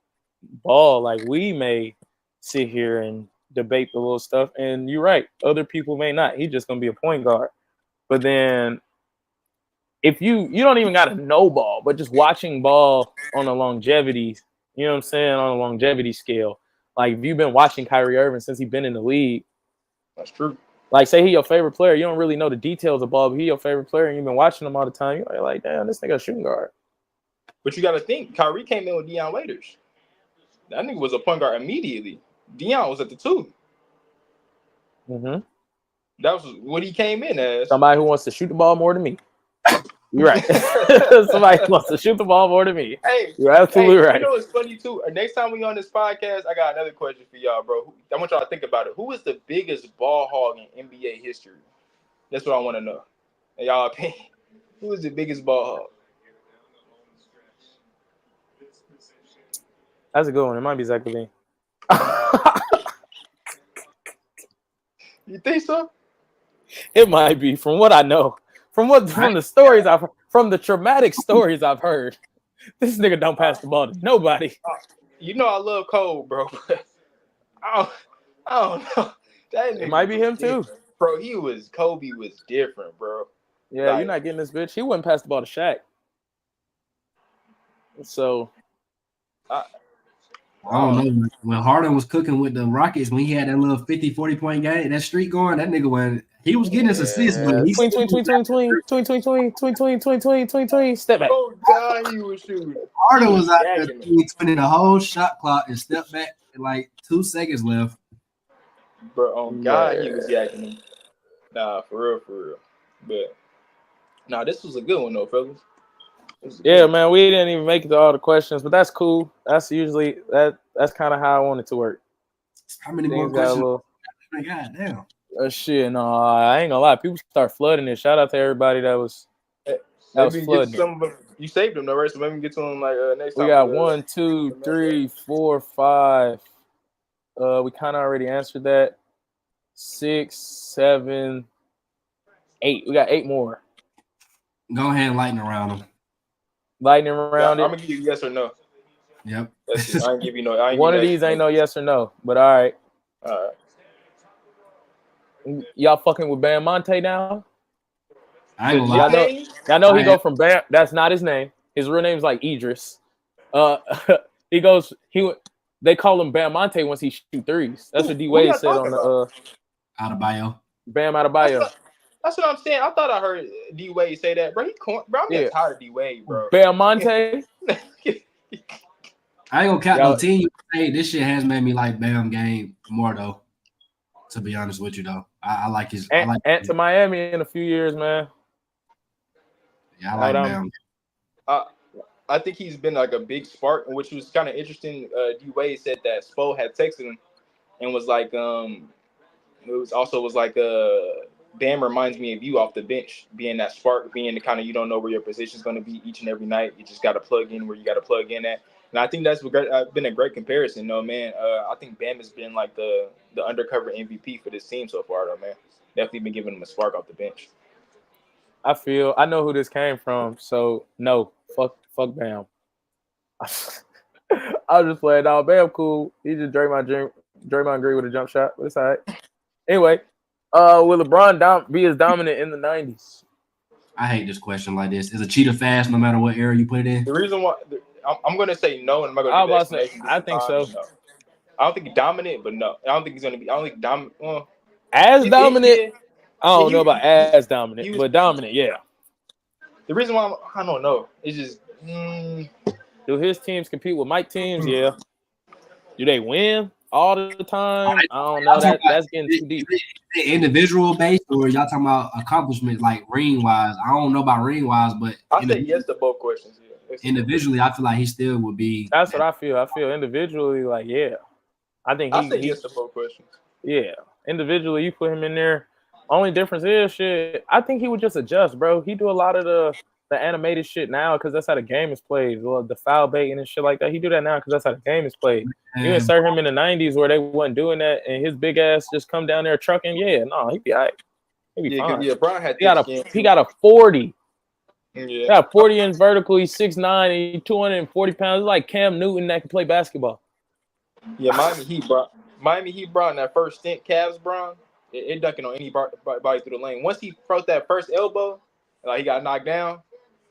ball, like we may sit here and debate the little stuff, and you're right, other people may not. He's just gonna be a point guard. But then if you don't even gotta know ball, but just watching ball on a longevity, you know what I'm saying, on a longevity scale. Like if you've been watching Kyrie Irving since he's been in the league. That's true. Like, say he your favorite player. You don't really know the details of ball, but he your favorite player, and you've been watching him all the time. You're like, damn, this nigga a shooting guard. But you got to think, Kyrie came in with Deion Waiters. That nigga was a point guard immediately. Deion was at the 2. Mm-hmm. That was what he came in as. Somebody who wants to shoot the ball more than me. You're right. Somebody who wants to shoot the ball more than me. Hey, you're absolutely right. You know what's funny, too? Next time we on this podcast, I got another question for y'all, bro. I want y'all to think about it. Who is the biggest ball hog in NBA history? That's what I want to know. In y'all opinion, who is the biggest ball hog? That's a good one. It might be Zach LaVine. You think so? It might be, from what I know. From the stories from the traumatic stories I've heard. This nigga don't pass the ball to nobody. You know I love Cole, bro. I don't know. It might be him too. Bro, Kobe was different, bro. Yeah, like, you're not getting this bitch. He wouldn't pass the ball to Shaq. So I don't know. When Harden was cooking with the Rockets, when he had that little 50, 40-point game, that streak going, that nigga went. He was getting his assists, but he tween, step back. Oh God, he was shooting. Harden was out there twinning the whole shot clock and stepped back in like 2 seconds left. Bro, oh God, he was yakking him. Nah, for real. But this was a good one though, fellas. Yeah, man, we didn't even make it to all the questions, but that's cool. That's usually that's kind of how I want it to work. How many more questions? God damn. Shit, no, I ain't gonna lie. People start flooding it. Shout out to everybody that was flooding. You saved them, though, right? So maybe we get to them like next time. We got 1, 2, 3, 4, 5. We kind of already answered that. 6, 7, 8. We got 8 more. Go ahead and lightning around them. Lightning around it. I'm gonna give you yes or no. Yep. I ain't give you no. One of these ain't no yes or no, but all right. All right. Y'all fucking with Bam Monte now? I ain't gonna lie. Y'all know he go from Bam. That's not his name. His real name's like Idris. They call him Bam Monte once he shoot threes. That's what D Wade said on the Adebayo. Bam Adebayo. That's what I'm saying. I thought I heard D Wade say that, bro. I'm getting tired of D Wade, bro. Bam Monte. I ain't gonna count no team. Hey, this shit has made me like Bam game more though. To be honest with you, though, I like his. And to Miami in a few years, man. Yeah, I like Bam. I think he's been like a big spark, which was kind of interesting. D Wade said that Spo had texted him and was like, it was like Bam reminds me of you off the bench, being that spark, being the kind of you don't know where your position is going to be each and every night. You just got to plug in where you got to plug in at. And I think that's been a great comparison, though, man. I think Bam has been like the undercover MVP for this team so far, though, man. Definitely been giving him a spark off the bench. I know who this came from, so no, fuck Bam. I was just playing. No, Bam cool. He just Draymond Green with a jump shot, but it's all right. Anyway, will LeBron be as dominant in the 90s? I hate this question like this. Is a cheetah fast no matter what era you put it in? The reason why I'm going to say no, and I'm going to say I think so. No. I don't think he's dominant, but no. I don't think he's going to be. I don't think dominant. Well, dominant. I don't know about as dominant, but dominant, yeah. The reason why I don't know is just do his teams compete with Mike teams? Yeah. Do they win all the time? I don't know. That's getting too deep. Individual based, or y'all talking about accomplishment like ring wise? I don't know about ring wise, but I say yes to both questions. Yeah. Individually, I feel like he still would be. That's what I feel. I feel individually, like, yeah. I think I say yes to both questions. Yeah. Individually, you put him in there. Only difference is shit. I think he would just adjust, bro. He do a lot of the animated shit now because that's how the game is played. Well, the foul baiting and shit like that. He do that now because that's how the game is played. You insert him in the 90s where they wasn't doing that, and his big ass just come down there trucking. Yeah, no, he'd be all right. He'd be fine. Yeah, Brian had he got a 40. Yeah. He got a 40 inch vertical. He's 6'9", he's 240 pounds. He's like Cam Newton that can play basketball. Yeah, Miami Heat brought in that first stint, Cavs, Brian. It dunking on anybody through the lane. Once he froze that first elbow, like he got knocked down,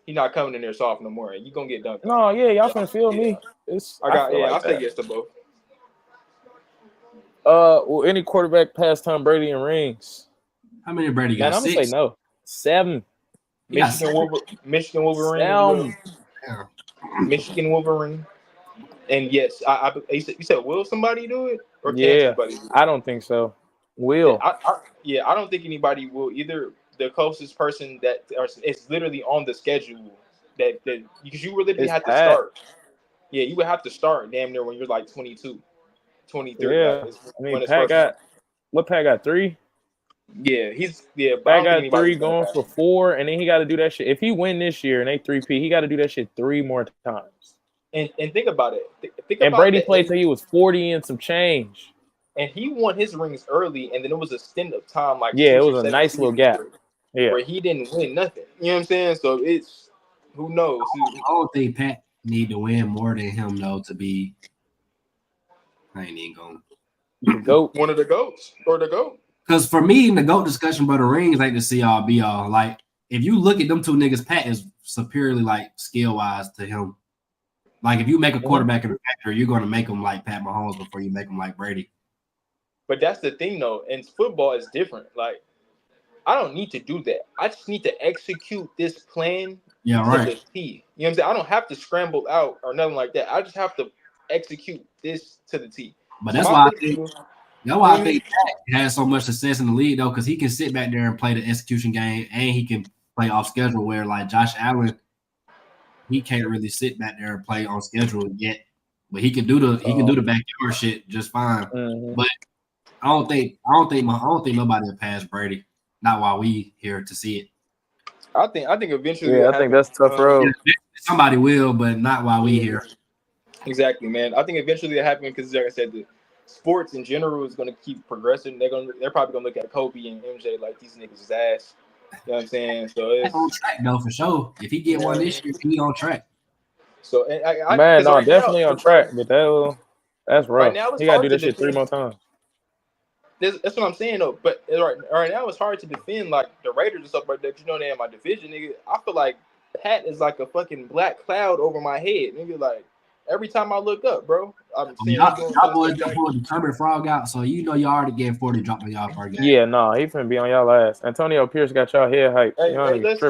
he not coming in there soft no more. You gonna get dunked. No, yeah, y'all finna feel me. I'll say yes to both. Will any quarterback pass Tom Brady in rings? How many Brady got? I'm gonna say no. 7. Michigan Wolverine. Michigan Wolverine. And yes, you said will somebody do it or can somebody do it? I don't think so. Will. I don't think anybody will either. The closest person it's literally on the schedule that because you literally have to start. Yeah, you would have to start damn near when you're like 22, 23. Yeah, Pat got 3. Yeah, Pat got 3 going for 4, and then he got to do that shit. If he win this year and they 3P, he got to do that shit 3 more times. And think about it. And Brady played till he was 40 and some change. And he won his rings early, and then it was a stint of time like it was a nice little gap. Yeah, where he didn't win nothing. You know what I'm saying? So it's who knows. I don't think Pat need to win more than him though to be. I ain't even going. GOAT. One of the GOATs or the GOAT. Because for me, in the GOAT discussion, bro, the rings ain't the see all be all. Like if you look at them two niggas, Pat is superiorly like skill wise to him. Like if you make a quarterback in the factory, you're going to make him like Pat Mahomes before you make him like Brady. But that's the thing, though. And football is different. Like, I don't need to do that. I just need to execute this plan to the T. You know what I'm saying? I don't have to scramble out or nothing like that. I just have to execute this to the T. But that's why I think Pat has so much success in the league, though, because he can sit back there and play the execution game, and he can play off schedule. Where like Josh Allen, he can't really sit back there and play on schedule yet, but he can do the backyard shit just fine. Mm-hmm. But I don't think nobody will pass Brady. Not while we here to see it. I think eventually. Yeah, I think that's tough road. Somebody will, but not while we here. Exactly, man. I think eventually it happen because, like I said, the sports in general is going to keep progressing. They're probably going to look at Kobe and MJ like these niggas is ass. You know what I'm saying? So it's on track though for sure. If he get one this year, he on track. So definitely on track. But that's rough. Right now, he got to do that shit 3 more times. That's what I'm saying though. But right now it's hard to defend like the Raiders and stuff like that. You know they in my division, nigga. I feel like Pat is like a fucking black cloud over my head, nigga. Like every time I look up, bro, I'm seeing y'all boys just pulled the Kermit Frog out, so you know you already getting 40 dropped on y'all for a game. Yeah, no, he finna be on y'all ass. Antonio Pierce got y'all head hype. This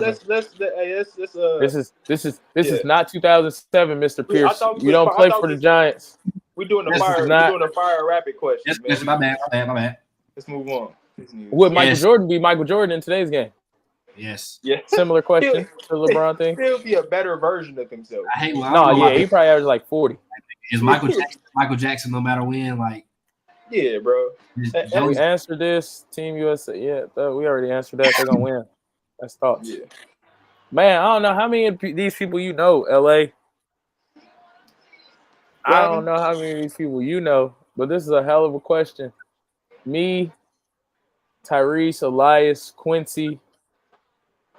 is not 2007, Mr. Pierce. You don't play for the Giants. We're doing the fire rapid question. Yes, my bad. Let's move on. Would Michael Jordan be Michael Jordan in today's game? Yes. Yeah. Similar question to the LeBron thing. He'll be a better version of himself. He probably averaged like 40. Is Michael Jackson no matter when? Like, Yeah, bro. We answered this. Team USA. Yeah, we already answered that. They're gonna win. That's thoughts. Yeah. Man, I don't know how many of these people you know, LA. I don't know how many of these people you know, but this is a hell of a question. Me, Tyrese, Elias, Quincy,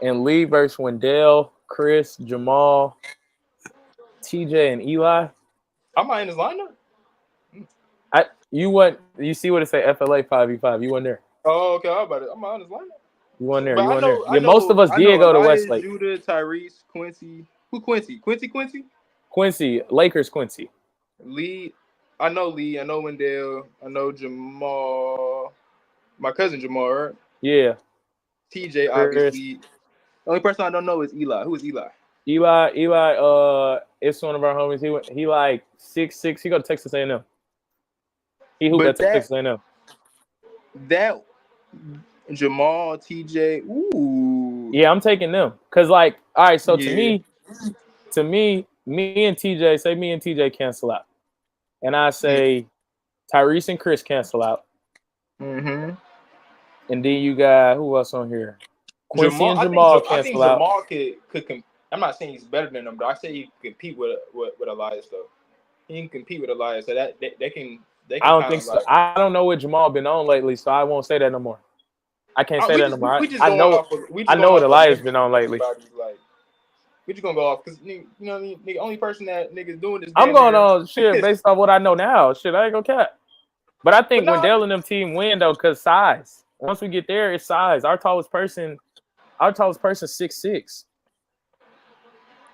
and Lee versus Wendell, Chris, Jamal, TJ, and Eli. I'm not in his lineup. You see what it say? FLA 5v5. You weren't there. Oh, okay. I'm not in his lineup. You weren't there. But You weren't there. I know, most of us did go to Elias, Westlake. Judah, Tyrese, Quincy. Who Quincy? Quincy, Lakers Quincy. Lee. I know Lee. I know Wendell. I know Jamal. My cousin Jamal, right? Yeah. TJ, obviously. The only person I don't know is Eli. Who is Eli? Eli, it's one of our homies. He like 6'6". He go to Texas A&M. He hooped at Texas A&M. That Jamal, TJ, ooh. Yeah, I'm taking them. Cause like, all right, so to me, me and TJ cancel out. And I say Tyrese and Chris cancel out. Mm-hmm. And then you got who else on here? Quincy and Jamal cancel out. Jamal could I'm not saying he's better than them, but I say he can compete with Elias though. He can compete with Elias, so that they can. I don't think so. I don't know what Jamal been on lately, so I won't say that no more. I can't say that no more. I know what Elias been on lately. Like, we just gonna go off because the only person that niggas doing this. I'm going on shit based on what I know now. Shit, I ain't gonna cap. But I think Wendell and them team win though, cause size. Once we get there, it's size. Our tallest person 6'6".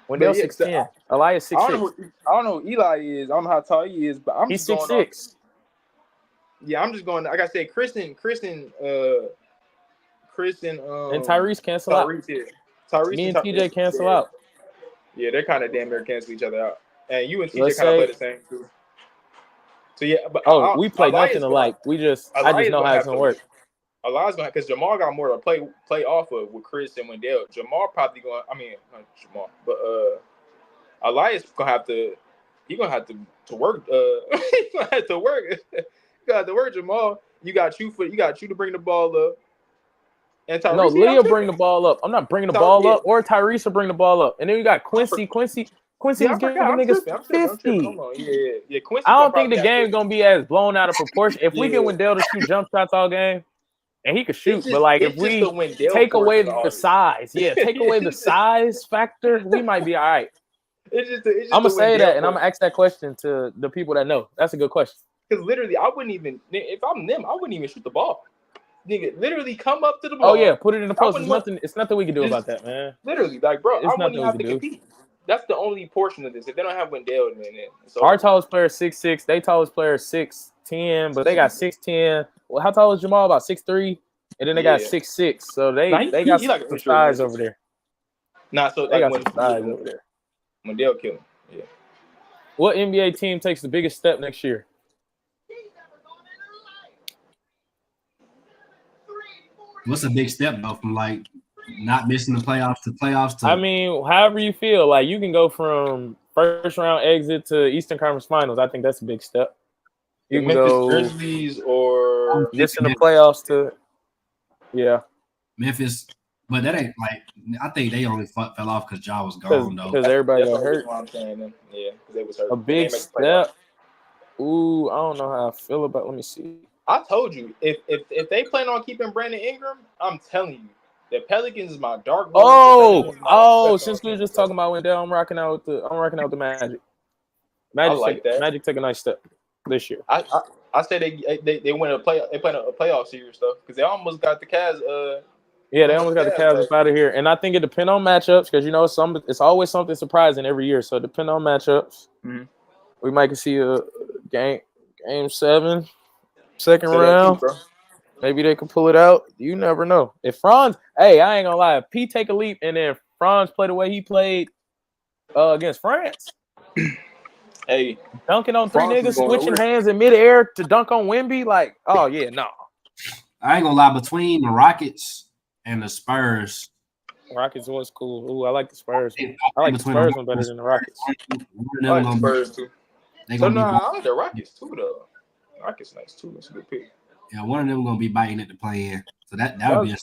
Wendell 6'10". Elias 6'6". I don't know who Eli is. I don't know how tall he is, but he's 6'6". Yeah, I'm just going. Like I said, Chris and Tyrese cancel out. Tyrese Me and TJ cancel out. Yeah, they're kind of damn near cancel each other out. And you and TJ kind of play the same too. So yeah, but we play nothing alike. I just know how it's gonna work. Elias gonna because Jamal got more to play off of with Chris and Wendell. Jamal probably going. I mean, not Jamal, but Elias gonna have to. He gonna have to work. He gonna have to work. You got to work, Jamal. You got you to bring the ball up. And Tyrese, no, Leah bring the ball up. I'm not bringing the ball up, or Tyrese will bring the ball up. And then you got Quincy. Quincy was giving niggas 50. Yeah, Quincy. I don't think the game's gonna be as blown out of proportion. If we get Wendell to shoot jump shots all game, and he could shoot, but like if we take away the size, take away the size factor, we might be all right. I'm gonna say that, and I'm gonna ask that question to the people that know. That's a good question. Because literally, I wouldn't even if I'm them, I wouldn't even shoot the ball. Nigga, literally come up to the ball. Oh yeah, put it in the post. It's nothing we can do about that, man. Literally, like bro, I wouldn't have to compete. That's the only portion of this. If they don't have Wendell in it, so our tallest player is 6'6". They tallest player is 6'10", but they got 6'10". Well, how tall is Jamal? About 6'3", and then they got 6'6". So they got some size over there. Nah, so they got some size over there. Wendell kill him. Yeah. What NBA team takes the biggest step next year? What's a big step though from like not missing the playoffs to I mean, however you feel, like you can go from first round exit to Eastern Conference Finals. I think that's a big step. You can Memphis go Grizzlies or missing the playoffs to Memphis, but that ain't like I think they only fell off because Ja was gone though. Because everybody got hurt. Yeah, because they was hurt. A big step. Ooh, I don't know how I feel about. Let me see. I told you if they plan on keeping Brandon Ingram, I'm telling you, the Pelicans is my dark horse. Since we were just talking about Wendell, I'm rocking out with the Magic. Magic took a nice step this year. I said they win a playoff series stuff because they almost got the Cavs. They almost got the Cavs up out of here, and I think it depends on matchups because it's always something surprising every year. So it depends on matchups. Mm-hmm. We might see a game 7. Second round, maybe they can pull it out. You never know. If Franz, I ain't gonna lie, if P take a leap and then Franz play the way he played against France, dunking on 3 niggas, switching hands in midair to dunk on Wemby, like, oh yeah, no. I ain't gonna lie, between the Rockets and the Spurs. Rockets was cool. Ooh, I like the Spurs. I like the Spurs one better than the Rockets. I like the Spurs too. I like the Rockets too, though. Rockets nice too. That's a good pick. Yeah, one of them gonna be biting at the play-in. So that would be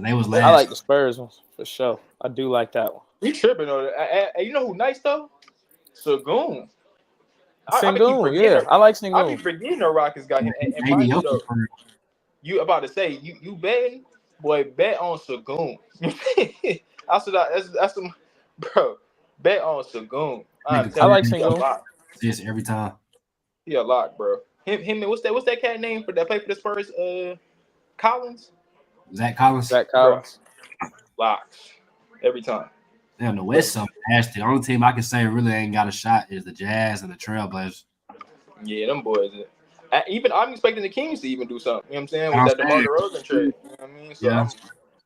they was last. I like the Spurs one for sure. I do like that one. You tripping on it? You know who nice though? Sagoon. Sengun, yeah, I like Sengun. I be forgetting the Rockets got him. And mind you, though, you about to say you betting, boy, bet on Sagoon. that's some, bro. Bet on Sagoon. I like Sengun. Yes, every time. He a lot, bro. Him. What's that cat name that played for the Spurs? Collins. Zach Collins. Bro. Locks every time. Yeah, the West so nasty. The only team I can say really ain't got a shot is the Jazz and the Trailblazers. Yeah, them boys. Even I'm expecting the Kings to even do something. You know what I'm saying? With that DeMar DeRozan trade. You know what I mean? So yeah.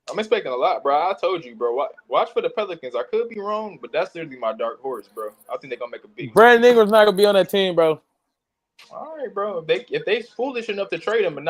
I'm expecting a lot, bro. I told you, bro. Watch for the Pelicans. I could be wrong, but that's literally my dark horse, bro. I think they're gonna make a big. Brandon Ingram's not gonna be on that team, bro. All right, bro. If they foolish enough to trade him and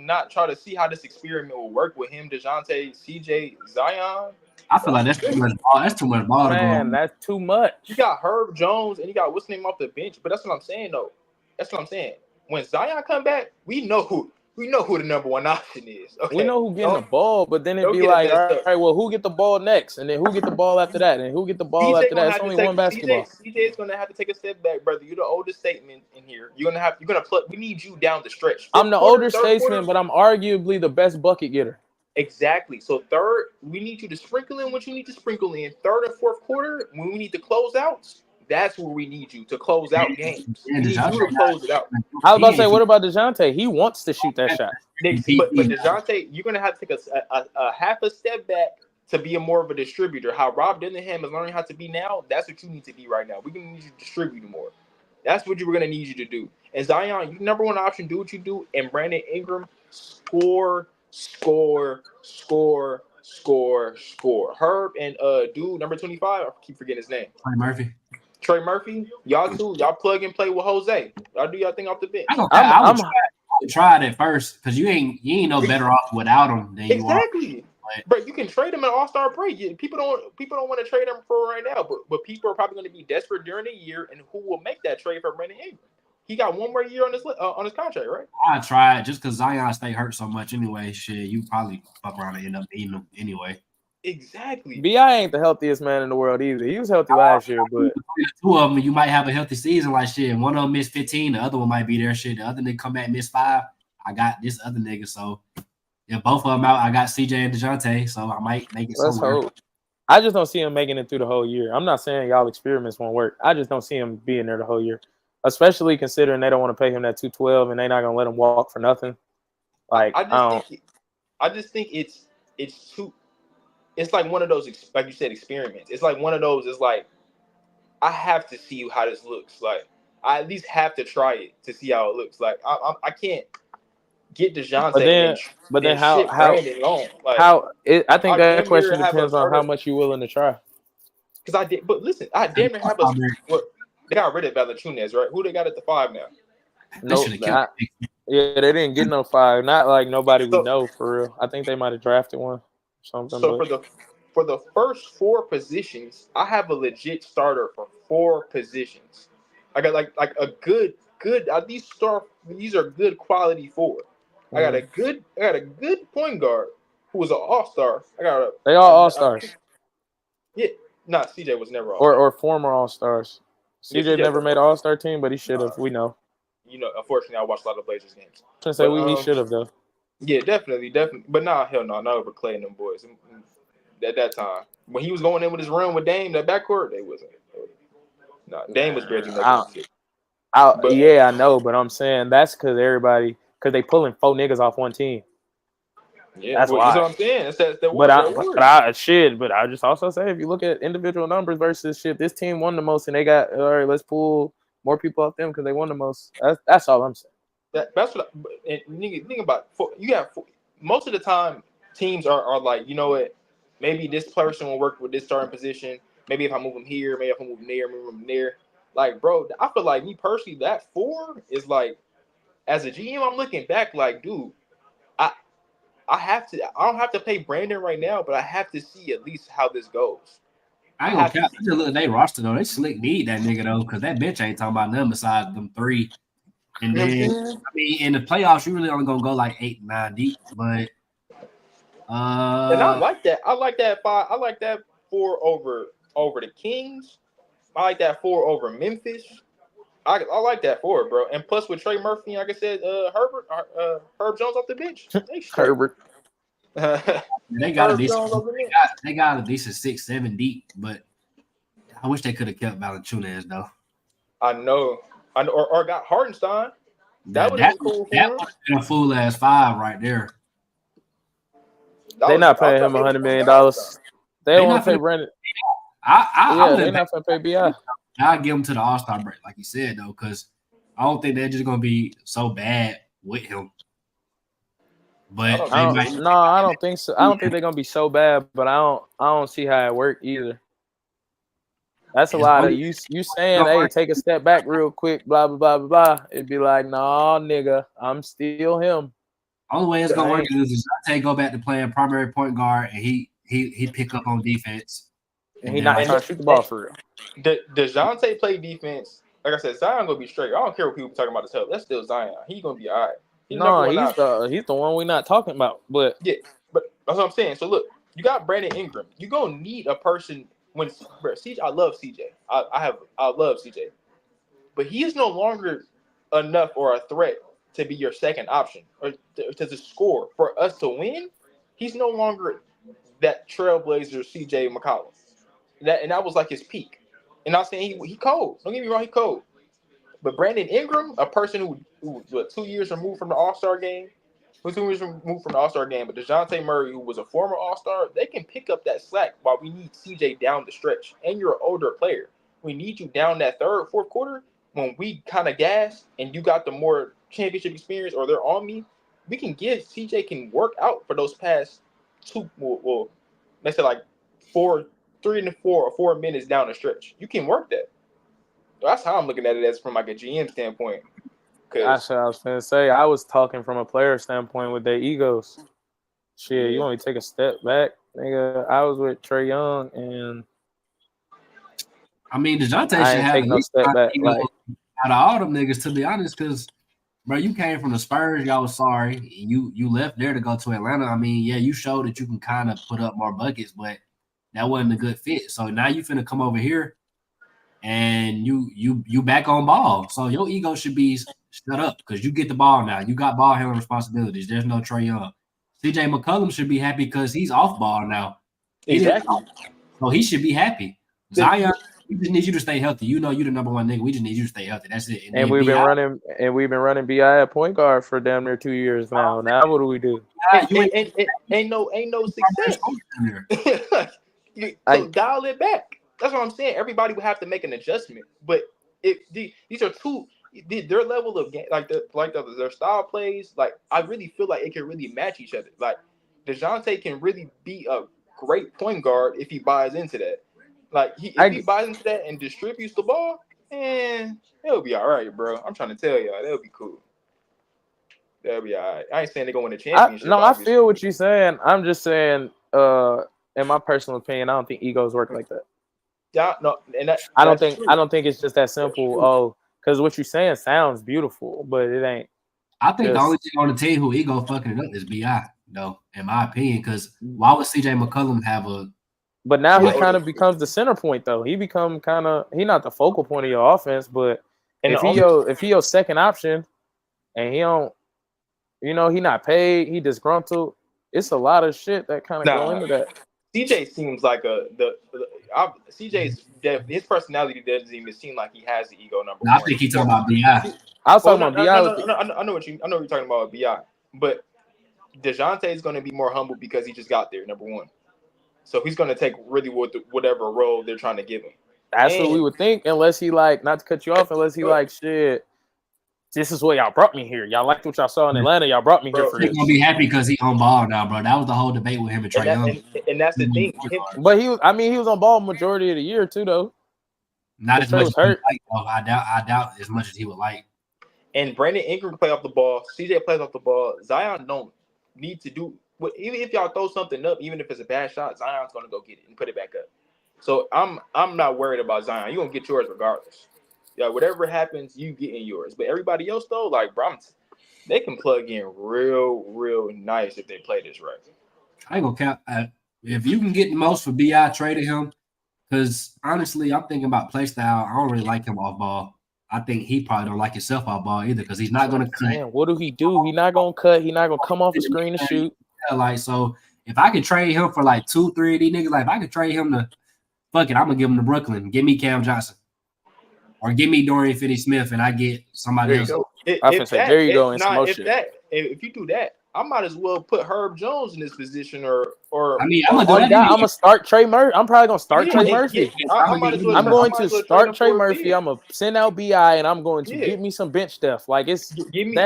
not try to see how this experiment will work with him, DeJounte, CJ, Zion. I feel like that's too much ball. That's too much ball. Man, that's too much. You got Herb Jones and you got what's his name off the bench, but that's what I'm saying though. That's what I'm saying. When Zion come back, we know who the number one option is. Okay? We know who getting the ball, but then it'd be like, all right, well, who get the ball next, and then who get the ball after that, and who get the ball after that? It's only one basketball. CJ's gonna have to take a step back, brother. You're the oldest statesman in here. You're gonna plug. We need you down the stretch. I'm the older statesman, but I'm arguably the best bucket getter. Exactly. So third, we need you to sprinkle in what you need to sprinkle in. Third and fourth quarter, when we need to close out, that's where we need you to close out games. We need you to close it out. I was about to say, what about DeJounte? He wants to shoot that shot. But DeJounte, you're going to have to take a half a step back to be more of a distributor. How Rob Dillingham is learning how to be now, that's what you need to be right now. We're going to need you to distribute more. That's what we're going to need you to do. And Zion, you number one option, do what you do. And Brandon Ingram, score. Herb and dude number 25, I keep forgetting his name. Trey Murphy. Y'all plug and play with Jose. Y'all do y'all thing off the bench. I would try it at first because you ain't no better off without him than you are. Exactly. But you can trade him an All-Star break. People don't want to trade him for right now, but people are probably going to be desperate during the year, and who will make that trade for Brandon Ingram? He got one more year on his contract, right? I tried just because Zion stay hurt so much anyway. Shit, you probably fuck around and end up eating him anyway. Exactly. B.I. ain't the healthiest man in the world either. He was healthy last year, but two of them, you might have a healthy season like shit. One of them missed 15, the other one might be there. Shit, the other nigga come back miss 5. I got this other nigga, so if both of them out, I got CJ and DeJounte, so I might make it somewhere. Hope. I just don't see him making it through the whole year. I'm not saying y'all experiments won't work. I just don't see him being there the whole year. Especially considering they don't want to pay him that $212 and they're not gonna let him walk for nothing. Like I just think it's too. It's like one of those, like you said, experiments. It's like one of those. It's like I have to see how this looks. Like I at least have to try it to see how it looks. Like I can't get DeJounte. But then how I think that question depends on how much you're willing to try. Because I did, but listen, I damn near have a. They got rid of Valanciunas, right? Who they got at the 5 now? Yeah, they didn't get no 5. Not like nobody we know for real. I think they might have drafted one. Something. So for the first 4 positions, I have a legit starter for 4 positions. I got like a good. These are good quality 4. I got a good point guard who was an all-star. They all all-stars. Yeah, CJ was never or former all-stars. CJ never made an all-star team, but he should have. We know. Unfortunately, I watched a lot of Blazers games. He should have though. Yeah, definitely. But hell no, not over Clay and them boys. At that time, when he was going in with his run with Dame, that backcourt, they wasn't. No, Dame was barely making shit. Yeah, I know, but I'm saying that's because they pulling 4 niggas off one team. Yeah, that's what I'm saying. But I just also say if you look at individual numbers versus shit, this team won the most, and they got all right. Let's pull more people off them because they won the most. That's all I'm saying. That's what. Think about. You have most of the time teams are like, you know what? Maybe this person will work with this starting position. Maybe if I move him here, maybe if I move him there, move him there. Like, bro, I feel like me personally, that 4 is like, as a GM, I'm looking back like, dude, I don't have to pay Brandon right now, but I have to see at least how this goes. I ain't gonna count. Just look at their roster though. They slick need that nigga though, because that bench ain't talking about nothing besides them 3. And then, I mean, in the playoffs, you really only gonna go like 8, 9 deep. But and I like that. I like that 5. I like that 4 over the Kings. I like that 4 over Memphis. I like that 4, bro. And plus with Trey Murphy, like I said, Herb Jones off the bench. Herbert. They got a decent. They got a decent 6, 7 deep. But I wish they could have kept Valanciunas though. I know. Or got Hartenstein. That would have been cool for him. That would have been a fool ass 5 right there. They're not paying him $100 million. They don't want to pay Brandon. They're not going to pay BI. I'll give him to the All-Star break, like you said, though, because I don't think they're just going to be so bad with him. But I don't think so. I don't think they're going to be so bad, but I don't see how it works either. That's a lot of you saying, hey, take a step back real quick, blah, blah, blah, blah, blah. It'd be like, nah, nigga, I'm still him. Only way it's gonna work is Dejounte go back to playing primary point guard and he pick up on defense. And he not trying to shoot the ball for real. Dejounte play defense. Like I said, Zion gonna be straight. I don't care what people talking about this help. That's still Zion. He gonna be all right. He's the one we're not talking about. But yeah, but that's what I'm saying. So look, you got Brandon Ingram. You gonna need a person when CJ. I love CJ. I love CJ, but he is no longer enough or a threat to be your second option or to score for us to win. He's no longer that trailblazer CJ McCollum. That was like his peak. And I'm saying he cold. Don't get me wrong, he cold. But Brandon Ingram, a person who 2 years removed from the All-Star game, but DeJounte Murray, who was a former All-Star, they can pick up that slack while we need CJ down the stretch. And you're an older player. We need you down that third, fourth quarter when we kind of gas and you got the more championship experience or they're on me. We can give CJ can work out for those past 2, well, let's say like 3 to 4 or 4 minutes down the stretch. You can work that. That's how I'm looking at it as from like a GM standpoint. That's what I was going to say. I was talking from a player standpoint with their egos. Shit, you want me to take a step back? Nigga, I was with Trae Young and I mean, DeJounte should have no step back. Like, out of all them niggas, to be honest, because, bro, you came from the Spurs. Y'all was sorry. You left there to go to Atlanta. I mean, yeah, you showed that you can kind of put up more buckets, but that wasn't a good fit. So now you finna come over here and you back on ball. So your ego should be shut up because you get the ball now. You got ball handling responsibilities. There's no Trae Young. CJ McCollum should be happy because he's off ball now. Exactly. So he should be happy. Zion, we just need you to stay healthy. You know you're the number one nigga. We just need you to stay healthy. That's it. And we've been running BI at point guard for damn near 2 years now. Now what do we do? Ain't no success. So dial it back. That's what I'm saying. Everybody would have to make an adjustment. But these are their level of game, their style plays. Like I really feel like it can really match each other. Like DeJounte can really be a great point guard if he buys into that. Like if he buys into that and distributes the ball, it'll be all right, bro. I'm trying to tell y'all, that'll be cool. That'll be all right. I ain't saying they're going to win a championship. I feel what you're saying. I'm just saying, in my personal opinion, I don't think egos work like that. Yeah, no, and I don't think it's just that simple. Oh, because what you're saying sounds beautiful, but it ain't. I think the only thing on the team who ego fucking it up is BI, though, in my opinion. Because why would CJ McCollum have a? But now he kind of becomes the center point, though. He become he not the focal point of your offense, but if he your second option, and he don't, he not paid, he disgruntled. It's a lot of shit that kind of go into that. CJ seems like his personality doesn't even seem like he has the ego number one. I think he's talking about BI. I was talking about BI. I know what you're talking about with BI, but DeJounte is going to be more humble because he just got there, number one. So he's going to take really whatever role they're trying to give him. That's what we would think, unless he not to cut you off, unless he shit. This is what y'all brought me here. Y'all liked what y'all saw in Atlanta. Y'all brought me here for this. He's gonna be happy because he on ball now, bro. That was the whole debate with him and Trae Young. And that's the thing. But he was on ball majority of the year too, though. Not as much as he would like, though. I doubt as much as he would like. And Brandon Ingram play off the ball. CJ plays off the ball. Zion don't need to do even if y'all throw something up, even if it's a bad shot, Zion's gonna go get it and put it back up. So I'm not worried about Zion. You're gonna get yours regardless. Yeah, whatever happens, you get in yours. But everybody else though, like bro, they can plug in real nice if they play this right. I ain't gonna count. If you can get the most for Bi, traded him. Because honestly, I'm thinking about play style. I don't really like him off ball. I think he probably don't like himself off ball either because he's not going to cut. Man, what do? He not going to cut. He not going to come off the screen and shoot. Yeah, like, so if I could trade him for like 2-3 of these niggas, like if I could trade him to, fuck it, I'm going to give him to Brooklyn. Give me Cam Johnson. Or give me Dorian Finney-Smith and I get somebody else. There you go. If you do that, I might as well put Herb Jones in this position or I mean, I'm gonna start Trey Murphy. I'm probably gonna start Trey Murphy. I'm going to start Trey Murphy. I'm gonna send out Bi and I'm going to get me some bench stuff. Like it's give me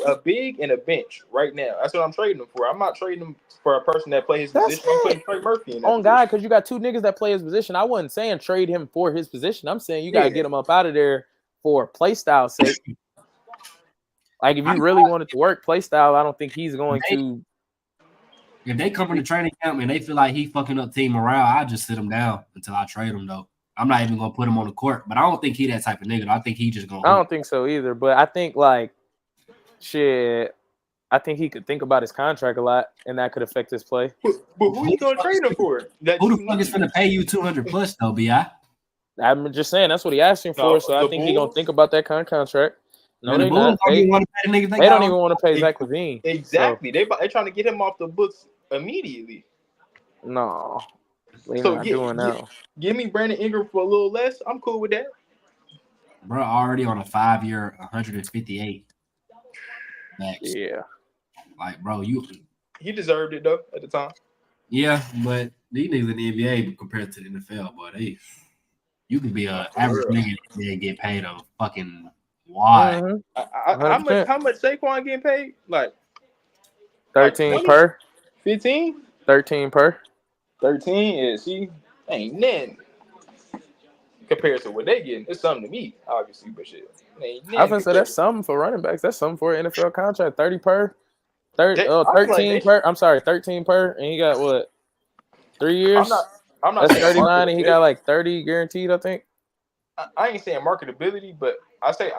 a big and a bench right now. That's what I'm trading him for. I'm not trading him for a person that plays his position. I'm putting Trey Murphy in that God, because you got two niggas that play his position. I wasn't saying trade him for his position. I'm saying you gotta get him up out of there for play style sake. Like, if you really want it to work, play style, I don't think he's going to. If they come from the training camp and they feel like he fucking up team morale, I just sit him down until I trade him, though. I'm not even going to put him on the court. But I don't think he that type of nigga. I think he just going to. I don't think so either. But I think, like, I think he could think about his contract a lot, and that could affect his play. But who you going to trade him for? Who the fuck is going to pay you $200+ though, Bi? I'm just saying that's what he asked him for, so I think he's going to think about that contract. No, they don't. They don't even want to pay Zach LaVine. Exactly. So. They're trying to get him off the books immediately. No. Give me Brandon Ingram for a little less. I'm cool with that. Bro, already on a 5-year, 158. Max. Yeah. Like, bro, he deserved it though at the time. Yeah, but these niggas in the NBA compared to the NFL, boy, you could be an average nigga and get paid a fucking why? How much Saquon getting paid? Like 13 per. 15? 13 per. 13 is ain't nothing compared to what they getting. It's something to me, obviously, but shit. I was gonna say that's something for running backs. That's something for an NFL contract. 30 per. 13 per. I'm sorry, 13 per, and he got what? 3 years. I'm not. That's 39, and he got like 30 guaranteed. I think. I ain't saying marketability, but I think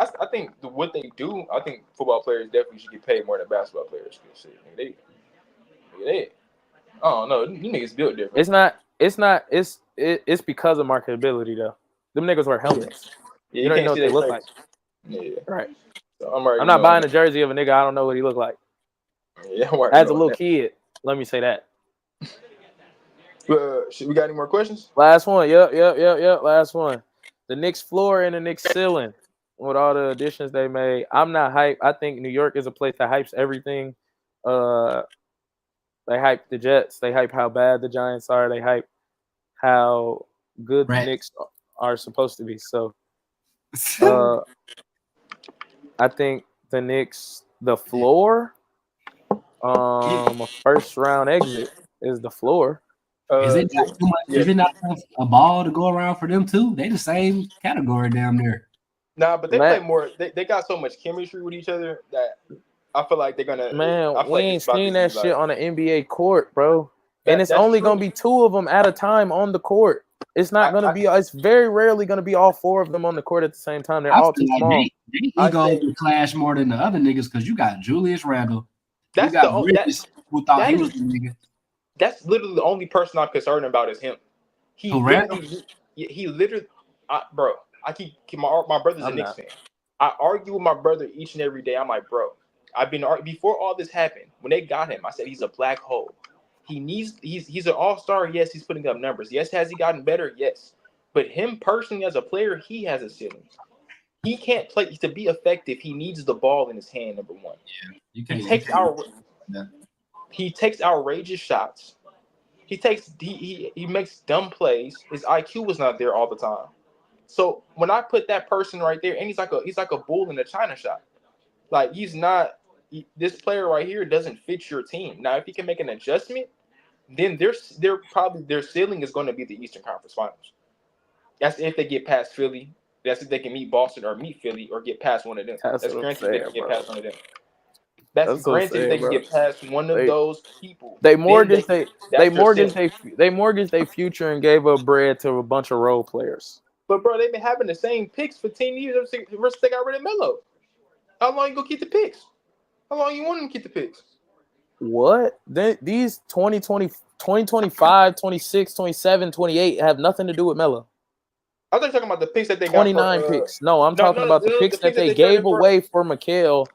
what they do. I think football players definitely should get paid more than basketball players. They I don't know. You niggas built different. It's because of marketability though. Them niggas wear helmets. Yeah, you don't know what they look like. Yeah, right. So I'm not buying a jersey of a nigga I don't know what he look like. Yeah, as a little kid, let me say that. We got any more questions? Last one. Yep. Last one. The Knicks floor and the Knicks ceiling with all the additions they made. I'm not hyped. I think New York is a place that hypes everything. They hype the Jets. They hype how bad the Giants are. They hype how good the Knicks are supposed to be. So I think the Knicks, the floor, a first round exit is the floor. Is it not too much? Is it not a ball to go around for them too? They the same category down there. Nah, but they play more. They got so much chemistry with each other that I feel like they're gonna. Man, we ain't seen that shit on an NBA court, bro. And it's only gonna be two of them at a time on the court. It's not gonna be. It's very rarely gonna be all four of them on the court at the same time. They're all too small. They ego clash more than the other niggas because you got Julius Randle. That's who thought he was the nigga. That's literally the only person I'm concerned about is him. He literally, bro. I keep my brother's a Knicks fan. I argue with my brother each and every day. I'm like, bro, I've been before all this happened. When they got him, I said he's a black hole. He's an all-star. Yes, he's putting up numbers. Yes, has he gotten better? Yes, but him personally as a player, he has a ceiling. He can't play to be effective. He needs the ball in his hand. Number one, he takes outrageous shots. He makes dumb plays. His IQ was not there all the time. So when I put that person right there, and he's like a bull in a china shop. Like this player right here doesn't fit your team. Now, if he can make an adjustment, then their ceiling is going to be the Eastern Conference Finals. That's if they get past Philly. That's if they can meet Boston or meet Philly or get past one of them. That's granted they can get past one of them. That's granted they can get past one of those people. They mortgaged their future and gave up bread to a bunch of role players. But bro, they've been having the same picks for 10 years versus they got rid of Melo. How long you gonna keep the picks? How long you want them to keep the picks? What? These 2020, 2025, 26, 27, 28 have nothing to do with Melo. I thought you talking about the picks that they got 29 picks. No, I'm talking about the picks that they gave away for Mikal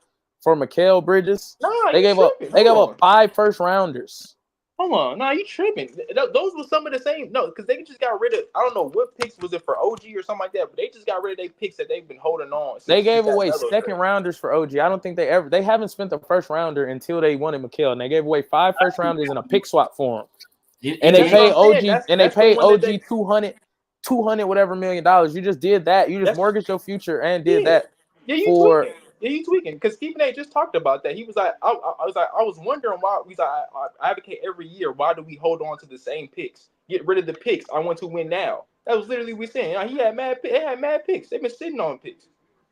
Bridges. Nah, they gave up 5 first rounders. Hold on, nah, you tripping? Those were some of the same. No, because they just got rid of. I don't know what picks was it for OG or something like that, but they just got rid of their picks that they've been holding on. They gave away second rounders for OG. I don't think they haven't spent the first rounder until they wanted Mikal, and they gave away 5 first rounders in a pick swap for him. And they paid OG and they paid OG 200 whatever $1 million. You just did that. You just mortgaged your future and did that. Yeah, you tweaking. Because Stephen A. just talked about that. He was like, I was wondering why. He's like, I advocate every year. Why do we hold on to the same picks? Get rid of the picks. I want to win now. That was literally what we saying. He had mad picks. They've been sitting on picks.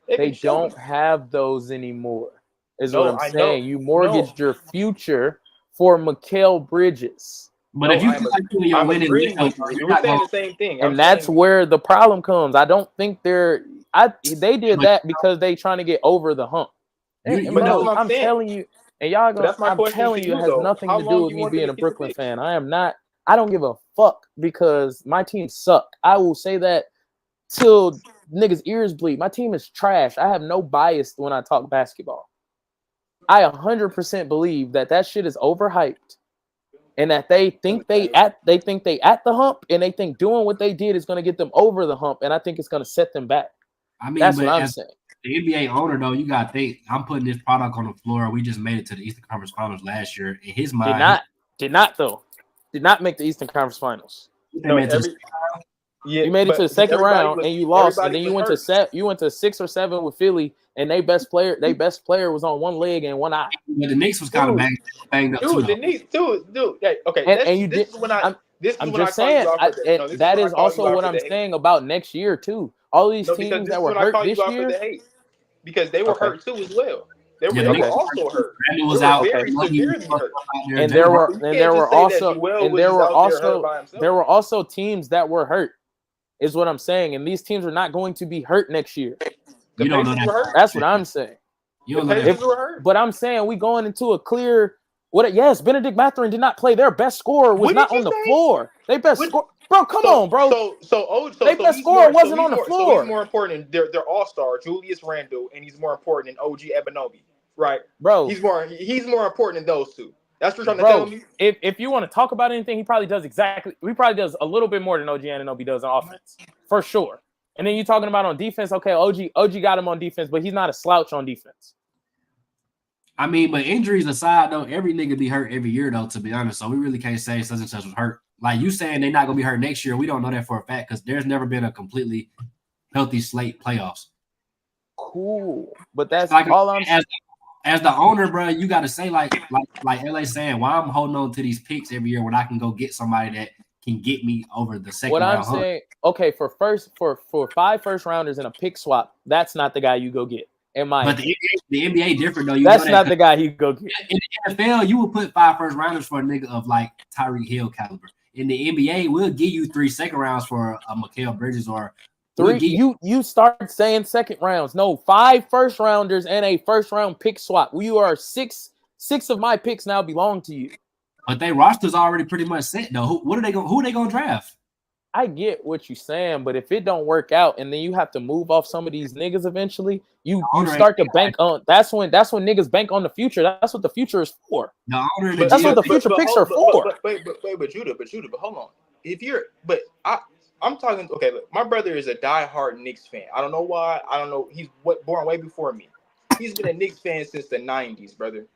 They don't have those anymore. Is what I'm saying. You mortgaged your future for Mikal Bridges. But if you feel like you're winning, we're saying the same thing. And that's where the problem comes. I don't think they did that because they trying to get over the hump. I'm telling you, and y'all gonna, I'm telling you, it has nothing to do with me being a Brooklyn fan. I don't give a fuck because my team suck. I will say that till niggas' ears bleed. My team is trash. I have no bias when I talk basketball. I 100% believe that shit is overhyped. And that they think they at the hump, and they think doing what they did is going to get them over the hump, and I think it's going to set them back. I mean, that's what I'm saying. The NBA owner, though, you got to think. I'm putting this product on the floor. We just made it to the Eastern Conference Finals last year. In his mind, did not make the Eastern Conference Finals. You made it to the second round and you lost, and then you went to 6 or 7 with Philly, and their best player was on one leg and one eye. Yeah, the Knicks was kind of banged up too. The Knicks, dude. Okay, that is also what I'm saying about next year too. All these teams that were hurt this year, because they were hurt too as well. They were also hurt. Randall was out. And there were also teams that were hurt. Is what I'm saying, and these teams are not going to be hurt next year. You don't know that. That's what I'm saying. You don't know that. But I'm saying we going into a clear. Yes, Benedict Mathurin did not play. Their best scorer was not on the floor. They best score. Bro, come on, bro. Their best scorer wasn't on the floor. So he's more important than their all-star Julius Randle, and he's more important than OG Anunoby, right? Bro, he's more important than those two. That's what you're trying to tell me. If you want to talk about anything, he probably does a little bit more than OG Anunoby does on offense, for sure. And then you're talking about on defense. Okay, OG got him on defense, but he's not a slouch on defense. I mean, but injuries aside, though, every nigga be hurt every year, though, to be honest. So we really can't say such and such was hurt. Like you saying they're not gonna be hurt next year. We don't know that for a fact because there's never been a completely healthy slate playoffs. Cool, but that's like all I'm saying. As the owner, bro, you got to say like LA saying, why I'm holding on to these picks every year when I can go get somebody that can get me over the second round. What I'm saying, okay, for 5 first rounders in a pick swap, that's not the guy you go get. But the NBA different though. That's not the guy you go get. In the NFL, you would put 5 first rounders for a nigga of like Tyreek Hill caliber. In the NBA, we'll give you 3 second rounds for a Mikal Bridges or 3. You start saying second rounds. No, 5 first rounders and a first round pick swap. You are 6 of my picks now belong to you. But they roster's already pretty much set though. Who are they gonna draft? I get what you're saying, but if it don't work out and then you have to move off some of these niggas eventually, you start to bank on. That's when niggas bank on the future. That's what the future is for. That's what the future picks are for. But Judah, hold on. I'm talking. Okay, look, my brother is a diehard Knicks fan. I don't know why. I don't know. He's born way before me. He's been a Knicks fan since the 90s, brother.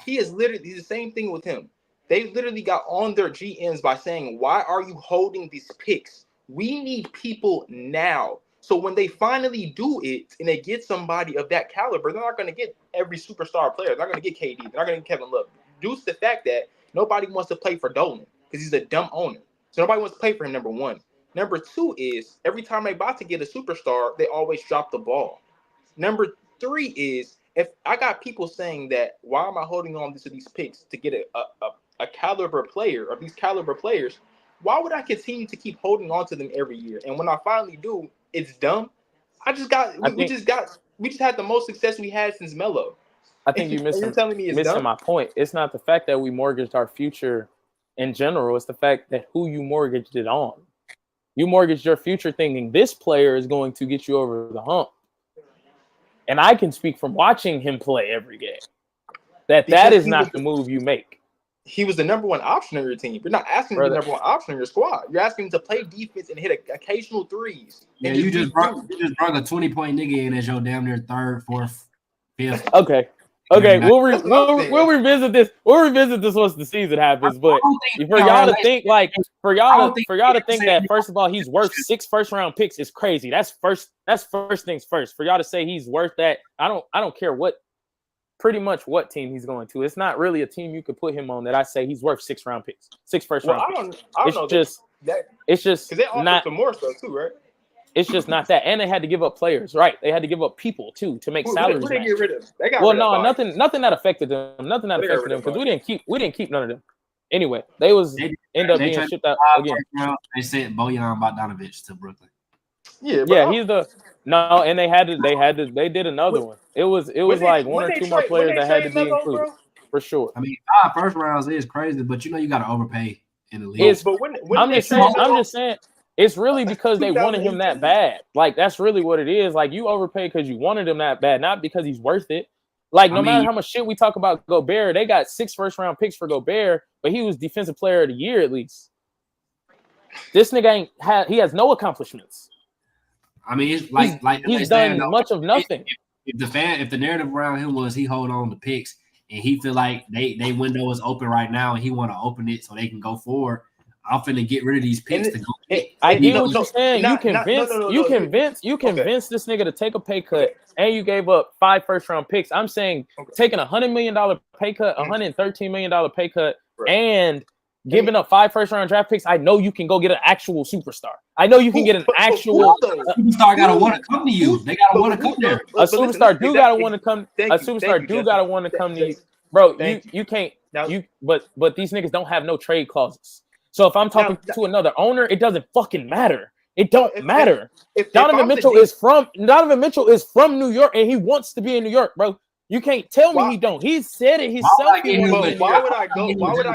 He's the same thing with him. They literally got on their GMs by saying, why are you holding these picks? We need people now. So when they finally do it and they get somebody of that caliber, they're not going to get every superstar player. They're not going to get KD. They're not going to get Kevin Love. Due to the fact that nobody wants to play for Dolan because he's a dumb owner. So nobody wants to play for him, number one. Number 2 is every time they're about to get a superstar, they always drop the ball. Number 3 is if I got people saying that, why am I holding on to these picks to get a caliber player or these caliber players? Why would I continue to keep holding on to them every year? And when I finally do, it's dumb. We just had the most success we had since Melo. I think you're telling me it's missing dumb? my point. It's not the fact that we mortgaged our future in general. It's the fact that who you mortgaged it on. You mortgaged your future thinking this player is going to get you over the hump. And I can speak from watching him play every game that is not the move you make. He was the number one option on your team. You're not asking him to be the number one option on your squad. You're asking him to play defense and hit occasional threes. Yeah, you just brought a 20-point nigga in as your damn near third, fourth, fifth. Okay, we'll revisit this. We'll revisit this once the season happens. But for y'all to think that first of all he's worth 6 first-round picks is crazy. That's first things first. For y'all to say he's worth that, I don't care pretty much what team he's going to. It's not really a team you could put him on that I say he's worth 6 round picks, 6 first-round picks. It's just because they offer some more stuff too, right? It's just not that, and they had to give up players, right? They had to give up people too to make salaries. Who they get rid of? Nothing that affected them. Nothing that affected them because we didn't keep none of them. Anyway, they end up being shipped out again. They sent Bojan Bogdanovic to Brooklyn. Yeah, and they did another one. It was like one or two more players that had to be included for sure. I mean, 5 first rounds is crazy, but you got to overpay in the league. I'm just saying. It's really because they wanted him that bad. Like, that's really what it is. Like, you overpay because you wanted him that bad, not because he's worth it. Like, no matter how much shit we talk about Gobert, they got 6 first-round picks for Gobert, but he was Defensive Player of the Year at least. This nigga he has no accomplishments. I mean, it's he's done much of nothing. If the narrative around him was he hold on to picks and he feel like they window is open right now and he want to open it so they can go forward, I'm finna get rid of these picks to go. I get what you're saying. You convinced this nigga to take a pay cut, and you gave up 5 first-round picks. I'm saying taking $100 million pay cut, $113 million pay cut, and giving up 5 first-round draft picks. I know you can go get an actual superstar. I know you can get an actual superstar. Gotta want to come to you. They gotta want to come there. A superstar do gotta want to come. A superstar do gotta want to come to you, bro. You can't. But these niggas don't have no trade clauses. So if I'm talking to another owner, it doesn't fucking matter. It don't matter. Donovan Mitchell is from New York, and he wants to be in New York, bro. You can't tell me he don't. He said it himself. Why would I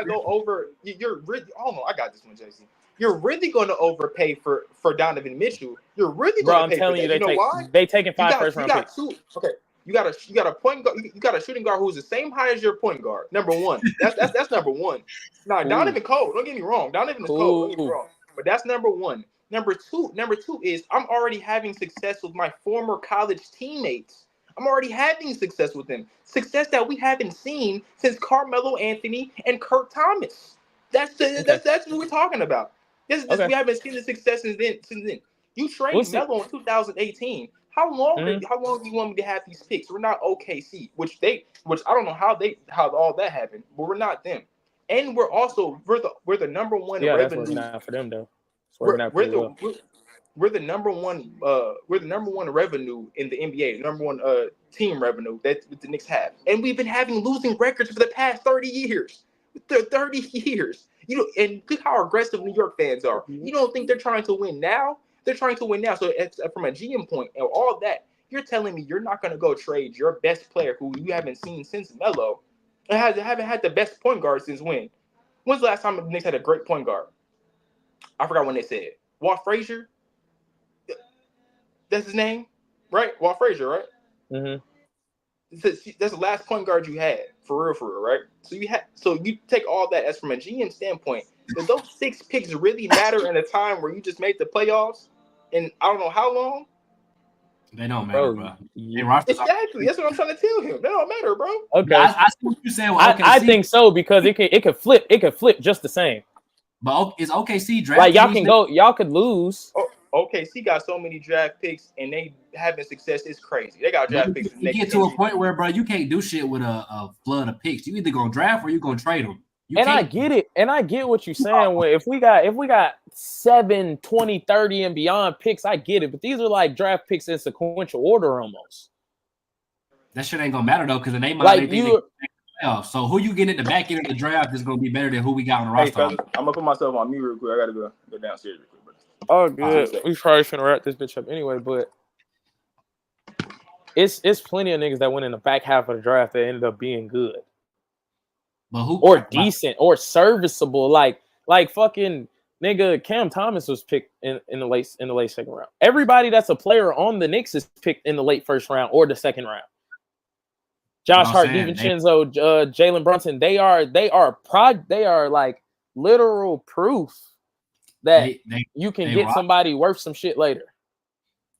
go over? You're really. Hold on, I got this one, JC. You're really going to overpay for Donovan Mitchell. You're really going to pay. I'm telling you, they taking 5 first-round picks. Okay. You got a point guard. You got a shooting guard who's the same height as your point guard. Number one. That's number one. Now Donovan cold. Don't get me wrong. Donovan is cold. Don't get me wrong. But that's number one. Number two is I'm already having success with my former college teammates. I'm already having success with them. Success that we haven't seen since Carmelo Anthony and Kurt Thomas. That's what we're talking about. We haven't seen the success since then. You traded Melo in 2018. How long do you want me to have these picks? We're not OKC, which I don't know how all that happened, but we're not them. And we're the number one revenue. That's working out for them though. We're the number one revenue in the NBA, number one team revenue that the Knicks have. And we've been having losing records for the past 30 years. 30 years. And look how aggressive New York fans are. You don't think they're trying to win now? They're trying to win now. So from a GM point and all that, you're telling me you're not going to go trade your best player who you haven't seen since Melo and haven't had the best point guard since when? When's the last time the Knicks had a great point guard? I forgot when they said it. Walt Frazier? That's his name? Right? Walt Frazier, right? Mm-hmm. That's the last point guard you had, for real, right? So you take all that as from a GM standpoint. Does those 6 picks really matter in a time where you just made the playoffs? And I don't know how long. They don't matter, bro. Exactly. That's what I'm trying to tell him. They don't matter, bro. Okay. I see what you're saying. I think so because it could flip. It could flip just the same. But is OKC draft? Like y'all could lose. OKC got so many draft picks and they having success. It's crazy. They got draft picks. You get to a point where, bro, you can't do shit with a flood of picks. You either gonna draft or you gonna trade them. I get it. And I get what you're saying. If we got 7, 20, 30 and beyond picks, I get it. But these are like draft picks in sequential order almost. That shit ain't gonna matter though, because they might playoffs. So who you getting at the back end of the draft is gonna be better than who we got on the roster. I'm gonna put myself on mute real quick. I gotta go downstairs real quick. Oh, good. We probably finna wrap this bitch up anyway, but it's plenty of niggas that went in the back half of the draft that ended up being good. But who or decent or serviceable, like fucking nigga Cam Thomas was picked in the late second round. Everybody that's a player on the Knicks is picked in the late first round or the second round. Josh Hart, DiVincenzo, Jalen Brunson, they are like literal proof that you can get somebody worth some shit later.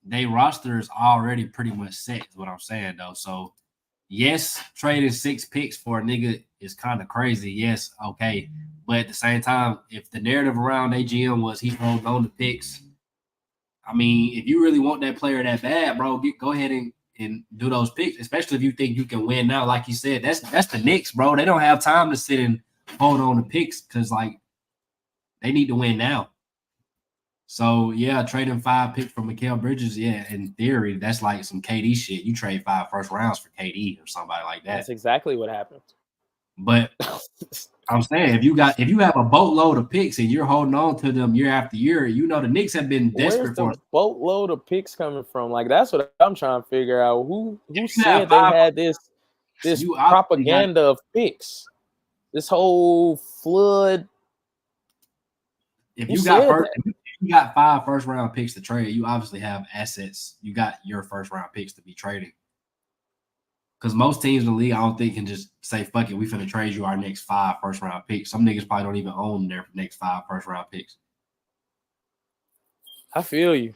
They roster is already pretty much set, is what I'm saying though. So yes, trading 6 picks for a nigga is kind of crazy. Yes, okay. But at the same time, if the narrative around AGM was he's holding on to picks, I mean, if you really want that player that bad, bro, go ahead and do those picks, especially if you think you can win now. Like you said, that's the Knicks, bro. They don't have time to sit and hold on to picks because, like, they need to win now. So, yeah, trading 5 picks for Mikal Bridges, yeah, in theory, that's like some KD shit. You trade 5 first rounds for KD or somebody like that. That's exactly what happened. But I'm saying if you have a boatload of picks and you're holding on to them year after year, you know the Knicks have been desperate for a boatload of picks coming from. Like that's what I'm trying to figure out. Who said they had this propaganda of picks? This whole flood. If you got 5 first round picks to trade, you obviously have assets. You got your first round picks to be trading. Because most teams in the league, I don't think can just say, fuck it, we finna trade you our next 5 first round picks. Some niggas probably don't even own their next 5 first round picks. I feel you.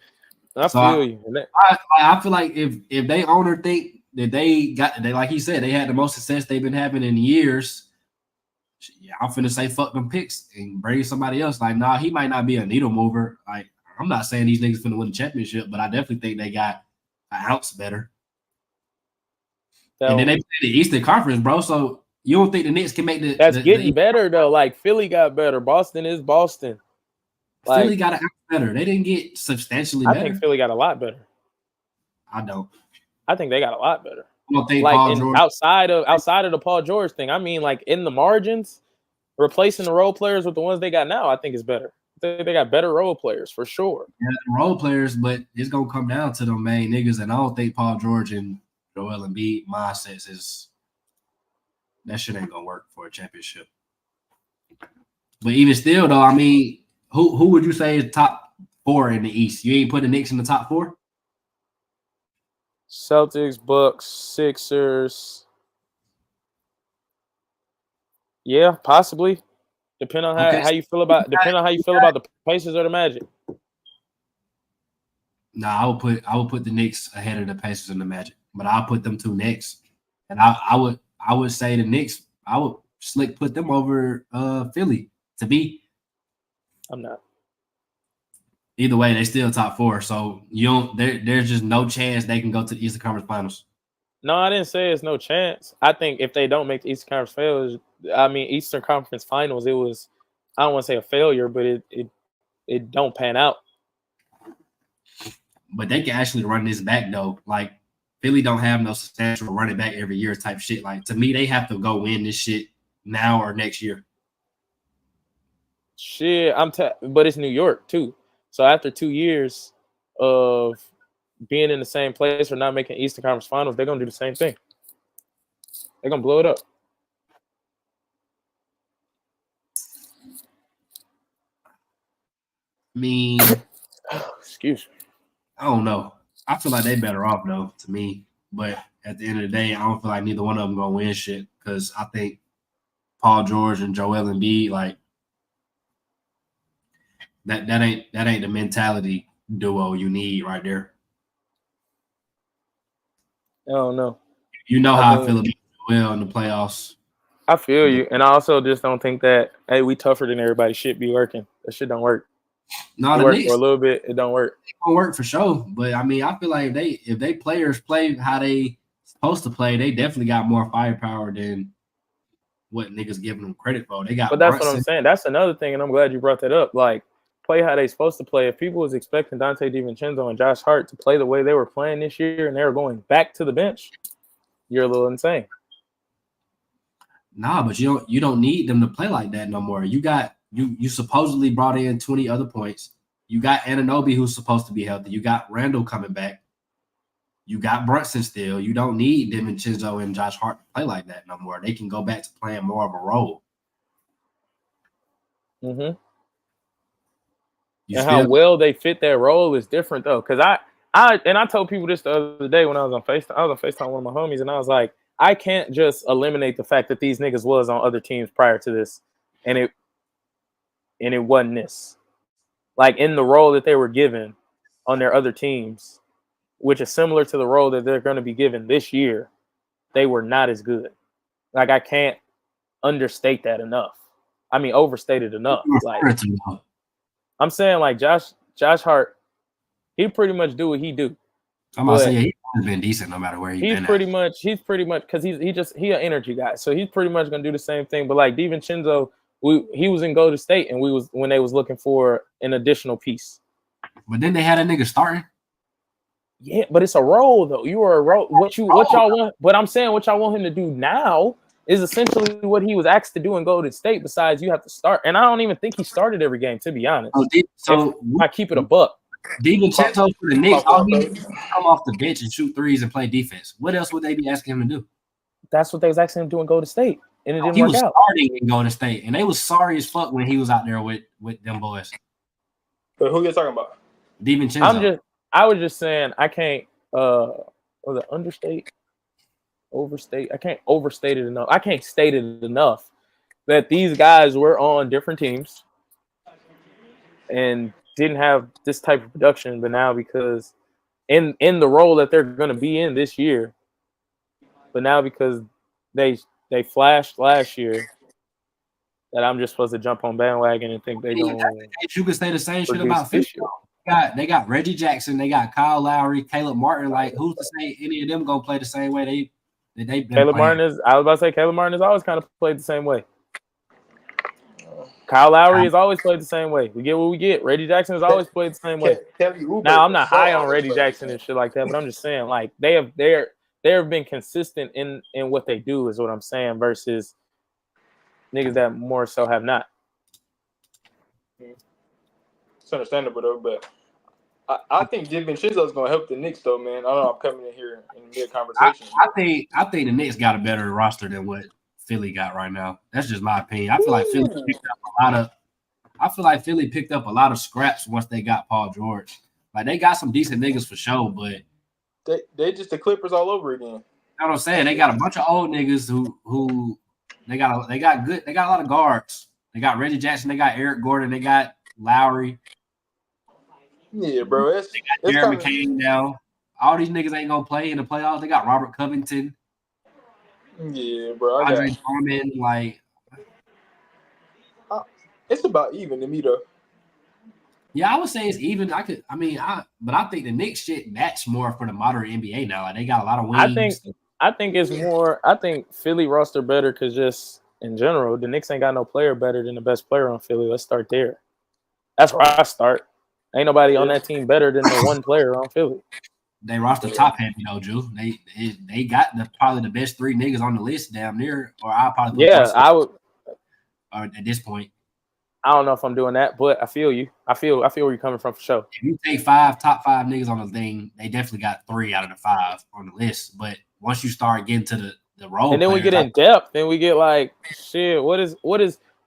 I feel like if they owner think that they like he said, they had the most success they've been having in years, yeah, I'm finna say fuck them picks and bring somebody else. Like, nah, he might not be a needle mover. Like, I'm not saying these niggas finna win the championship, but I definitely think they got an ounce better. And then they play the Eastern Conference, bro. So you don't think the Knicks can make the? That's getting better though. Like Philly got better. Boston is Boston. Like, Philly got better. They didn't get substantially better. I think Philly got a lot better. I don't. I think they got a lot better. I don't think like outside of the Paul George thing. I mean, like in the margins, replacing the role players with the ones they got now, I think is better. They got better role players for sure. Yeah, role players, but it's gonna come down to them main niggas, and I don't think Paul George and Joel Embiid mindsets is that shit ain't gonna work for a championship. But even still, though, I mean, who would you say is top 4 in the East? You ain't put the Knicks in the top 4? Celtics, Bucks, Sixers. Yeah, possibly. Depending on how you feel about the Pacers or the Magic. Nah, I would put the Knicks ahead of the Pacers and the Magic, but I'll put them 2 next. And I would say the Knicks, I would slick put them over Philly to be. I'm not. Either way, they still top 4. So there's just no chance they can go to the Eastern Conference Finals. No, I didn't say it's no chance. I think if they don't make the Eastern Conference Finals, it was, I don't want to say a failure, but it don't pan out. But they can actually run this back though. Like Philly don't have no substantial running back every year type shit. Like to me, they have to go win this shit now or next year. Shit, but it's New York too. So after 2 years of being in the same place or not making Eastern Conference Finals, they're gonna do the same thing. They're gonna blow it up. I mean, excuse me. I don't know. I feel like they better off though, to me. But at the end of the day, I don't feel like neither one of them gonna win shit because I think Paul George and Joel Embiid, like that ain't the mentality duo you need right there. I don't know. You know how I feel about Joel in the playoffs. I feel you, and I also just don't think that we tougher than everybody shit be working. That shit don't work. No, it works for a little bit. It don't work. It don't work for sure. But I mean, I feel like if they players play how they supposed to play, they definitely got more firepower than what niggas giving them credit for. They got. But that's what I'm saying. That's another thing, and I'm glad you brought that up. Like, play how they supposed to play. If people was expecting Dante DiVincenzo and Josh Hart to play the way they were playing this year, and they were going back to the bench, you're a little insane. Nah, but you don't need them to play like that no more. You supposedly brought in 20 other points. You got Anunoby, who's supposed to be healthy. You got Randall coming back. You got Brunson still. You don't need DiVincenzo and Josh Hart to play like that no more. They can go back to playing more of a role. Mm-hmm. And how well they fit that role is different though. Because I told people this the other day when I was on FaceTime. I was on FaceTime with one of my homies, and I was like, I can't just eliminate the fact that these niggas was on other teams prior to this, and it wasn't this. Like in the role that they were given on their other teams, which is similar to the role that they're going to be given this year, they were not as good. Like I can't understate that enough. I mean, overstate it enough. Like I'm saying, like Josh Hart, he pretty much do what he do. I'm about to say he's been decent no matter where he's been. He's pretty much because he an energy guy, so he's pretty much gonna do the same thing. But like DiVincenzo, he was in Golden State, and when they was looking for an additional piece. But then they had a nigga starting. Yeah, but it's a role though. You are a role. What y'all want? But I'm saying what y'all want him to do now is essentially what he was asked to do in Golden State. Besides, you have to start, and I don't even think he started every game, to be honest. So I keep it a buck. DiVincenzo for the Knicks, all he needs to come off the bench and shoot threes and play defense. What else would they be asking him to do? That's what they was asking him to do in Golden State, and it didn't work out. He was starting in Golden State, and they was sorry as fuck when he was out there with them boys. But who you talking about? DiVincenzo. I was just saying I can't was it understate, overstate. I can't overstate it enough. I can't state it enough that these guys were on different teams and didn't have this type of production, but now because in the role that they're going to be in this year, but now because they flashed last year, that I'm just supposed to jump on bandwagon and think they don't. You could say the same shit about Philly. They got Reggie Jackson, they got Kyle Lowry, Caleb Martin. Like, who's to say any of them gonna play the same way they Caleb Martin is. I was about to say Caleb Martin has always kind of played the same way. Kyle Lowry has always played the same way. We get what we get. Reggie Jackson has always played the same way. Now I'm not high on Reggie Jackson and shit like that, but I'm just saying like they have been consistent in what they do is what I'm saying versus niggas that more so have not. It's understandable though, but I think DiVincenzo is going to help the Knicks though, man. I don't know. I'm coming in here in mid conversation. I think the Knicks got a better roster than what Philly got right now. That's just my opinion. I feel like Philly picked up a lot of scraps once they got Paul George. Like they got some decent niggas for sure, but they just the Clippers all over again. You know what I'm saying? They got a bunch of old niggas who they got a lot of guards. They got Reggie Jackson, they got Eric Gordon, they got Lowry. Yeah, bro. They got Jared McCain now. All these niggas ain't gonna play in the playoffs. They got Robert Covington. Yeah, bro. Andre Drummond, like it's about even to me though. Yeah, I would say it's even. But I think the Knicks shit match more for the modern NBA now. Like they got a lot of wings. I think it's more. I think Philly roster better because just in general, the Knicks ain't got no player better than the best player on Philly. Let's start there. That's where I start. Ain't nobody on that team better than the one player on Philly. They roster top heavy though, Drew. They got probably the best three niggas on the list damn near. Or I probably I would. Or at this point, I don't know if I'm doing that, but I feel you. I feel where you're coming from for sure. If you take top five niggas on the thing, they definitely got 3 out of the 5 on the list. But once you start getting to the role, and then we get in depth, then we get like shit. What is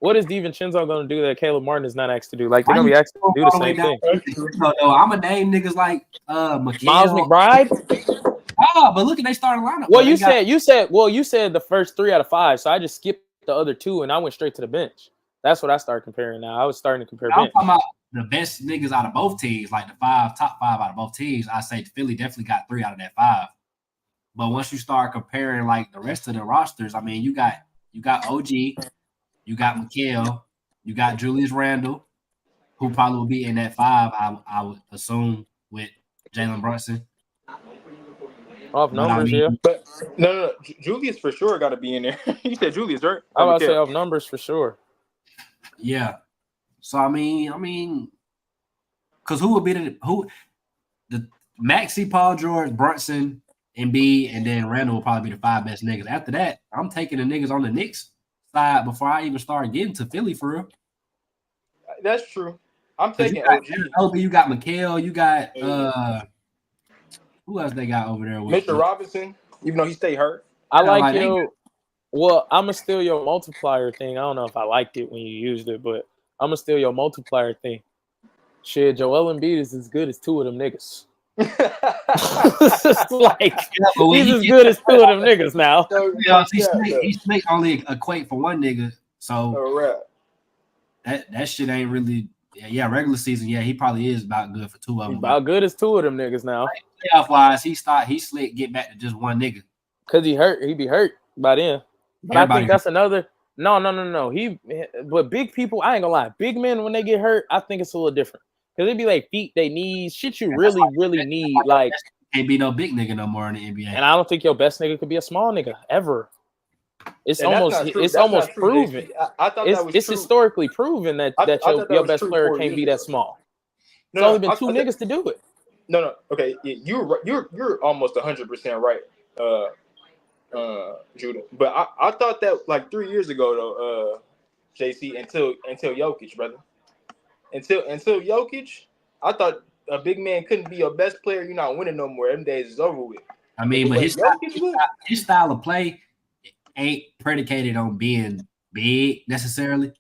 DiVincenzo going to do that Caleb Martin is not asked to do? Like they're going to be asked to do the same thing. No, I'm gonna name niggas like McHale. Miles McBride. But look at they starting lineup. Well, you said the first 3 out of 5, so I just skipped the other 2 and I went straight to the bench. That's what I started comparing now. I was starting to compare. I'm talking about the best niggas out of both teams, like the top 5 out of both teams. I say Philly definitely got 3 out of that 5. But once you start comparing like the rest of the rosters, I mean, you got OG, you got McHale, you got Julius Randle, who probably will be in that 5. I would assume with Jalen Brunson. Off numbers, yeah. But no. Julius for sure got to be in there. You said Julius, right? I would say off numbers for sure. Yeah. So I mean, because who would be the Maxey, Paul George, Brunson, Embiid, and then Randall will probably be the 5 best niggas. After that, I'm taking the niggas on the Knicks side before I even start getting to Philly for real. That's true. I'm taking OG. You got McHale. You got who else they got over there? With Mr. Robinson, even though he stayed hurt. I like your. Well, I'm gonna steal your multiplier thing. I don't know if I liked it when you used it, but I'm gonna steal your multiplier thing. Shit, Joel Embiid is as good as two of them niggas. Like he's as good as two of them niggas now. He snake only equate for one nigga, so that shit ain't really. Yeah, regular season. Yeah, he probably is about good for two of them. About good as two of them niggas now. Playoff wise, he slick get back to just one nigga. Cause he hurt. He be hurt by then. But I think that's another. No. But big people, I ain't gonna lie. Big men when they get hurt, I think it's a little different. Cause they be like feet, they knees, shit you really need. Like can't be no big nigga no more in the NBA. And I don't think your best nigga could be a small nigga ever. It's almost proven. I thought that was it's historically proven that your best player can't be that small. It's only been two niggas to do it. No. Okay, you're almost 100% right, Judah. But I thought that like 3 years ago though, JC, until Jokic, brother. Until Jokic, I thought a big man couldn't be your best player. You're not winning no more. Them days is over with. I mean, but his style of play ain't predicated on being big necessarily.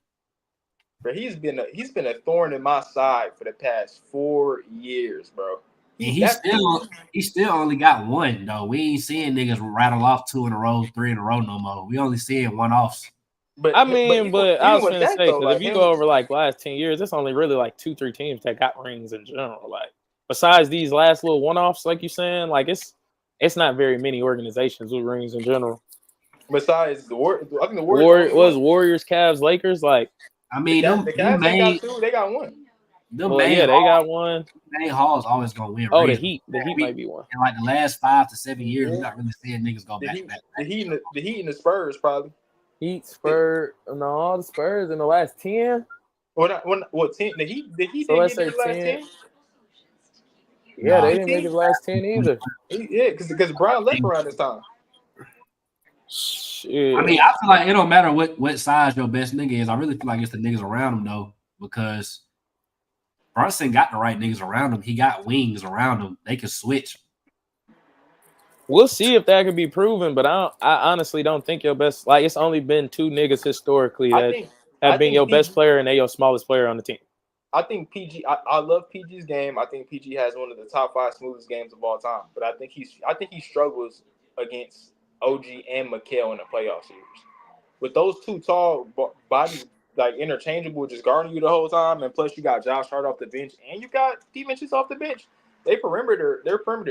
But he's been a thorn in my side for the past 4 years, bro. And he still only got one though. We ain't seeing niggas rattle off 2 in a row, 3 in a row no more. We only seeing one-offs. But I was gonna say, because like, if you go over like last 10 years, it's only really like 2-3 teams that got rings in general. Like besides these last little one-offs, like you saying, like it's not very many organizations with rings in general. Besides the I think the Warriors was Warriors, Cavs, Lakers. Like I mean, the Cavs got 2, they got 1. They got one. Main Hall's always gonna win. Oh, the Heat might be one. In like the last 5 to 7 years, we're not really seeing niggas go back. The Heat and the Spurs probably. Heat, Spurs, no, the Spurs in the last 10. What 10? The Heat so didn't get the last 10. Yeah, they didn't make the last 10 either. Yeah, because Brown left around this time. Shit. I mean, I feel like it don't matter what size your best nigga is. I really feel like it's the niggas around him though, because Brunson got the right niggas around him. He got wings around him. They can switch. We'll see if that can be proven, but I honestly don't think your best. Like it's only been 2 niggas historically that have been your best player and they your smallest player on the team. I think PG. I love PG's game. I think PG has one of the top 5 smoothest games of all time. But I think he struggles against OG and McHale in the playoff series. With those 2 tall bodies, like interchangeable, just guarding you the whole time, and plus you got Josh Hart off the bench, and you got defenses off the bench. Their perimeter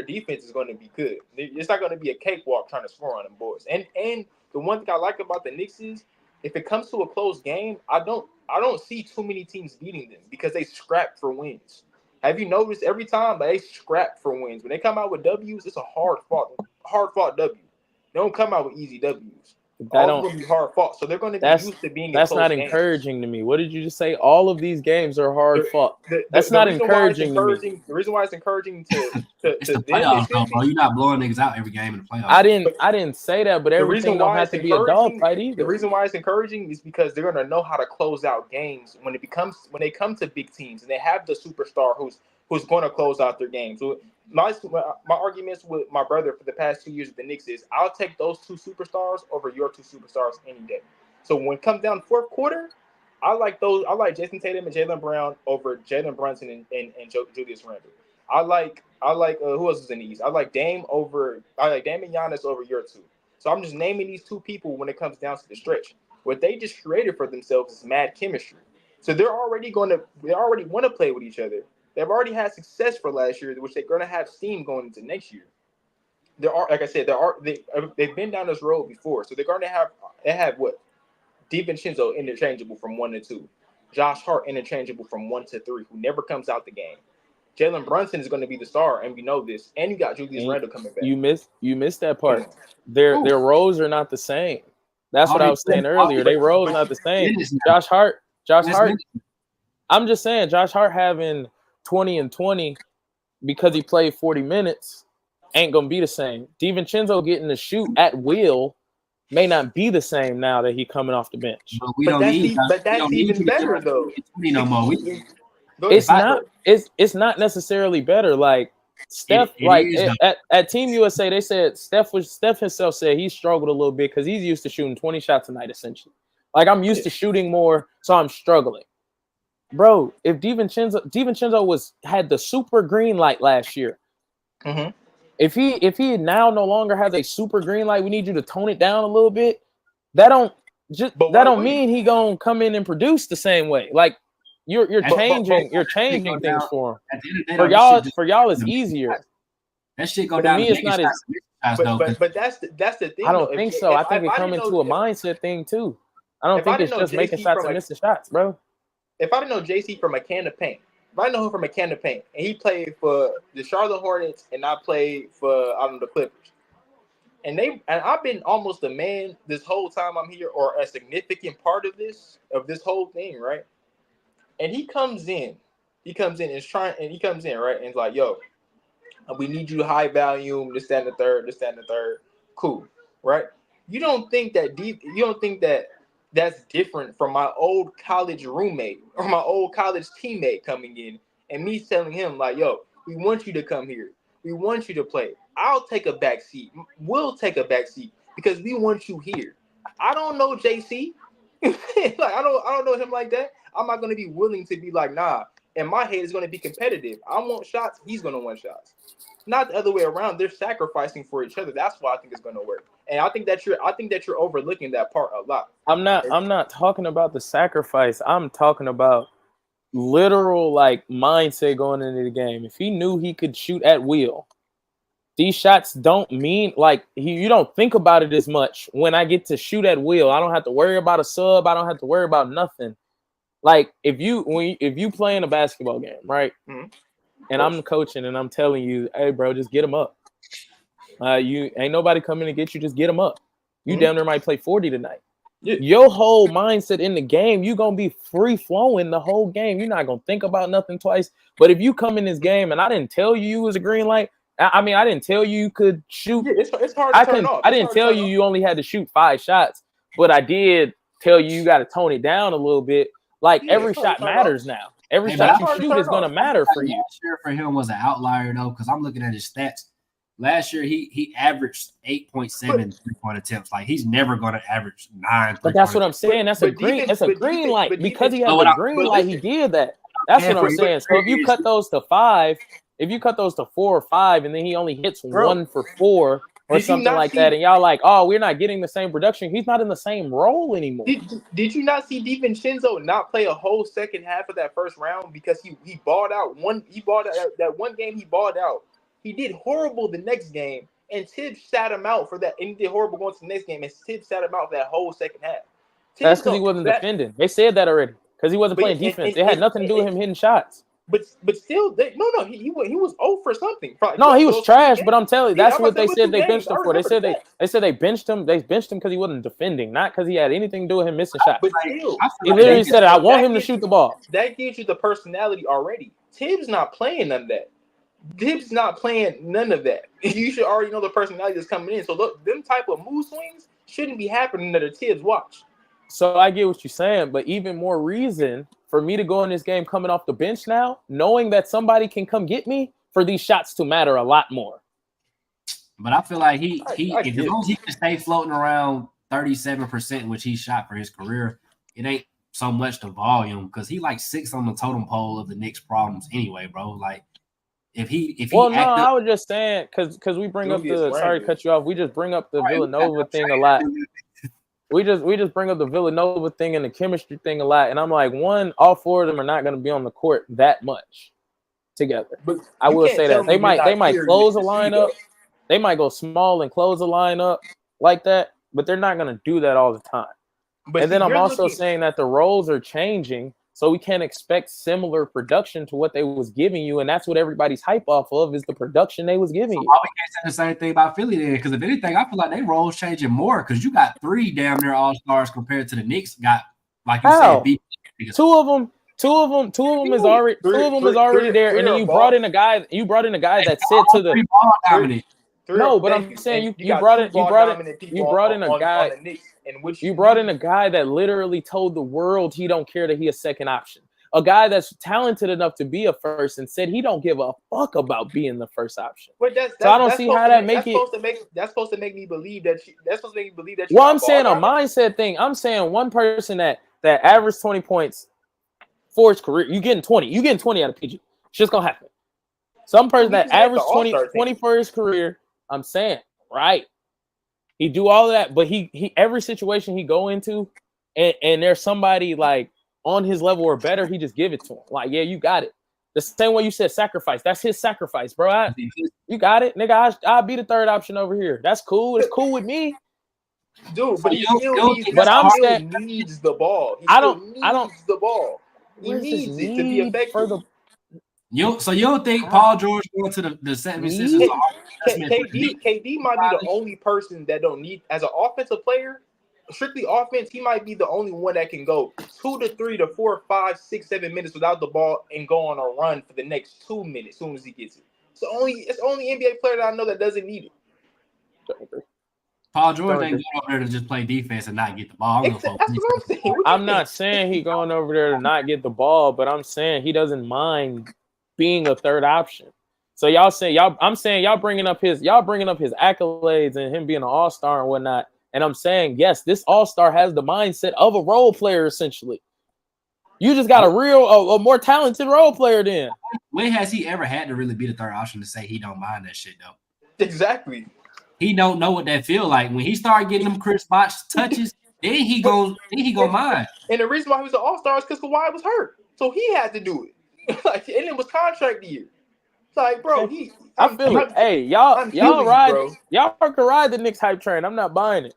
defense is going to be good. It's not going to be a cakewalk trying to score on them boys. And the one thing I like about the Knicks is if it comes to a close game, I don't see too many teams beating them because they scrap for wins. Have you noticed every time they scrap for wins? When they come out with W's, it's a hard fought W. They don't come out with easy W's. All going to be hard fought, so they're going to be used to being. That's not encouraging to me. What did you just say? All of these games are hard fought. That's not encouraging to me. The reason why it's encouraging to it's the playoffs, bro. You're not blowing niggas out every game in the playoffs. I didn't say that, but everything don't have to be a dog fight either. The reason why it's encouraging is because they're going to know how to close out games when they come to big teams and they have the superstar who's going to close out their games. So my arguments with my brother for the past 2 years with the Knicks is I'll take those 2 superstars over your 2 superstars any day. So when it comes down 4th quarter, I like Jason Tatum and Jaylen Brown over Jalen Brunson and Julius Randle. I like who else is in the East? I like Dame and Giannis over your 2. So I'm just naming these 2 people when it comes down to the stretch. What they just created for themselves is mad chemistry. So they already want to play with each other. They've already had success for last year, which they're going to have steam going into next year. Like I said, they've been down this road before, so they're going to have what? DiVincenzo interchangeable from 1 to 2, Josh Hart interchangeable from 1 to 3, who never comes out the game. Jalen Brunson is going to be the star, and we know this. And you got Julius Randle coming back. You missed that part. Their roles are not the same. That's what I was saying earlier. Their roles not the same. Josh Hart. I'm just saying, Josh Hart having 20 and 20 because he played 40 minutes ain't gonna be the same. DiVincenzo getting to shoot at will may not be the same now that he's coming off the bench. But that's even better though. No more. It's not. It's not necessarily better. Like Steph, at Team USA, they said Steph himself said he struggled a little bit because he's used to shooting 20 shots a night, essentially. Like I'm used to shooting more, so I'm struggling. Bro, if DiVincenzo had the super green light last year, if he now no longer has a super green light, we need you to tone it down a little bit. That don't mean he gonna come in and produce the same way. Like you're changing things for him. For y'all, it's easier. That shit go down. To me, it's not as. But that's the thing. I don't think so. I think it come into a mindset thing too. I don't think it's just making shots and missing shots, bro. If I didn't know JC from a can of paint, if I know him from a can of paint, and he played for the Charlotte Hornets and I played for the Clippers, and I've been almost a man this whole time I'm here, or a significant part of this whole thing, right? And he comes in right, and it's like, yo, we need you high volume, this, that, and the third, cool, right? You don't think that that's different from my old college roommate or my old college teammate coming in and me telling him like, yo, we want you to come here. We want you to play. I'll take a back seat. We'll take a back seat because we want you here. I don't know JC. Like I don't know him like that. I'm not going to be willing to be like, nah. In my head, it's going to be competitive. I want shots. He's going to want shots. Not the other way around. They're sacrificing for each other. That's why I think it's going to work. And I think that you're overlooking that part a lot. I'm not talking about the sacrifice. I'm talking about literal like mindset going into the game. If he knew he could shoot at will, these shots don't mean like you don't think about it as much. When I get to shoot at will, I don't have to worry about a sub. I don't have to worry about nothing. Like if you play in a basketball game, right? Mm-hmm. And I'm coaching and I'm telling you, hey, bro, just get them up. You ain't nobody coming to get you. Just get them up. You damn near might play 40 tonight. Yeah. Your whole mindset in the game, you're going to be free flowing the whole game. You're not going to think about nothing twice. But if you come in this game and I didn't tell you was a green light, I mean, I didn't tell you could shoot. Yeah, it's hard to turn off. I didn't tell you only had to shoot 5 shots, but I did tell you got to tone it down a little bit. Like every shot matters now. Every shot you shoot is going to matter for you. Last year for him was an outlier though, because I'm looking at his stats. Last year he averaged 8.7 3-point attempts. Like he's never going to average 9. But that's what I'm saying. That's a green light because he has a green light. He did that. That's what I'm saying. So if you cut those to 5, if you cut those to 4 or 5, and then he only hits 1 for 4 or something like that, and y'all like, oh, we're not getting the same production. He's not in the same role anymore. Did you not see DiVincenzo not play a whole second half of that first round because he balled out that one game he balled out. He did horrible the next game, and Tibbs sat him out for that. And he did horrible going to the next game, and Tibbs sat him out for that whole second half. That's because he wasn't defending. They said that already because he wasn't playing defense. It had nothing to do with him hitting shots. But still, he was 0 for something. Probably. No, he was trash. But I'm telling you, that's what they said they benched him for. They said they benched him. They benched him because he wasn't defending, not because he had anything to do with him missing shots. But still, he literally said, "I want him to shoot the ball." That gives you the personality already. Tibbs not playing none of that. Tibbs not playing none of that. You should already know the personality that's coming in. So look, them type of mood swings shouldn't be happening under Tibbs' watch. So I get what you're saying, but even more reason for me to go in this game coming off the bench now, knowing that somebody can come get me, for these shots to matter a lot more. But I feel like as long as he can stay floating around 37%, which he shot for his career, it ain't so much the volume because he like 6th on the totem pole of the Knicks' problems anyway, bro. Like I was just saying because we bring up sorry to cut you off. We just bring up the Villanova thing a lot. We just bring up the Villanova thing and the chemistry thing a lot, and I'm like, all 4 of them are not going to be on the court that much together. But I will say that they might close a lineup. They might go small and close a lineup like that, but they're not going to do that all the time. And then I'm also saying that the roles are changing, so we can't expect similar production to what they was giving you, and that's what everybody's hype off of is the production they was giving you. Why we can't say the same thing about Philly then? Because if anything, I feel like they roles changing more because you got 3 damn near all-stars compared to the Knicks got, like you said, beat. Two of them is already there, and then you brought in a guy that said to the dominant. No, but I'm saying you brought in a guy that literally told the world he don't care that he a second option. a guy that's talented enough to be a first and said he don't give a fuck about being the first option. But that's so I don't see how that make it. That's supposed to make me believe that. That's supposed to make me believe that. Well, I'm saying a mindset thing. I'm saying one person that averaged 20 points for his career, you getting 20 out of PG. It's just gonna happen. Some person that averaged 20 for his career. I'm saying, right? He do all of that, but he every situation he go into, and there's somebody like on his level or better, he just give it to him. Like, yeah, you got it. The same way you said sacrifice. That's his sacrifice, bro. You got it, nigga. I'll be the third option over here. That's cool. It's cool with me. Dude, but he needs the ball. I don't needs the ball. He needs it to be effective. So you don't think Paul George going to the 76ers? KD might be the only person that don't need, as an offensive player, strictly offense, he might be the only one that can go 2 to 3 to 4, 5, 6, 7 minutes without the ball and go on a run for the next 2 minutes as soon as he gets it. It's the only NBA player that I know that doesn't need it. Paul George ain't going over there to just play defense and not get the ball. That's what I'm saying. I'm not saying he going over there to not get the ball, but I'm saying he doesn't mind being a third option. So I'm saying y'all bringing up his accolades and him being an all-star and whatnot. And I'm saying, yes, this all-star has the mindset of a role player, essentially. You just got a more talented role player then. When has he ever had to really be the third option to say he don't mind that shit, though? Exactly. He don't know what that feel like. When he started getting them Chris Bosh touches, then he go mind. And the reason why he was an all-star is because Kawhi was hurt. So he had to do it. And it was contract year. It's like, bro, I feel it. Hey, y'all can ride the Knicks hype train. I'm not buying it.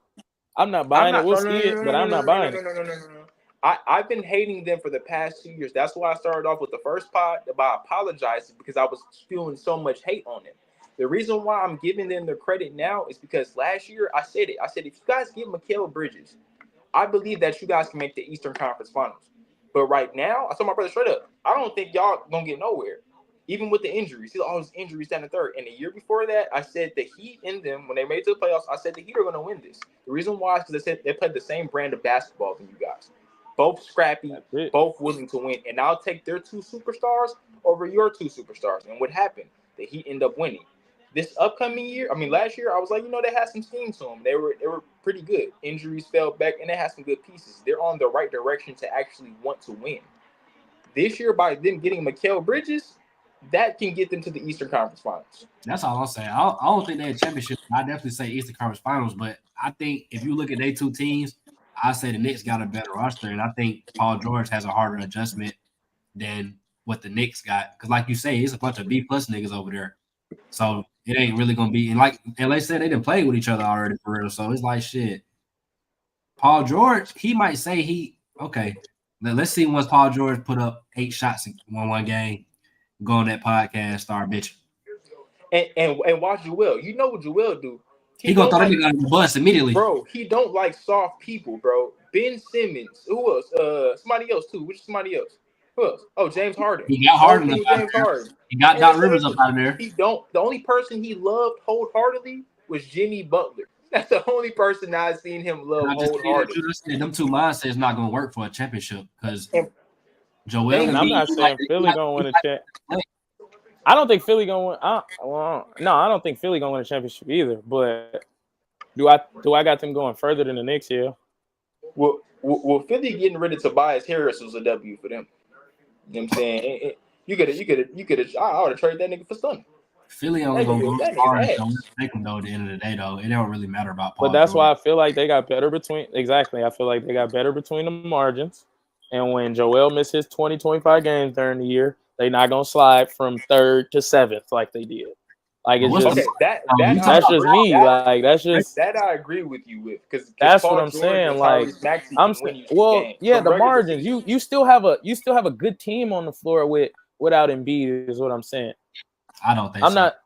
We'll see it, but I'm not buying it. No. I've been hating them for the past 2 years. That's why I started off with the first pod by apologizing because I was feeling so much hate on them. The reason why I'm giving them the credit now is because last year I said it. I said, if you guys give Mikal Bridges, I believe that you guys can make the Eastern Conference Finals. But right now, I told my brother straight up, I don't think y'all gonna get nowhere. Even with the injuries, all those injuries down the third. And the year before that, I said the Heat in them, when they made it to the playoffs, I said the Heat are going to win this. The reason why is because I said they played the same brand of basketball than you guys. Both scrappy, both willing to win. And I'll take their 2 superstars over your 2 superstars. And what happened? The Heat end up winning. This upcoming year, last year, I was like, they had some steam to them. They were pretty good. Injuries fell back, and they had some good pieces. They're on the right direction to actually want to win. This year, by them getting Mikal Bridges, that can get them to the Eastern Conference Finals. That's all I'm saying. I don't think they're a championship. I definitely say Eastern Conference Finals, but I think if you look at their 2 teams, I say the Knicks got a better roster, and I think Paul George has a harder adjustment than what the Knicks got. Because like you say, it's a bunch of B+ niggas over there. So it ain't really going to be – and like LA said, they didn't play with each other already for real. So it's like shit. Paul George, he might say okay, let's see once Paul George put up 8 shots in one game. Go on that podcast, start bitching. And watch Joel. You know what Joel do. He gonna throw that nigga on the bus immediately. Bro, he don't like soft people, bro. Ben Simmons. Who else? Somebody else, too. Which somebody else? Who else? Oh, James Harden. He got Harden up out there. He got Doc Rivers up out there. The only person he loved wholeheartedly was Jimmy Butler. That's the only person I've seen him love wholeheartedly. Them 2 mindsets not gonna work for a championship because Joel. And I'm not saying Philly gonna win a champ. I don't think Philly gonna win. I don't think Philly gonna win a championship either. But do I got them going further than the Knicks here? Well, Philly getting rid of Tobias Harris was a W for them. You know what I'm saying? You could have. I would have traded that nigga for Stunning. Philly only gonna go as far as take them though. At the end of the day, though, it don't really matter about Paul. But that's George. why I feel like they got better between. Exactly, I feel like they got better between the margins. And when Joel misses 20, 25 games during the year, they not gonna slide from 3rd to 7th like they did. Like it's just that's just me. Like that's just that I agree with you with because that's what I'm saying. Like I'm saying, the margins. You still have a good team on the floor without Embiid is what I'm saying. I don't think I'm not.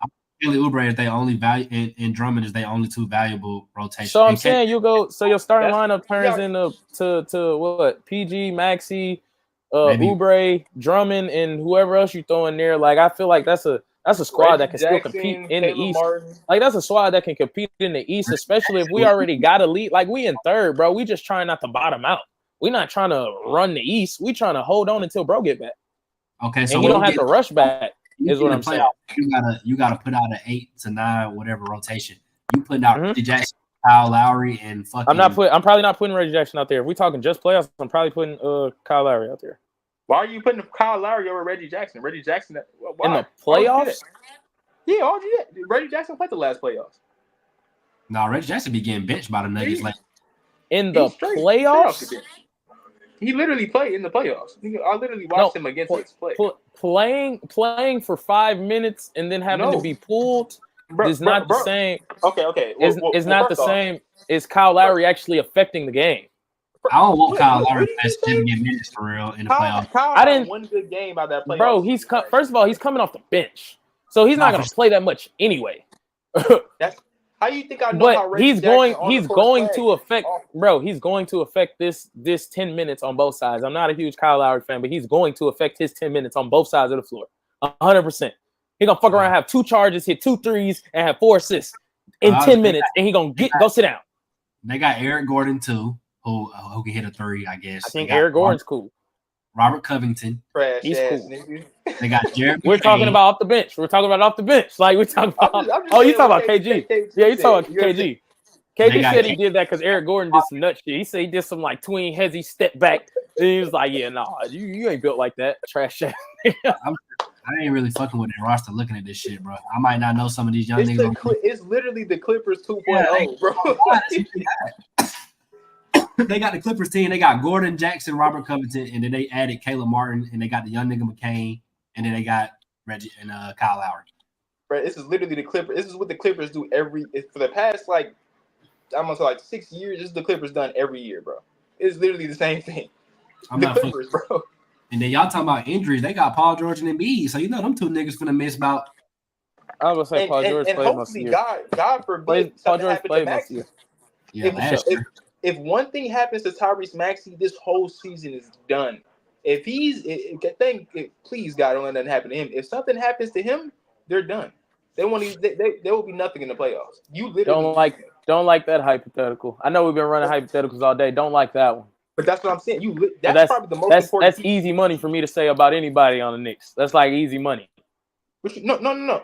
Kelly Oubre is their only value, and Drummond is their only 2 valuable rotations. So I'm saying you go. So your starting lineup turns into to what? PG, Maxey, Oubre, Drummond, and whoever else you throw in there. Like I feel like that's a squad that can still compete in the East. Like that's a squad that can compete in the East, especially if we already got a lead. Like we in 3rd, bro. We just trying not to bottom out. We're not trying to run the East. We're trying to hold on until bro get back. Okay, so and you don't have to rush back. Is what I'm saying. You gotta put out an 8 to 9 whatever rotation. You putting out Reggie Jackson, Kyle Lowry, and fucking. I'm probably not putting Reggie Jackson out there. If we're talking just playoffs, I'm probably putting Kyle Lowry out there. Why are you putting Kyle Lowry over Reggie Jackson? Reggie Jackson in the playoffs? Yeah, Reggie Jackson played the last playoffs. No, Reggie Jackson be getting benched by the Nuggets. Like in the playoffs, he literally played in the playoffs. I literally watched him against Knicks play. Playing for 5 minutes and then having to be pulled is not the same. Okay. It's not the same. Is Kyle Lowry actually affecting the game? I don't want Kyle Lowry to get minutes for real in the playoffs. I didn't one good game out of that playoffs. Bro, first of all, he's coming off the bench, so he's not going to play that much anyway. That's how you think I know. But how he's going to affect, bro. He's going to affect this 10 minutes on both sides. I'm not a huge Kyle Lowry fan, but he's going to affect his 10 minutes on both sides of the floor, 100%. He gonna fuck around, have 2 charges, hit 2 threes, and have 4 assists in 10 minutes, and he gonna go sit down. They got Eric Gordon too, who can hit a 3, I guess. I think Eric Gordon's cool. Robert Covington, he's cool. They got Jeremy. We're talking about off the bench. We're talking about off the bench. Like we're talking about. You talking about KG? Yeah, you talking about KG. KG said he did that because Eric Gordon did some nut shit. He said he did some like tween heads. He stepped back. And he was like, "Yeah, nah, you ain't built like that, trash shit." I ain't really fucking with the roster looking at this shit, bro. I might not know some of these young niggas. It's literally the Clippers 2.0, bro. They got the Clippers team. They got Gordon, Jackson, Robert Covington, and then they added Caleb Martin, and they got the young nigga McCain, and then they got Reggie and Kyle Lowry. Bro, this is literally the Clippers. This is what the Clippers do for the past I'm gonna say 6 years. This is the Clippers done every year, bro. It's literally the same thing. The Clippers, bro. And then y'all talking about injuries. They got Paul George and Embiid, so you know them 2 niggas finna miss about. I was gonna say Paul George played most of the year. God forbid, Paul George played most of the year. Yeah, if one thing happens to Tyrese Maxey, this whole season is done. Please God, don't let that happen to him. If something happens to him, they're done. There will be nothing in the playoffs. You literally don't like that hypothetical. I know we've been running hypotheticals all day. Don't like that one. But that's what I'm saying. That's probably the most important. That's easy money for me to say about anybody on the Knicks. That's like easy money. No.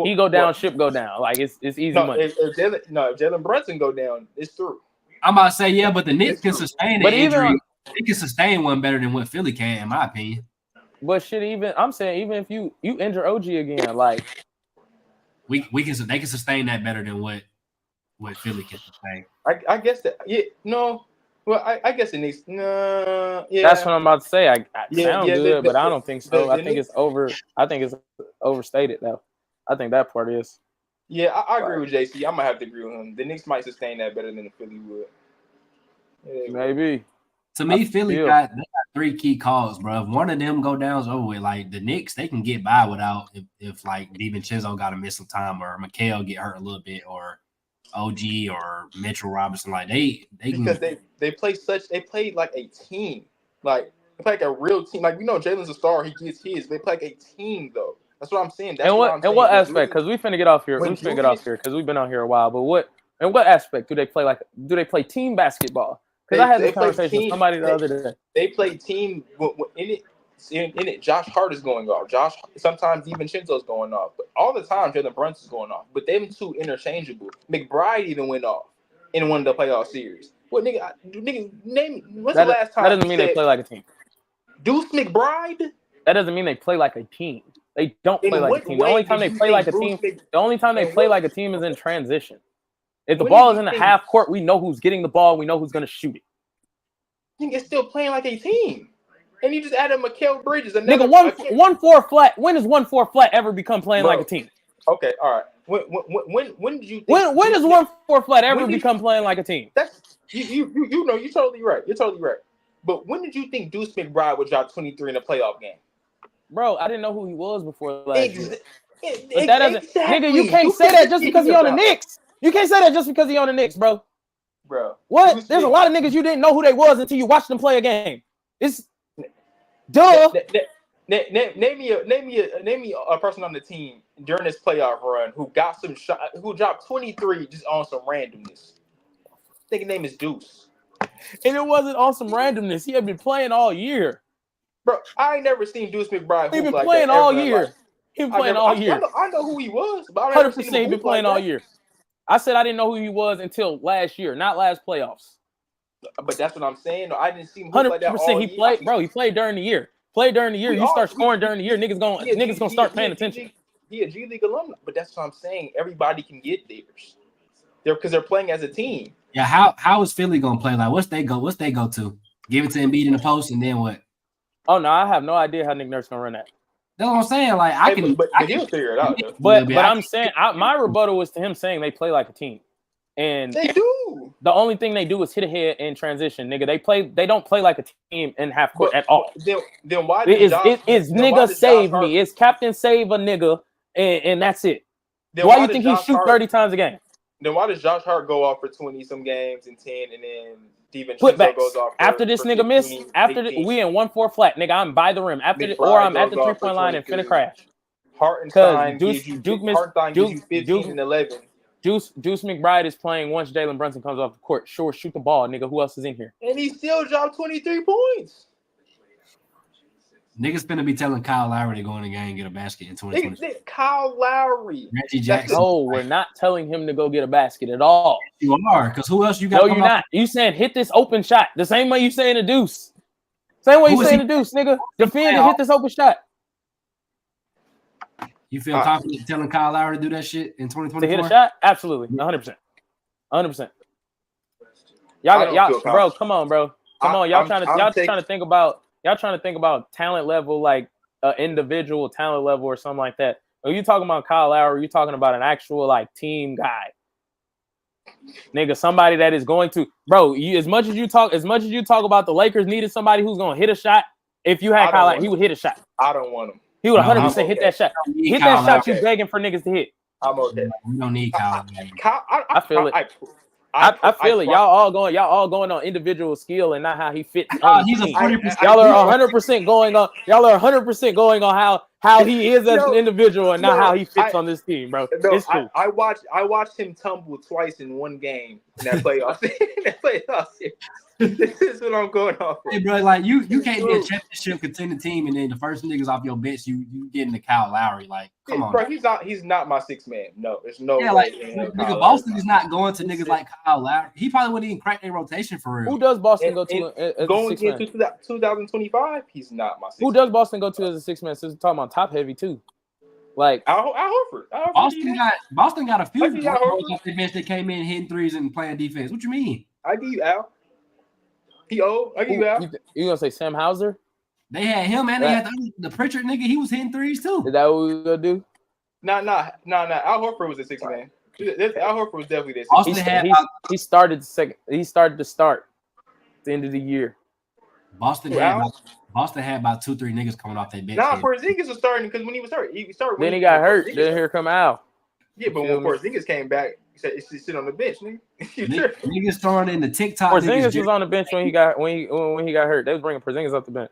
He go down, ship go down. Like it's easy money. If Jalen Brunson go down, it's through. I'm about to say, yeah, but the Knicks can sustain the injury. They can sustain one better than what Philly can, in my opinion. But I'm saying even if you injure OG again, like they can sustain that better than what Philly can sustain. I guess that Well, I guess it needs. No, yeah. That's what I'm about to say. I sound good, but I don't think so. I think it's overstated though. I think that part is. Yeah, I agree with JC. I'm gonna have to agree with him. The Knicks might sustain that better than the Philly would. Yeah, maybe. To me, Philly got 3 key calls, bro. If one of them go down, it's over with. Like the Knicks, they can get by without if like DiVincenzo got to miss some time or Mikal get hurt a little bit or OG or Mitchell Robinson. Like they play like a team. Like they play like a real team. Like Jalen's a star, he gets his. They play like a team though. That's what I'm saying. That's what aspect? Because we finna get off here. Because we've been out here a while. But in what aspect do they play? Like, do they play team basketball? Because I had this conversation with somebody the other day. They play team in it. Josh Hart is going off. Sometimes DiVincenzo's going off, but all the time Jalen Brunson's going off. But them two interchangeable. McBride even went off in one of the playoff series. What nigga? Name. When's the last time? That doesn't mean they play like a team. Deuce McBride. That doesn't mean they play like a team. They don't play like a team. The only time they play like a team is in transition. If the ball is in the half court, we know who's getting the ball. We know who's going to shoot it. I think it's still playing like a team. And you just added Mikal Bridges. Nigga, 1-4 flat. When does 1-4 flat ever become playing like a team? Okay, all right. When did you think? When does 1-4 flat ever become playing like a team? That's you're totally right. You're totally right. But when did you think Deuce McBride would drop 23 in a playoff game? Bro, I didn't know who he was before last year. But that doesn't, nigga, you can't say that just because he on the Knicks. You can't say that just because he on the Knicks, bro. Bro. What? There's a lot of niggas you didn't know who they was until you watched them play a game. It's duh. Name me a person on the team during this playoff run who got some shot, who dropped 23 just on some randomness. I think his name is Deuce. And it wasn't on some randomness. He had been playing all year. Bro, I ain't never seen Deuce McBride. He been like playing that all ever in year. life. He been playing all year. I know who he was, but I never seen him. 100% he been playing all year. I said I didn't know who he was until last year, not last playoffs. But that's what I'm saying. I didn't see him hoop like that all 100% he year. played, bro. He played during the year. You start scoring during the year. Niggas gonna start paying attention. He a G League alumni, but that's what I'm saying. Everybody can get theirs. Because they're playing as a team. Yeah, how is Philly gonna play? Like, what's they go to? Give it to Embiid in the post, and then what? Oh no, I have no idea how Nick Nurse gonna run that. That's what I'm saying. Like, I can he'll figure it out. Though. But I'm saying my rebuttal was to him saying they play like a team, and they do. The only thing they do is hit ahead and transition, nigga. They don't play like a team in half court at all. Then why? It's nigga save me. It's captain save a nigga, and that's it. Why do you think he shoot 30 times a game? Then why does Josh Hart go off for 20 some games and 10, and then DiVincenzo goes off after this nigga 15, miss? 18. After we in 1-4 flat, nigga, I'm by the rim or I'm at the 3-point line and finna crash. Hartenstein gives you 15 and 11. Deuce McBride is playing once Jalen Brunson comes off the court. Sure, shoot the ball, nigga. Who else is in here? And he still dropped 23 points. Niggas finna be telling Kyle Lowry to go in the game and get a basket in 2020. Kyle Lowry. Reggie Jackson. No, we're not telling him to go get a basket at all. You are, because who else you got? No, you're not. You saying hit this open shot. The same way you saying a Deuce. Same way you saying a Deuce, nigga. Defend and hit this open shot. You feel confident telling Kyle Lowry to do that shit in 2024? To hit a shot? Absolutely. 100%. 100%. Y'all, bro, come on, bro. Come on. Y'all trying to think about talent level, like individual talent level or something like that. When you talking about Kyle Lowry, you're talking about an actual like team guy. Nigga, somebody that is going to, bro, as much as you talk about the Lakers needed somebody who's gonna hit a shot. If you had Kyle Lowry, he would hit a shot. I don't want him. He would 100% hit that shot. Hit that shot you begging for niggas to hit. I'm okay. We don't need Kyle. I feel it. I feel it. Y'all all going on individual skill and not how he fits. He's a 40%. Y'all are 100% going on. Y'all are 100% going on how he is as an individual and not how he fits on this team, bro. It's cool. I watched him tumble twice in one game in that playoff. This is what I'm going off for. Hey, bro, like you can't be a championship contending team and then the first niggas off your bench you getting the Kyle Lowry. Like, come on, bro. He's not my six man. No, there's no way. Like, nigga, Boston is not going to niggas like Kyle Lowry. He probably wouldn't even crack their rotation for real. Who does Boston go to? Going into 2025, he's not my six man. Who does Boston go to as a six man? Since we're talking about top heavy too. Like Al Horford. Boston got a few off the bench that came in hitting threes and playing defense. What you mean? I give you Al. He old. I give you Al. You gonna say Sam Hauser? They had him and they had the Pritchard nigga. He was hitting threes too. Is that what we gonna do? Nah. Al Horford was a six man. Al Horford was definitely this. He started the second. He started to start at the end of the year. Boston had about 2-3 niggas coming off that bench. Nah, Porzingis was starting because when he was hurt, Then he got hurt. Then here come Al. Yeah, but when Porzingis came back, he said it's sit on the bench, nigga. Niggas throwing in the TikTok. Porzingis was on the bench when he got hurt. They was bringing Porzingis off the bench.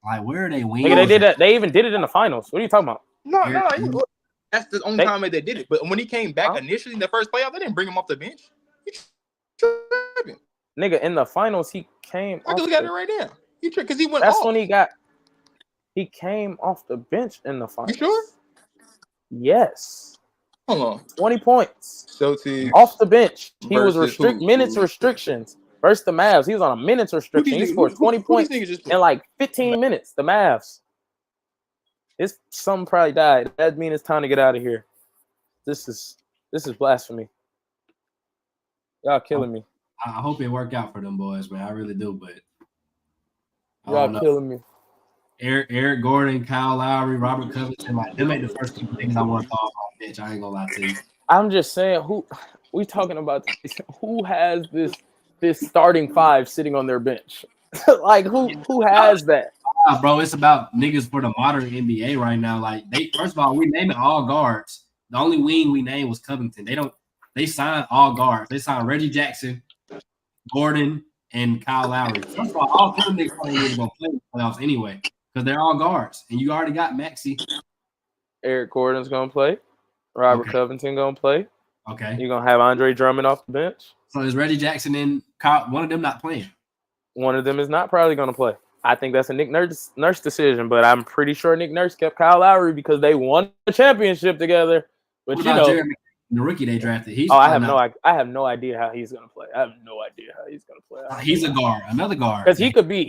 Like, where are they wings? Nigga, they did that. They even did it in the finals. What are you talking about? No. That's the only time that they did it. But when he came back initially in the first playoff, they didn't bring him off the bench. Nigga, in the finals, he came. I just got it right now. Because he went. That's when he came off the bench in the finals. You sure? Yes. Hold on. 20 points. Celtics off the bench. He was minutes restrictions versus the Mavs. He was on a minutes restriction. He scored 20 points in like 15 minutes. The Mavs. Something probably died. That means it's time to get out of here. This is blasphemy. Y'all killing me. I hope it work out for them boys, man. I really do, but y'all killing me. Eric Gordon, Kyle Lowry, Robert Covington, like them ain't the first two things I want to throw off my bench. I ain't gonna lie to you. I'm just saying, who has this starting five sitting on their bench? Like who has that? Bro, it's about niggas for the modern NBA right now. Like first of all, we naming all guards. The only wing we named was Covington. They signed all guards. They signed Reggie Jackson, Gordon, and Kyle Lowry. First of all three niggas probably ain't gonna play in the playoffs anyway because they're all guards, and you already got Maxey. Eric Gordon's gonna play. Robert Covington gonna play. Okay. You're gonna have Andre Drummond off the bench. So is Reggie Jackson and Kyle, one of them not playing? One of them is not probably going to play. I think that's a Nick Nurse decision, but I'm pretty sure Nick Nurse kept Kyle Lowry because they won a championship together. But what about Jeremy, the rookie they drafted? I have no idea how he's going to play. I have no idea how he's going to play. He's a guard, another guard. Because he could be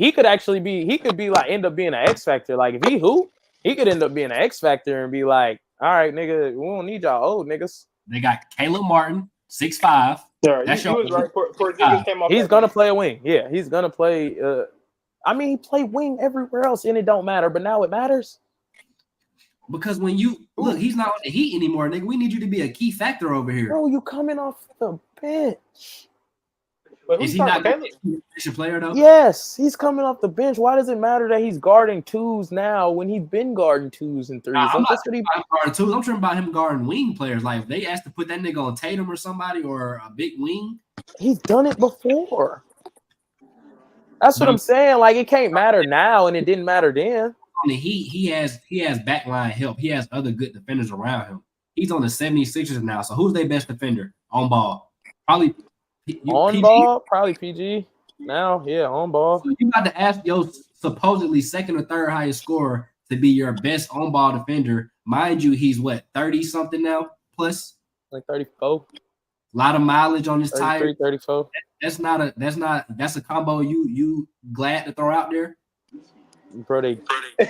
like end up being an X factor. Like if he could end up being an X factor and be like, all right, nigga, we don't need y'all old niggas. They got Caleb Martin, 6'5". Yeah, he was right. He's gonna play a wing. Yeah, he's gonna play. I mean, he played wing everywhere else, and it don't matter. But now it matters because when you look, he's not on the Heat anymore, nigga. We need you to be a key factor over here. Bro, you coming off the bench. But is he not a position player though? Yes, he's coming off the bench. Why does it matter that he's guarding twos now when he's been guarding twos and threes? I'm not talking about guarding twos. I'm talking about him guarding wing players. Like if they asked to put that nigga on Tatum or somebody or a big wing, he's done it before. That's what I'm saying. Like it can't matter now, and it didn't matter then. On the Heat, he has backline help. He has other good defenders around him. He's on the 76ers now. So who's their best defender on ball? Probably. On ball, probably PG. Now, yeah, on ball. So you got to ask your supposedly second or third highest scorer to be your best on ball defender. Mind you, he's what 30 something now plus, like 34. A lot of mileage on his tire. 34. That's a combo you glad to throw out there, bro. They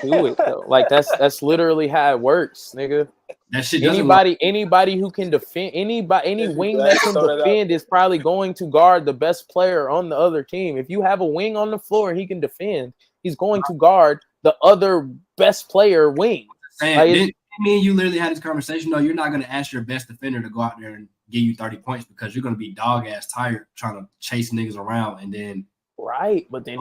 do it though. Like that's literally how it works, nigga. That shit. Anybody who can defend, any wing that can defend is probably going to guard the best player on the other team. If you have a wing on the floor and he can defend, he's going to guard the other best player wing. Me and you literally had this conversation. No, you're not going to ask your best defender to go out there and give you 30 points because you're going to be dog ass tired trying to chase niggas around and then. Right, but then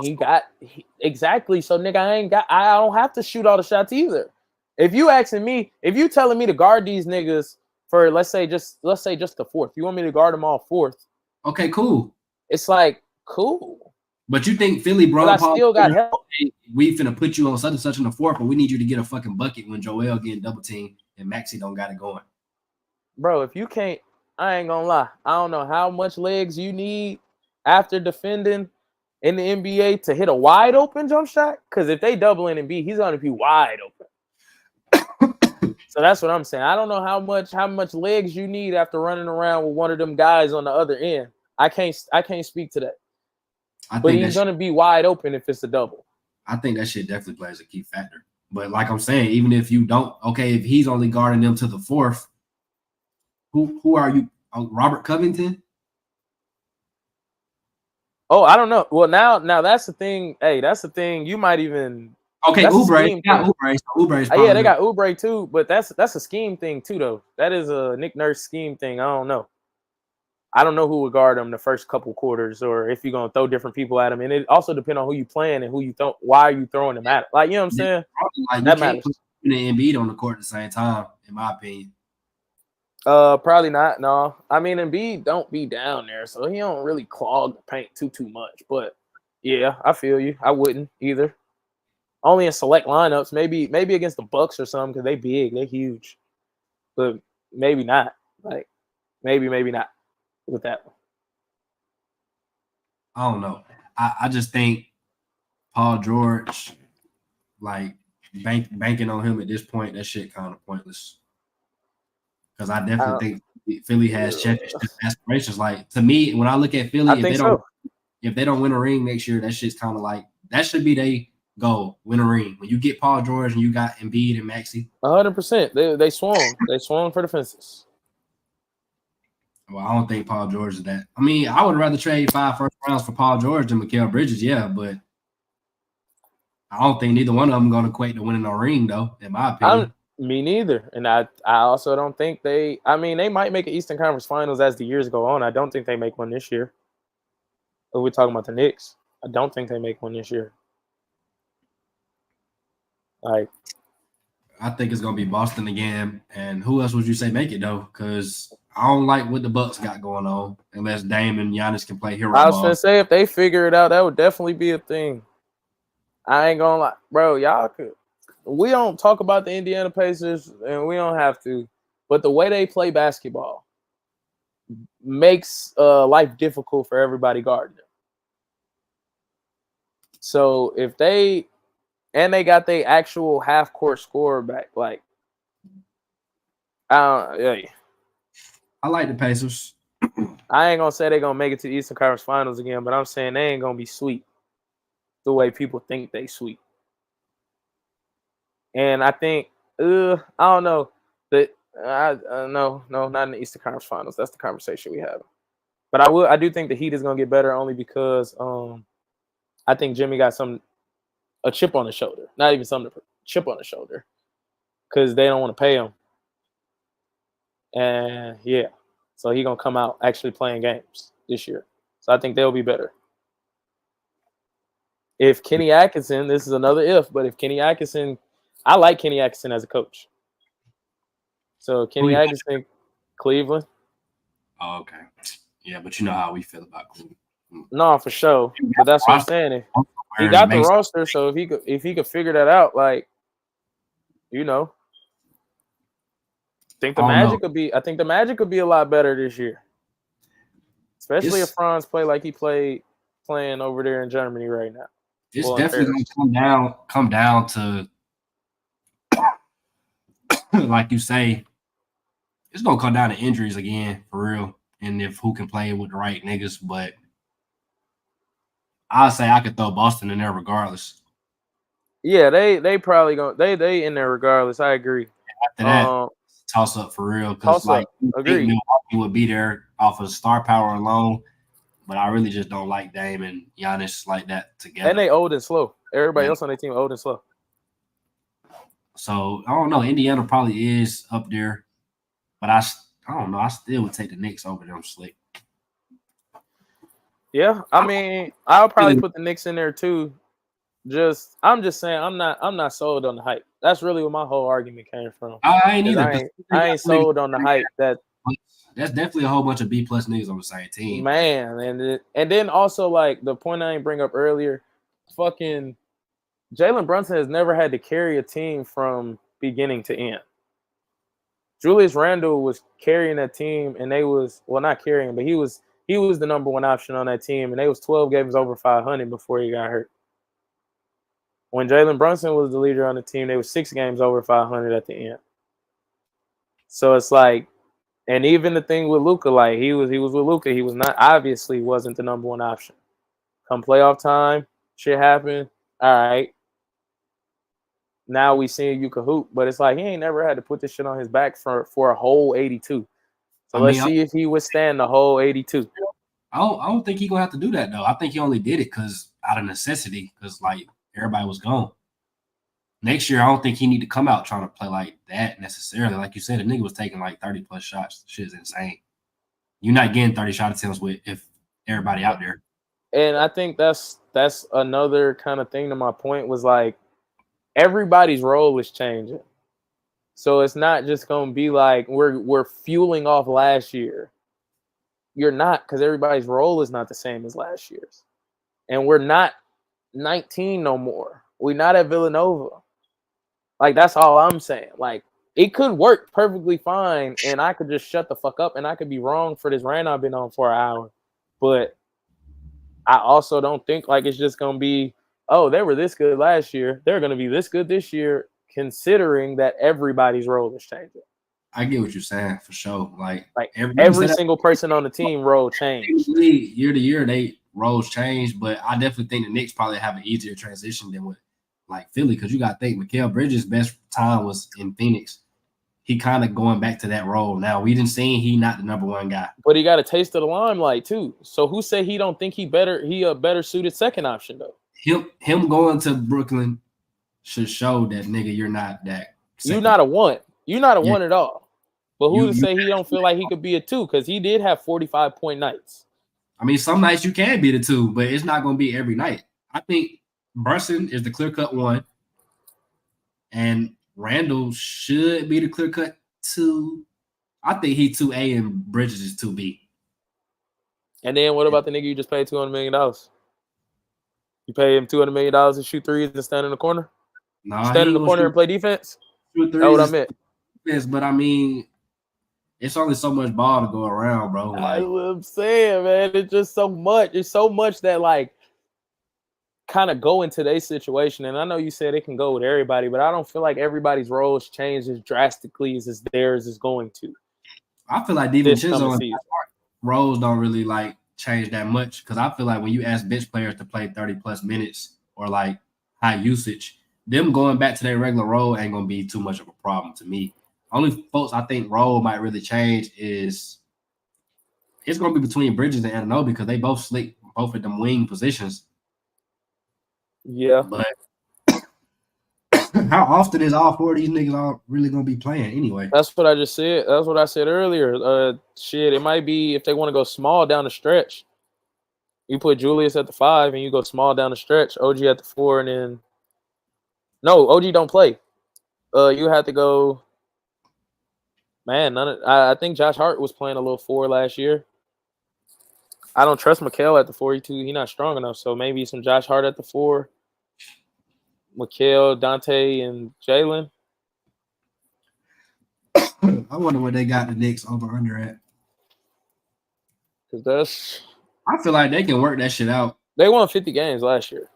exactly. So nigga, I don't have to shoot all the shots either. If you asking me, if you telling me to guard these niggas for let's say just the fourth, you want me to guard them all fourth? Okay, cool. It's like cool. But you think Philly, bro? I still got help. We finna put you on such and such in the fourth, but we need you to get a fucking bucket when Joel getting double team and Maxey don't got it going. Bro, if you can't, I ain't gonna lie. I don't know how much legs you need after defending in the NBA to hit a wide open jump shot. Because if they double in and B, he's gonna be wide open. So that's what I'm saying. I don't know how much legs you need after running around with one of them guys on the other end. I can't speak to that. But he's gonna be wide open if it's a double. I think that shit definitely plays a key factor. But like I'm saying, even if you don't, okay, if he's only guarding them to the fourth, who are you? Robert Covington? Oh, I don't know. Well, now that's the thing. Hey, that's the thing. You might even. Okay, Oubre. Yeah, they got Oubre too, but that's a scheme thing too, though. That is a Nick Nurse scheme thing. I don't know. I don't know who would guard him the first couple quarters, or if you're gonna throw different people at him, and it also depends on who you playing and who you throw. Why are you throwing them at? Like, you know what I'm saying? Like, that matters. And Embiid on the court at the same time, in my opinion. Probably not. No, I mean Embiid don't be down there, so he don't really clog the paint too much. But yeah, I feel you. I wouldn't either. Only in select lineups, maybe against the Bucks or something because they big, they huge. But maybe not. Like maybe not with that one. I don't know. I just think Paul George, like banking on him at this point, that shit kind of pointless. Because I definitely think Philly has championship aspirations. Like to me, when I look at Philly, if they don't win a ring next year, that shit's kind of like that should be they goal, win a ring. When you get Paul George and you got Embiid and Maxey, 100%. They swung for the fences. Well, I don't think Paul George is that. I mean, I would rather trade 5 first rounds for Paul George than Mikal Bridges, yeah, but I don't think neither one of them going to equate to winning a ring, though, in my opinion. Me neither. And I also don't think they might make an Eastern Conference Finals as the years go on. I don't think they make one this year. But we're talking about the Knicks. I don't think they make one this year. Like, I think it's going to be Boston again. And who else would you say make it, though? Because I don't like what the Bucks got going on unless Dame and Giannis can play hero ball. I was going to say, if they figure it out, that would definitely be a thing. I ain't going to lie. Bro, y'all could. We don't talk about the Indiana Pacers, and we don't have to. But the way they play basketball makes life difficult for everybody guarding them. So if they got their actual half court scorer back, like I like the Pacers. I ain't gonna say they're gonna make it to the Eastern Conference Finals again, but I'm saying they ain't gonna be sweet the way people think they sweet. And I think, I don't know that no, not in the Eastern Conference Finals. That's the conversation we have. But I do think the Heat is gonna get better only because I think Jimmy got a chip on his shoulder, not even chip on his shoulder, because they don't want to pay him. And yeah, so he's gonna come out actually playing games this year. So I think they'll be better. If Kenny Atkinson, this is another if, but if Kenny Atkinson, I like Kenny Atkinson as a coach. So Kenny Atkinson, Cleveland. Oh, okay. Yeah, but you know how we feel about Cleveland. No, for sure. But that's what I'm saying. He got the roster, so if he could figure that out, like, you know, I think the Magic could be a lot better this year. Especially if Franz play like he playing over there in Germany right now. It's definitely gonna come down to like you say, it's gonna come down to injuries again, for real. And if who can play with the right niggas, but I'll say I could throw Boston in there regardless. Yeah, they probably gonna they in there regardless. I agree. After that, toss up for real, because like Milwaukee would be there off of star power alone, but I really just don't like Dame and Giannis like that together. And they old and slow. Everybody else on their team old and slow. So I don't know. Indiana probably is up there, but I don't know. I still would take the Knicks over them slick. Yeah, I mean, I'll probably put the Knicks in there too. I'm just saying, I'm not sold on the hype. That's really where my whole argument came from. I ain't either. I ain't sold on the hype. That's definitely a whole bunch of B+ niggas on the same team. Man, and then also like the point I ain't bring up earlier, fucking Jalen Brunson has never had to carry a team from beginning to end. Julius Randle was carrying that team, and they was not carrying, but he was the number one option on that team, and they was 12 games over 500 before he got hurt. When Jalen Brunson was the leader on the team, they were 6 games over 500 at the end. So it's like, and even the thing with Luka, like he was with Luka, he was not obviously wasn't the number one option. Come playoff time, shit happened. All right. Now we seeing Yuka hoop, but it's like he ain't never had to put this shit on his back for a whole 82. So let's see if he withstand the whole 82. I don't think he gonna have to do that though. I think he only did it because out of necessity, because like everybody was gone. Next year, I don't think he need to come out trying to play like that necessarily. Like you said, the nigga was taking like 30+ shots. Shit is insane. You're not getting 30 shot attempts with if everybody out there. And I think that's another kind of thing to my point was like everybody's role is changing. So it's not just gonna be like we're fueling off last year. You're not, because everybody's role is not the same as last year's. And we're not 19 no more. We're not at Villanova. Like, that's all I'm saying. Like, it could work perfectly fine, and I could just shut the fuck up, and I could be wrong for this rant I've been on for an hour. But I also don't think, like, it's just going to be, oh, they were this good last year. They're going to be this good this year, considering that everybody's role is changing. I get what you're saying, for sure. Like every single person on the team role changed. Year to year, they roles change, but I definitely think the Knicks probably have an easier transition than with like Philly, because you got to think Mikal Bridges' best time was in Phoenix. He kind of going back to that role now. We didn't see he not the number one guy, but he got a taste of the limelight too. So who said he don't think he a better suited second option though? Him going to Brooklyn should show that nigga you're not that. You're not a one. You're not a one at all. But who to say he don't feel like he could be a 2? Because he did have 45-point nights. I mean, some nights you can be the 2, but it's not going to be every night. I think Brunson is the clear-cut 1, and Randall should be the clear-cut 2. I think he 2A and Bridges is 2B. And then what about the nigga you just paid $200 million? You pay him $200 million to shoot threes and stand in the corner? No, stand in the corner and play defense? That's what I meant. Yes, but I mean, it's only so much ball to go around, bro. Like, that's what I'm saying, man. It's just so much. It's so much that, like, kind of go in today's situation, and I know you said it can go with everybody, but I don't feel like everybody's roles change as drastically as theirs is going to. I feel like DiVincenzo and roles don't really like change that much because I feel like when you ask bench players to play 30+ minutes or like high usage, them going back to their regular role ain't gonna be too much of a problem to me. Only folks I think role might really change is it's gonna be between Bridges and Anunoby because they both slick both at them wing positions. Yeah, but how often is all 4 of these niggas all really gonna be playing anyway? That's what I just said. That's what I said earlier. Shit, it might be if they want to go small down the stretch. You put Julius at the 5 and you go small down the stretch. OG at the 4 and then no, OG don't play. You have to go. Man, I think Josh Hart was playing a little 4 last year. I don't trust Mikal at the 42. He's not strong enough. So maybe some Josh Hart at the 4. Mikal, Dante, and Jalen. I wonder what they got the Knicks over under at. Because I feel like they can work that shit out. They won 50 games last year.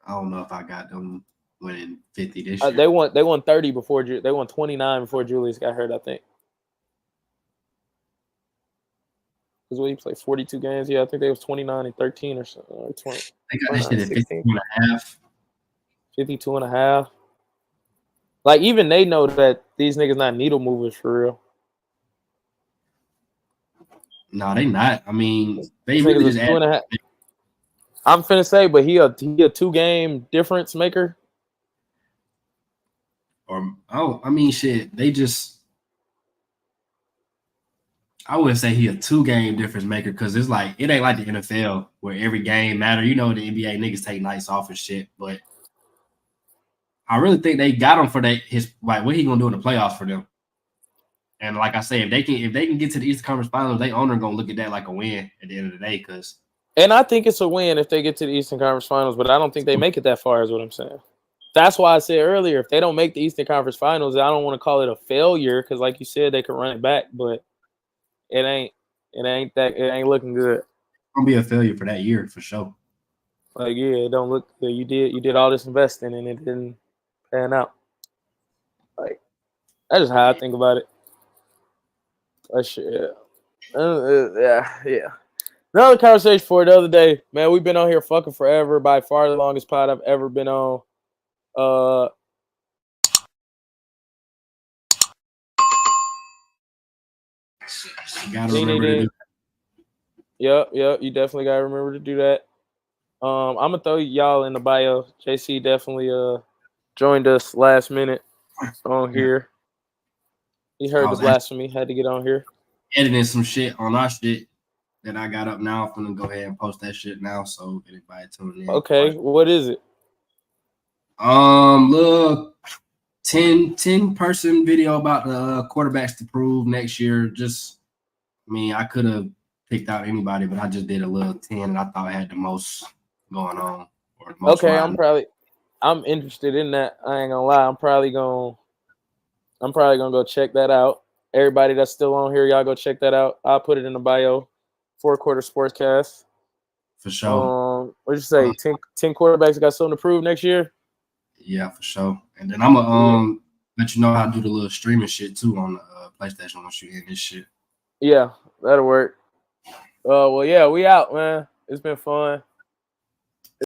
I don't know if I got them winning 50 this year. They won 30 before they won 29 before Julius got hurt, I think. Because when he played 42 games, yeah, I think they was 29 and 13 or something. Or 20. They got that shit at 52.5. 52.5. Like, even they know that these niggas not needle movers for real. No, they not. I mean, they really just add. I'm finna say, but he a 2-game difference maker. Or I mean, shit. They just. I wouldn't say he a 2-game difference maker because it's like it ain't like the NFL where every game matter. You know, the NBA niggas take nights off and shit, but I really think they got him for his like what he gonna do in the playoffs for them. And like I say, if they can get to the Eastern Conference Finals, they owner gonna look at that like a win at the end of the day. And I think it's a win if they get to the Eastern Conference Finals, but I don't think they make it that far. Is what I'm saying. That's why I said earlier, if they don't make the Eastern Conference Finals, I don't want to call it a failure because, like you said, they could run it back, but it ain't looking good. It's gonna be a failure for that year for sure. Like, yeah, it don't look good. You did all this investing and it didn't pan out. Like, that's just how I think about it. That shit, yeah. Another conversation for the other day, man. We've been on here fucking forever. By far the longest pod I've ever been on. You gotta remember to do that. Yep. You definitely gotta remember to do that. I'm gonna throw y'all in the bio. JC definitely joined us last minute on here. He heard the blasphemy, had to get on here. Editing some shit on our shit that I got up now. I'm gonna go ahead and post that shit now so anybody tuning in. Okay, what is it? Look, 10 person video about the quarterbacks to prove next year. I could have picked out anybody, but I just did a little 10 and I thought I had the most going on. Or the most I'm interested in that. I ain't gonna lie. I'm probably gonna go check that out. Everybody that's still on here, y'all go check that out. I'll put it in the bio. 4-quarter sportscast. For sure. What'd you say? 10 quarterbacks got something to prove next year? Yeah, for sure. And then I'm gonna let you know how to do the little streaming shit too on the PlayStation once you hit this shit. Yeah, that'll work. Well, yeah, we out, man. It's been fun.